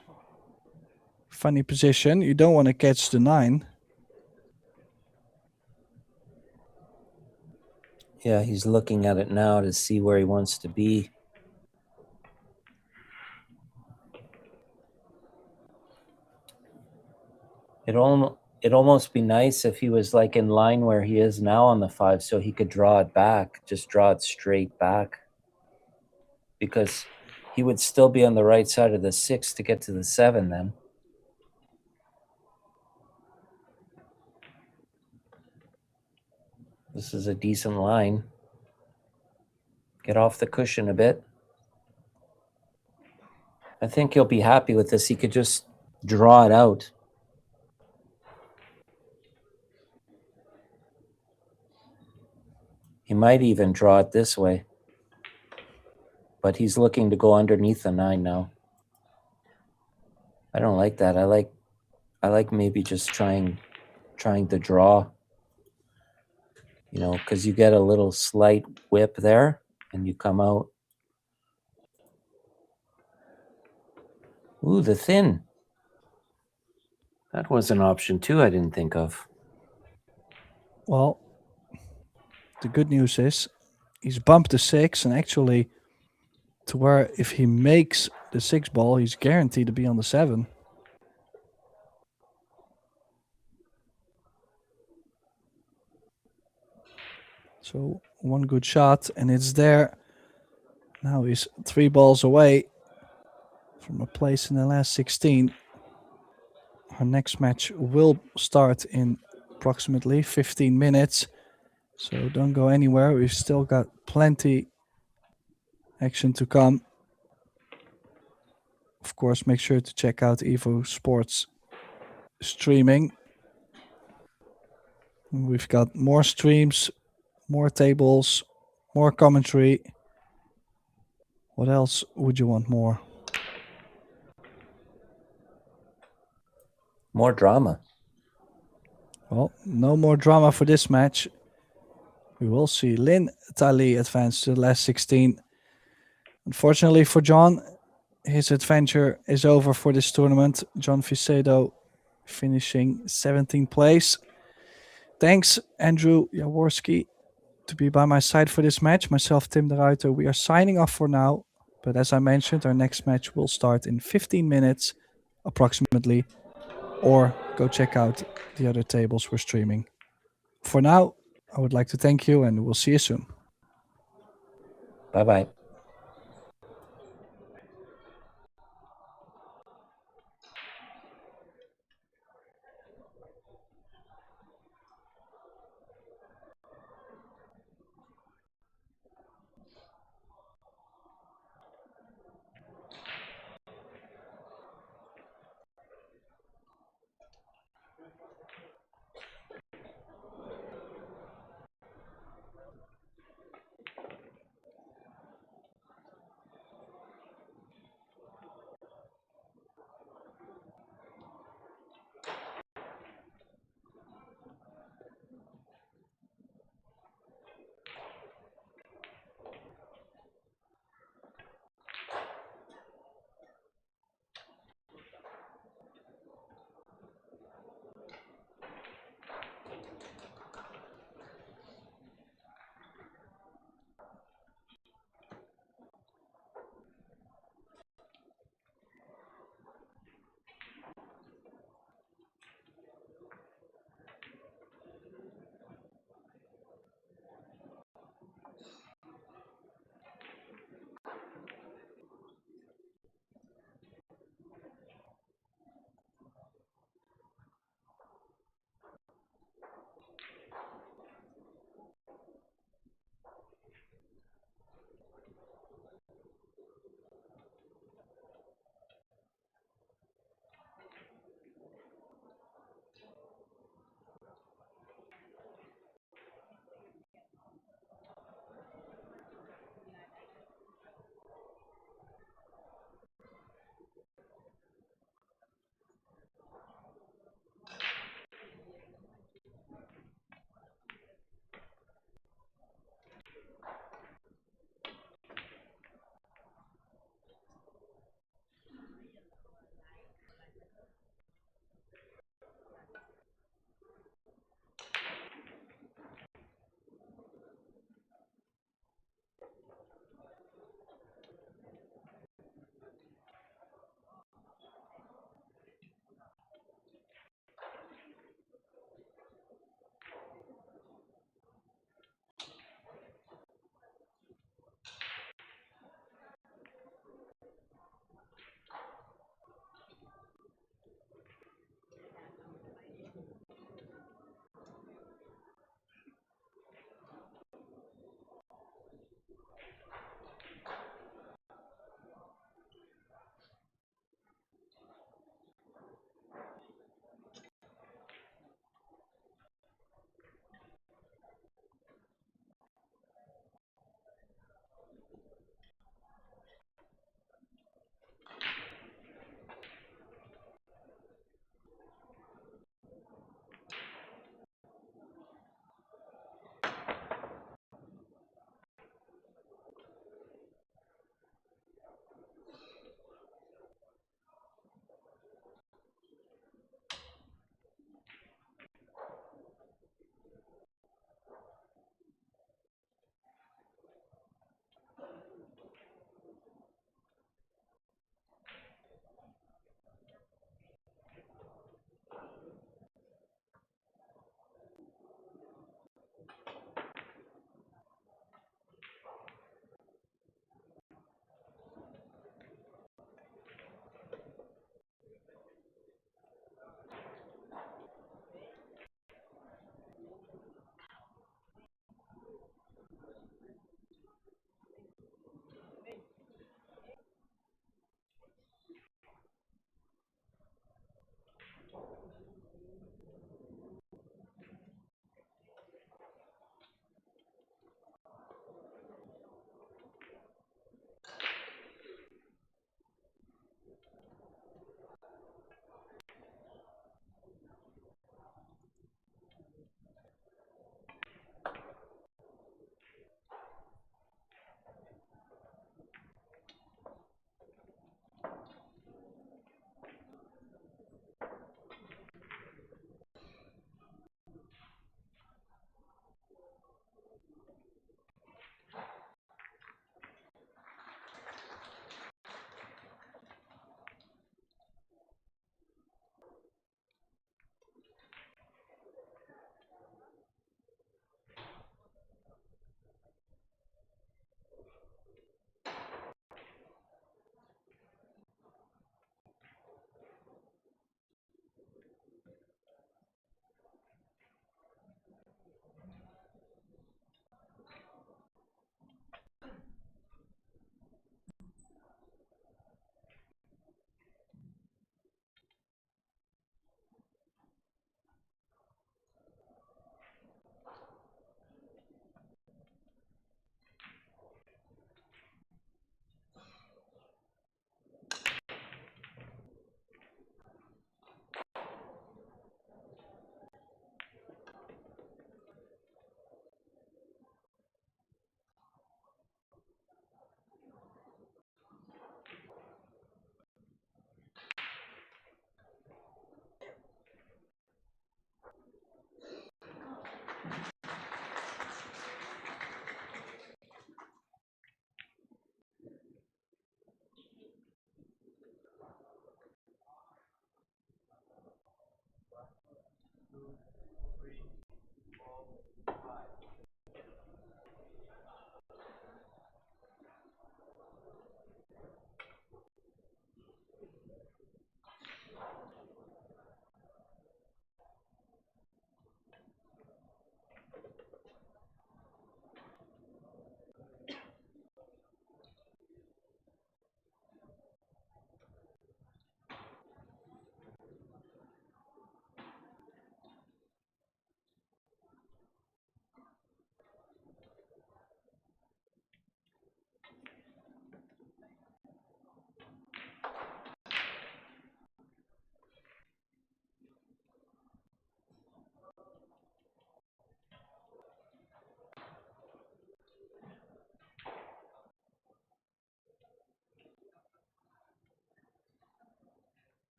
funny position. You don't want to catch the 9. Yeah, he's looking at it now to see where he wants to be. It'd almost be nice if he was like in line where he is now on the 5, so he could draw it back, just draw it straight back. Because he would still be on the right side of the 6 to get to the 7 then. This is a decent line. Get off the cushion a bit. I think he'll be happy with this. He could just draw it out. He might even draw it this way. But he's looking to go underneath the 9 now. I don't like that. I like maybe just trying to draw. You know, because you get a little slight whip there and you come out. Ooh, the thin. That was an option too I didn't think of. Well, the good news is he's bumped the 6, and actually to where if he makes the 6 ball, he's guaranteed to be on the 7. So one good shot, and it's there. Now he's 3 balls away from a place in the last 16. Our next match will start in approximately 15 minutes. So don't go anywhere. We've still got plenty action to come. Of course, make sure to check out EvoSports Streaming. We've got more streams, more tables, more commentary. What else would you want more? More drama. Well, no more drama for this match. We will see LIN Ta Li advance to the last 16. Unfortunately for John, his adventure is over for this tournament. John Viceddo finishing 17th place. Thanks, Andrew Jaworski, to be by my side for this match. Myself, Tim de Ruiter, we are signing off for now. But as I mentioned, our next match will start in 15 minutes approximately. Or go check out the other tables we're streaming. For now, I would like to thank you, and we'll see you soon. Bye-bye.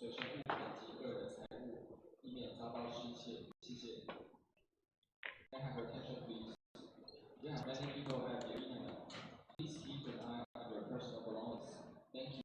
所以先勿谈及个人财物，以免遭到失窃。谢谢。Can I have your attention, please? You have many people at the internet. Please keep an eye on your personal belongings. Thank you.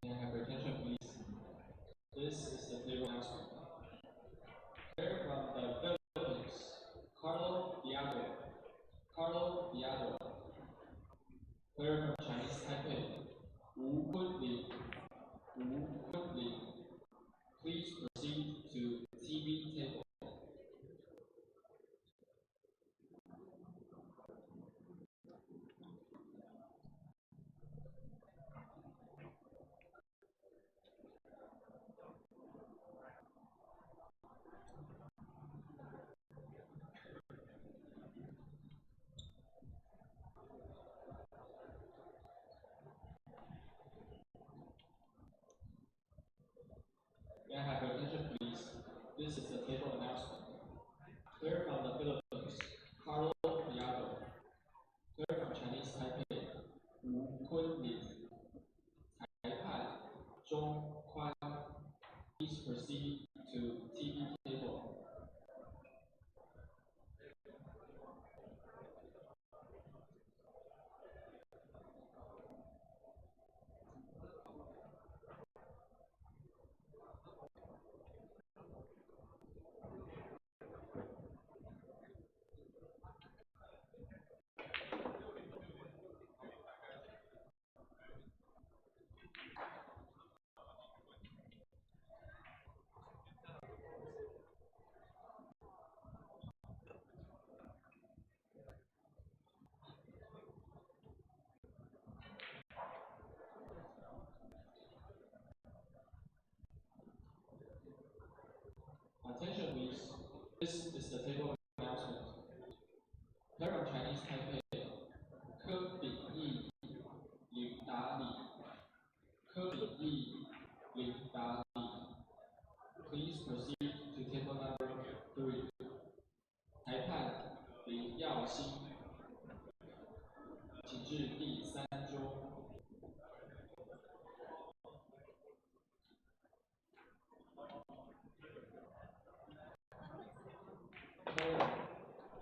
May I have your attention, please? This is the table announcement. Player from the Philippines, Carlo Diado. Carlo Diado. Player from Chinese Taipei, Wu Kunli. Wu Kunli. Please proceed to TV table. May I have your attention, please? This is the table announcement. Player from the Philippines, Carlo Diado. Player from Chinese Taipei, Wu Kunli. Taipan, Zhong Kwan. Please proceed to TV table. Attention, please. This is the table announcement. Player from Chinese Taipei, Ke Bingyi, Lin Ta Li. Ke Bingyi, Lin Ta Li. Please proceed to table number 3. 裁判林耀星，请至第3桌。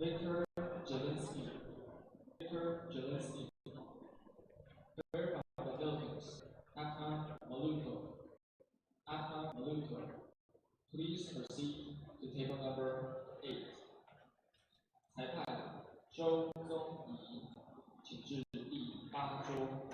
Victor Jelinski. Victor Jelinski. Player from the Philippines, Atan Maluto. Atan Maluto. Please proceed to table number 8. 裁判周宗仪，请至第8桌。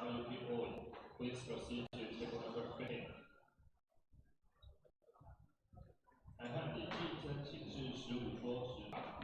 Now you people, please proceed to table number 15. 裁判李继增请示15桌执法。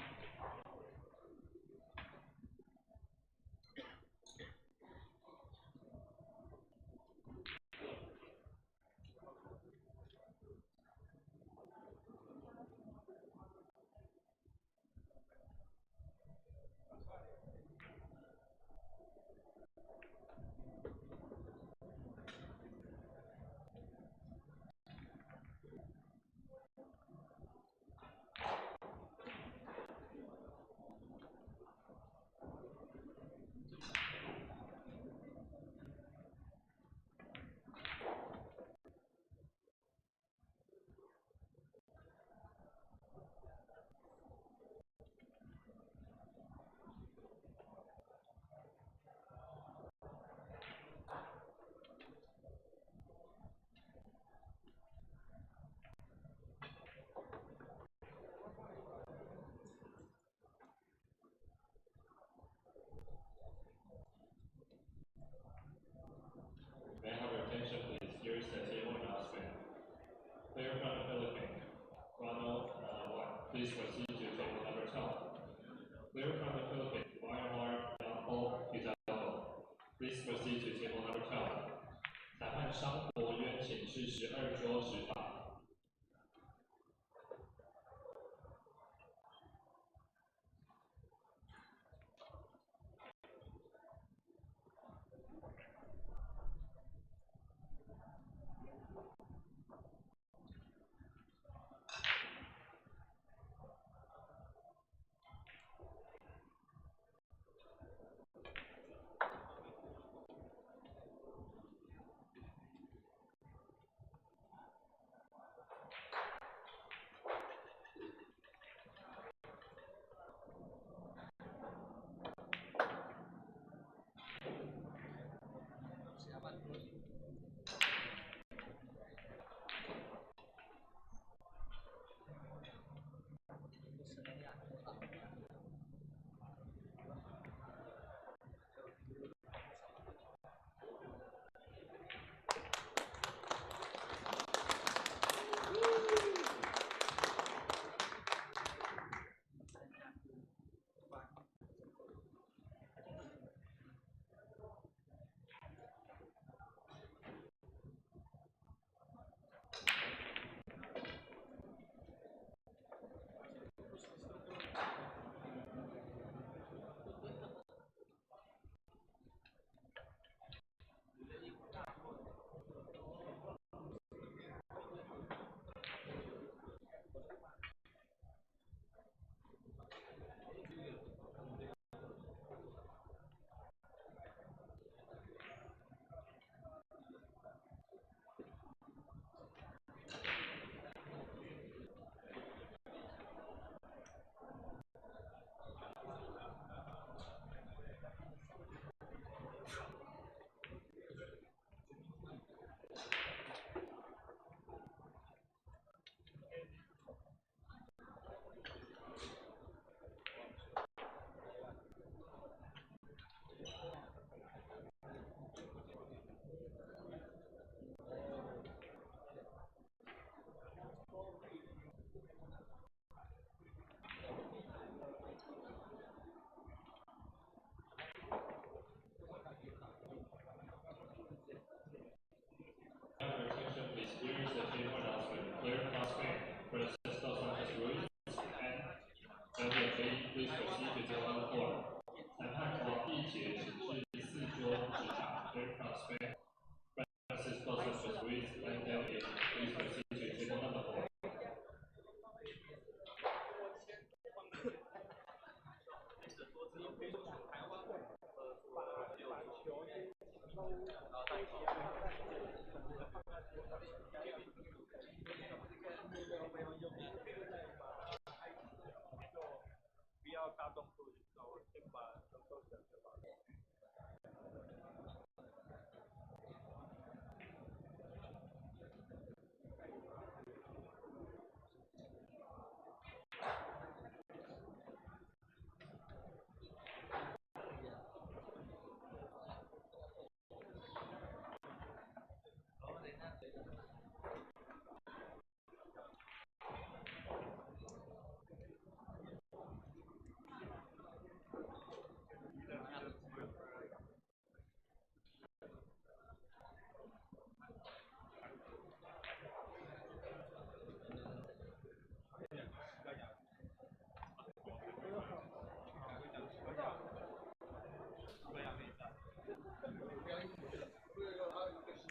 May I have your attention, please? Here is the table announcement. Player from the Philippines, Ronald White. Please proceed to table number 12. Player from the Philippines, Myanmar Paul Hidalgo. Please proceed to table number 12. 裁判商博渊请示12桌执法。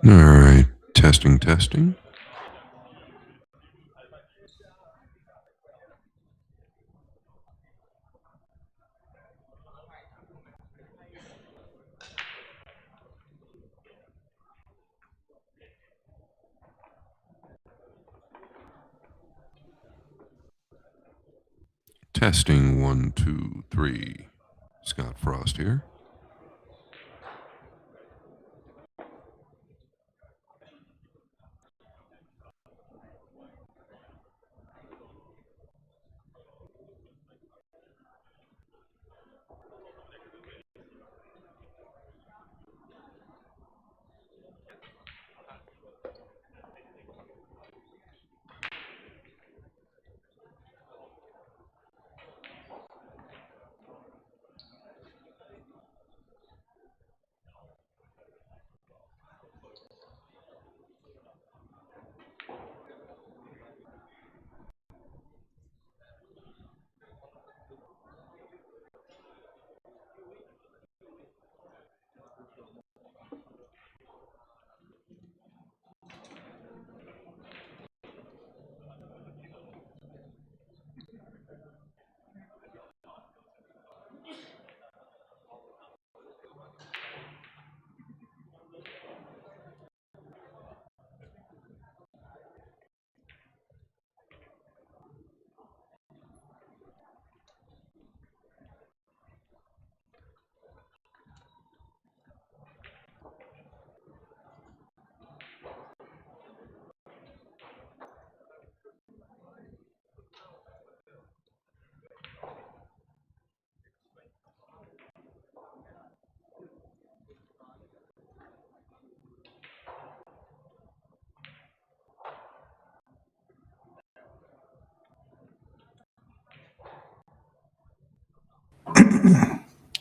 All right, testing, testing. Testing 1, 2, 3. Scott Frost here.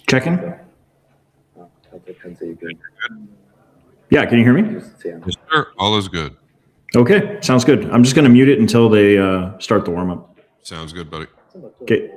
Checking. Yeah, can you hear me? Yes, sir. All is good. Okay, sounds good. I'm just going to mute it until they start the warm up. Sounds good, buddy. Okay.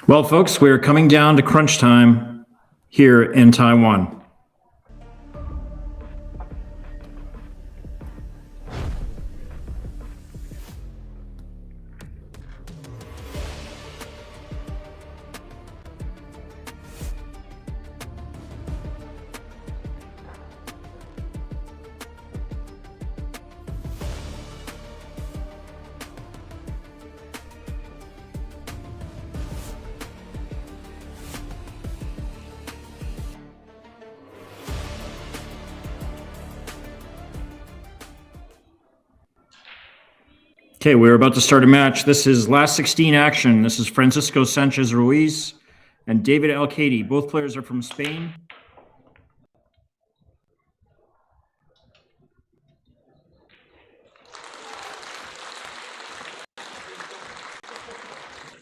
Well, folks, we're coming down to crunch time here in Taiwan. Okay, we're about to start a match. This is last 16 action. This is Francisco Sanchez Ruiz and David ALCAIDE. Both players are from Spain.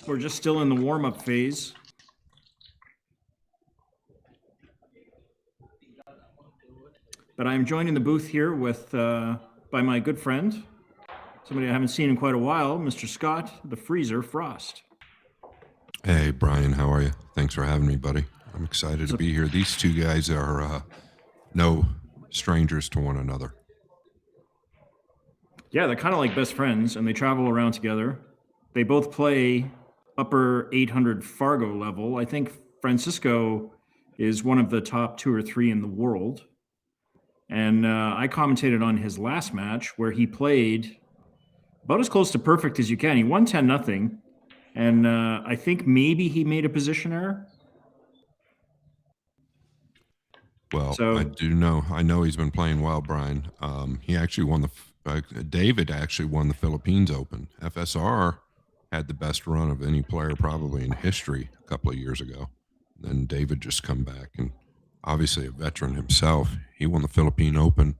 We're just still in the warm-up phase. But I'm joined in the booth here with by my good friend, somebody I haven't seen in quite a while, Mr. Scott, the Freezer Frost. Hey, Brian, how are you? Thanks for having me, buddy. I'm excited to be here. These two guys are no strangers to one another. Yeah, they're kind of like best friends, and they travel around together. They both play upper 800 Fargo level. I think Francisco is one of the top 2 or 3 in the world. And I commentated on his last match where he played about as close to perfect as you can. He won 10-0. And I think maybe he made a position error. Well, So- I know he's been playing well, Brian. He actually won David actually won the Philippines Open. FSR had the best run of any player probably in history a couple of years ago. Then David just come back, and obviously a veteran himself. He won the Philippine Open,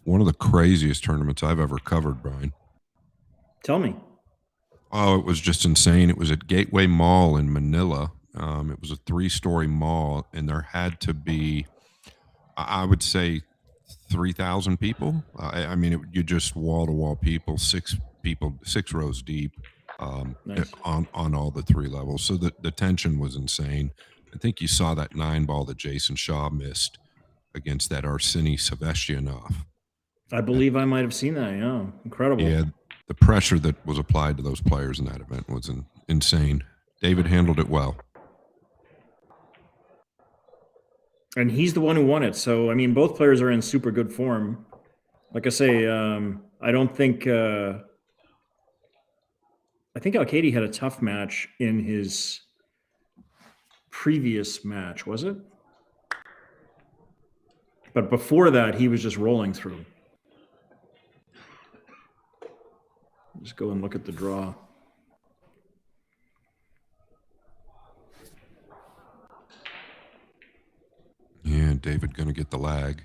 one of the craziest tournaments I've ever covered, Brian. Tell me. Oh, it was just insane. It was at Gateway Mall in Manila. It was a 3-story mall, and there had to be, I would say, 3,000 people. I mean, you just wall-to-wall people, 6 rows deep. Nice. on all the 3 levels. So the tension was insane. I think you saw that 9-ball that Jason Shaw missed against that Arseny Sevestyanov. I believe I might have seen that. Yeah, incredible. Yeah, the pressure that was applied to those players in that event was insane. David handled it well. And he's the one who won it. So, I mean, both players are in super good form. Like I say, I don't think... I think ALCAIDE had a tough match in his previous match, was it? But before that, he was just rolling through. Just go and look at the draw. Yeah, David going to get the lag.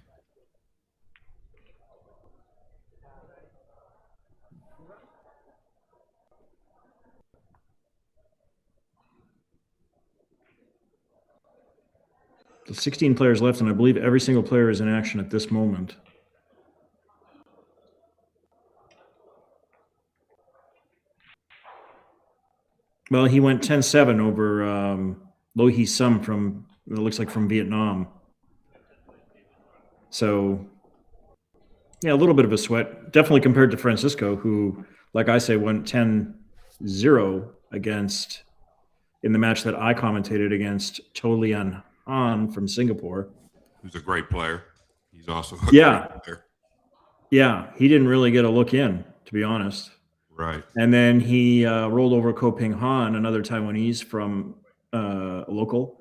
The 16 players left, and I believe every single player is in action at this moment. Well, he went 10-7 over Lo Hee Sum from, it looks like from Vietnam. So, yeah, a little bit of a sweat. Definitely compared to Francisco, who, like I say, went 10-0 against, in the match that I commentated against, To Lian Han from Singapore. Who's a great player. He's also a Yeah. great player. Yeah, he didn't really get a look in, to be honest. Right. And then he rolled over Ko Ping Han, another Taiwanese from local,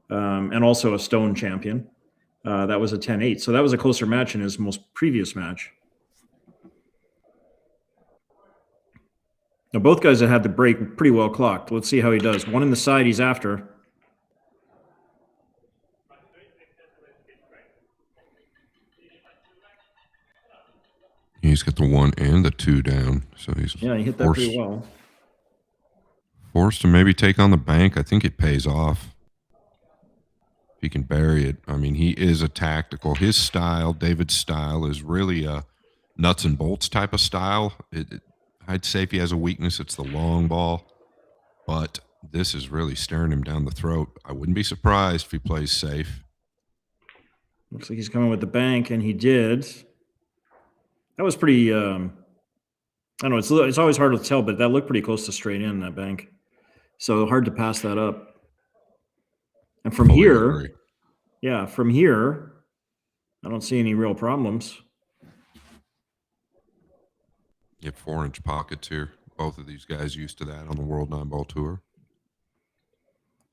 and also a stone champion. That was a 10-8. So that was a closer match in his most previous match. Now, both guys that had the break pretty well clocked. Let's see how he does. One in the side he's after. He's got the 1 and the 2 down. So he's Yeah, he hit that pretty well. forced to maybe take on the bank. I think it pays off. If he can bury it. I mean, he is a tactical. His style, David's style, is really a nuts and bolts type of style. I'd say if he has a weakness, it's the long ball. But this is really staring him down the throat. I wouldn't be surprised if he plays safe. Looks like he's coming with the bank, and he did. That was pretty, I don't know, it's always hard to tell, but that looked pretty close to straight in, that bank. So hard to pass that up. And from Fully here, agree. yeah, from here, I don't see any real problems. You have 4-inch pockets here. Both of these guys used to that on the World 9-Ball Tour.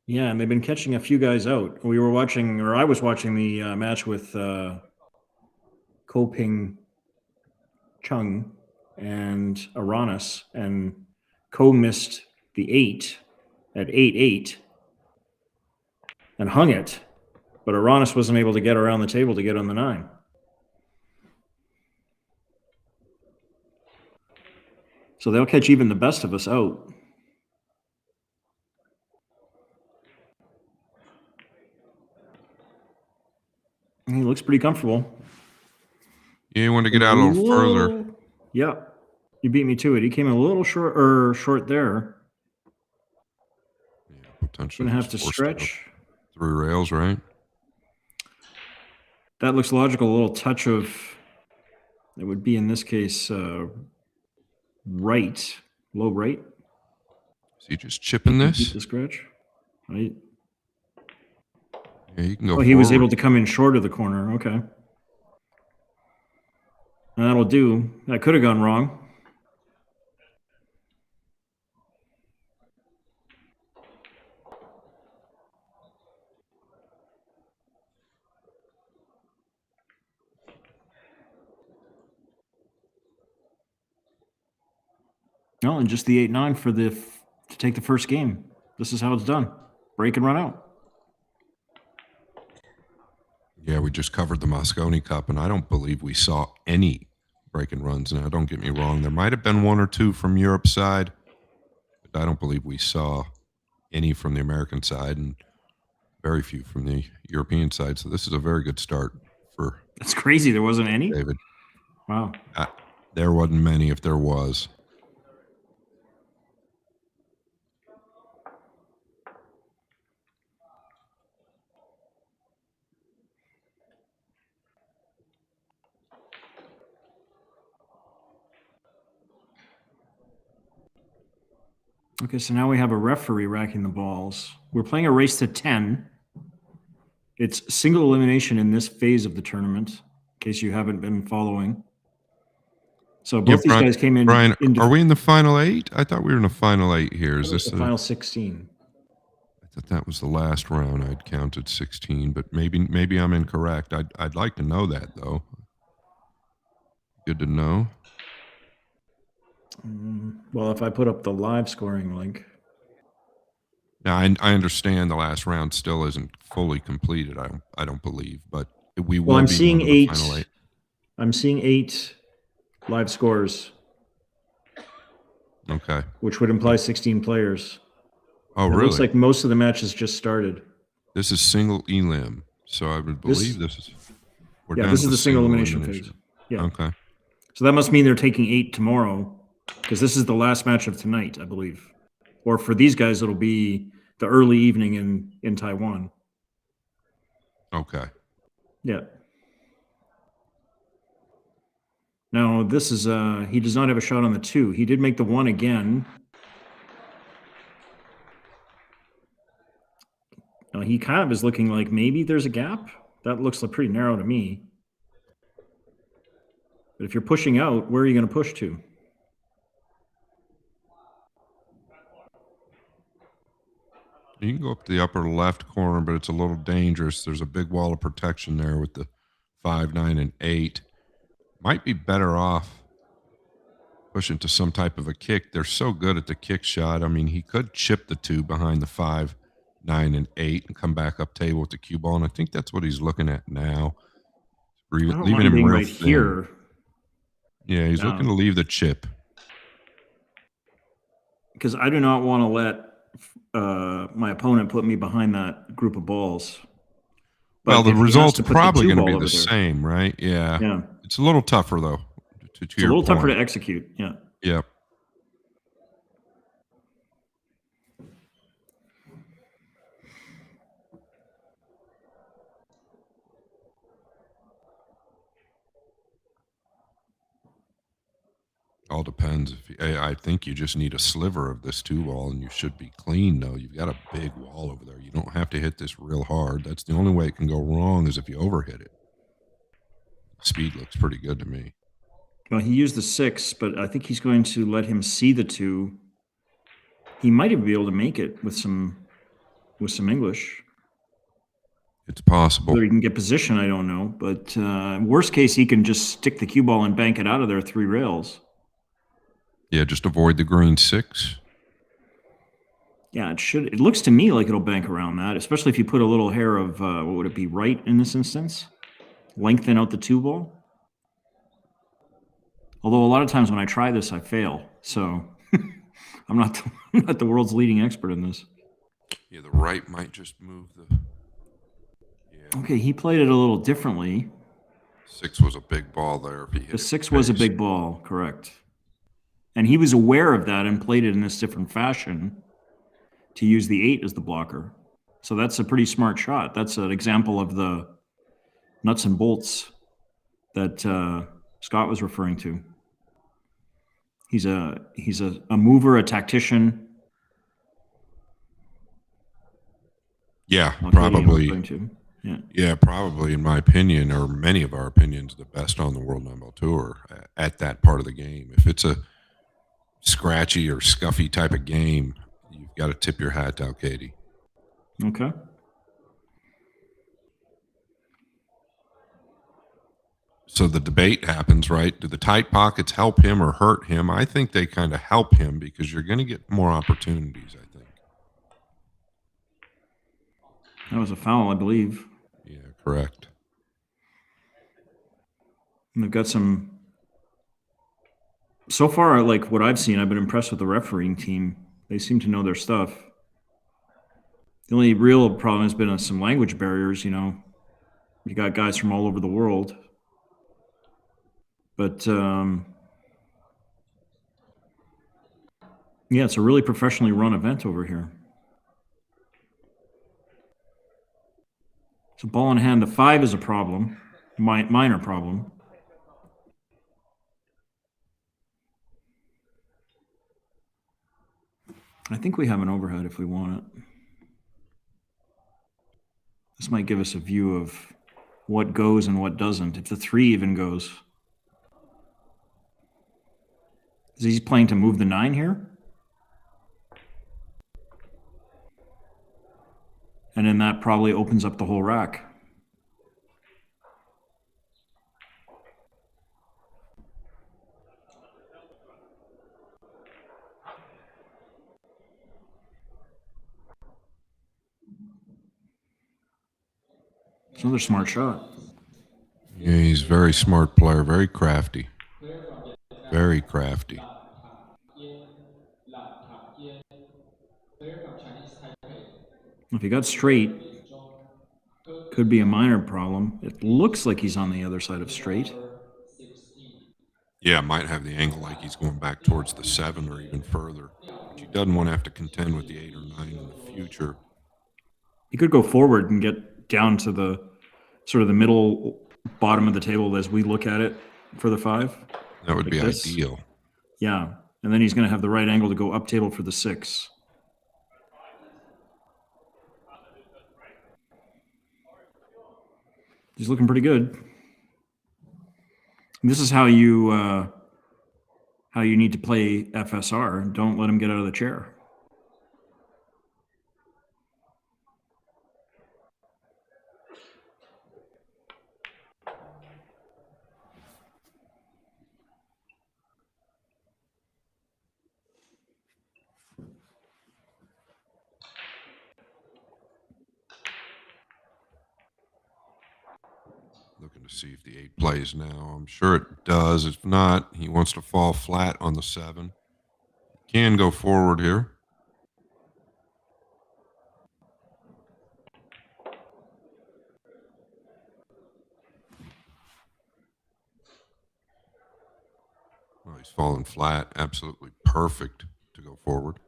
Yeah, and they've been catching a few guys out. We were watching, or I was watching the match with Ko Ping Chung, and Aranis, and Ko missed the 8 at 8-8 and hung it, but Aranis wasn't able to get around the table to get on the 9. So they'll catch even the best of us out. He looks pretty comfortable. Yeah, you want to get out a little further. Yeah, you beat me to it. He came a little short there. Yeah, potentially Gonna have to forced stretch. 3 rails, right? That looks logical. A little touch of, it would be in this case, right, low right. Is he just chipping Beat this? the scratch. Right. Yeah, you can go Oh, he was forward. able to come in short of the corner. Okay. That'll do. That could have gone wrong. No, and just the 8-9 for to take the first game. This is how it's done. Break and run out. Yeah, we just covered the Mosconi Cup, and I don't believe we saw any break and runs. Now, don't get me wrong. There might have been 1 or 2 from Europe's side, but I don't believe we saw any from the American side and very few from the European side. So this is a very good start for That's crazy. There wasn't any? David. Wow. There wasn't many if there was. Okay, so now we have a referee racking the balls. We're playing a race to 10. It's single elimination in this phase of the tournament, in case you haven't been following. So both these guys came in. Brian, are we in the final 8? I thought we were in the final 8 here. Is this the final 16? I thought that was the last round. I'd counted 16, but maybe I'm incorrect. I'd like to know that though. Good to know. Well, if I put up the live scoring link. Now I understand the last round still isn't fully completed. I don't believe, but we will. Well, I'm be seeing one of the 8. final 8. I'm seeing 8 live scores. Okay. Which would imply 16 players. Oh, It really? looks like most of the matches just started. This is single elim, so I would believe this is. We're Yeah, down this to is the single elimination phase. Yeah. Okay. So that must mean they're taking 8 tomorrow, because this is the last match of tonight, I believe. Or for these guys, it'll be the early evening in Taiwan. Okay. Yeah. Now, this is, he does not have a shot on the 2. He did make the 1 again. Now, he kind of is looking like maybe there's a gap. That looks like pretty narrow to me. But if you're pushing out, where are you going to push to? You can go up to the upper left corner, but it's a little dangerous. There's a big wall of protection there with the 5, 9, and 8. Might be better off pushing to some type of a kick. They're so good at the kick shot. I mean, he could chip the 2 behind the 5, 9, and 8 and come back up table with the cue ball, and I think that's what he's looking at now. Leaving him real right thin. here. Yeah, he's looking to leave the chip. Because I do not want to let my opponent put me behind that group of balls. Well, But the if he has result's to put the probably cue going to ball be the over there- same, right? Yeah. Yeah. It's a little tougher, though. To It's a little tougher to execute. Yeah. Yep. All depends. I think you just need a sliver of this 2 ball, and you should be clean. Though you've got a big wall over there. You don't have to hit this real hard. That's the only way it can go wrong is if you overhit it. Speed looks pretty good to me. Well, he used the 6, but I think he's going to let him see the 2. He might even be able to make it with some English. It's possible. Whether he can get position, I don't know. But worst case, he can just stick the cue ball and bank it out of there 3 rails. Yeah, just avoid the green 6. Yeah, it should. It looks to me like it'll bank around that, especially if you put a little hair of, what would it be, right in this instance? Lengthen out the 2 ball. Although a lot of times when I try this, I fail. So I'm not the world's leading expert in this. Yeah, the right might just move the... Yeah. Okay, he played it a little differently. 6 was a big ball there. If he hit The it 6 was a face. big ball, correct. And he was aware of that and played it in this different fashion to use the 8 as the blocker. So that's a pretty smart shot. That's an example of the nuts and bolts that Scott was referring to. He's a mover, a tactician. Yeah, I'll tell you what I'm probably. referring to. Yeah. Yeah, probably, in my opinion, or many of our opinions, the best on the World 9-Ball Tour at that part of the game. If it's a scratchy or scuffy type of game, you've got to tip your hat to ALCAIDE. Okay. So the debate happens, right? Do the tight pockets help him or hurt him? I think they kind of help him because you're going to get more opportunities, I think. That was a foul, I believe. Yeah, correct. And they've got some... So far, like what I've seen, I've been impressed with the refereeing team. They seem to know their stuff. The only real problem has been some language barriers, you know. You got guys from all over the world. But, yeah, it's a really professionally run event over here. So ball in hand, the 5 is a problem, minor problem. I think we have an overhead if we want it. This might give us a view of what goes and what doesn't, if the 3 even goes. Is he playing to move the 9 here? And then that probably opens up the whole rack. It's another smart shot. Yeah, he's a very smart player, very crafty. Very crafty. If he got straight, could be a minor problem. It looks like he's on the other side of straight. Yeah, might have the angle like he's going back towards the 7 or even further. But he doesn't want to have to contend with the 8 or 9 in the future. He could go forward and get down to the sort of the middle bottom of the table as we look at it for the 5. That would Like be this. ideal. Yeah, and then he's going to have the right angle to go up table for the 6. He's looking pretty good. This is how you need to play FSR. Don't let him get out of the chair. Looking to see if the 8 plays now. I'm sure it does. If not, he wants to fall flat on the 7. Can go forward here. Well, he's fallen flat. Absolutely perfect to go forward.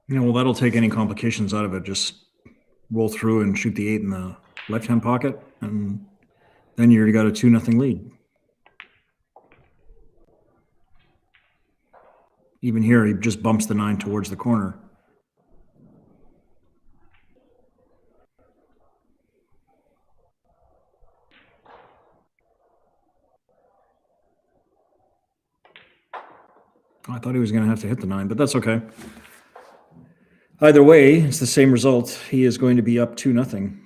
You know, well, that'll take any complications out of it. Just roll through and shoot the 8 in the left-hand pocket, and then you already got a 2-0 lead. Even here, he just bumps the 9 towards the corner. I thought he was going to have to hit the 9, but that's okay. Either way, it's the same result. He is going to be up 2-0.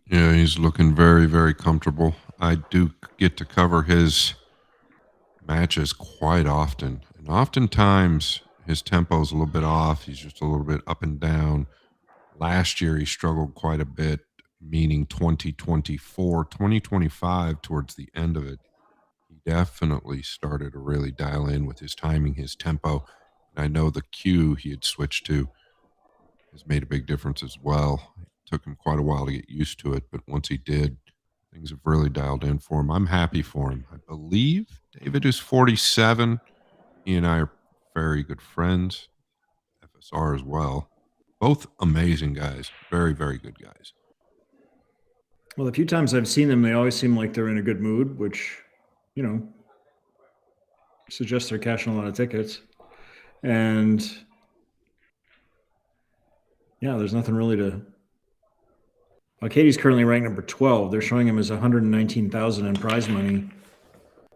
Yeah, he's looking very, very comfortable. I do get to cover his matches quite often. And oftentimes his tempo is a little bit off. He's just a little bit up and down. Last year, he struggled quite a bit, meaning 2024, 2025, towards the end of it. He definitely started to really dial in with his timing, his tempo. And I know the cue he had switched to has made a big difference as well. It took him quite a while to get used to it, but once he did, things have really dialed in for him. I'm happy for him. I believe David is 47. He and I are very good friends. FSR as well. Both amazing guys. Very, very good guys. Well, the few times I've seen them, they always seem like they're in a good mood, which, you know, suggests they're cashing a lot of tickets. And yeah, there's nothing really to. ALCAIDE's currently ranked number 12. They're showing him as 119,000 in prize money.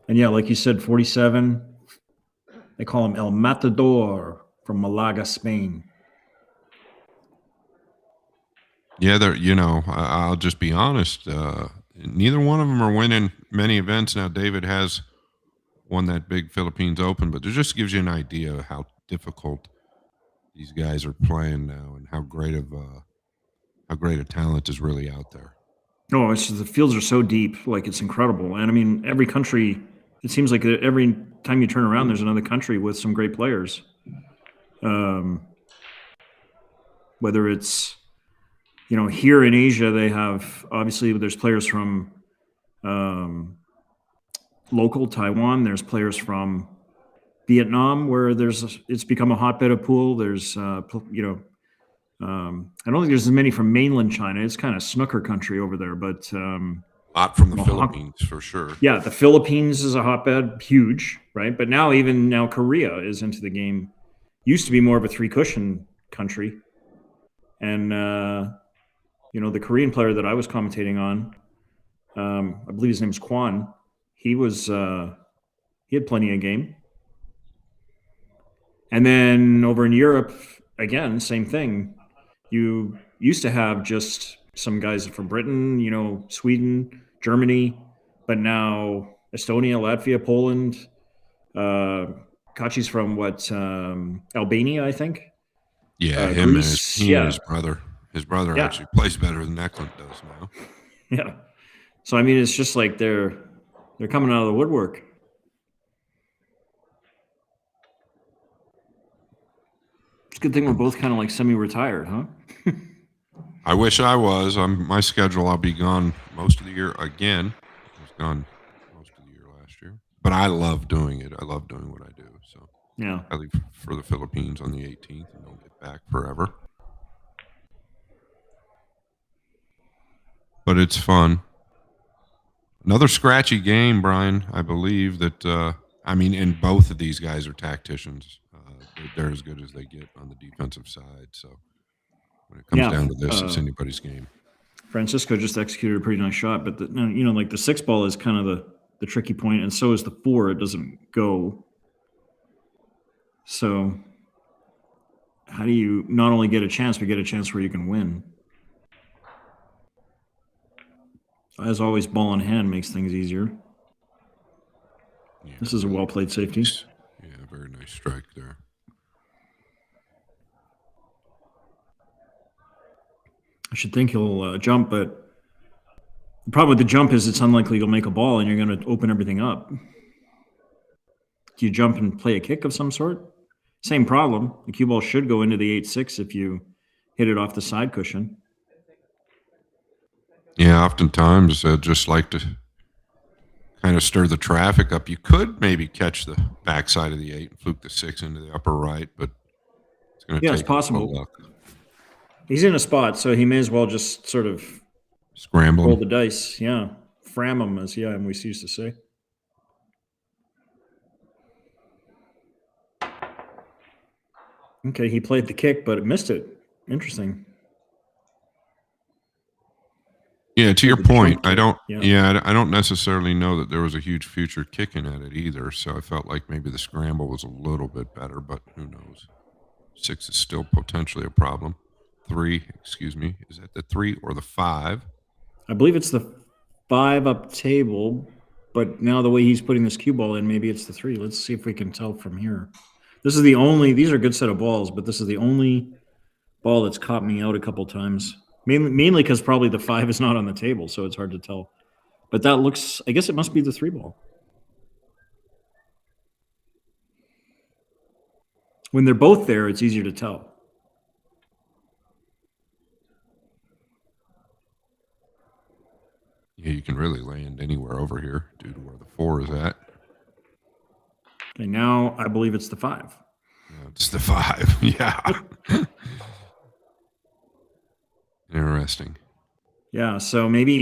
And yeah, like you said, 47. They call him El Matador from Malaga, Spain. Yeah, they're, you know, I'll just be honest. Neither one of them are winning many events. Now, David has won that big Philippines Open, but it just gives you an idea of how difficult these guys are playing now and how great a talent is really out there. Oh, it's just, the fields are so deep, like it's incredible. And I mean, every country, it seems like every time you turn around, there's another country with some great players. Whether it's, you know, here in Asia, they have, obviously there's players from local Taiwan. There's players from Vietnam, where it's become a hotbed of pool. There's, you know, I don't think there's as many from mainland China. It's kind of snooker country over there, but a lot from the Philippines for sure. Yeah, the Philippines is a hotbed, huge, right? But now Korea is into the game. Used to be more of a three-cushion country, and you know, the Korean player that I was commentating on, I believe his name is Kwan. He had plenty of game. And then over in Europe, again, same thing. You used to have just some guys from Britain, you know, Sweden, Germany, but now Estonia, Latvia, Poland. Kachi's from Albania, I think. Yeah, him Greece, and his brother. His brother actually plays better than Eklund does now. Yeah. So I mean, it's just like they're coming out of the woodwork. It's a good thing we're both kind of like semi-retired, huh? I wish I was. My schedule, I'll be gone most of the year again. I was gone most of the year last year. But I love doing it. I love doing what I do. So Yeah. I leave for the Philippines on the 18th and don't get back forever. But it's fun. Another scratchy game, Brian. I believe that, I mean, and both of these guys are tacticians. They're as good as they get on the defensive side. So when it comes down to this, it's anybody's game. Francisco just executed a pretty nice shot, but you know, like the 6 ball is kind of the tricky point, and so is the 4. It doesn't go. So how do you not only get a chance, but get a chance where you can win? As always, ball in hand makes things easier. Yeah, this is a well-played safety. Yeah, very nice strike there. I should think he'll jump, but the problem with the jump is it's unlikely you'll make a ball and you're going to open everything up. Do you jump and play a kick of some sort? Same problem. The cue ball should go into the 8-6 if you hit it off the side cushion. Yeah, oftentimes just like to kind of stir the traffic up. You could maybe catch the backside of the 8 and fluke the 6 into the upper right, but it's going to take it's possible. luck. He's in a spot, so he may as well just sort of scramble, roll the dice. Yeah, fram him, as we used to say. Okay, he played the kick, but it missed it. Interesting. Yeah, to your the point, jump I kick, don't. yeah. Yeah, I don't necessarily know that there was a huge future kicking at it either. So I felt like maybe the scramble was a little bit better, but who knows? 6 is still potentially a problem. 3, excuse me, is that the 3 or the 5? I believe it's the 5 up table, but now the way he's putting this cue ball in, maybe it's the 3. Let's see if we can tell from here. This is the only, these are a good set of balls, but this is the only ball that's caught me out a couple times. Mainly because probably the 5 is not on the table, so it's hard to tell. But that looks, I guess it must be the 3 ball. When they're both there, it's easier to tell. Yeah, you can really land anywhere over here due to where the 4 is at. Okay, now I believe it's the 5. Yeah, it's the 5. Yeah. Interesting. Yeah, so maybe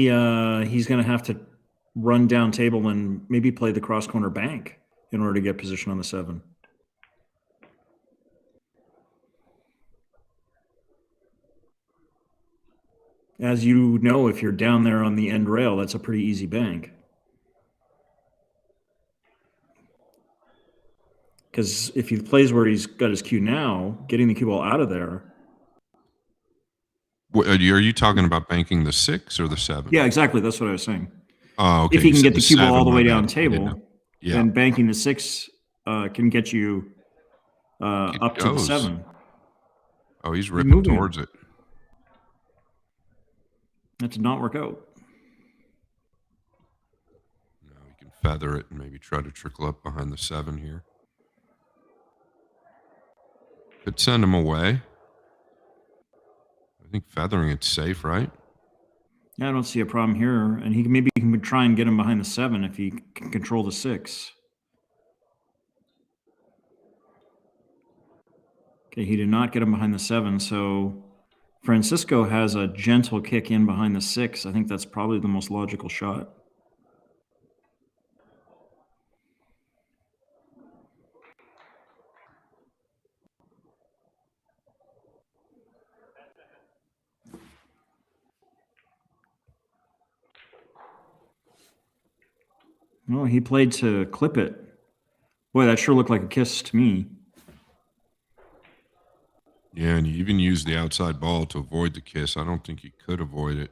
he's going to have to run down table and maybe play the cross corner bank in order to get position on the 7. As you know, if you're down there on the end rail, that's a pretty easy bank. Because if he plays where he's got his cue now, getting the cue ball out of there. Are you talking about banking the 6 or the 7? Yeah, exactly. That's what I was saying. Oh, okay. If he You can said get the cue ball 7, all the my way bad. down I didn't know. table, Yeah. then banking the 6 can get you up to the goes. 7. Oh, he's He's ripping moving. towards it. That did not work out. No, he can feather it and maybe try to trickle up behind the 7 here. Could send him away. I think feathering it's safe, right? Yeah, I don't see a problem here. And maybe he can try and get him behind the 7 if he can control the 6. Okay, he did not get him behind the 7, so Francisco has a gentle kick in behind the 6. I think that's probably the most logical shot. No, he played to clip it. Boy, that sure looked like a kiss to me. Yeah, and he even used the outside ball to avoid the kiss. I don't think he could avoid it.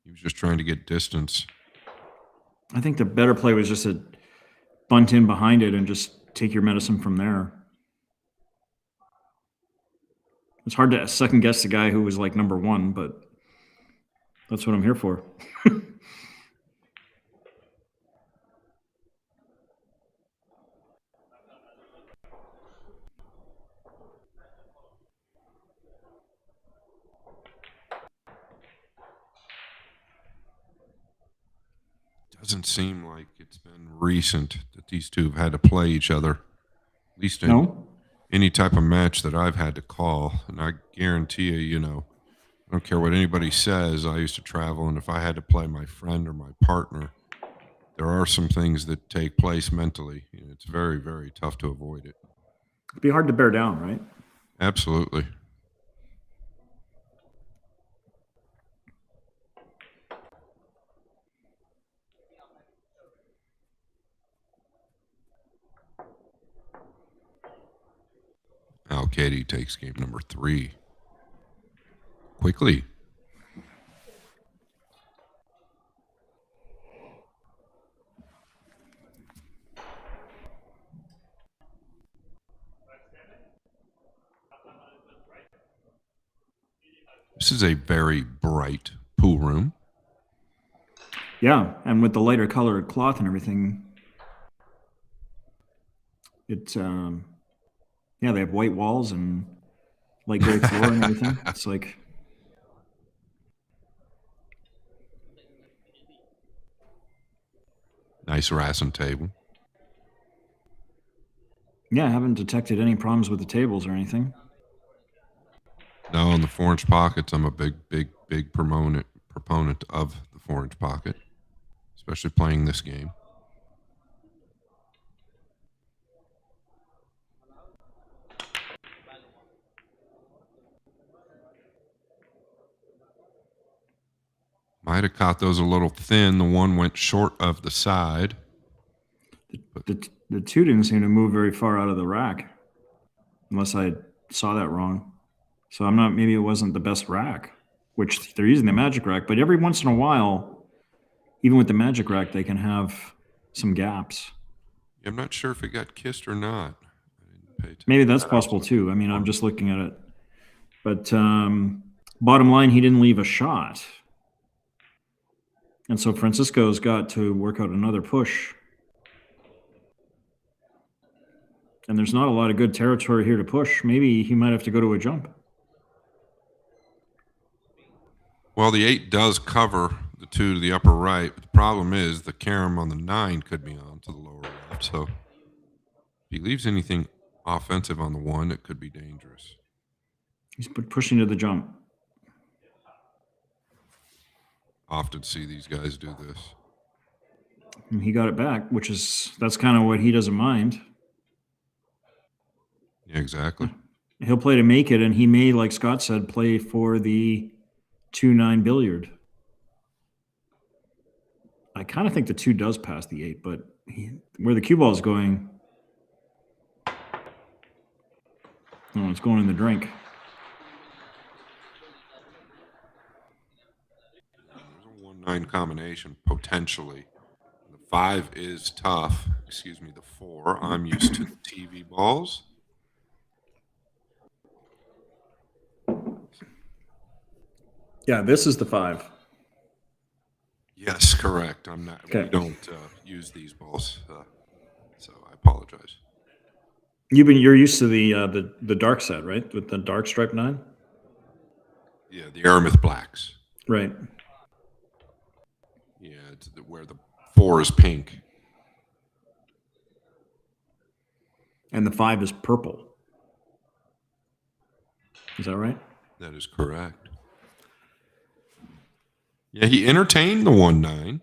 He was just trying to get distance. I think the better play was just to bunt in behind it and just take your medicine from there. It's hard to second guess the guy who was like number 1, but that's what I'm here for. Doesn't seem like it's been recent that these two have had to play each other. At least in No? any type of match that I've had to call. And I guarantee you, I don't care what anybody says. I used to travel, and if I had to play my friend or my partner, there are some things that take place mentally. It's very, very tough to avoid it. It'd be hard to bear down, right? Absolutely. ALCAIDE takes game number 3. Quickly. This is a very bright pool room. Yeah, and with the lighter colored cloth and everything, it's yeah, they have white walls and light gray floor and everything. It's like Nice Rassen table. yeah, I haven't detected any problems with the tables or anything. No, in the 4-inch pockets, I'm a big proponent of the 4-inch pocket, especially playing this game. Might have caught those a little thin. The one went short of the side. The two didn't seem to move very far out of the rack, unless I saw that wrong. So I'm not, maybe it wasn't the best rack, which they're using the magic rack, but every once in a while, even with the magic rack, they can have some gaps. I'm not sure if it got kissed or not. Maybe that's possible too. I mean, I'm just looking at it. But bottom line, he didn't leave a shot. And so Francisco's got to work out another push. And there's not a lot of good territory here to push. Maybe he might have to go to a jump. Well, the 8 does cover the 2 to the upper right. But the problem is the carom on the 9 could be on to the lower left. So if he leaves anything offensive on the 1, it could be dangerous. He's pushing to the jump. Often see these guys do this. And he got it back, which is, that's kind of what he doesn't mind. Yeah, exactly. He'll play to make it, and he may, like Scott said, play for the 2-9 billiard. I kind of think the 2 does pass the 8, but where the cue ball is going, oh, it's going in the drink. There's a 1-9 combination potentially. The 5 is tough. Excuse me, the 4. I'm used to the TV balls. Yeah, this is the 5. Yes, correct. I'm not. Okay. We don't use these balls, so I apologize. You're used to the dark set, right? With the dark stripe 9. Yeah, the Aramith blacks. Right. Yeah, it's where the 4 is pink. And the 5 is purple. Is that right? That is correct. Yeah, he entertained the 1-9.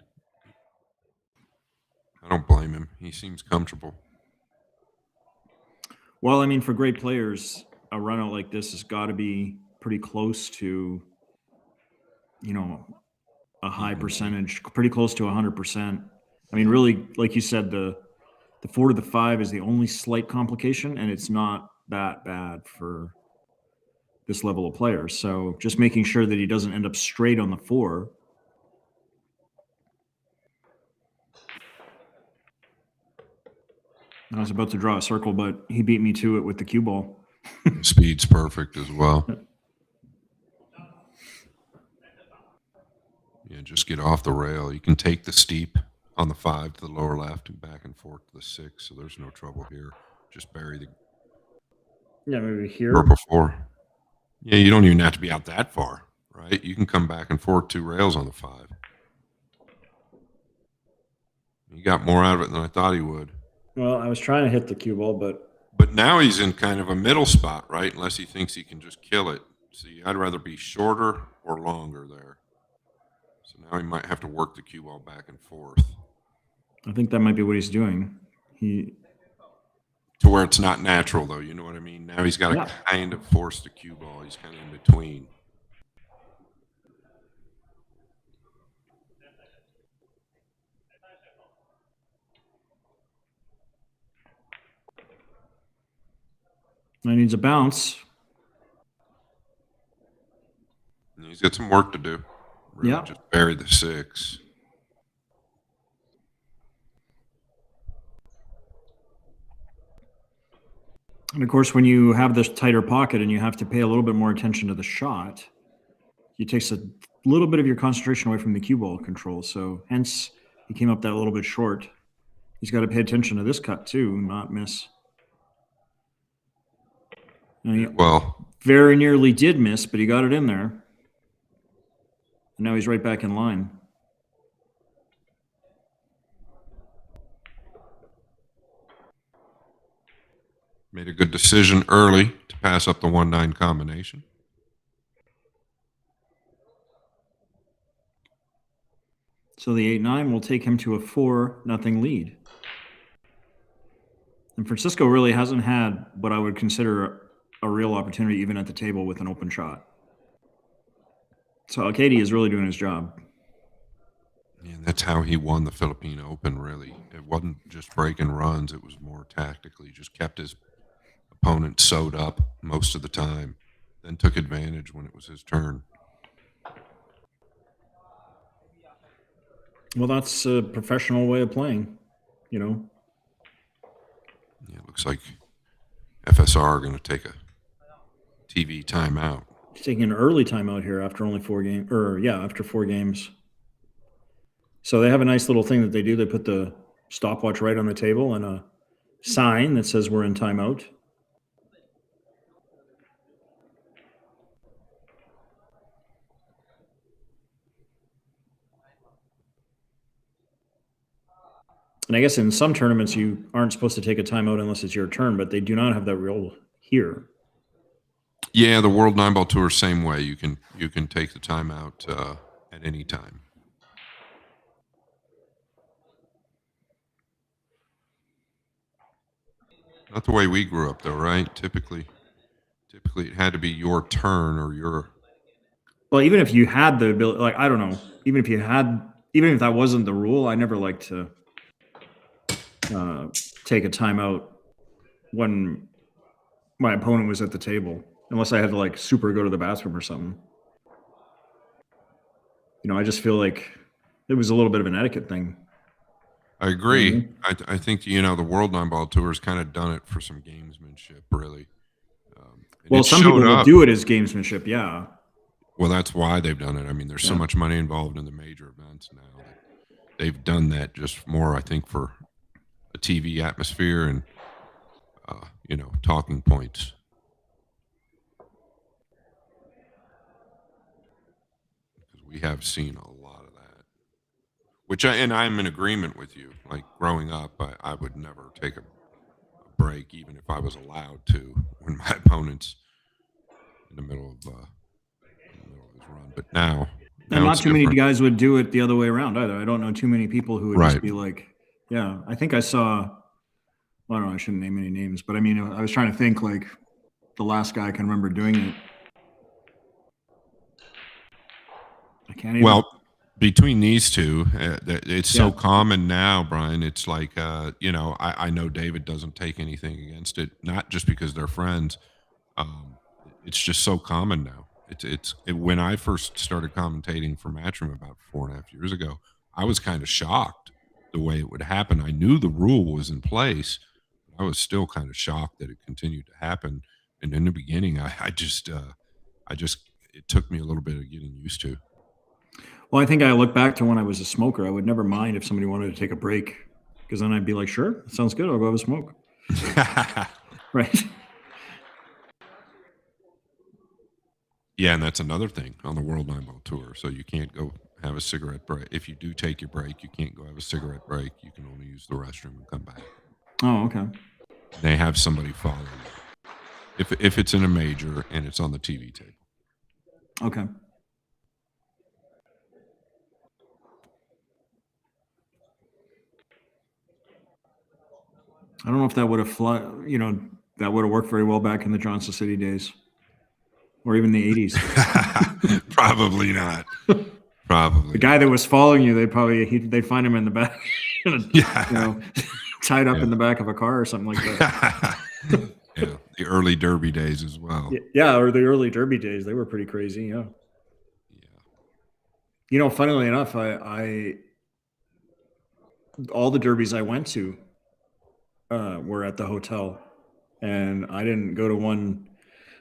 I don't blame him. He seems comfortable. Well, I mean, for great players, a run out like this has got to be pretty close to, you know, a high percentage, pretty close to 100%. I mean, really, like you said, the 4 to the 5 is the only slight complication, and it's not that bad for this level of players. So just making sure that he doesn't end up straight on the 4. I was about to draw a circle, but he beat me to it with the cue ball. Speed's perfect as well. Yeah, just get off the rail. You can take the steep on the 5 to the lower left and back and forth to the 6, so there's no trouble here. Just bury the maybe here. purple 4. Yeah, you don't even have to be out that far, right? You can come back and forth 2 rails on the 5. You got more out of it than I thought he would. Well, I was trying to hit the cue ball, But now he's in kind of a middle spot, right? Unless he thinks he can just kill it. See, I'd rather be shorter or longer there. So now he might have to work the cue ball back and forth. I think that might be what he's doing. To where it's not natural, though. You know what I mean? Now he's got to kind of force the cue ball. He's kind of in between. He needs a bounce. He's got some work to do. Really just bury the 6. And of course, when you have this tighter pocket and you have to pay a little bit more attention to the shot, it takes a little bit of your concentration away from the cue ball control. So hence, he came up that little bit short. He's got to pay attention to this cut too, not miss. And he very nearly did miss, but he got it in there. And now he's right back in line. Made a good decision early to pass up the 1-9 combination. So the 8-9 will take him to a 4-0 lead. And Francisco really hasn't had what I would consider a real opportunity even at the table with an open shot. So ALCAIDE is really doing his job. And that's how he won the Philippine Open, really. It wasn't just breaking runs. It was more tactically. Just kept his opponent sewed up most of the time, then took advantage when it was his turn. Well, that's a professional way of playing, you know. Yeah, it looks like FSR are going to take a TV timeout. He's taking an early timeout here after only 4 games, or yeah, after 4 games. So they have a nice little thing that they do. They put the stopwatch right on the table and a sign that says we're in timeout. And I guess in some tournaments you aren't supposed to take a timeout unless it's your turn, but they do not have that rule here. Yeah, the World 9-Ball Tour, same way. You can take the timeout at any time. Not the way we grew up, though, right? Typically it had to be your turn or your. Well, even if you had the ability, like, I don't know, even if that wasn't the rule, I never liked to take a timeout when my opponent was at the table, unless I had to like super go to the bathroom or something. You know, I just feel like it was a little bit of an etiquette thing. I agree. I think, you know, the World 9-Ball Tour has kind of done it for some gamesmanship, really. Well, some people will do it as gamesmanship, yeah. Well, that's why they've done it. I mean, there's so much money involved in the major events now. They've done that just more, I think, for a TV atmosphere and, you know, talking points. Because we have seen a lot of that. Which I'm in agreement with you. Like growing up, I would never take a break, even if I was allowed to, when my opponent's in the middle of his run. But now and not too many guys would do it the other way around either. I don't know too many people who would just be like, yeah. I think I saw. I don't know. I shouldn't name any names, but I mean, I was trying to think like the last guy I can remember doing it. I can't even. Well, between these two, it's so common now, Brian. It's like, you know, I know David doesn't take anything against it, not just because they're friends. It's just so common now. When I first started commentating for Matchroom about 4.5 years ago, I was kind of shocked the way it would happen. I knew the rule was in place. I was still kind of shocked that it continued to happen. And in the beginning, it took me a little bit of getting used to. Well, I think I look back to when I was a smoker. I would never mind if somebody wanted to take a break, because then I'd be like, sure, that sounds good. I'll go have a smoke. Right. Yeah, and that's another thing on the World 9-Ball Tour. So you can't go have a cigarette break. If you do take your break, you can't go have a cigarette break. You can only use the restroom and come back. Oh, okay. They have somebody follow you. If it's in a major and it's on the TV table. Okay. I don't know if that would have that would have worked very well back in the Johnson City days, or even the 80s. Probably not. Probably. The guy that was following you, they'd find him in the back, you know, tied up in the back of a car or something like that. Yeah, the early Derby days as well. Yeah, or the early Derby days, they were pretty crazy. Yeah. You know, funnily enough, I all the derbies I went to were at the hotel, and I didn't go to one.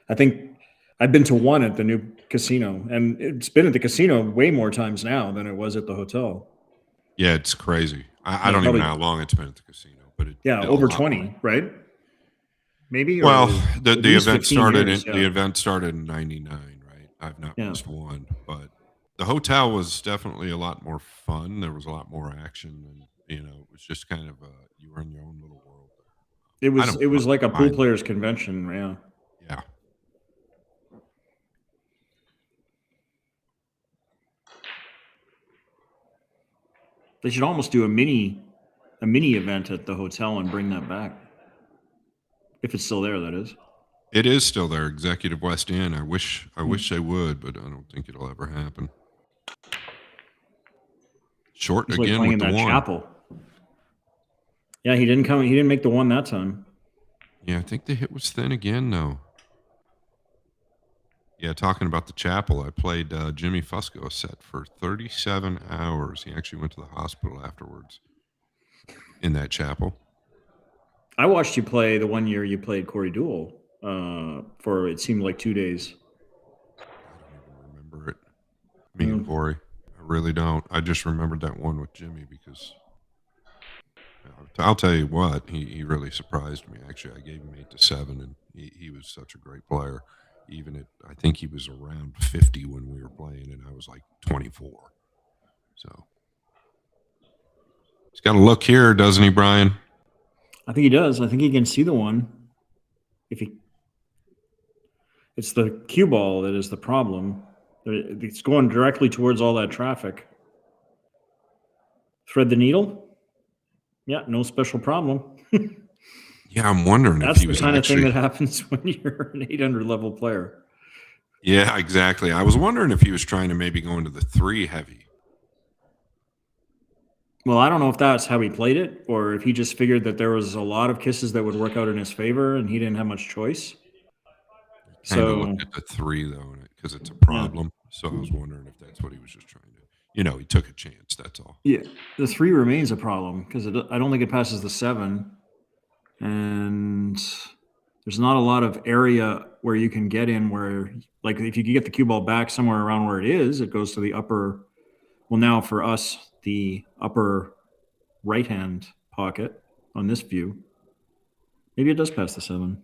I think I've been to one at the new casino, and it's been at the casino way more times now than it was at the hotel. Yeah, it's crazy. I don't even know how long it's been at the casino, but over 20, right? Maybe. Well, the event started. The event started in '99, right? I've not missed one, but the hotel was definitely a lot more fun. There was a lot more action, and you know, it was just kind of you were in your own little world. It was like a pool players convention, yeah. Yeah. They should almost do a mini event at the hotel and bring that back. If it's still there, that is. It is still there, Executive West End. I wish they would, but I don't think it'll ever happen. Short He's like again playing with in the that one. chapel. Yeah, he didn't come. He didn't make the one that time. Yeah, I think the hit was thin again, though. Yeah, talking about the chapel, I played Jimmy Fusco a set for 37 hours. He actually went to the hospital afterwards in that chapel. I watched you play the one year you played Corey Duel for it seemed like 2 days. I don't even remember it. Me and Corey. I really don't. I just remembered that one with Jimmy because I'll tell you what, he really surprised me. Actually, I gave him 8-7, and he was such a great player. Even at, I think he was around 50 when we were playing, and I was like 24. So he's got a look here, doesn't he, Brian? I think he does. I think he can see the one. It's the cue ball that is the problem. It's going directly towards all that traffic. Thread the needle? Yeah, no special problem. Yeah, I'm wondering That's if he the was kind actually... of thing that happens when you're an 800 level player. Yeah, exactly. I was wondering if he was trying to maybe go into the 3 heavy. Well, I don't know if that's how he played it, or if he just figured that there was a lot of kisses that would work out in his favor, and he didn't have much choice. Kind of So looked at the 3 though, because it's a problem. Yeah. So I was wondering if that's what he was just trying to. You know, he took a chance. That's all. Yeah, the 3 remains a problem because I don't think it passes the 7, and there's not a lot of area where you can get in. Where, like, if you can get the cue ball back somewhere around where it is, it goes to the upper. Well, now for us, the upper right-hand pocket on this view. Maybe it does pass the 7.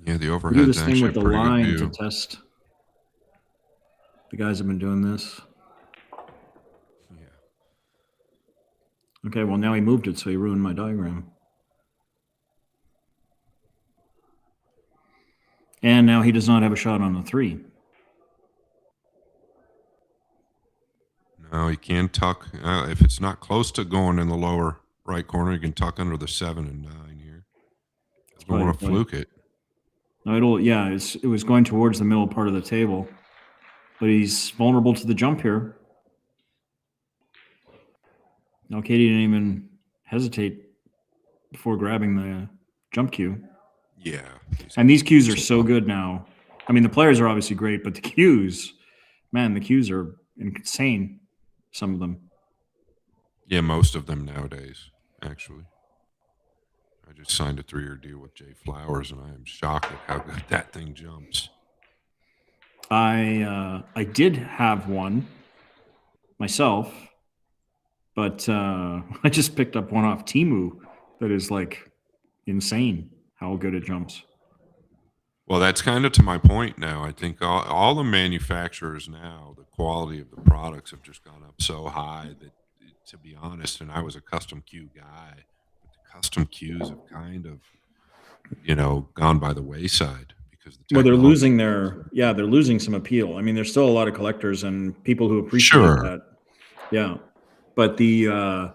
Yeah, the We overhead's do this thing actually with the a pretty good line view. to test. The guys have been doing this. Yeah. Okay, well, now he moved it, so he ruined my diagram. And now he does not have a shot on the 3. No, he can tuck. If it's not close to going in the lower right corner, you can tuck under the 7 and 9 here. I don't want to fluke it. No, it was going towards the middle part of the table, but he's vulnerable to the jump here. Now, Katie didn't even hesitate before grabbing the jump cue. Yeah. And these cues are so good now. I mean, the players are obviously great, but the cues, man, the cues are insane. Some of them. Yeah, most of them nowadays, actually. I just signed a 3-year deal with Jay Flowers, and I am shocked at how good that thing jumps. I did have one myself, but I just picked up one off Temu that is like insane how good it jumps. Well, that's kind of to my point now. I think all the manufacturers now, the quality of the products have just gone up so high that, to be honest, and I was a custom cue guy, but the custom cues have kind of, gone by the wayside because they're losing they're losing some appeal. I mean, there's still a lot of collectors and people who appreciate that. Yeah, but the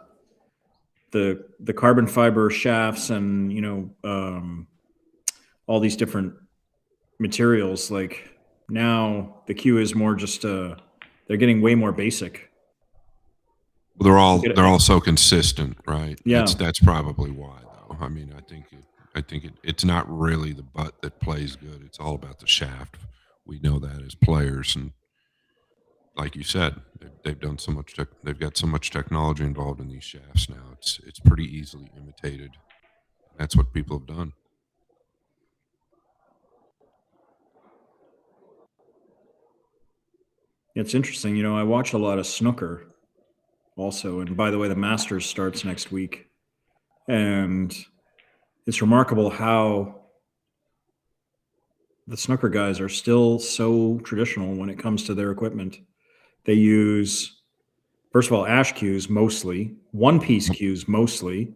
carbon fiber shafts and all these different materials, like now the cue is more just they're getting way more basic. Well, they're all so consistent, right? Yeah, that's probably why, though. I mean, I think it's not really the butt that plays good. It's all about the shaft. We know that as players, and like you said, they've done so much. They've got so much technology involved in these shafts now. It's pretty easily imitated. That's what people have done. It's interesting. I watch a lot of snooker also. And by the way, the Masters starts next week. And it's remarkable how the snooker guys are still so traditional when it comes to their equipment. They use, first of all, ash cues mostly, one-piece cues mostly,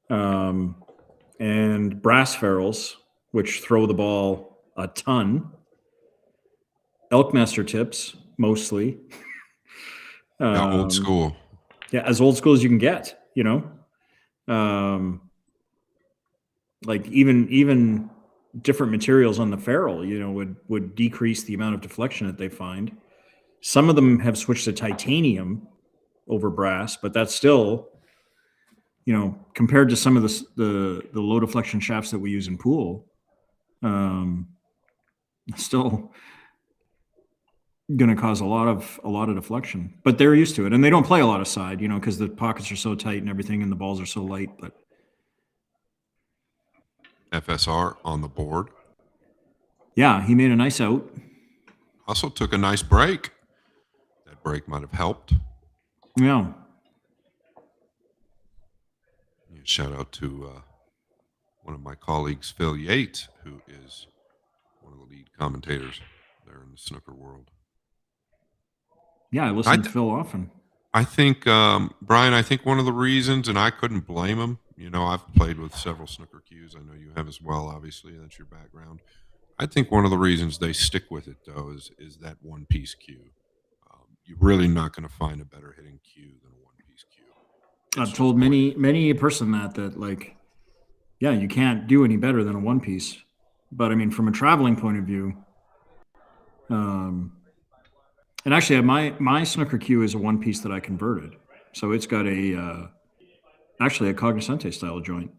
and brass ferrules, which throw the ball a ton. Elkmaster tips, mostly. Old school. Yeah, as old school as you can get, like even different materials on the ferrule, would decrease the amount of deflection that they find. Some of them have switched to titanium over brass, but that's still, you know, compared to some of the low deflection shafts that we use in pool, still going to cause a lot of deflection. But they're used to it, and they don't play a lot of side, you know, because the pockets are so tight and everything, and the balls are so light. But FSR on the board. yeah, he made a nice out. Also took a nice break. That break might have helped. Yeah. Shout out to one of my colleagues, Phil Yates, who is one of the lead commentators there in the snooker world. Yeah, I listen to Phil often. I think, Brian, I think one of the reasons, and I couldn't blame him, you know, I've played with several snooker cues. I know you have as well, obviously. That's your background. I think one of the reasons they stick with it, though, is that one-piece cue. You're really not going to find a better hitting cue than a one-piece cue. I've told many a person that like, yeah, you can't do any better than a one-piece. But I mean, from a traveling point of view, and actually my snooker cue is a one-piece that I converted. So it's got actually a cognoscente style joint.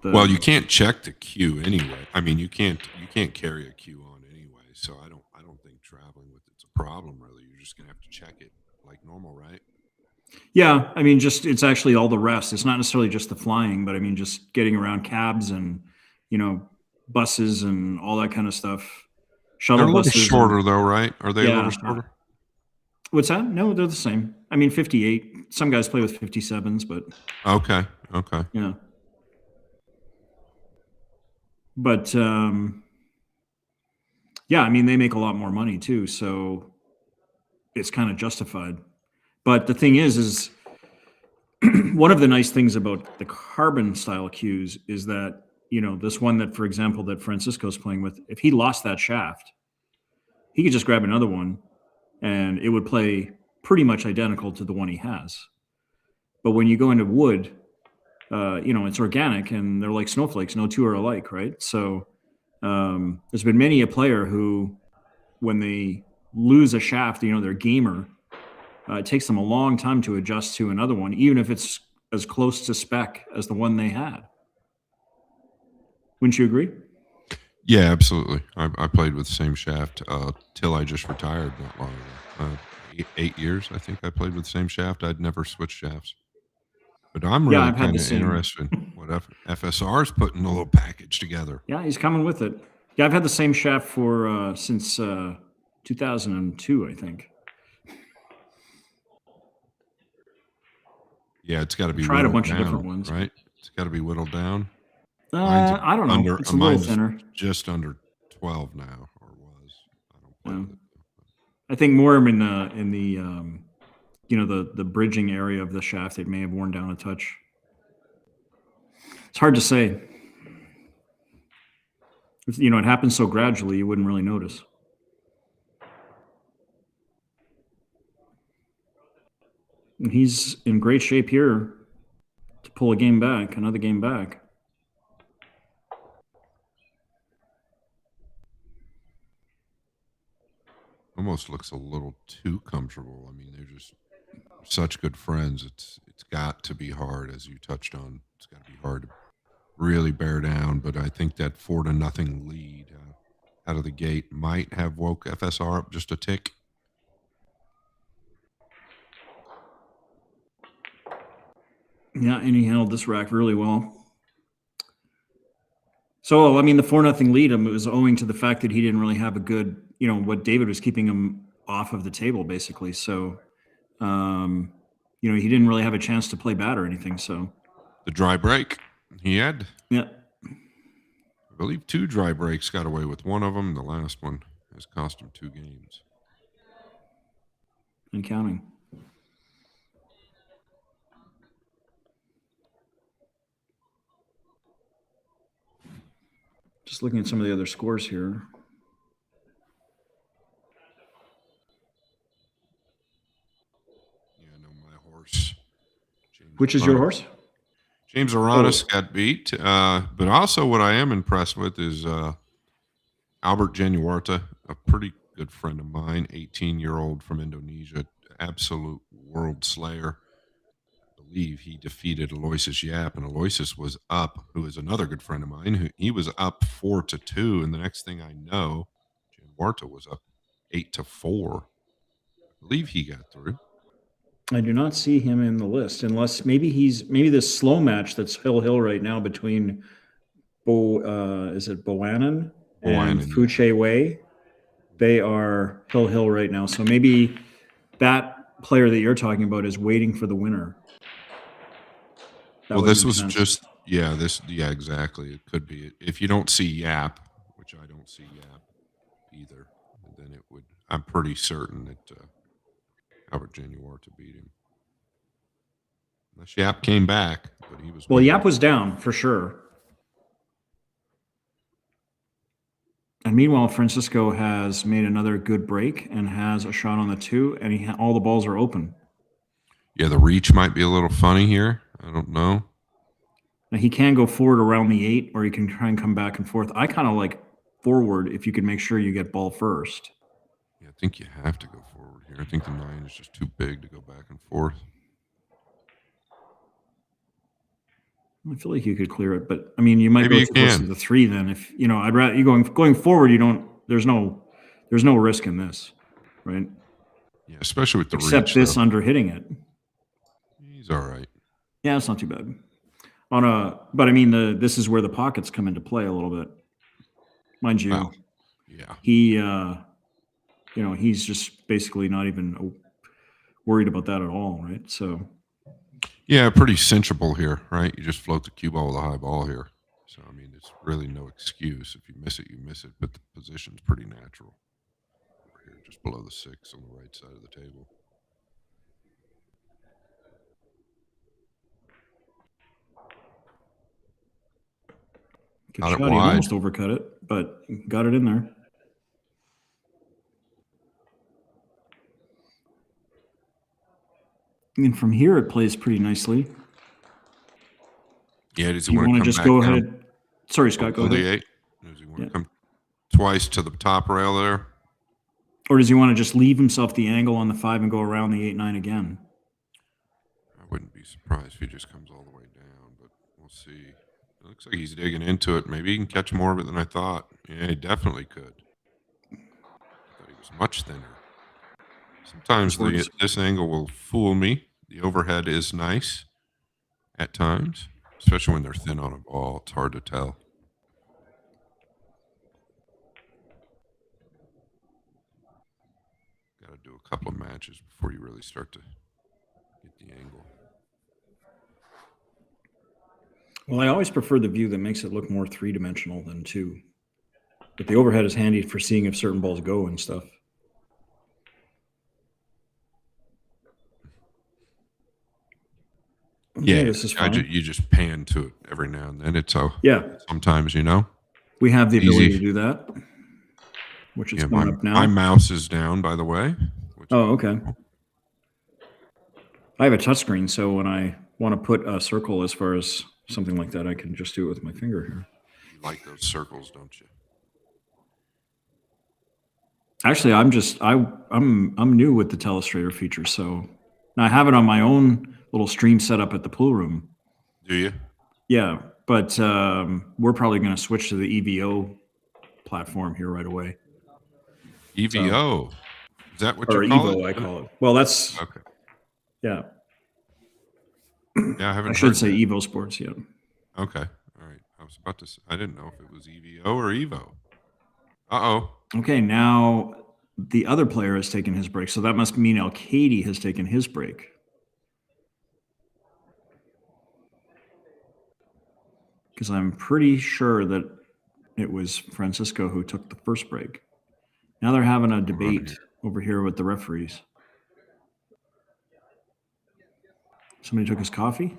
Well, you can't check the cue anyway. I mean, you can't carry a cue on anyway. So I don't think traveling with it's a problem really. You're just gonna have to check it like normal, right? Yeah, I mean, it's actually all the rest. It's not necessarily just the flying, but I mean, just getting around cabs and, you know, buses and all that kind of stuff. Shuttle They're a little buses shorter though, right? Are they a Yeah. little shorter? What's that? No, they're the same. I mean, 58. Some guys play with 57s, but Okay. yeah. But yeah, I mean, they make a lot more money too, so it's kind of justified. But the thing is one of the nice things about the carbon style cues is that, you know, this one that, for example, that Francisco's playing with, if he lost that shaft, he could just grab another one and it would play pretty much identical to the one he has. But when you go into wood, you know, it's organic and they're like snowflakes. No two are alike, right? So there's been many a player who, when they lose a shaft, you know, they're gamer, it takes them a long time to adjust to another one, even if it's as close to spec as the one they had. Wouldn't you agree? Yeah, absolutely. I played with the same shaft till I just retired not long ago. 8 years, I think I played with the same shaft. I'd never switched shafts. But I'm really kind of interested in what FSR is putting a little package together. Yeah, he's coming with it. Yeah, I've had the same shaft for since 2002, I think. Yeah, it's got to be Tried a bunch down, of different ones, right? It's got to be whittled down. I don't know. It's a little thinner. Just under 12 now, or was. I don't play with it. I think more in the you know, the bridging area of the shaft, it may have worn down a touch. It's hard to say. If, you know, it happens so gradually, you wouldn't really notice. And he's in great shape here to pull a game back, another game back. Almost looks a little too comfortable. I mean, they're just such good friends. It's got to be hard, as you touched on. It's got to be hard to really bear down. But I think that 4-0 lead out of the gate might have woke FSR up just a tick. Yeah, and he handled this rack really well. So, I mean, the 4-0 lead was owing to the fact that he didn't really have a good, you know, what David was keeping him off of the table, basically. So, you know, he didn't really have a chance to play bad or anything. So, the dry break he had. Yeah. I believe 2 dry breaks, got away with one of them. The last one has cost him 2 games. And counting. Just looking at some of the other scores here. Yeah, I know my horse. Which is your horse? James Aranis got beat. But also what I am impressed with is Albert Januarta, a pretty good friend of mine, 18-year-old from Indonesia, absolute world slayer. I believe he defeated Aloysius Yap, and Aloysius was up, who is another good friend of mine. He was up 4-2, and the next thing I know, Jim Marta was up 8-4. I believe he got through. I do not see him in the list, unless maybe this slow match that's Hill right now between Boannon and Fuche Wei. They are Hill right now. So maybe that player that you're talking about is waiting for the winner. Well, this was just, exactly. It could be. If you don't see Yap, which I don't see Yap either, then it would, I'm pretty certain that Albert Januar to beat him. Unless Yap came back, but he was. Well, Yap was down for sure. And meanwhile, Francisco has made another good break and has a shot on the 2, and all the balls are open. Yeah, the reach might be a little funny here. I don't know. Now, he can go forward around the 8, or he can try and come back and forth. I kind of like forward if you can make sure you get ball first. Yeah, I think you have to go forward here. I think the 9 is just too big to go back and forth. I feel like you could clear it, but I mean, you might Maybe go too close to the 3 then. If I'd rather you going forward. You don't. There's no risk in this, right? Yeah, especially with the except reach, this though. under hitting it. He's all right. Yeah, it's not too bad. But I mean, this is where the pockets come into play a little bit, mind you. Wow. Yeah. He, he's just basically not even worried about that at all, right? So. Yeah, pretty cinchable here, right? You just float the cue ball with a high ball here. So, I mean, it's really no excuse. If you miss it, you miss it. But the position's pretty natural. Over here, just below the 6 on the right side of the table. Good shot. He almost overcut it, but got it in there. And from here, it plays pretty nicely. Yeah, does he he want to just go ahead? Sorry, Scott, go ahead. The 8? Does he want to come twice to the top rail there? Or does he want to just leave himself the angle on the 5 and go around the 8-9 again? I wouldn't be surprised if he just comes all the way down, but we'll see. It looks like he's digging into it. Maybe he can catch more of it than I thought. Yeah, he definitely could. I thought he was much thinner. Sometimes this angle will fool me. The overhead is nice at times, especially when they're thin on a ball. It's hard to tell. Got to do a couple of matches before you really start to get the angle. Well, I always prefer the view that makes it look more 3-dimensional than 2. But the overhead is handy for seeing if certain balls go and stuff. Yeah, this is fine. you just pan to it every now and then. It's sometimes, we have the ability to do that, which is going up now. My mouse is down, by the way. Oh, okay. I have a touchscreen, so when I want to put a circle as far as something like that, I can just do it with my finger here. You like those circles, don't you? Actually, I'm new with the Telestrator feature, so now I have it on my own little stream setup at the pool room. Do you? Yeah, but we're probably going to switch to the EVO platform here right away. EVO? Is that what you call it? Or Evo, I call it. Well, that's okay. Yeah. Yeah, I haven't. I should say EvoSports. Yeah. Okay. All right. I was about to say, I didn't know if it was EVO or Evo. Uh-oh. Okay, now the other player has taken his break, so that must mean ALCAIDE has taken his break. Because I'm pretty sure that it was Francisco who took the first break. Now they're having a debate over here with the referees. Somebody took his coffee?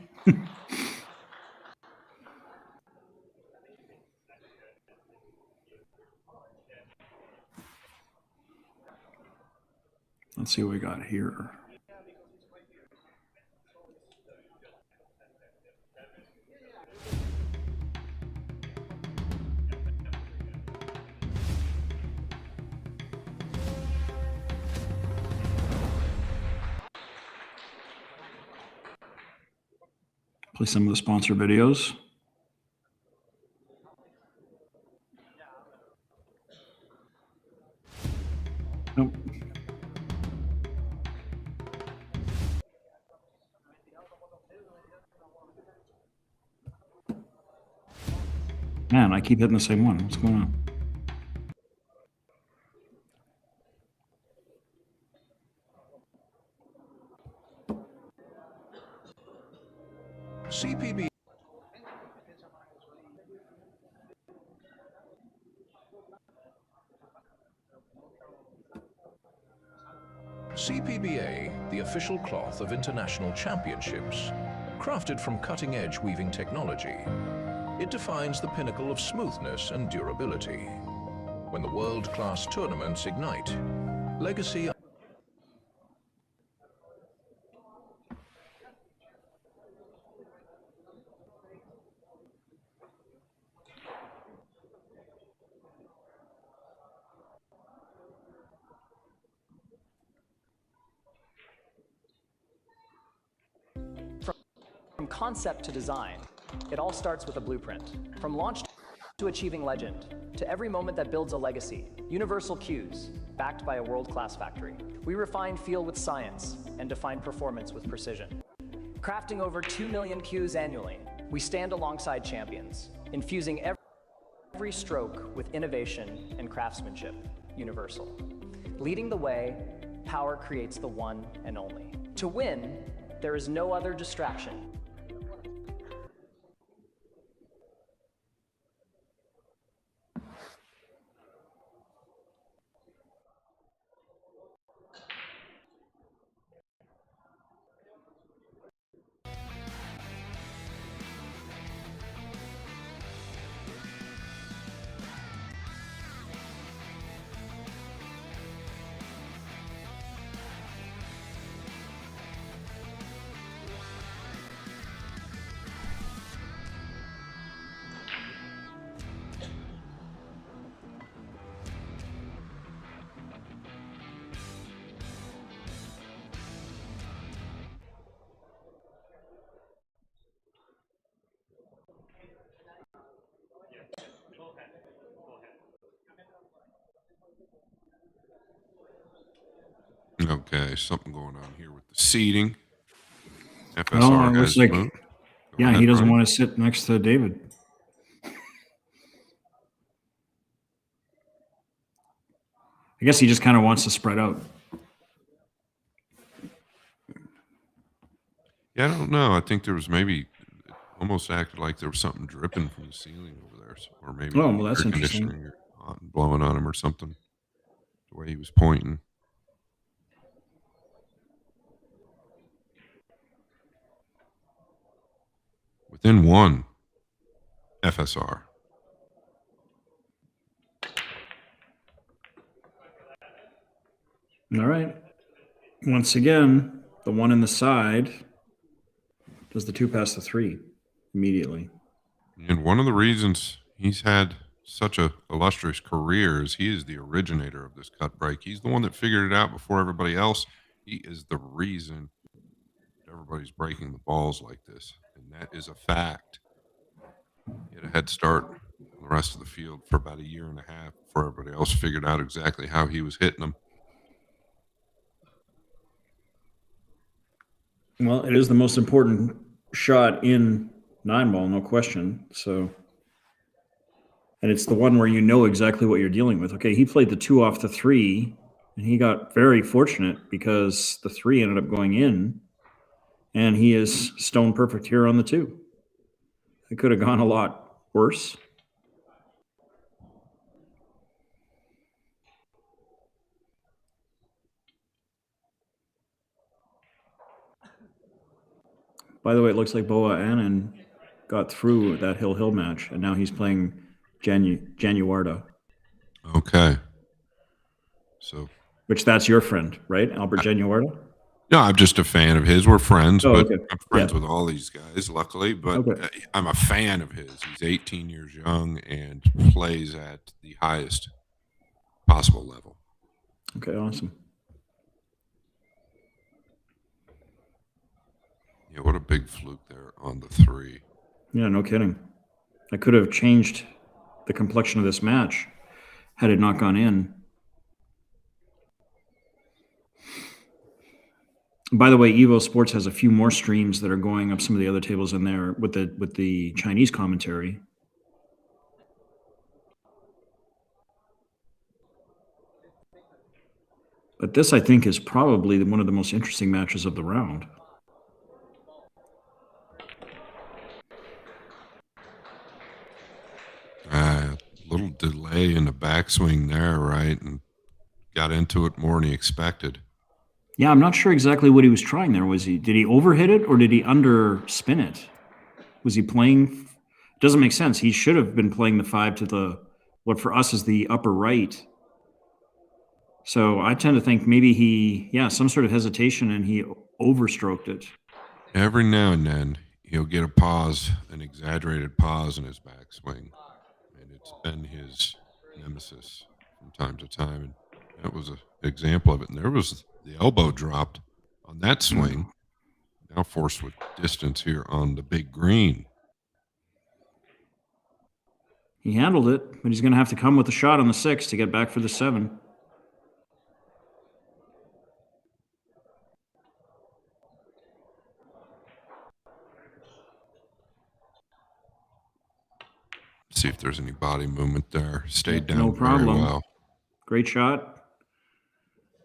Let's see what we got here. Play some of the sponsor videos. Nope. Man, I keep hitting the same one. What's going on? CPB CPBA, the official cloth of international championships, crafted from cutting-edge weaving technology. It defines the pinnacle of smoothness and durability. When the world-class tournaments ignite, legacy From concept to design, it all starts with a blueprint. From launch to achieving legend, to every moment that builds a legacy, universal cues, backed by a world-class factory. We refine feel with science and define performance with precision. Crafting over 2 million cues annually, we stand alongside champions, infusing every stroke with innovation and craftsmanship, universal. Leading the way, power creates the one and only. To win, there is no other distraction. Okay, something going on here with the seating. FSR Well, it looks has like, moved. Go yeah, ahead, he doesn't Brian. want to sit next to David. I guess he just kind of wants to spread out. Yeah, I don't know. I think there was maybe it almost acted like there was something dripping from the ceiling over there, or maybe Oh, the well, that's air interesting. conditioning or hot and blowing on him or something. The way he was pointing. Within one FSR. All right. Once again, the one in the side does the 2 past the 3 immediately. And one of the reasons he's had such a illustrious career is he is the originator of this cut break. He's the one that figured it out before everybody else. He is the reason everybody's breaking the balls like this. And that is a fact. He had a head start on the rest of the field for about 1.5 years before everybody else figured out exactly how he was hitting them. Well, it is the most important shot in 9-ball, no question. So, and it's the one where you know exactly what you're dealing with. Okay, he played the 2 off the 3, and he got very fortunate because the 3 ended up going in, and he is stone perfect here on the 2. It could have gone a lot worse. By the way, it looks like Boa Anand got through that Hill match, and now he's playing Januarda. Okay. So, which that's your friend, right? Albert Januarda? no, I'm just a fan of his. We're friends, but okay. I'm friends with all these guys, luckily. But I'm a fan of his. He's 18 years young and plays at the highest possible level. Okay, awesome. Yeah, what a big fluke there on the 3. Yeah, no kidding. I could have changed the complexion of this match had it not gone in. By the way, EvoSports has a few more streams that are going up some of the other tables in there with the Chinese commentary. But this, I think, is probably one of the most interesting matches of the round. Little delay in the backswing there, right? And got into it more than he expected. Yeah, I'm not sure exactly what he was trying there. Did he overhit it or did he underspin it? Was he playing? Doesn't make sense. He should have been playing the 5 to what for us is the upper right. So I tend to think maybe some sort of hesitation and he overstroked it. Every now and then he'll get a pause, an exaggerated pause in his backswing. And it's been his nemesis from time to time. And that was an example of it. And there was the elbow dropped on that swing. Now forced with distance here on the big green. He handled it, but he's going to have to come with a shot on the 6 to get back for the 7. See if there's any body movement there. Stayed down no problem. very well. Great shot.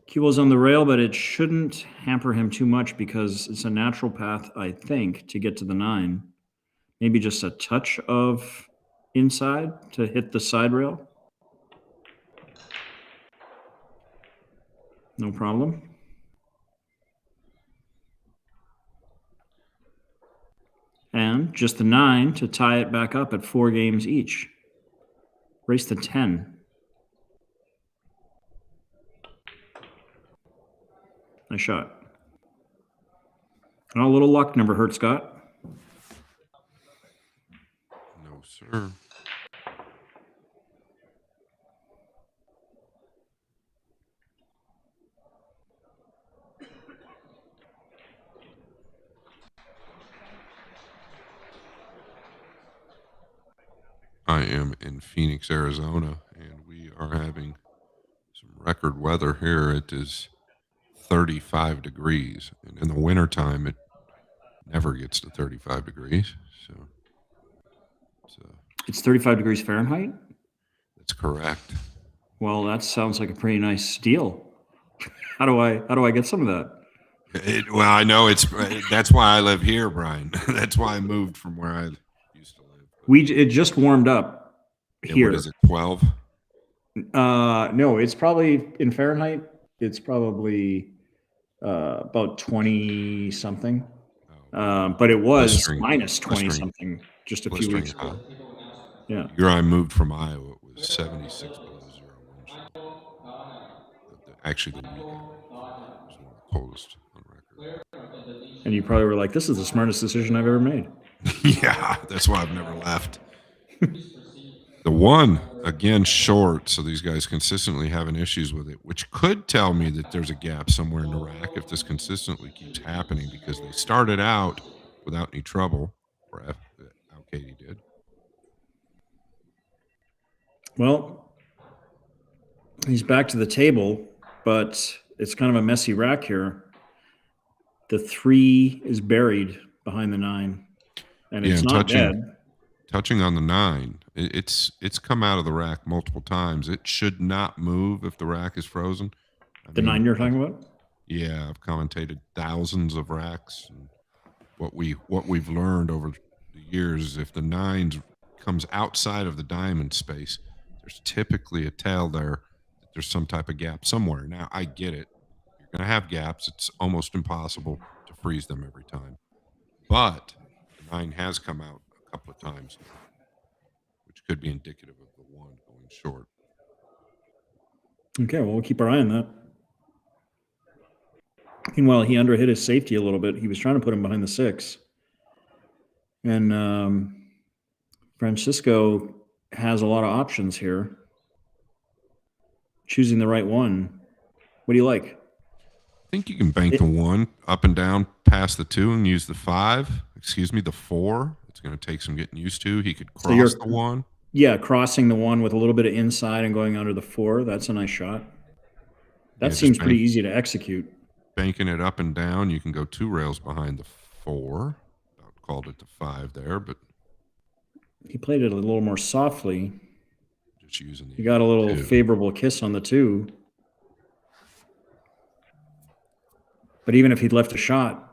Cue was on the rail, but it shouldn't hamper him too much because it's a natural path, I think, to get to the 9. Maybe just a touch of inside to hit the side rail. No problem. And just the 9 to tie it back up at 4 games each. Race to 10. Nice shot. Oh, a little luck never hurt, Scott. No, sir. I am in Phoenix, Arizona, and we are having some record weather here. It is 35 degrees, and in the wintertime, it never gets to 35 degrees. So it's 35 degrees Fahrenheit? That's correct. Well, that sounds like a pretty nice deal. How do I get some of that? Well, I know that's why I live here, Brian. That's why I moved from where I used to live. It just warmed up here. What is it, 12? No, it's probably in Fahrenheit. It's probably about 20 something. But it was minus 20 something just a few weeks ago. Yeah. Year I moved from Iowa, it was 76 below zero. Actually, the weekend was one of the coldest on record. And you probably were like, "This is the smartest decision I've ever made." Yeah, that's why I've never left. The 1, again, short, so these guys consistently having issues with it, which could tell me that there's a gap somewhere in the rack if this consistently keeps happening, because they started out without any trouble, or ALCAIDE did. Well, he's back to the table, but it's kind of a messy rack here. The 3 is buried behind the 9, and it's not dead. Touching on the 9, it's come out of the rack multiple times. It should not move if the rack is frozen. The 9 you're talking about? Yeah, I've commentated thousands of racks. And what we've learned over the years is if the 9 comes outside of the diamond space, there's typically a tell there that there's some type of gap somewhere. Now, I get it. You're going to have gaps. It's almost impossible to freeze them every time. But the 9 has come out a couple of times, which could be indicative of the 1 going short. Okay, well, we'll keep our eye on that. Meanwhile, he underhit his safety a little bit. He was trying to put him behind the 6. And Francisco has a lot of options here. Choosing the right one. What do you like? I think you can bank the 1 up and down pass the 2 and use the 5. Excuse me, the 4. It's going to take some getting used to. He could cross the 1. Yeah, crossing the 1 with a little bit of inside and going under the 4. That's a nice shot. That seems pretty easy to execute. Banking it up and down, you can go 2 rails behind the 4. About called it the 5 there, but he played it a little more softly. Just using the he got a little 2. favorable kiss on the 2. But even if he'd left a shot,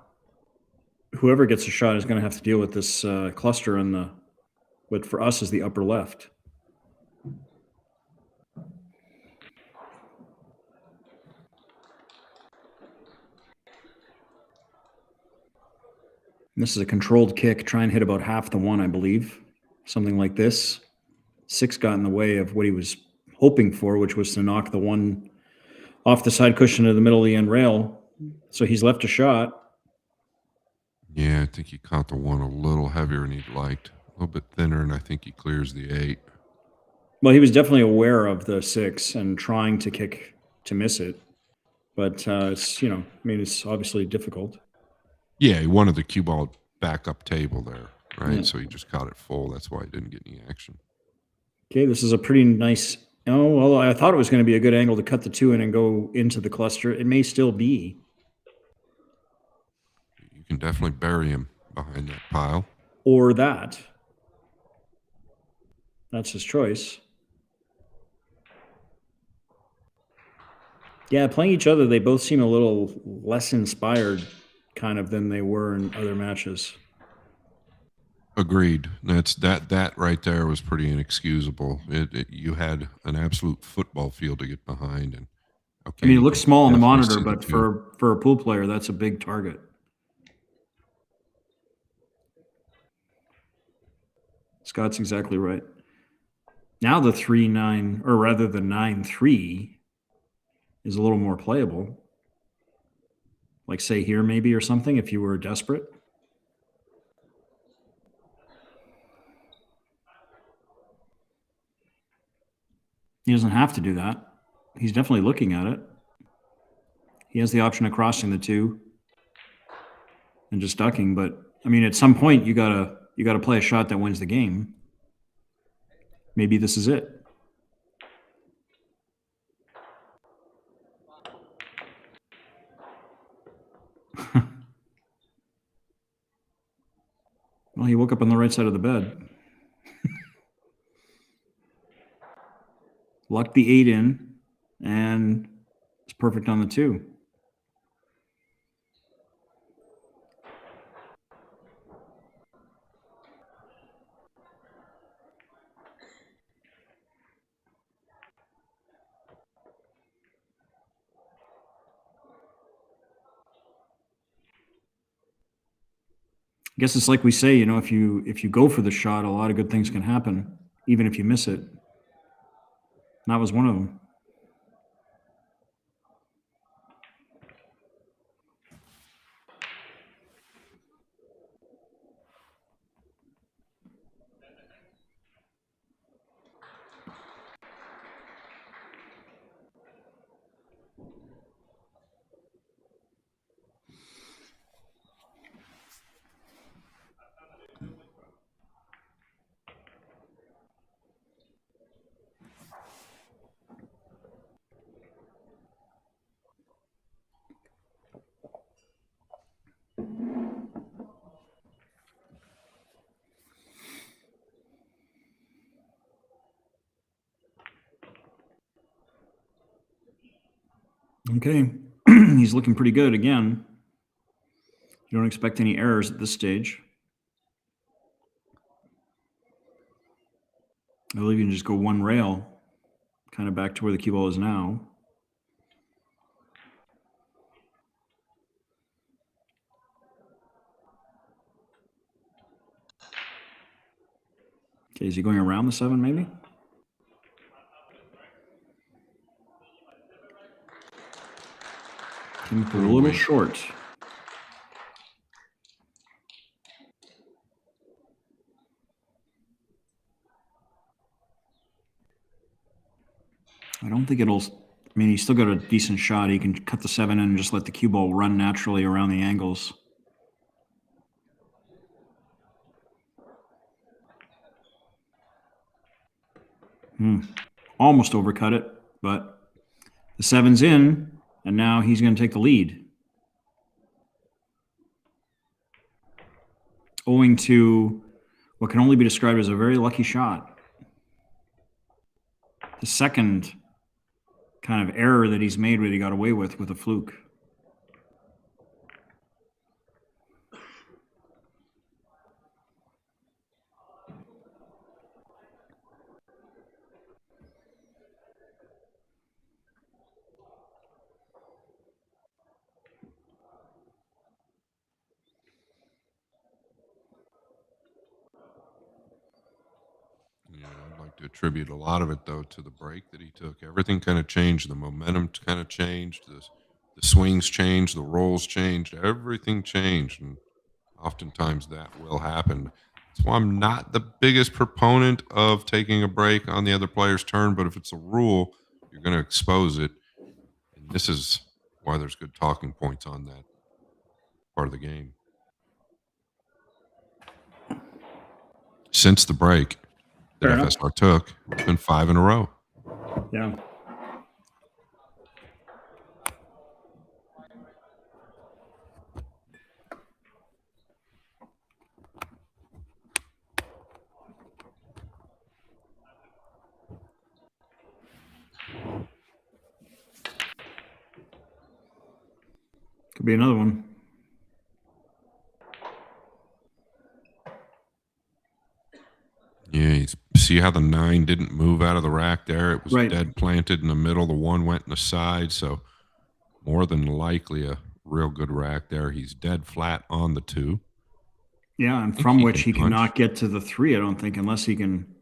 whoever gets a shot is going to have to deal with this cluster in the, what for us is the upper left. And this is a controlled kick. Try and hit about half the 1, I believe. Something like this. 6 got in the way of what he was hoping for, which was to knock the 1 off the side cushion to the middle of the end rail. So he's left a shot. Yeah, I think he caught the 1 a little heavier than he'd liked. A little bit thinner, and I think he clears the 8. Well, he was definitely aware of the 6 and trying to kick to miss it. But it's, you know, I mean, it's obviously difficult. Yeah, he wanted the cue ball back up table there, right? Yeah. So he just caught it full. That's why he didn't get any action. Okay, this is a pretty nice. Oh, well, I thought it was going to be a good angle to cut the 2 in and go into the cluster. It may still be. You can definitely bury him behind that pile. Or that. That's his choice. Yeah, playing each other, they both seem a little less inspired kind of than they were in other matches. Agreed. That right there was pretty inexcusable. You had an absolute football field to get behind, and okay. I mean, it looks small on the monitor, definitely but see the for a pool player, that's a big target. Scott's exactly right. Now the 3-9, or rather the 9-3, is a little more playable. Like say here maybe or something if you were desperate. He doesn't have to do that. He's definitely looking at it. He has the option of crossing the 2 and just ducking, but I mean, at some point you gotta play a shot that wins the game. Maybe this is it. Well, he woke up on the right side of the bed. Lucked the 8 in, and it's perfect on the 2. I guess it's like we say, you know, if you go for the shot, a lot of good things can happen, even if you miss it. And that was one of them. Okay, he's looking pretty good again. You don't expect any errors at this stage. I believe you can just go 1 rail, kind of back to where the cue ball is now. Okay, is he going around the 7 maybe? Came up a little short. I don't think it'll, I mean, he's still got a decent shot. He can cut the 7 in and just let the cue ball run naturally around the angles. Almost overcut it, but the 7's in, and now he's going to take the lead. Owing to what can only be described as a very lucky shot. The second kind of error that he's made that he got away with a fluke. To attribute a lot of it, though, to the break that he took. Everything kind of changed. The momentum kind of changed. The swings changed. The rolls changed. Everything changed. And oftentimes that will happen. That's why I'm not the biggest proponent of taking a break on the other player's turn. But if it's a rule, you're going to expose it. And this is why there's good talking points on that part of the game. Since the break that FSR took, it's been 5 in a row. Yeah. Could be another one. Yeah, see how the 9 didn't move out of the rack there? It was dead planted in the middle. The 1 went in the side, so more than likely a real good rack there. He's dead flat on the 2. Yeah, and from which he cannot get to the 3, I don't think, unless he can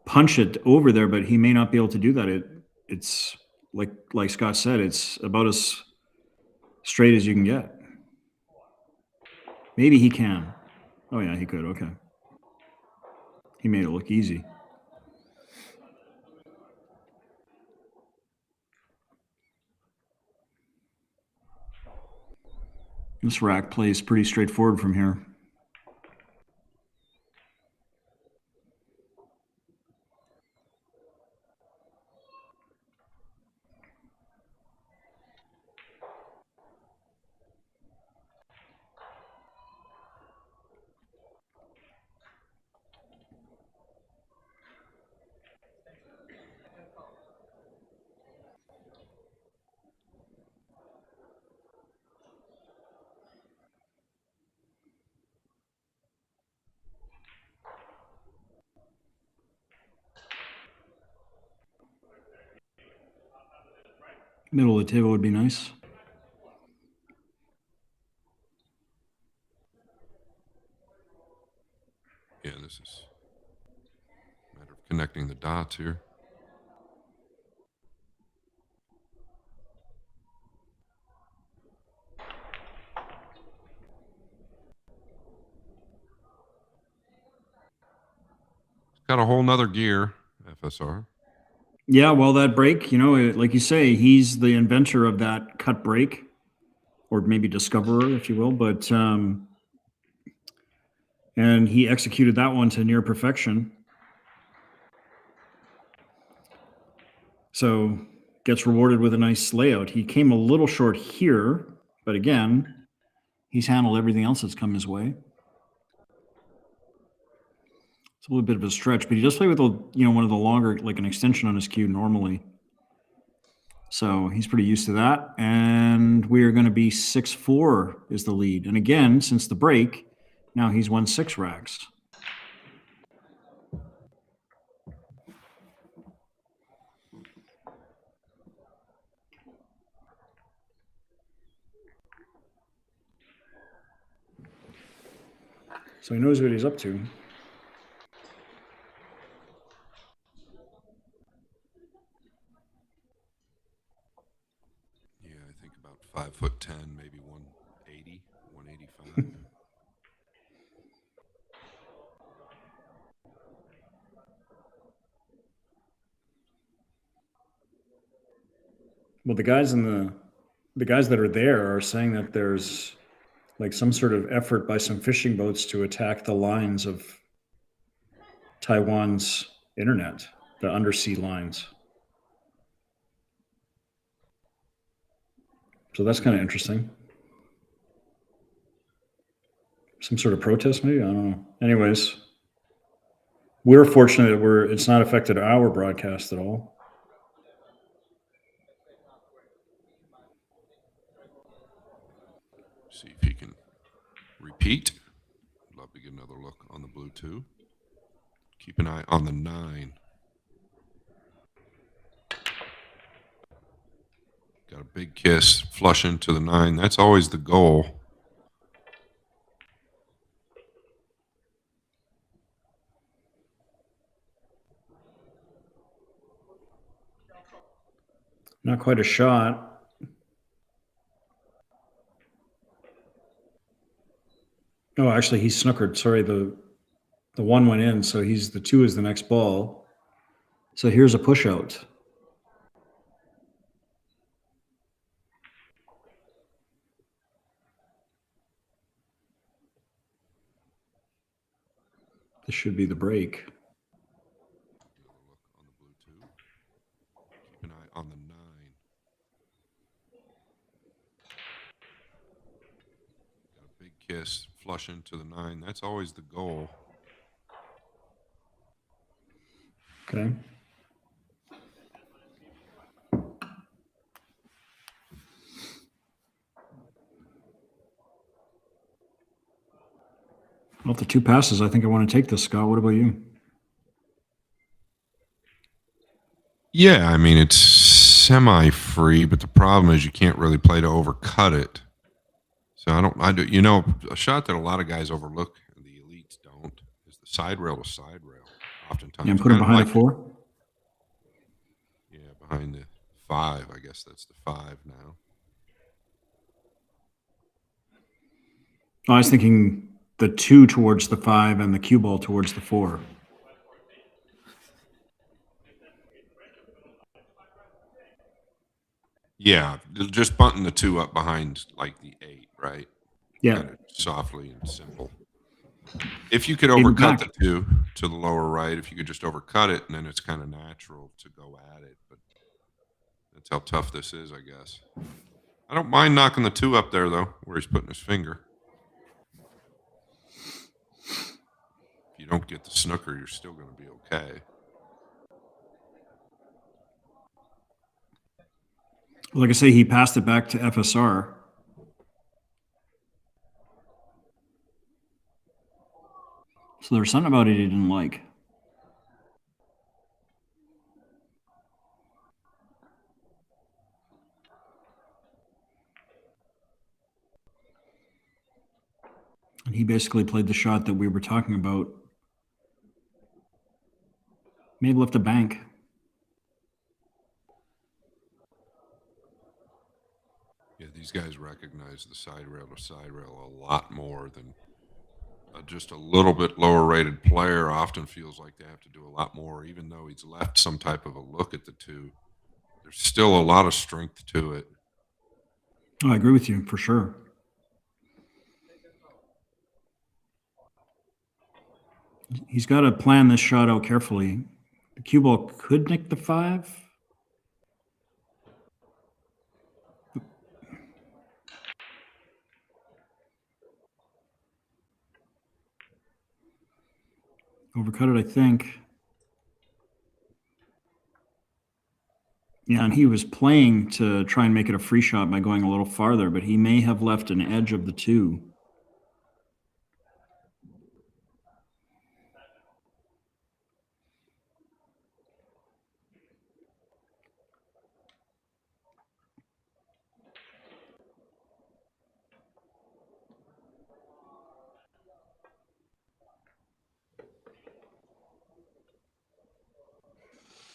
punch it over there, but he may not be able to do that. It's like Scott said, it's about as straight as you can get. Maybe he can. Oh, yeah, he could. Okay. He made it look easy. This rack plays pretty straightforward from here. Middle of the table would be nice. Yeah, this is a matter of connecting the dots here. Got a whole nother gear, FSR. Yeah, well, that break, you know, like you say, he's the inventor of that cut break, or maybe discoverer, if you will. But and he executed that one to near perfection. So gets rewarded with a nice layout. He came a little short here, but again, he's handled everything else that's come his way. It's a little bit of a stretch, but he does play with one of the longer, like an extension on his cue normally. So he's pretty used to that. And we are going to be 6-4 is the lead. And again, since the break, now he's won 6 racks. So he knows what he's up to. Yeah, I think about 5'10", maybe 180, 185. Well, the guys that are there are saying that there's like some sort of effort by some fishing boats to attack the lines of Taiwan's internet. the undersea lines. So that's kind of interesting. Some sort of protest, maybe? I don't know. Anyways, we're fortunate that it's not affected our broadcast at all. See if he can repeat. Love to get another look on the blue two. Keep an eye on the 9. Got a big kiss, flush into the 9. That's always the goal. Not quite a shot. Oh, actually, he snookered. Sorry, the 1 went in, so the 2 is the next ball. So here's a push out. This should be the break. On the blue two. Keep an eye on the 9. Got a big kiss, flush into the 9. That's always the goal. Okay. Well, the 2 passes, I think I want to take this, Scott. What about you? Yeah, I mean, it's semi-free, but the problem is you can't really play to overcut it. So I do, a shot that a lot of guys overlook, and the elites don't, is the side rail to side rail. Oftentimes. Yeah, put him behind the 4? Yeah, behind the 5. I guess that's the 5 now. I was thinking the 2 towards the 5 and the cue ball towards the 4. Yeah, just bunting the 2 up behind like the 8, right? Yeah. Kind of softly and simple. If you could overcut the 2 to the lower right, if you could just overcut it, and then it's kind of natural to go at it. But that's how tough this is, I guess. I don't mind knocking the 2 up there, though, where he's putting his finger. If you don't get the snooker, you're still going to be okay. Like I say, he passed it back to FSR. So there's something about it he didn't like. And he basically played the shot that we were talking about. May have left a bank. Yeah, these guys recognize the side rail to side rail a lot more than just a little bit lower rated player often feels like they have to do a lot more, even though he's left some type of a look at the 2. There's still a lot of strength to it. Oh, I agree with you for sure. He's got to plan this shot out carefully. The cue ball could nick the 5. Overcut it, I think. Yeah, and he was playing to try and make it a free shot by going a little farther, but he may have left an edge of the 2.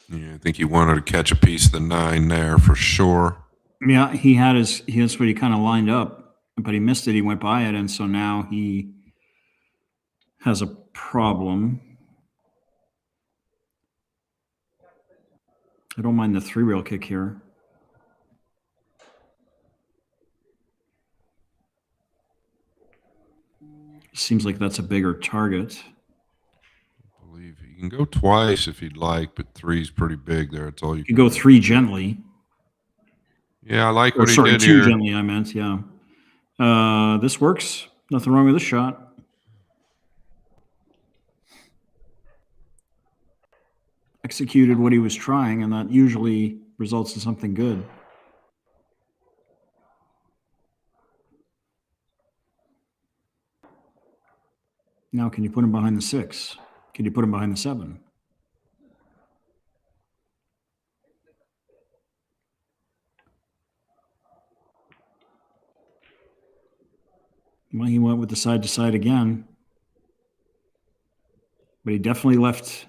Yeah, I think he wanted to catch a piece of the 9 there for sure. Yeah, that's what he kind of lined up, but he missed it. He went by it, and so now he has a problem. I don't mind the 3-rail kick here. Seems like that's a bigger target. I believe you can go twice if you'd like, but three's pretty big there. It's all you You can go 3 gently. Yeah, I like Or what he sorry, did 2 here. gently, I meant, yeah. This works. Nothing wrong with this shot. Executed what he was trying, and that usually results in something good. Now, can you put him behind the 6? Can you put him behind the 7? Well, he went with the side to side again. But he definitely left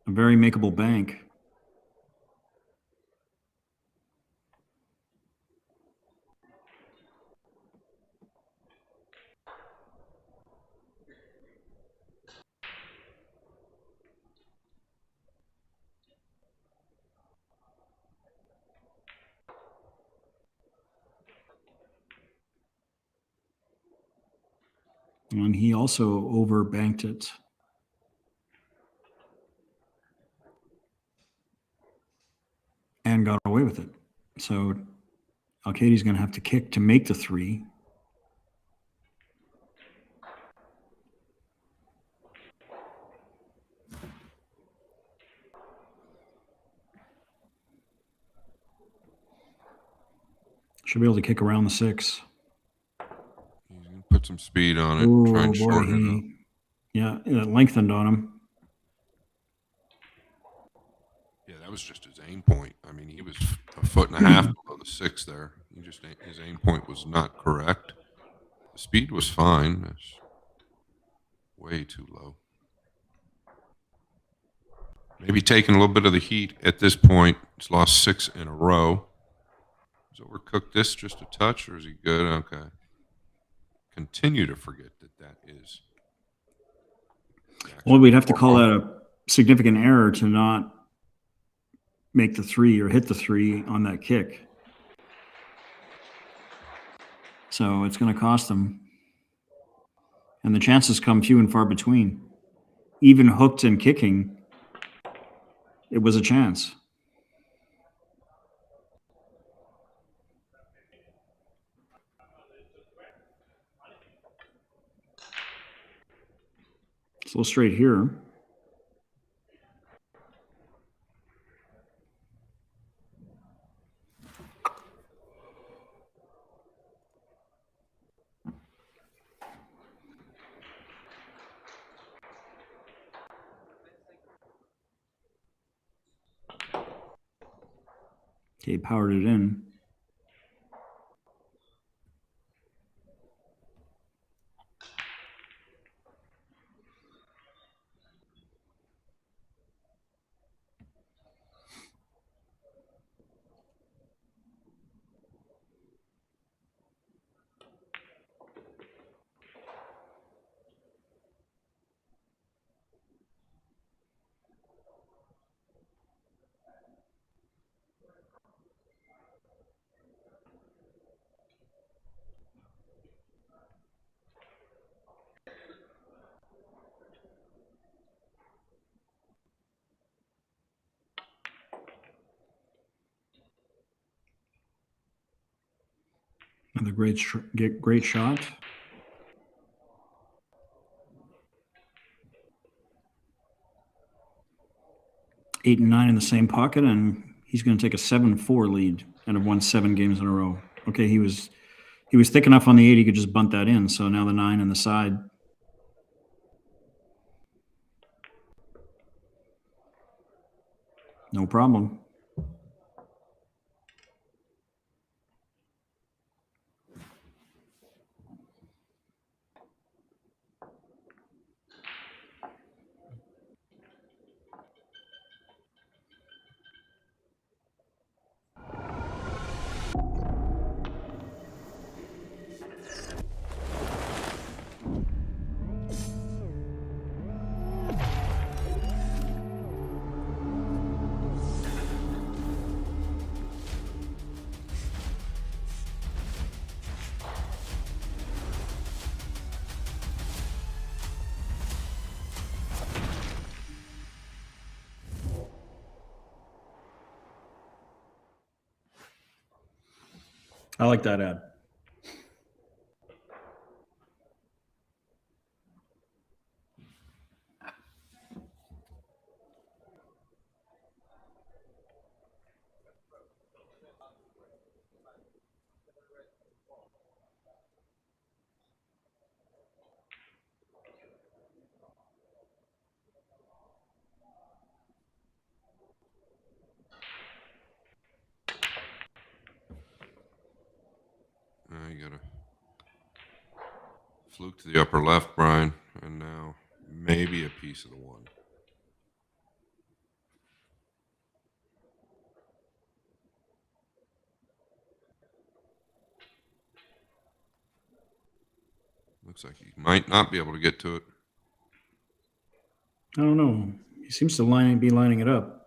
a very makeable bank. And he also overbanked it. And got away with it. So ALCAIDE's going to have to kick to make the 3. Should be able to kick around the 6. He's gonna put some speed on it. Oh, Try and boy, shorten it up. yeah, it lengthened on him. Yeah, that was just his aim point. I mean, he was a foot and a half below the 6 there. His aim point was not correct. The speed was fine. It's way too low. Maybe taking a little bit of the heat at this point. He's lost 6 in a row. He's overcooked this just a touch, or is he good? Okay. Continue to forget that is. Well, we'd have to call that a significant error to not make the 3 or hit the 3 on that kick. So it's going to cost them. And the chances come few and far between. Even hooked and kicking, it was a chance. It's a little straight here. Okay, powered it in. Another great shot. Eight and 9 in the same pocket, and he's going to take a 7-4 lead and have won 7 games in a row. Okay, he was thick enough on the 8, he could just bunt that in. So now the 9 on the side. No problem. I like that ad. You got a fluke to the upper left, Brian, and now maybe a piece of the one. Looks like he might not be able to get to it. I don't know. He seems to be lining it up.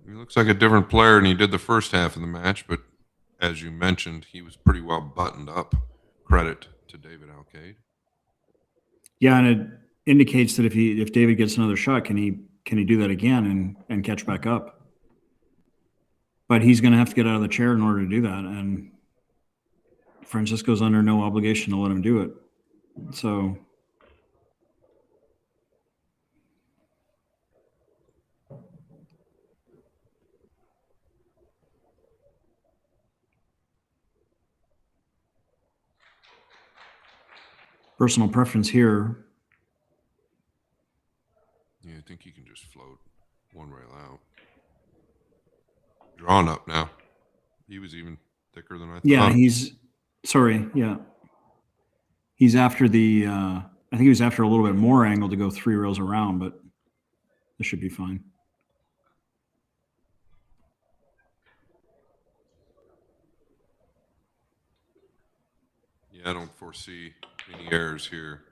He looks like a different player than he did the first half of the match, but as you mentioned, he was pretty well buttoned up. Credit to David ALCAIDE. Yeah, and it indicates that if David gets another shot, can he do that again and catch back up? But he's going to have to get out of the chair in order to do that, and Francisco's under no obligation to let him do it. So personal preference here. Yeah, I think he can just float one rail out. Drawn up now. He was even thicker than I thought. Yeah, he's after the I think he was after a little bit more angle to go 3 rails around, but this should be fine. Yeah, I don't foresee any errors here.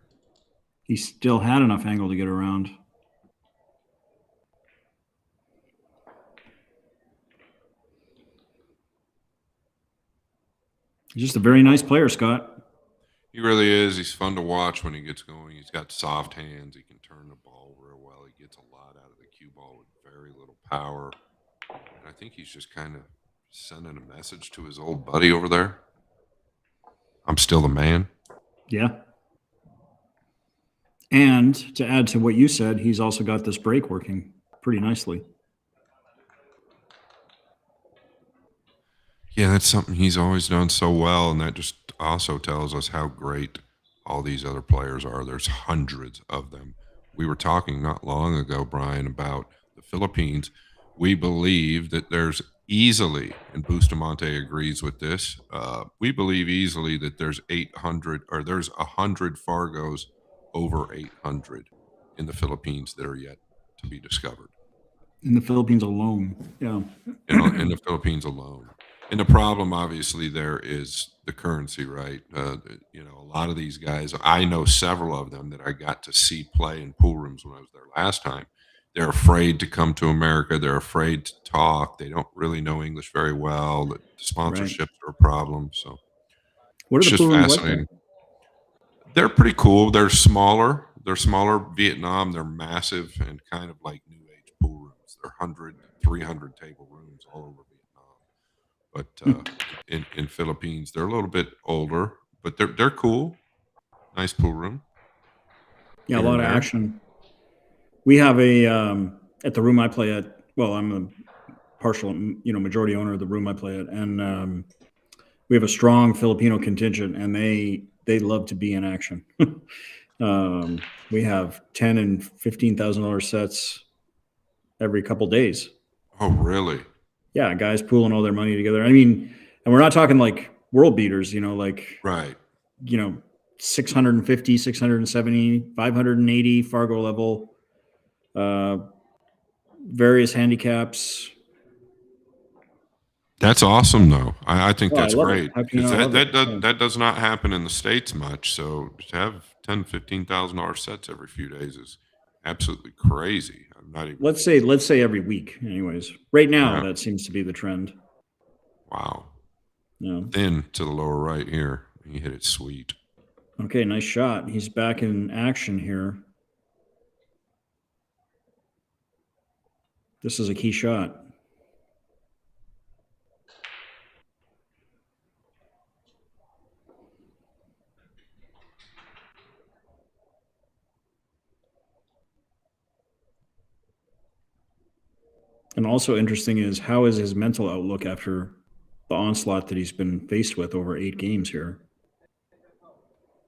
He still had enough angle to get around. He's just a very nice player, Scott. He really is. He's fun to watch when he gets going. He's got soft hands. He can turn the ball real well. He gets a lot out of the cue ball with very little power. And I think he's just kind of sending a message to his old buddy over there. I'm still the man. Yeah. And to add to what you said, he's also got this break working pretty nicely. Yeah, that's something he's always done so well, and that just also tells us how great all these other players are. There's hundreds of them. We were talking not long ago, Brian, about the Philippines. We believe that there's easily, and Bustamante agrees with this, we believe easily that there's 800 or there's 100 Fargos over 800 in the Philippines that are yet to be discovered. In the Philippines alone, yeah. In the Philippines alone. And the problem, obviously, there is the currency, right? You know, a lot of these guys, I know several of them that I got to see play in pool rooms when I was there last time. They're afraid to come to America. They're afraid to talk. They don't really know English very well. The sponsorships are a problem. So what are the pool rooms like there? They're pretty cool. They're smaller. They're smaller. Vietnam, they're massive and kind of like new age pool rooms. They're 100, 300 table rooms all over Vietnam. But in Philippines, they're a little bit older, but they're cool. Nice pool room. Yeah, a lot of action. We have a at the room I play at. Well, I'm a partial, majority owner of the room I play at, and we have a strong Filipino contingent, and they love to be in action. We have $10,000 and $15,000 sets every couple days. Oh, really? Yeah, guys pooling all their money together. I mean, and we're not talking like world beaters, like right. 650, 670, 580 Fargo level, various handicaps. That's awesome, though. I think Oh, I that's love it. great How can you because not love it? Yeah. that does not happen in the States much. So to have $10,000-$15,000 sets every few days is absolutely crazy. I'm not even. Let's say every week. Anyways, right now Yeah. that seems to be the trend. Wow. Yeah. Thin to the lower right here. He hit it sweet. Okay, nice shot. He's back in action here. This is a key shot. And also interesting is, how is his mental outlook after the onslaught that he's been faced with over 8 games here?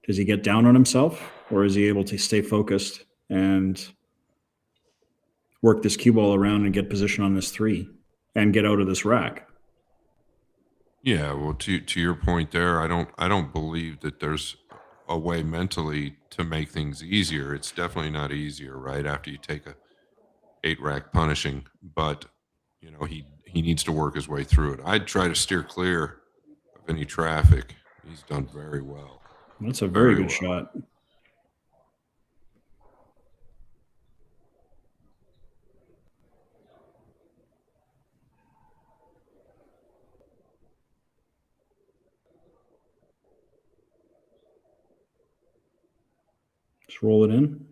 Does he get down on himself, or is he able to stay focused and work this cue ball around and get position on this 3 and get out of this rack? Yeah, well, to your point there, I don't believe that there's a way mentally to make things easier. It's definitely not easier, right? After you take a 8-rack punishing, but he needs to work his way through it. I'd try to steer clear of any traffic. He's done very well. That's a very good shot. Just roll it in.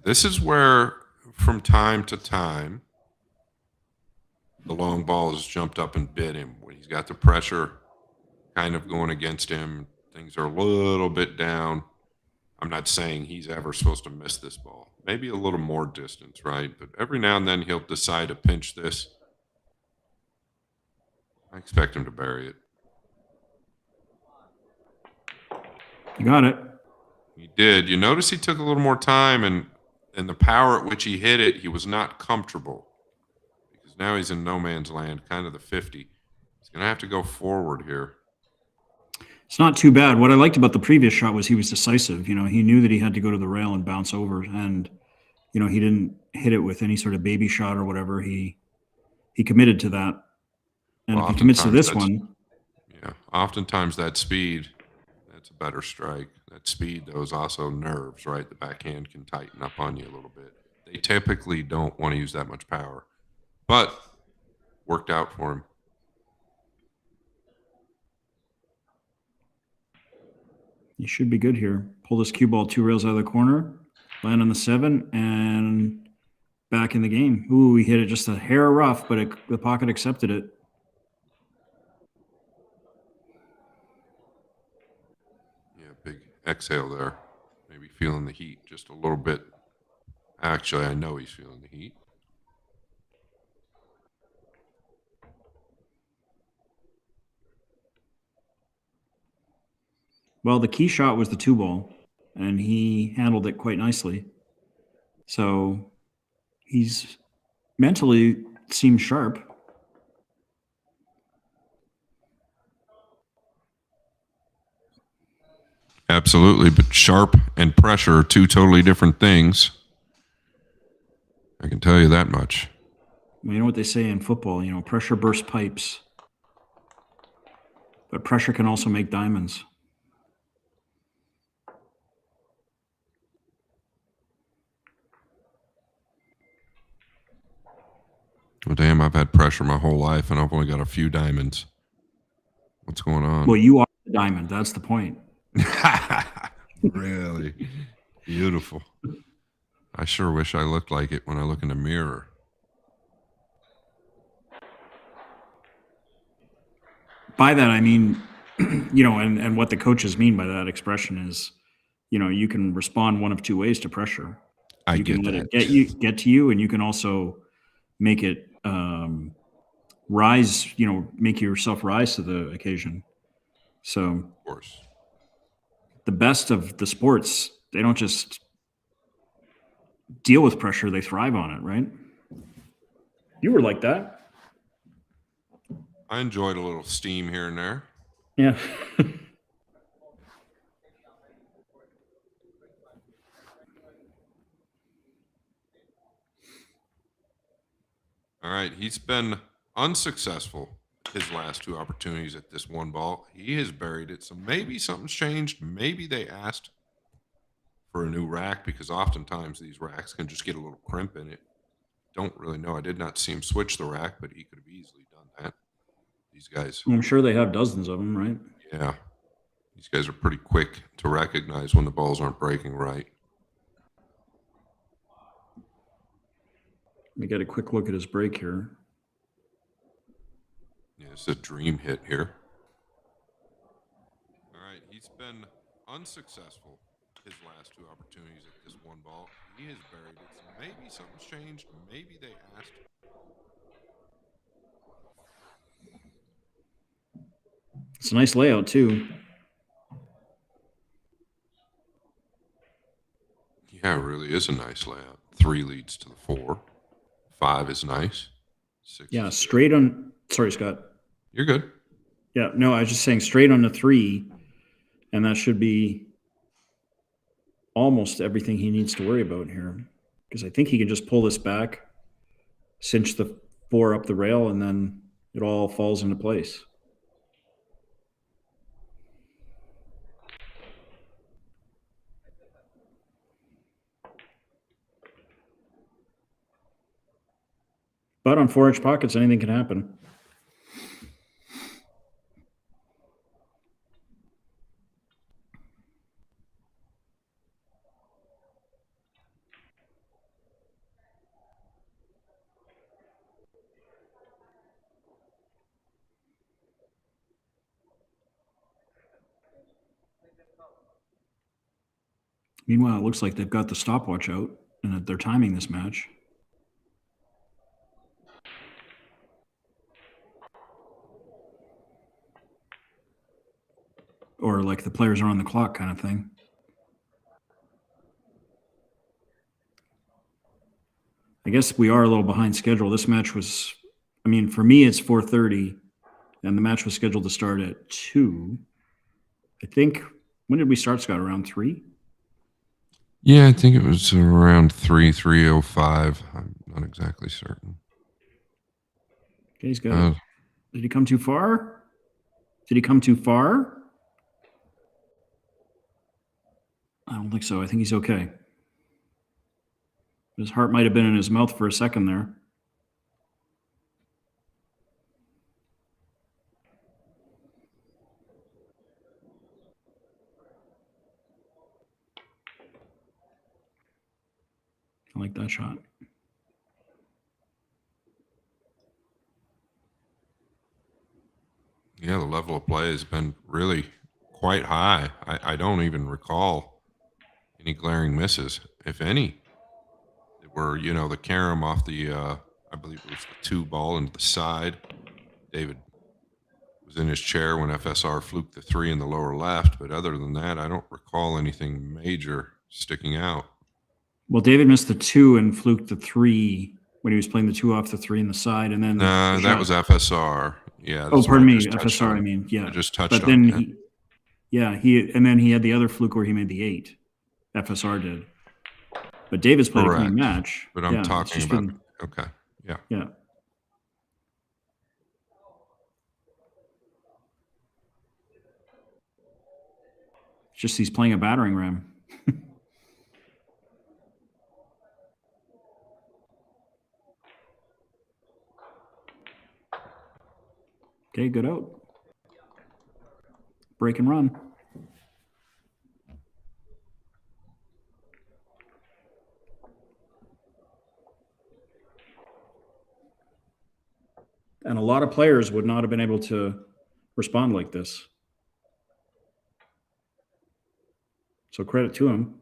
This is where, from time to time, the long ball has jumped up and bit him. When he's got the pressure kind of going against him, things are a little bit down. I'm not saying he's ever supposed to miss this ball. Maybe a little more distance, right? But every now and then he'll decide to pinch this. I expect him to bury it. You got it. He did. You notice he took a little more time, and the power at which he hit it, he was not comfortable. Because now he's in no man's land, kind of the 50. He's going to have to go forward here. It's not too bad. What I liked about the previous shot was he was decisive. He knew that he had to go to the rail and bounce over, and he didn't hit it with any sort of baby shot or whatever. He committed to that, and Well, if he commits to this oftentimes one, yeah, oftentimes that speed, that's a better strike. That speed, though, is also nerves, right? The backhand can tighten up on you a little bit. They typically don't want to use that much power, but worked out for him. he should be good here. Pull this cue ball 2 rails out of the corner, land on the 7, and back in the game. Ooh, he hit it just a hair rough, but the pocket accepted it. Yeah, big exhale there. Maybe feeling the heat just a little bit. Actually, I know he's feeling the heat. Well, the key shot was the 2 ball, and he handled it quite nicely. So he's mentally seems sharp. Absolutely, but sharp and pressure are 2 totally different things. I can tell you that much. Well, you know what they say in football, pressure bursts pipes. But pressure can also make diamonds. Well, damn, I've had pressure my whole life, and I've only got a few diamonds. What's going on? Well, you are the diamond. That's the point. Really? Beautiful. I sure wish I looked like it when I look in the mirror. By that, I mean, and what the coaches mean by that expression is, you can respond one of 2 ways to pressure. You can let it get to you, and you can also make it rise, make yourself rise to the occasion. So, Of course. the best of the sports, they don't just deal with pressure, they thrive on it, right? You were like that. I enjoyed a little steam here and there. Yeah. All right, he's been unsuccessful his last 2 opportunities at this 1 ball. He has buried it, so maybe something's changed. Maybe they asked for a new rack, because oftentimes these racks can just get a little crimp in it. Don't really know. I did not see him switch the rack, but he could have easily done that. These guys, I'm sure they have dozens of them, right? yeah, these guys are pretty quick to recognize when the balls aren't breaking right. Let me get a quick look at his break here. Yeah, it's a dream hit here. All right, he's been unsuccessful his last 2 opportunities at this 1 ball. He has buried it, so maybe something's changed. Maybe they asked. It's a nice layout too. Yeah, it really is a nice layout. 3 leads to the 4. 5 is nice. 6 Yeah, is straight on. Sorry, Scott. You're good. Yeah, no, I was just saying straight on the 3, and that should be almost everything he needs to worry about here. Because I think he can just pull this back, cinch the 4 up the rail, and then it all falls into place. But on 4-inch pockets, anything can happen. Meanwhile, it looks like they've got the stopwatch out and that they're timing this match. Or like the players are on the clock kind of thing. I guess we are a little behind schedule. This match was, I mean, for me, it's 4:30, and the match was scheduled to start at 2. I think, when did we start, Scott? Around 3? Yeah, I think it was around 3:05. I'm not exactly certain. Okay, he's got it. Did he come too far? Did he come too far? I don't think so. I think he's okay. His heart might have been in his mouth for a second there. I like that shot. Yeah, the level of play has been really quite high. I don't even recall any glaring misses, if any. They were, you know, the carom off the, I believe it was the 2 ball into the side. David was in his chair when FSR fluked the 3 in the lower left, but other than that, I don't recall anything major sticking out. Well, David missed the 2 and fluked the 3 when he was playing the 2 off the 3 in the side, and then That was FSR. Yeah. Oh, pardon me, FSR. I mean, yeah. I just touched but on then that. And then he had the other fluke where he made the 8. FSR did. But David's played a clean match. But I'm talking about. Okay. Yeah. Yeah. It's just he's playing a battering ram. Okay, good out. Break and run. And a lot of players would not have been able to respond like this. So credit to him.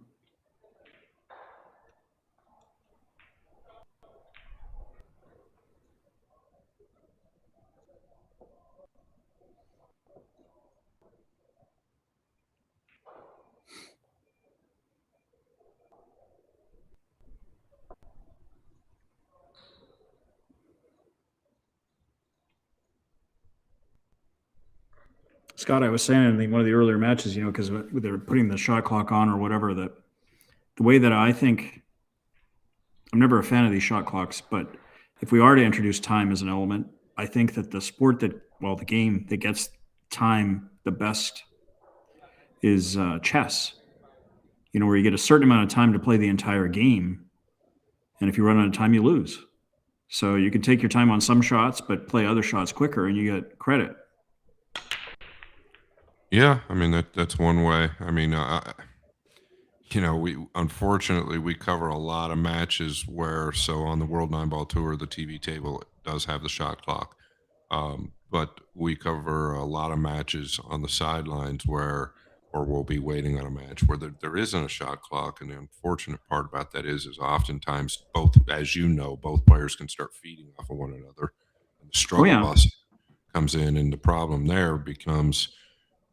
Scott, I was saying in one of the earlier matches, you know, because they're putting the shot clock on or whatever, that the way that I think, I'm never a fan of these shot clocks, but if we are to introduce time as an element, I think that the sport that, well, the game that gets time the best is chess. You know, where you get a certain amount of time to play the entire game, and if you run out of time, you lose. So you can take your time on some shots, but play other shots quicker, and you get credit. Yeah, I mean that's one way. I mean, you know, we unfortunately we cover a lot of matches where so on the World 9-Ball Tour, the TV table does have the shot clock, but we cover a lot of matches on the sidelines where, or we'll be waiting on a match where there isn't a shot clock, and the unfortunate part about that is oftentimes both, as you know, both players can start feeding off of one another, and the struggle bus comes in, and the problem there becomes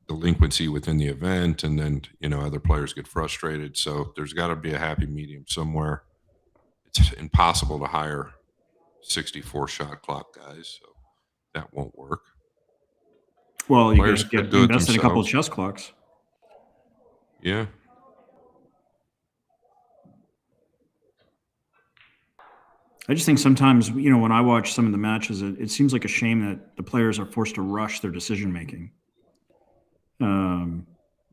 delinquency within the event, and then, you know, other players get frustrated. So there's got to be a happy medium somewhere. It's impossible to hire 64 shot clock guys, so that won't work. Well, you Players could get do it invested in a couple of themselves. chess clocks. Yeah. I just think sometimes, you know, when I watch some of the matches, it seems like a shame that the players are forced to rush their decision making.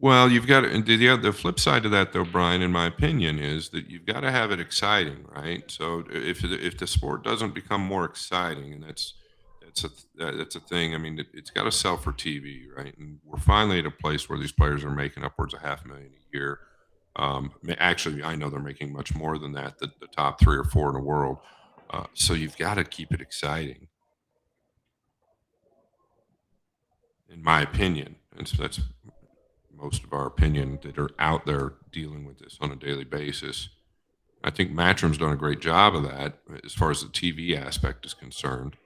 Well, you've got the flip side of that, though, Brian, in my opinion, is that you've got to have it exciting, right? So if the sport doesn't become more exciting, and that's a thing. I mean, it's got to sell for TV, right? And we're finally at a place where these players are making upwards of $500,000 a year. Actually, I know they're making much more than that. The top 3 or 4 in the world. So you've got to keep it exciting, in my opinion. And so that's most of our opinion that are out there dealing with this on a daily basis. I think Matchroom's done a great job of that as far as the TV aspect is concerned.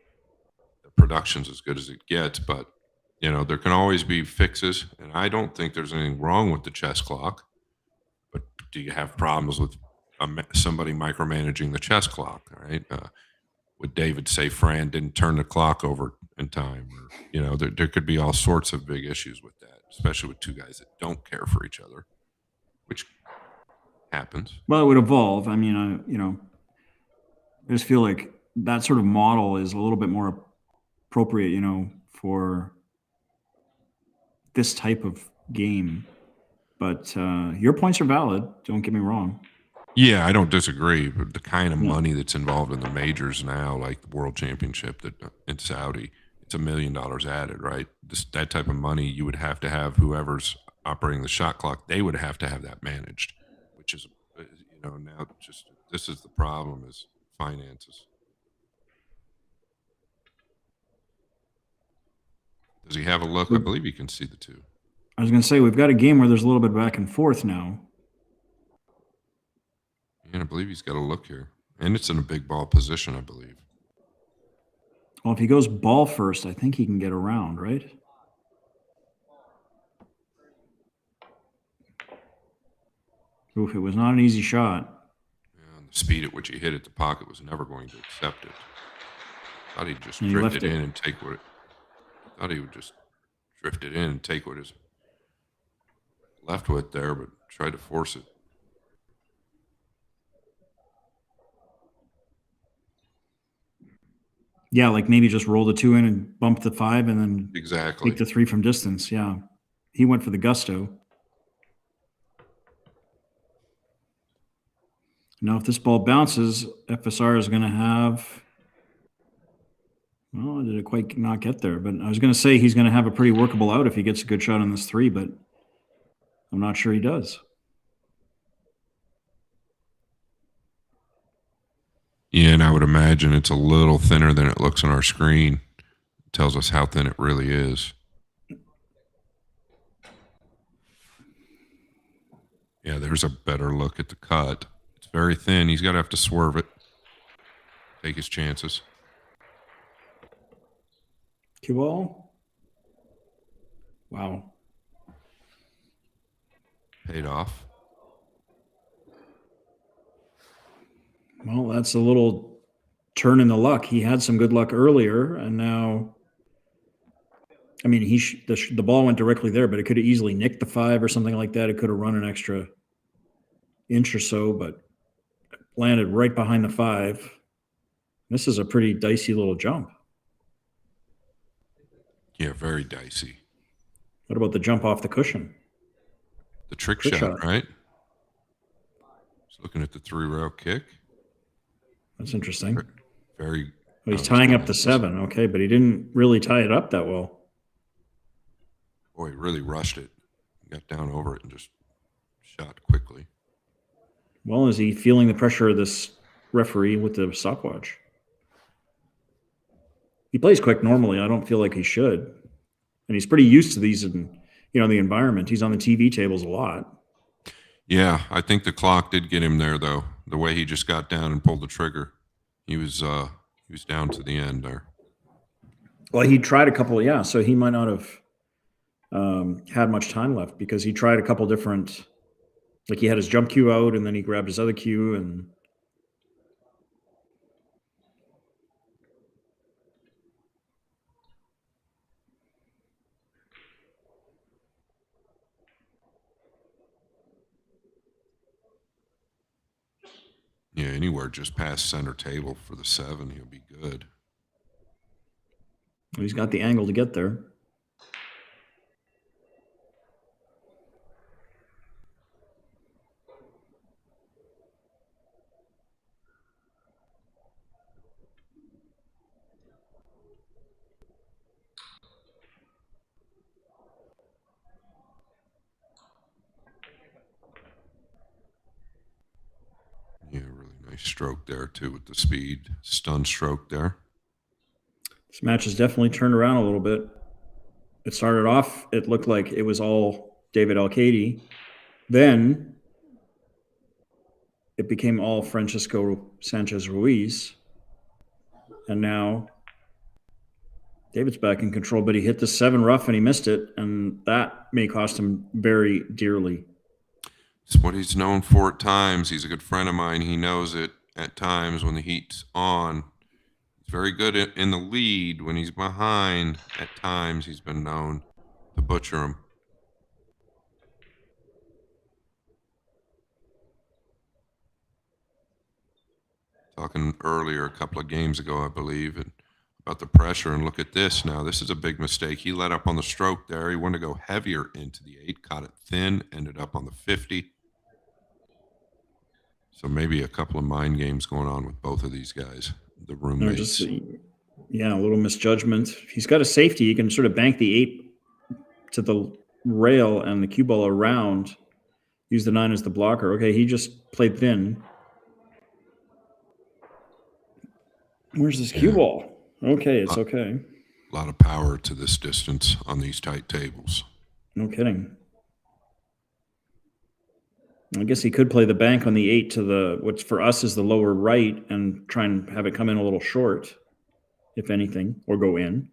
The production's as good as it gets, but, you know, there can always be fixes, and I don't think there's anything wrong with the chess clock. But do you have problems with somebody micromanaging the chess clock, right? Would David say Fran didn't turn the clock over in time? Or, you know, there could be all sorts of big issues with that, especially with two guys that don't care for each other, which happens. Well, it would evolve. I mean, you know, I just feel like that sort of model is a little bit more appropriate, you know, for this type of game. But your points are valid. Don't get me wrong. Yeah, I don't disagree. But the kind of money that's involved in the majors now, like the World Championship that in Saudi, it's $1 million added, right? That type of money, you would have to have whoever's operating the shot clock. They would have to have that managed, which is, you know, now just this is the problem is finances. Does he have a look? I believe you can see the two. I was going to say, we've got a game where there's a little bit back and forth now. And I believe he's got a look here. And it's in a big ball position, I believe. Well, if he goes ball first, I think he can get around, right? Oof, it was not an easy shot. Yeah, and the speed at which he hit it, the pocket was never going to accept it. Thought he'd just drift it in and take what it. Thought he would just drift it in and take what his left with there, but tried to force it. Yeah, like maybe just roll the 2 in and bump the 5 and then exactly take the 3 from distance. Yeah. He went for the gusto. Now, if this ball bounces, FSR is going to have, well, did it quite not get there? But I was going to say he's going to have a pretty workable out if he gets a good shot on this 3, but I'm not sure he does. Yeah, and I would imagine it's a little thinner than it looks on our screen. It tells us how thin it really is. Yeah, there's a better look at the cut. It's very thin. He's got to have to swerve it. Take his chances. Cue ball. Wow. Paid off. Well, that's a little turn in the luck. He had some good luck earlier, and now I mean, the ball went directly there, but it could have easily nicked the 5 or something like that. It could have run an extra inch or so, but landed right behind the 5. This is a pretty dicey little jump. Yeah, very dicey. What about the jump off the cushion? The trick shot, right? Just looking at the 3-rail kick. That's interesting. Very. Well, he's tying up the 7, okay, but he didn't really tie it up that well. Boy, he really rushed it. Got down over it and just shot quickly. Well, is he feeling the pressure of this referee with the stopwatch? He plays quick normally. I don't feel like he should. And he's pretty used to these in, the environment. He's on the TV tables a lot. Yeah, I think the clock did get him there, though. The way he just got down and pulled the trigger. He was down to the end there. Well, he tried a couple, so he might not have had much time left because he tried a couple different, like he had his jump cue out and then he grabbed his other cue and yeah, anywhere just past center table for the 7, he'll be good. he's got the angle to get there. Yeah, really nice stroke there, too, with the speed. Stun stroke there. This match has definitely turned around a little bit. It started off, it looked like it was all David ALCAIDE. Then it became all Francisco Sanchez Ruiz. And now David's back in control, but he hit the 7 rough and he missed it. And that may cost him very dearly. It's what he's known for at times. He's a good friend of mine. He knows it at times when the heat's on. He's very good in the lead. When he's behind, at times he's been known to butcher him. Talking earlier, a couple of games ago, I believe, and about the pressure. And look at this now. This is a big mistake. He let up on the stroke there. He wanted to go heavier into the 8, caught it thin, ended up on the 50. So maybe a couple of mind games going on with both of these guys, the roommates. A little misjudgment. He's got a safety. He can sort of bank the 8 to the rail and the cue ball around, use the 9 as the blocker. Okay, he just played thin. Where's this cue ball? Okay, it's okay. A lot of power to this distance on these tight tables. No kidding. I guess he could play the bank on the 8 to the, which for us is the lower right, and try and have it come in a little short, if anything, or go in.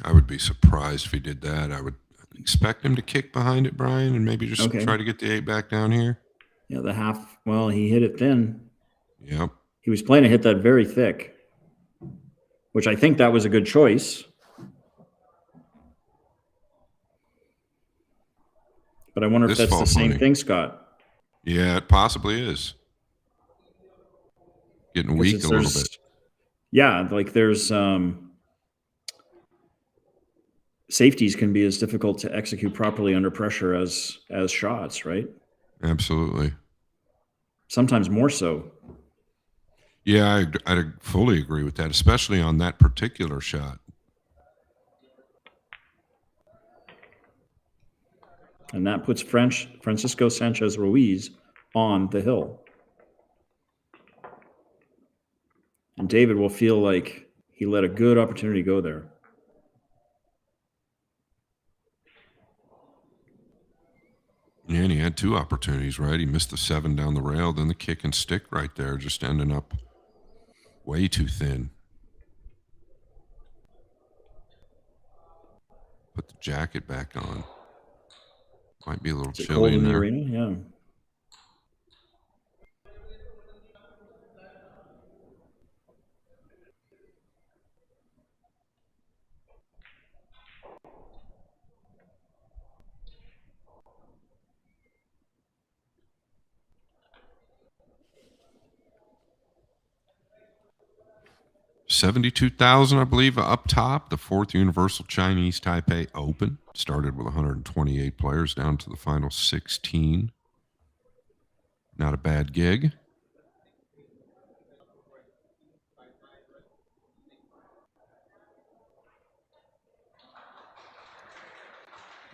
I would be surprised if he did that. I would expect him to kick behind it, Brian, and maybe just try to get the 8 back down here. Yeah, the half, well, he hit it thin. Yep. He was planning to hit that very thick, which I think that was a good choice. But I wonder if that's the same thing, Scott. Yeah, it possibly is. Getting weak a little bit. Yeah, like there's safeties can be as difficult to execute properly under pressure as shots, right? Absolutely. Sometimes more so. Yeah, I fully agree with that, especially on that particular shot. And that puts Francisco Sanchez Ruiz on the hill. And David will feel like he let a good opportunity go there. Yeah, and he had 2 opportunities, right? He missed the 7 down the rail, then the kick and stick right there, just ending up way too thin. Put the jacket back on. Might be a little chilly in there. Arena? Yeah. 72,000, I believe, up top. The 4th Universal Chinese Taipei Open started with 128 players down to the final 16. Not a bad gig.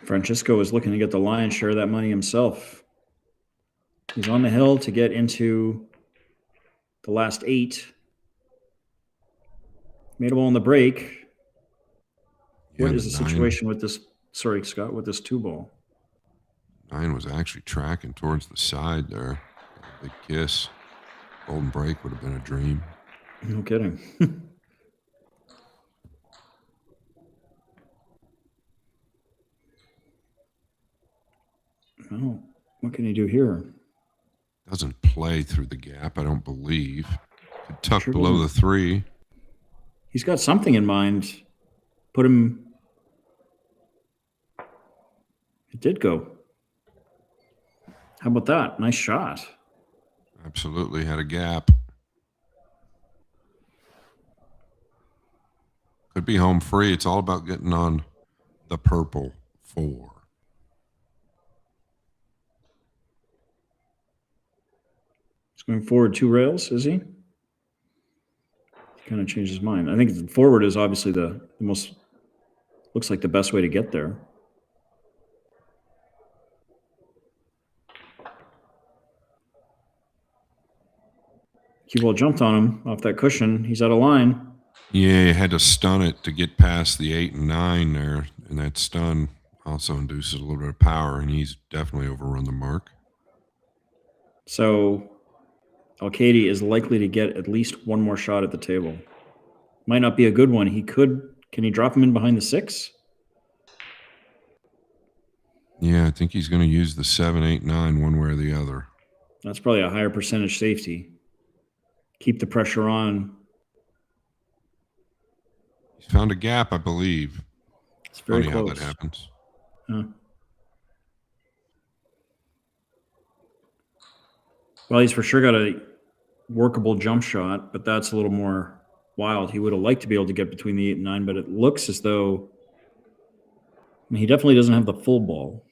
Francisco is looking to get the lion's share of that money himself. He's on the hill to get into the last 8. Made a ball in the break. Yeah, What is the 9. situation with this? Sorry, Scott, with this 2-ball? 9 was actually tracking towards the side there. Big kiss. Golden break would have been a dream. No kidding. Well, what can he do here? Doesn't play through the gap, I don't believe. Could tuck Sure below the doesn't. 3. He's got something in mind. Put him. It did go. How about that? Nice shot. Absolutely had a gap. Could be home free. It's all about getting on the purple 4. He's going forward 2 rails, is he? He kind of changed his mind. I think forward is obviously the most, looks like the best way to get there. Cue ball jumped on him off that cushion. He's out of line. Yeah, you had to stun it to get past the 8 and 9 there. And that stun also induces a little bit of power, and he's definitely overrun the mark. So ALCAIDE is likely to get at least one more shot at the table. Might not be a good one. He could. Can he drop him in behind the 6? Yeah, I think he's going to use the 7, 8, 9 one way or the other. That's probably a higher percentage safety. Keep the pressure on. He's found a gap, I believe. It's very Funny close. how that happens. Huh. Well, he's for sure got a workable jump shot, but that's a little more wild. He would have liked to be able to get between the 8 and 9, but it looks as though he definitely doesn't have the full ball.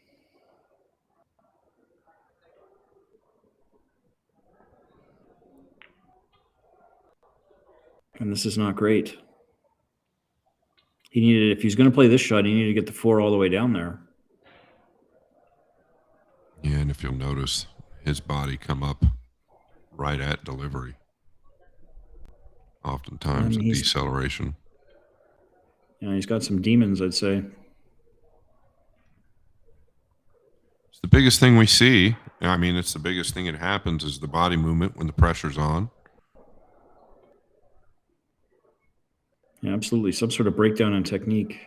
And this is not great. He needed, if he's going to play this shot, he needed to get the 4 all the way down there. Yeah, and if you'll notice, his body come up right at delivery. Oftentimes a deceleration. Yeah, he's got some demons, I'd say. It's the biggest thing we see. I mean, it's the biggest thing that happens is the body movement when the pressure's on. Yeah, absolutely. Some sort of breakdown in technique.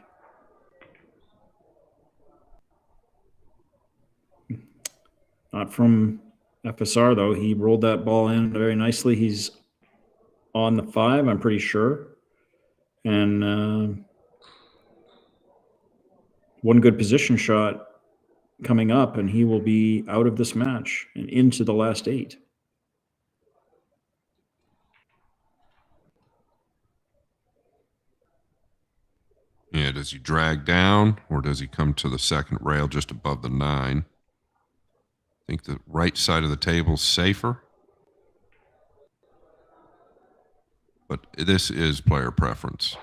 Not from FSR, though. He rolled that ball in very nicely. He's on the 5, I'm pretty sure. And one good position shot coming up, and he will be out of this match and into the last 8. Yeah, does he drag down or does he come to the second rail just above the 9? I think the right side of the table's safer. But this is player preference.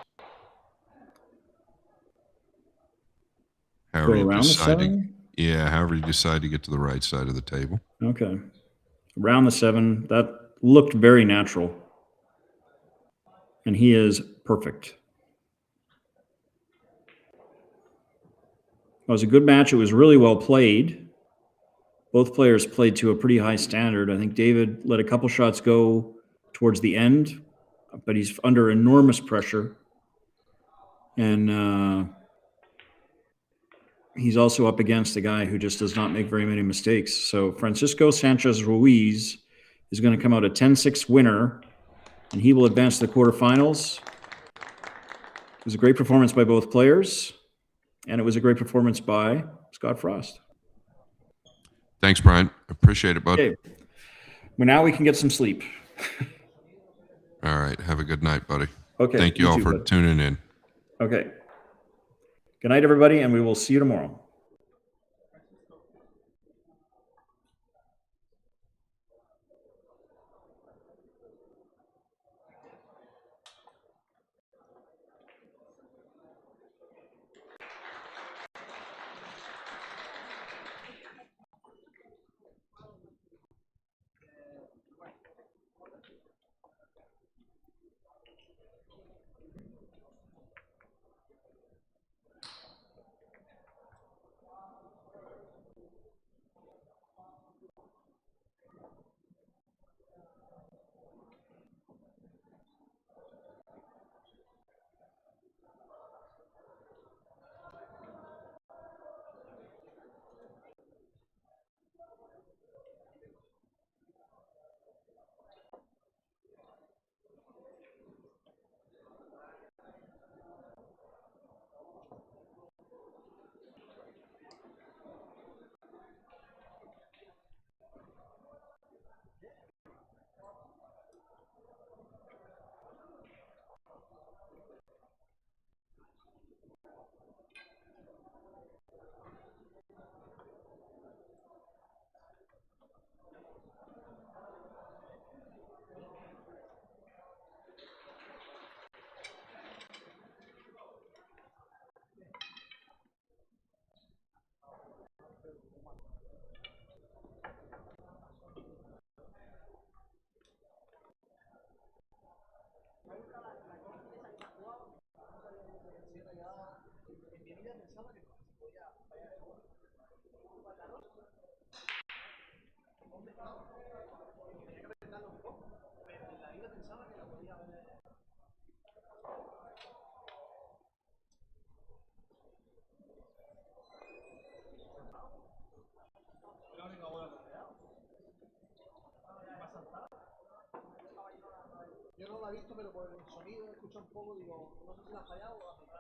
However Go you around the decide to, 7? yeah, however you decide to get to the right side of the table. Okay. Around the 7. That looked very natural. And he is perfect. It was a good match. It was really well played. Both players played to a pretty high standard. I think David let a couple shots go towards the end, but he's under enormous pressure. And he's also up against a guy who just does not make very many mistakes. So Francisco Sanchez Ruiz is going to come out a 10-6 winner, and he will advance to the quarterfinals. It was a great performance by both players, and it was a great performance by Scott Frost. Thanks, Brian. Appreciate it, bud. Okay. Well, now we can get some sleep. All right. Have a good night, buddy. Bye. Okay. Thank you all too, for bud. tuning in. Okay. Good night, everybody, and we will see you tomorrow. Yo no la he visto, pero por el sonido he escuchado un poco, digo, no sé si la ha fallado o la ha fallado.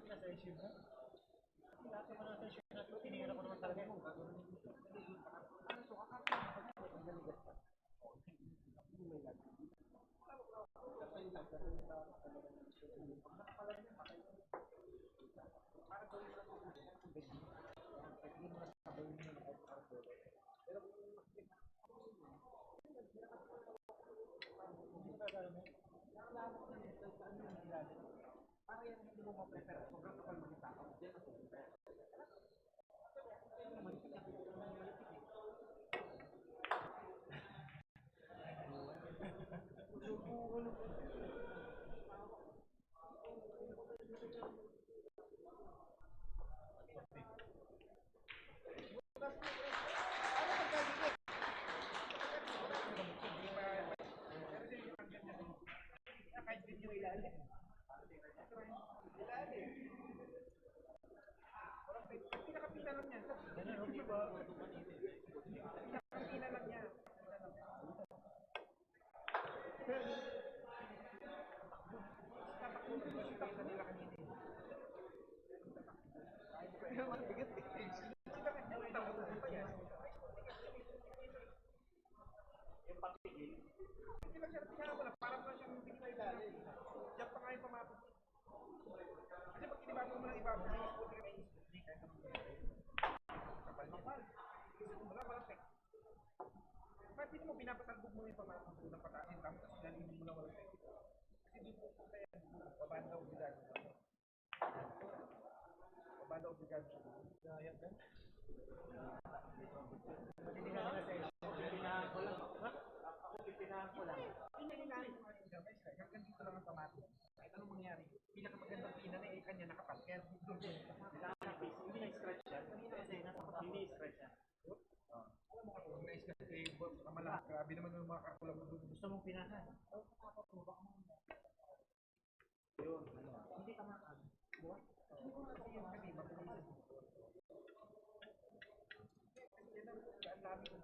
pinasession mo. Lahat naman ng session na ito, tinira ko naman talaga yung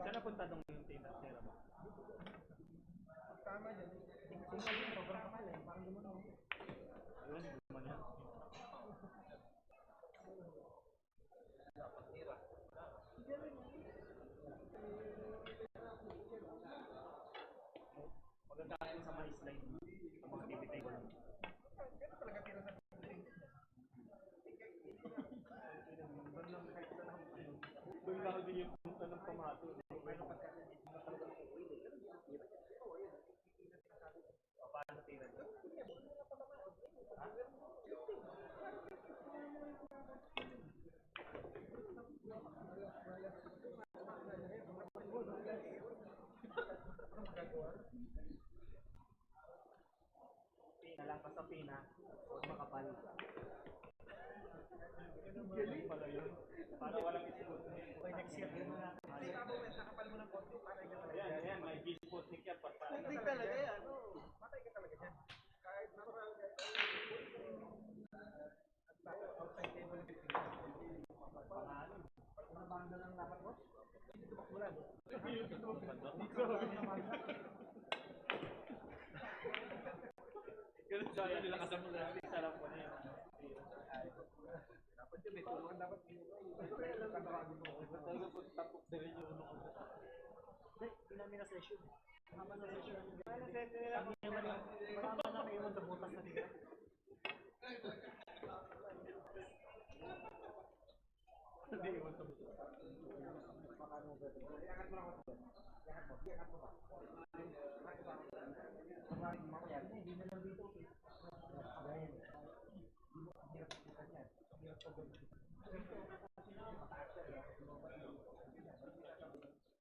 Saan napunta nung yung team na tira mo? Tama dyan. Sobrang kapal eh. Parang gumano. Ayun, gumano yan. Maganda kayo sa mga slide mo. Sa mga TV table. Pero talaga tira sa doon lang din yung punta ng pamato. Paano ka talaga paano tira ito? Pina lang sa pina. Huwag makapal. Galing pala yun. Para walang isipot. Okay, next year. Hindi ka mo, nakapal mo ng konti. Patay ka talaga. Ayan, may G-Sputnik yan. Patay talaga yan. Patay ka talaga yan. Kahit natural ka. At tayo, outside table ng 15. Pangalan. Pag unabanda lang dapat mo, hindi ito bakulan. Dito. Ganun siya, nila kasama na. Sarap ko na yun. Dapat yun, may tulungan dapat. Talaga pag tapok na rin yung ano ko. Hindi, pinami na session. Haba na session. Kami naman yung marama na may iwan sa butas na nila. Hindi iwan sa butas. Iangat mo lang ako. Iangat mo ba? Hindi na lang dito. Dahil, hindi mo hirap kita niyan. Hirap ko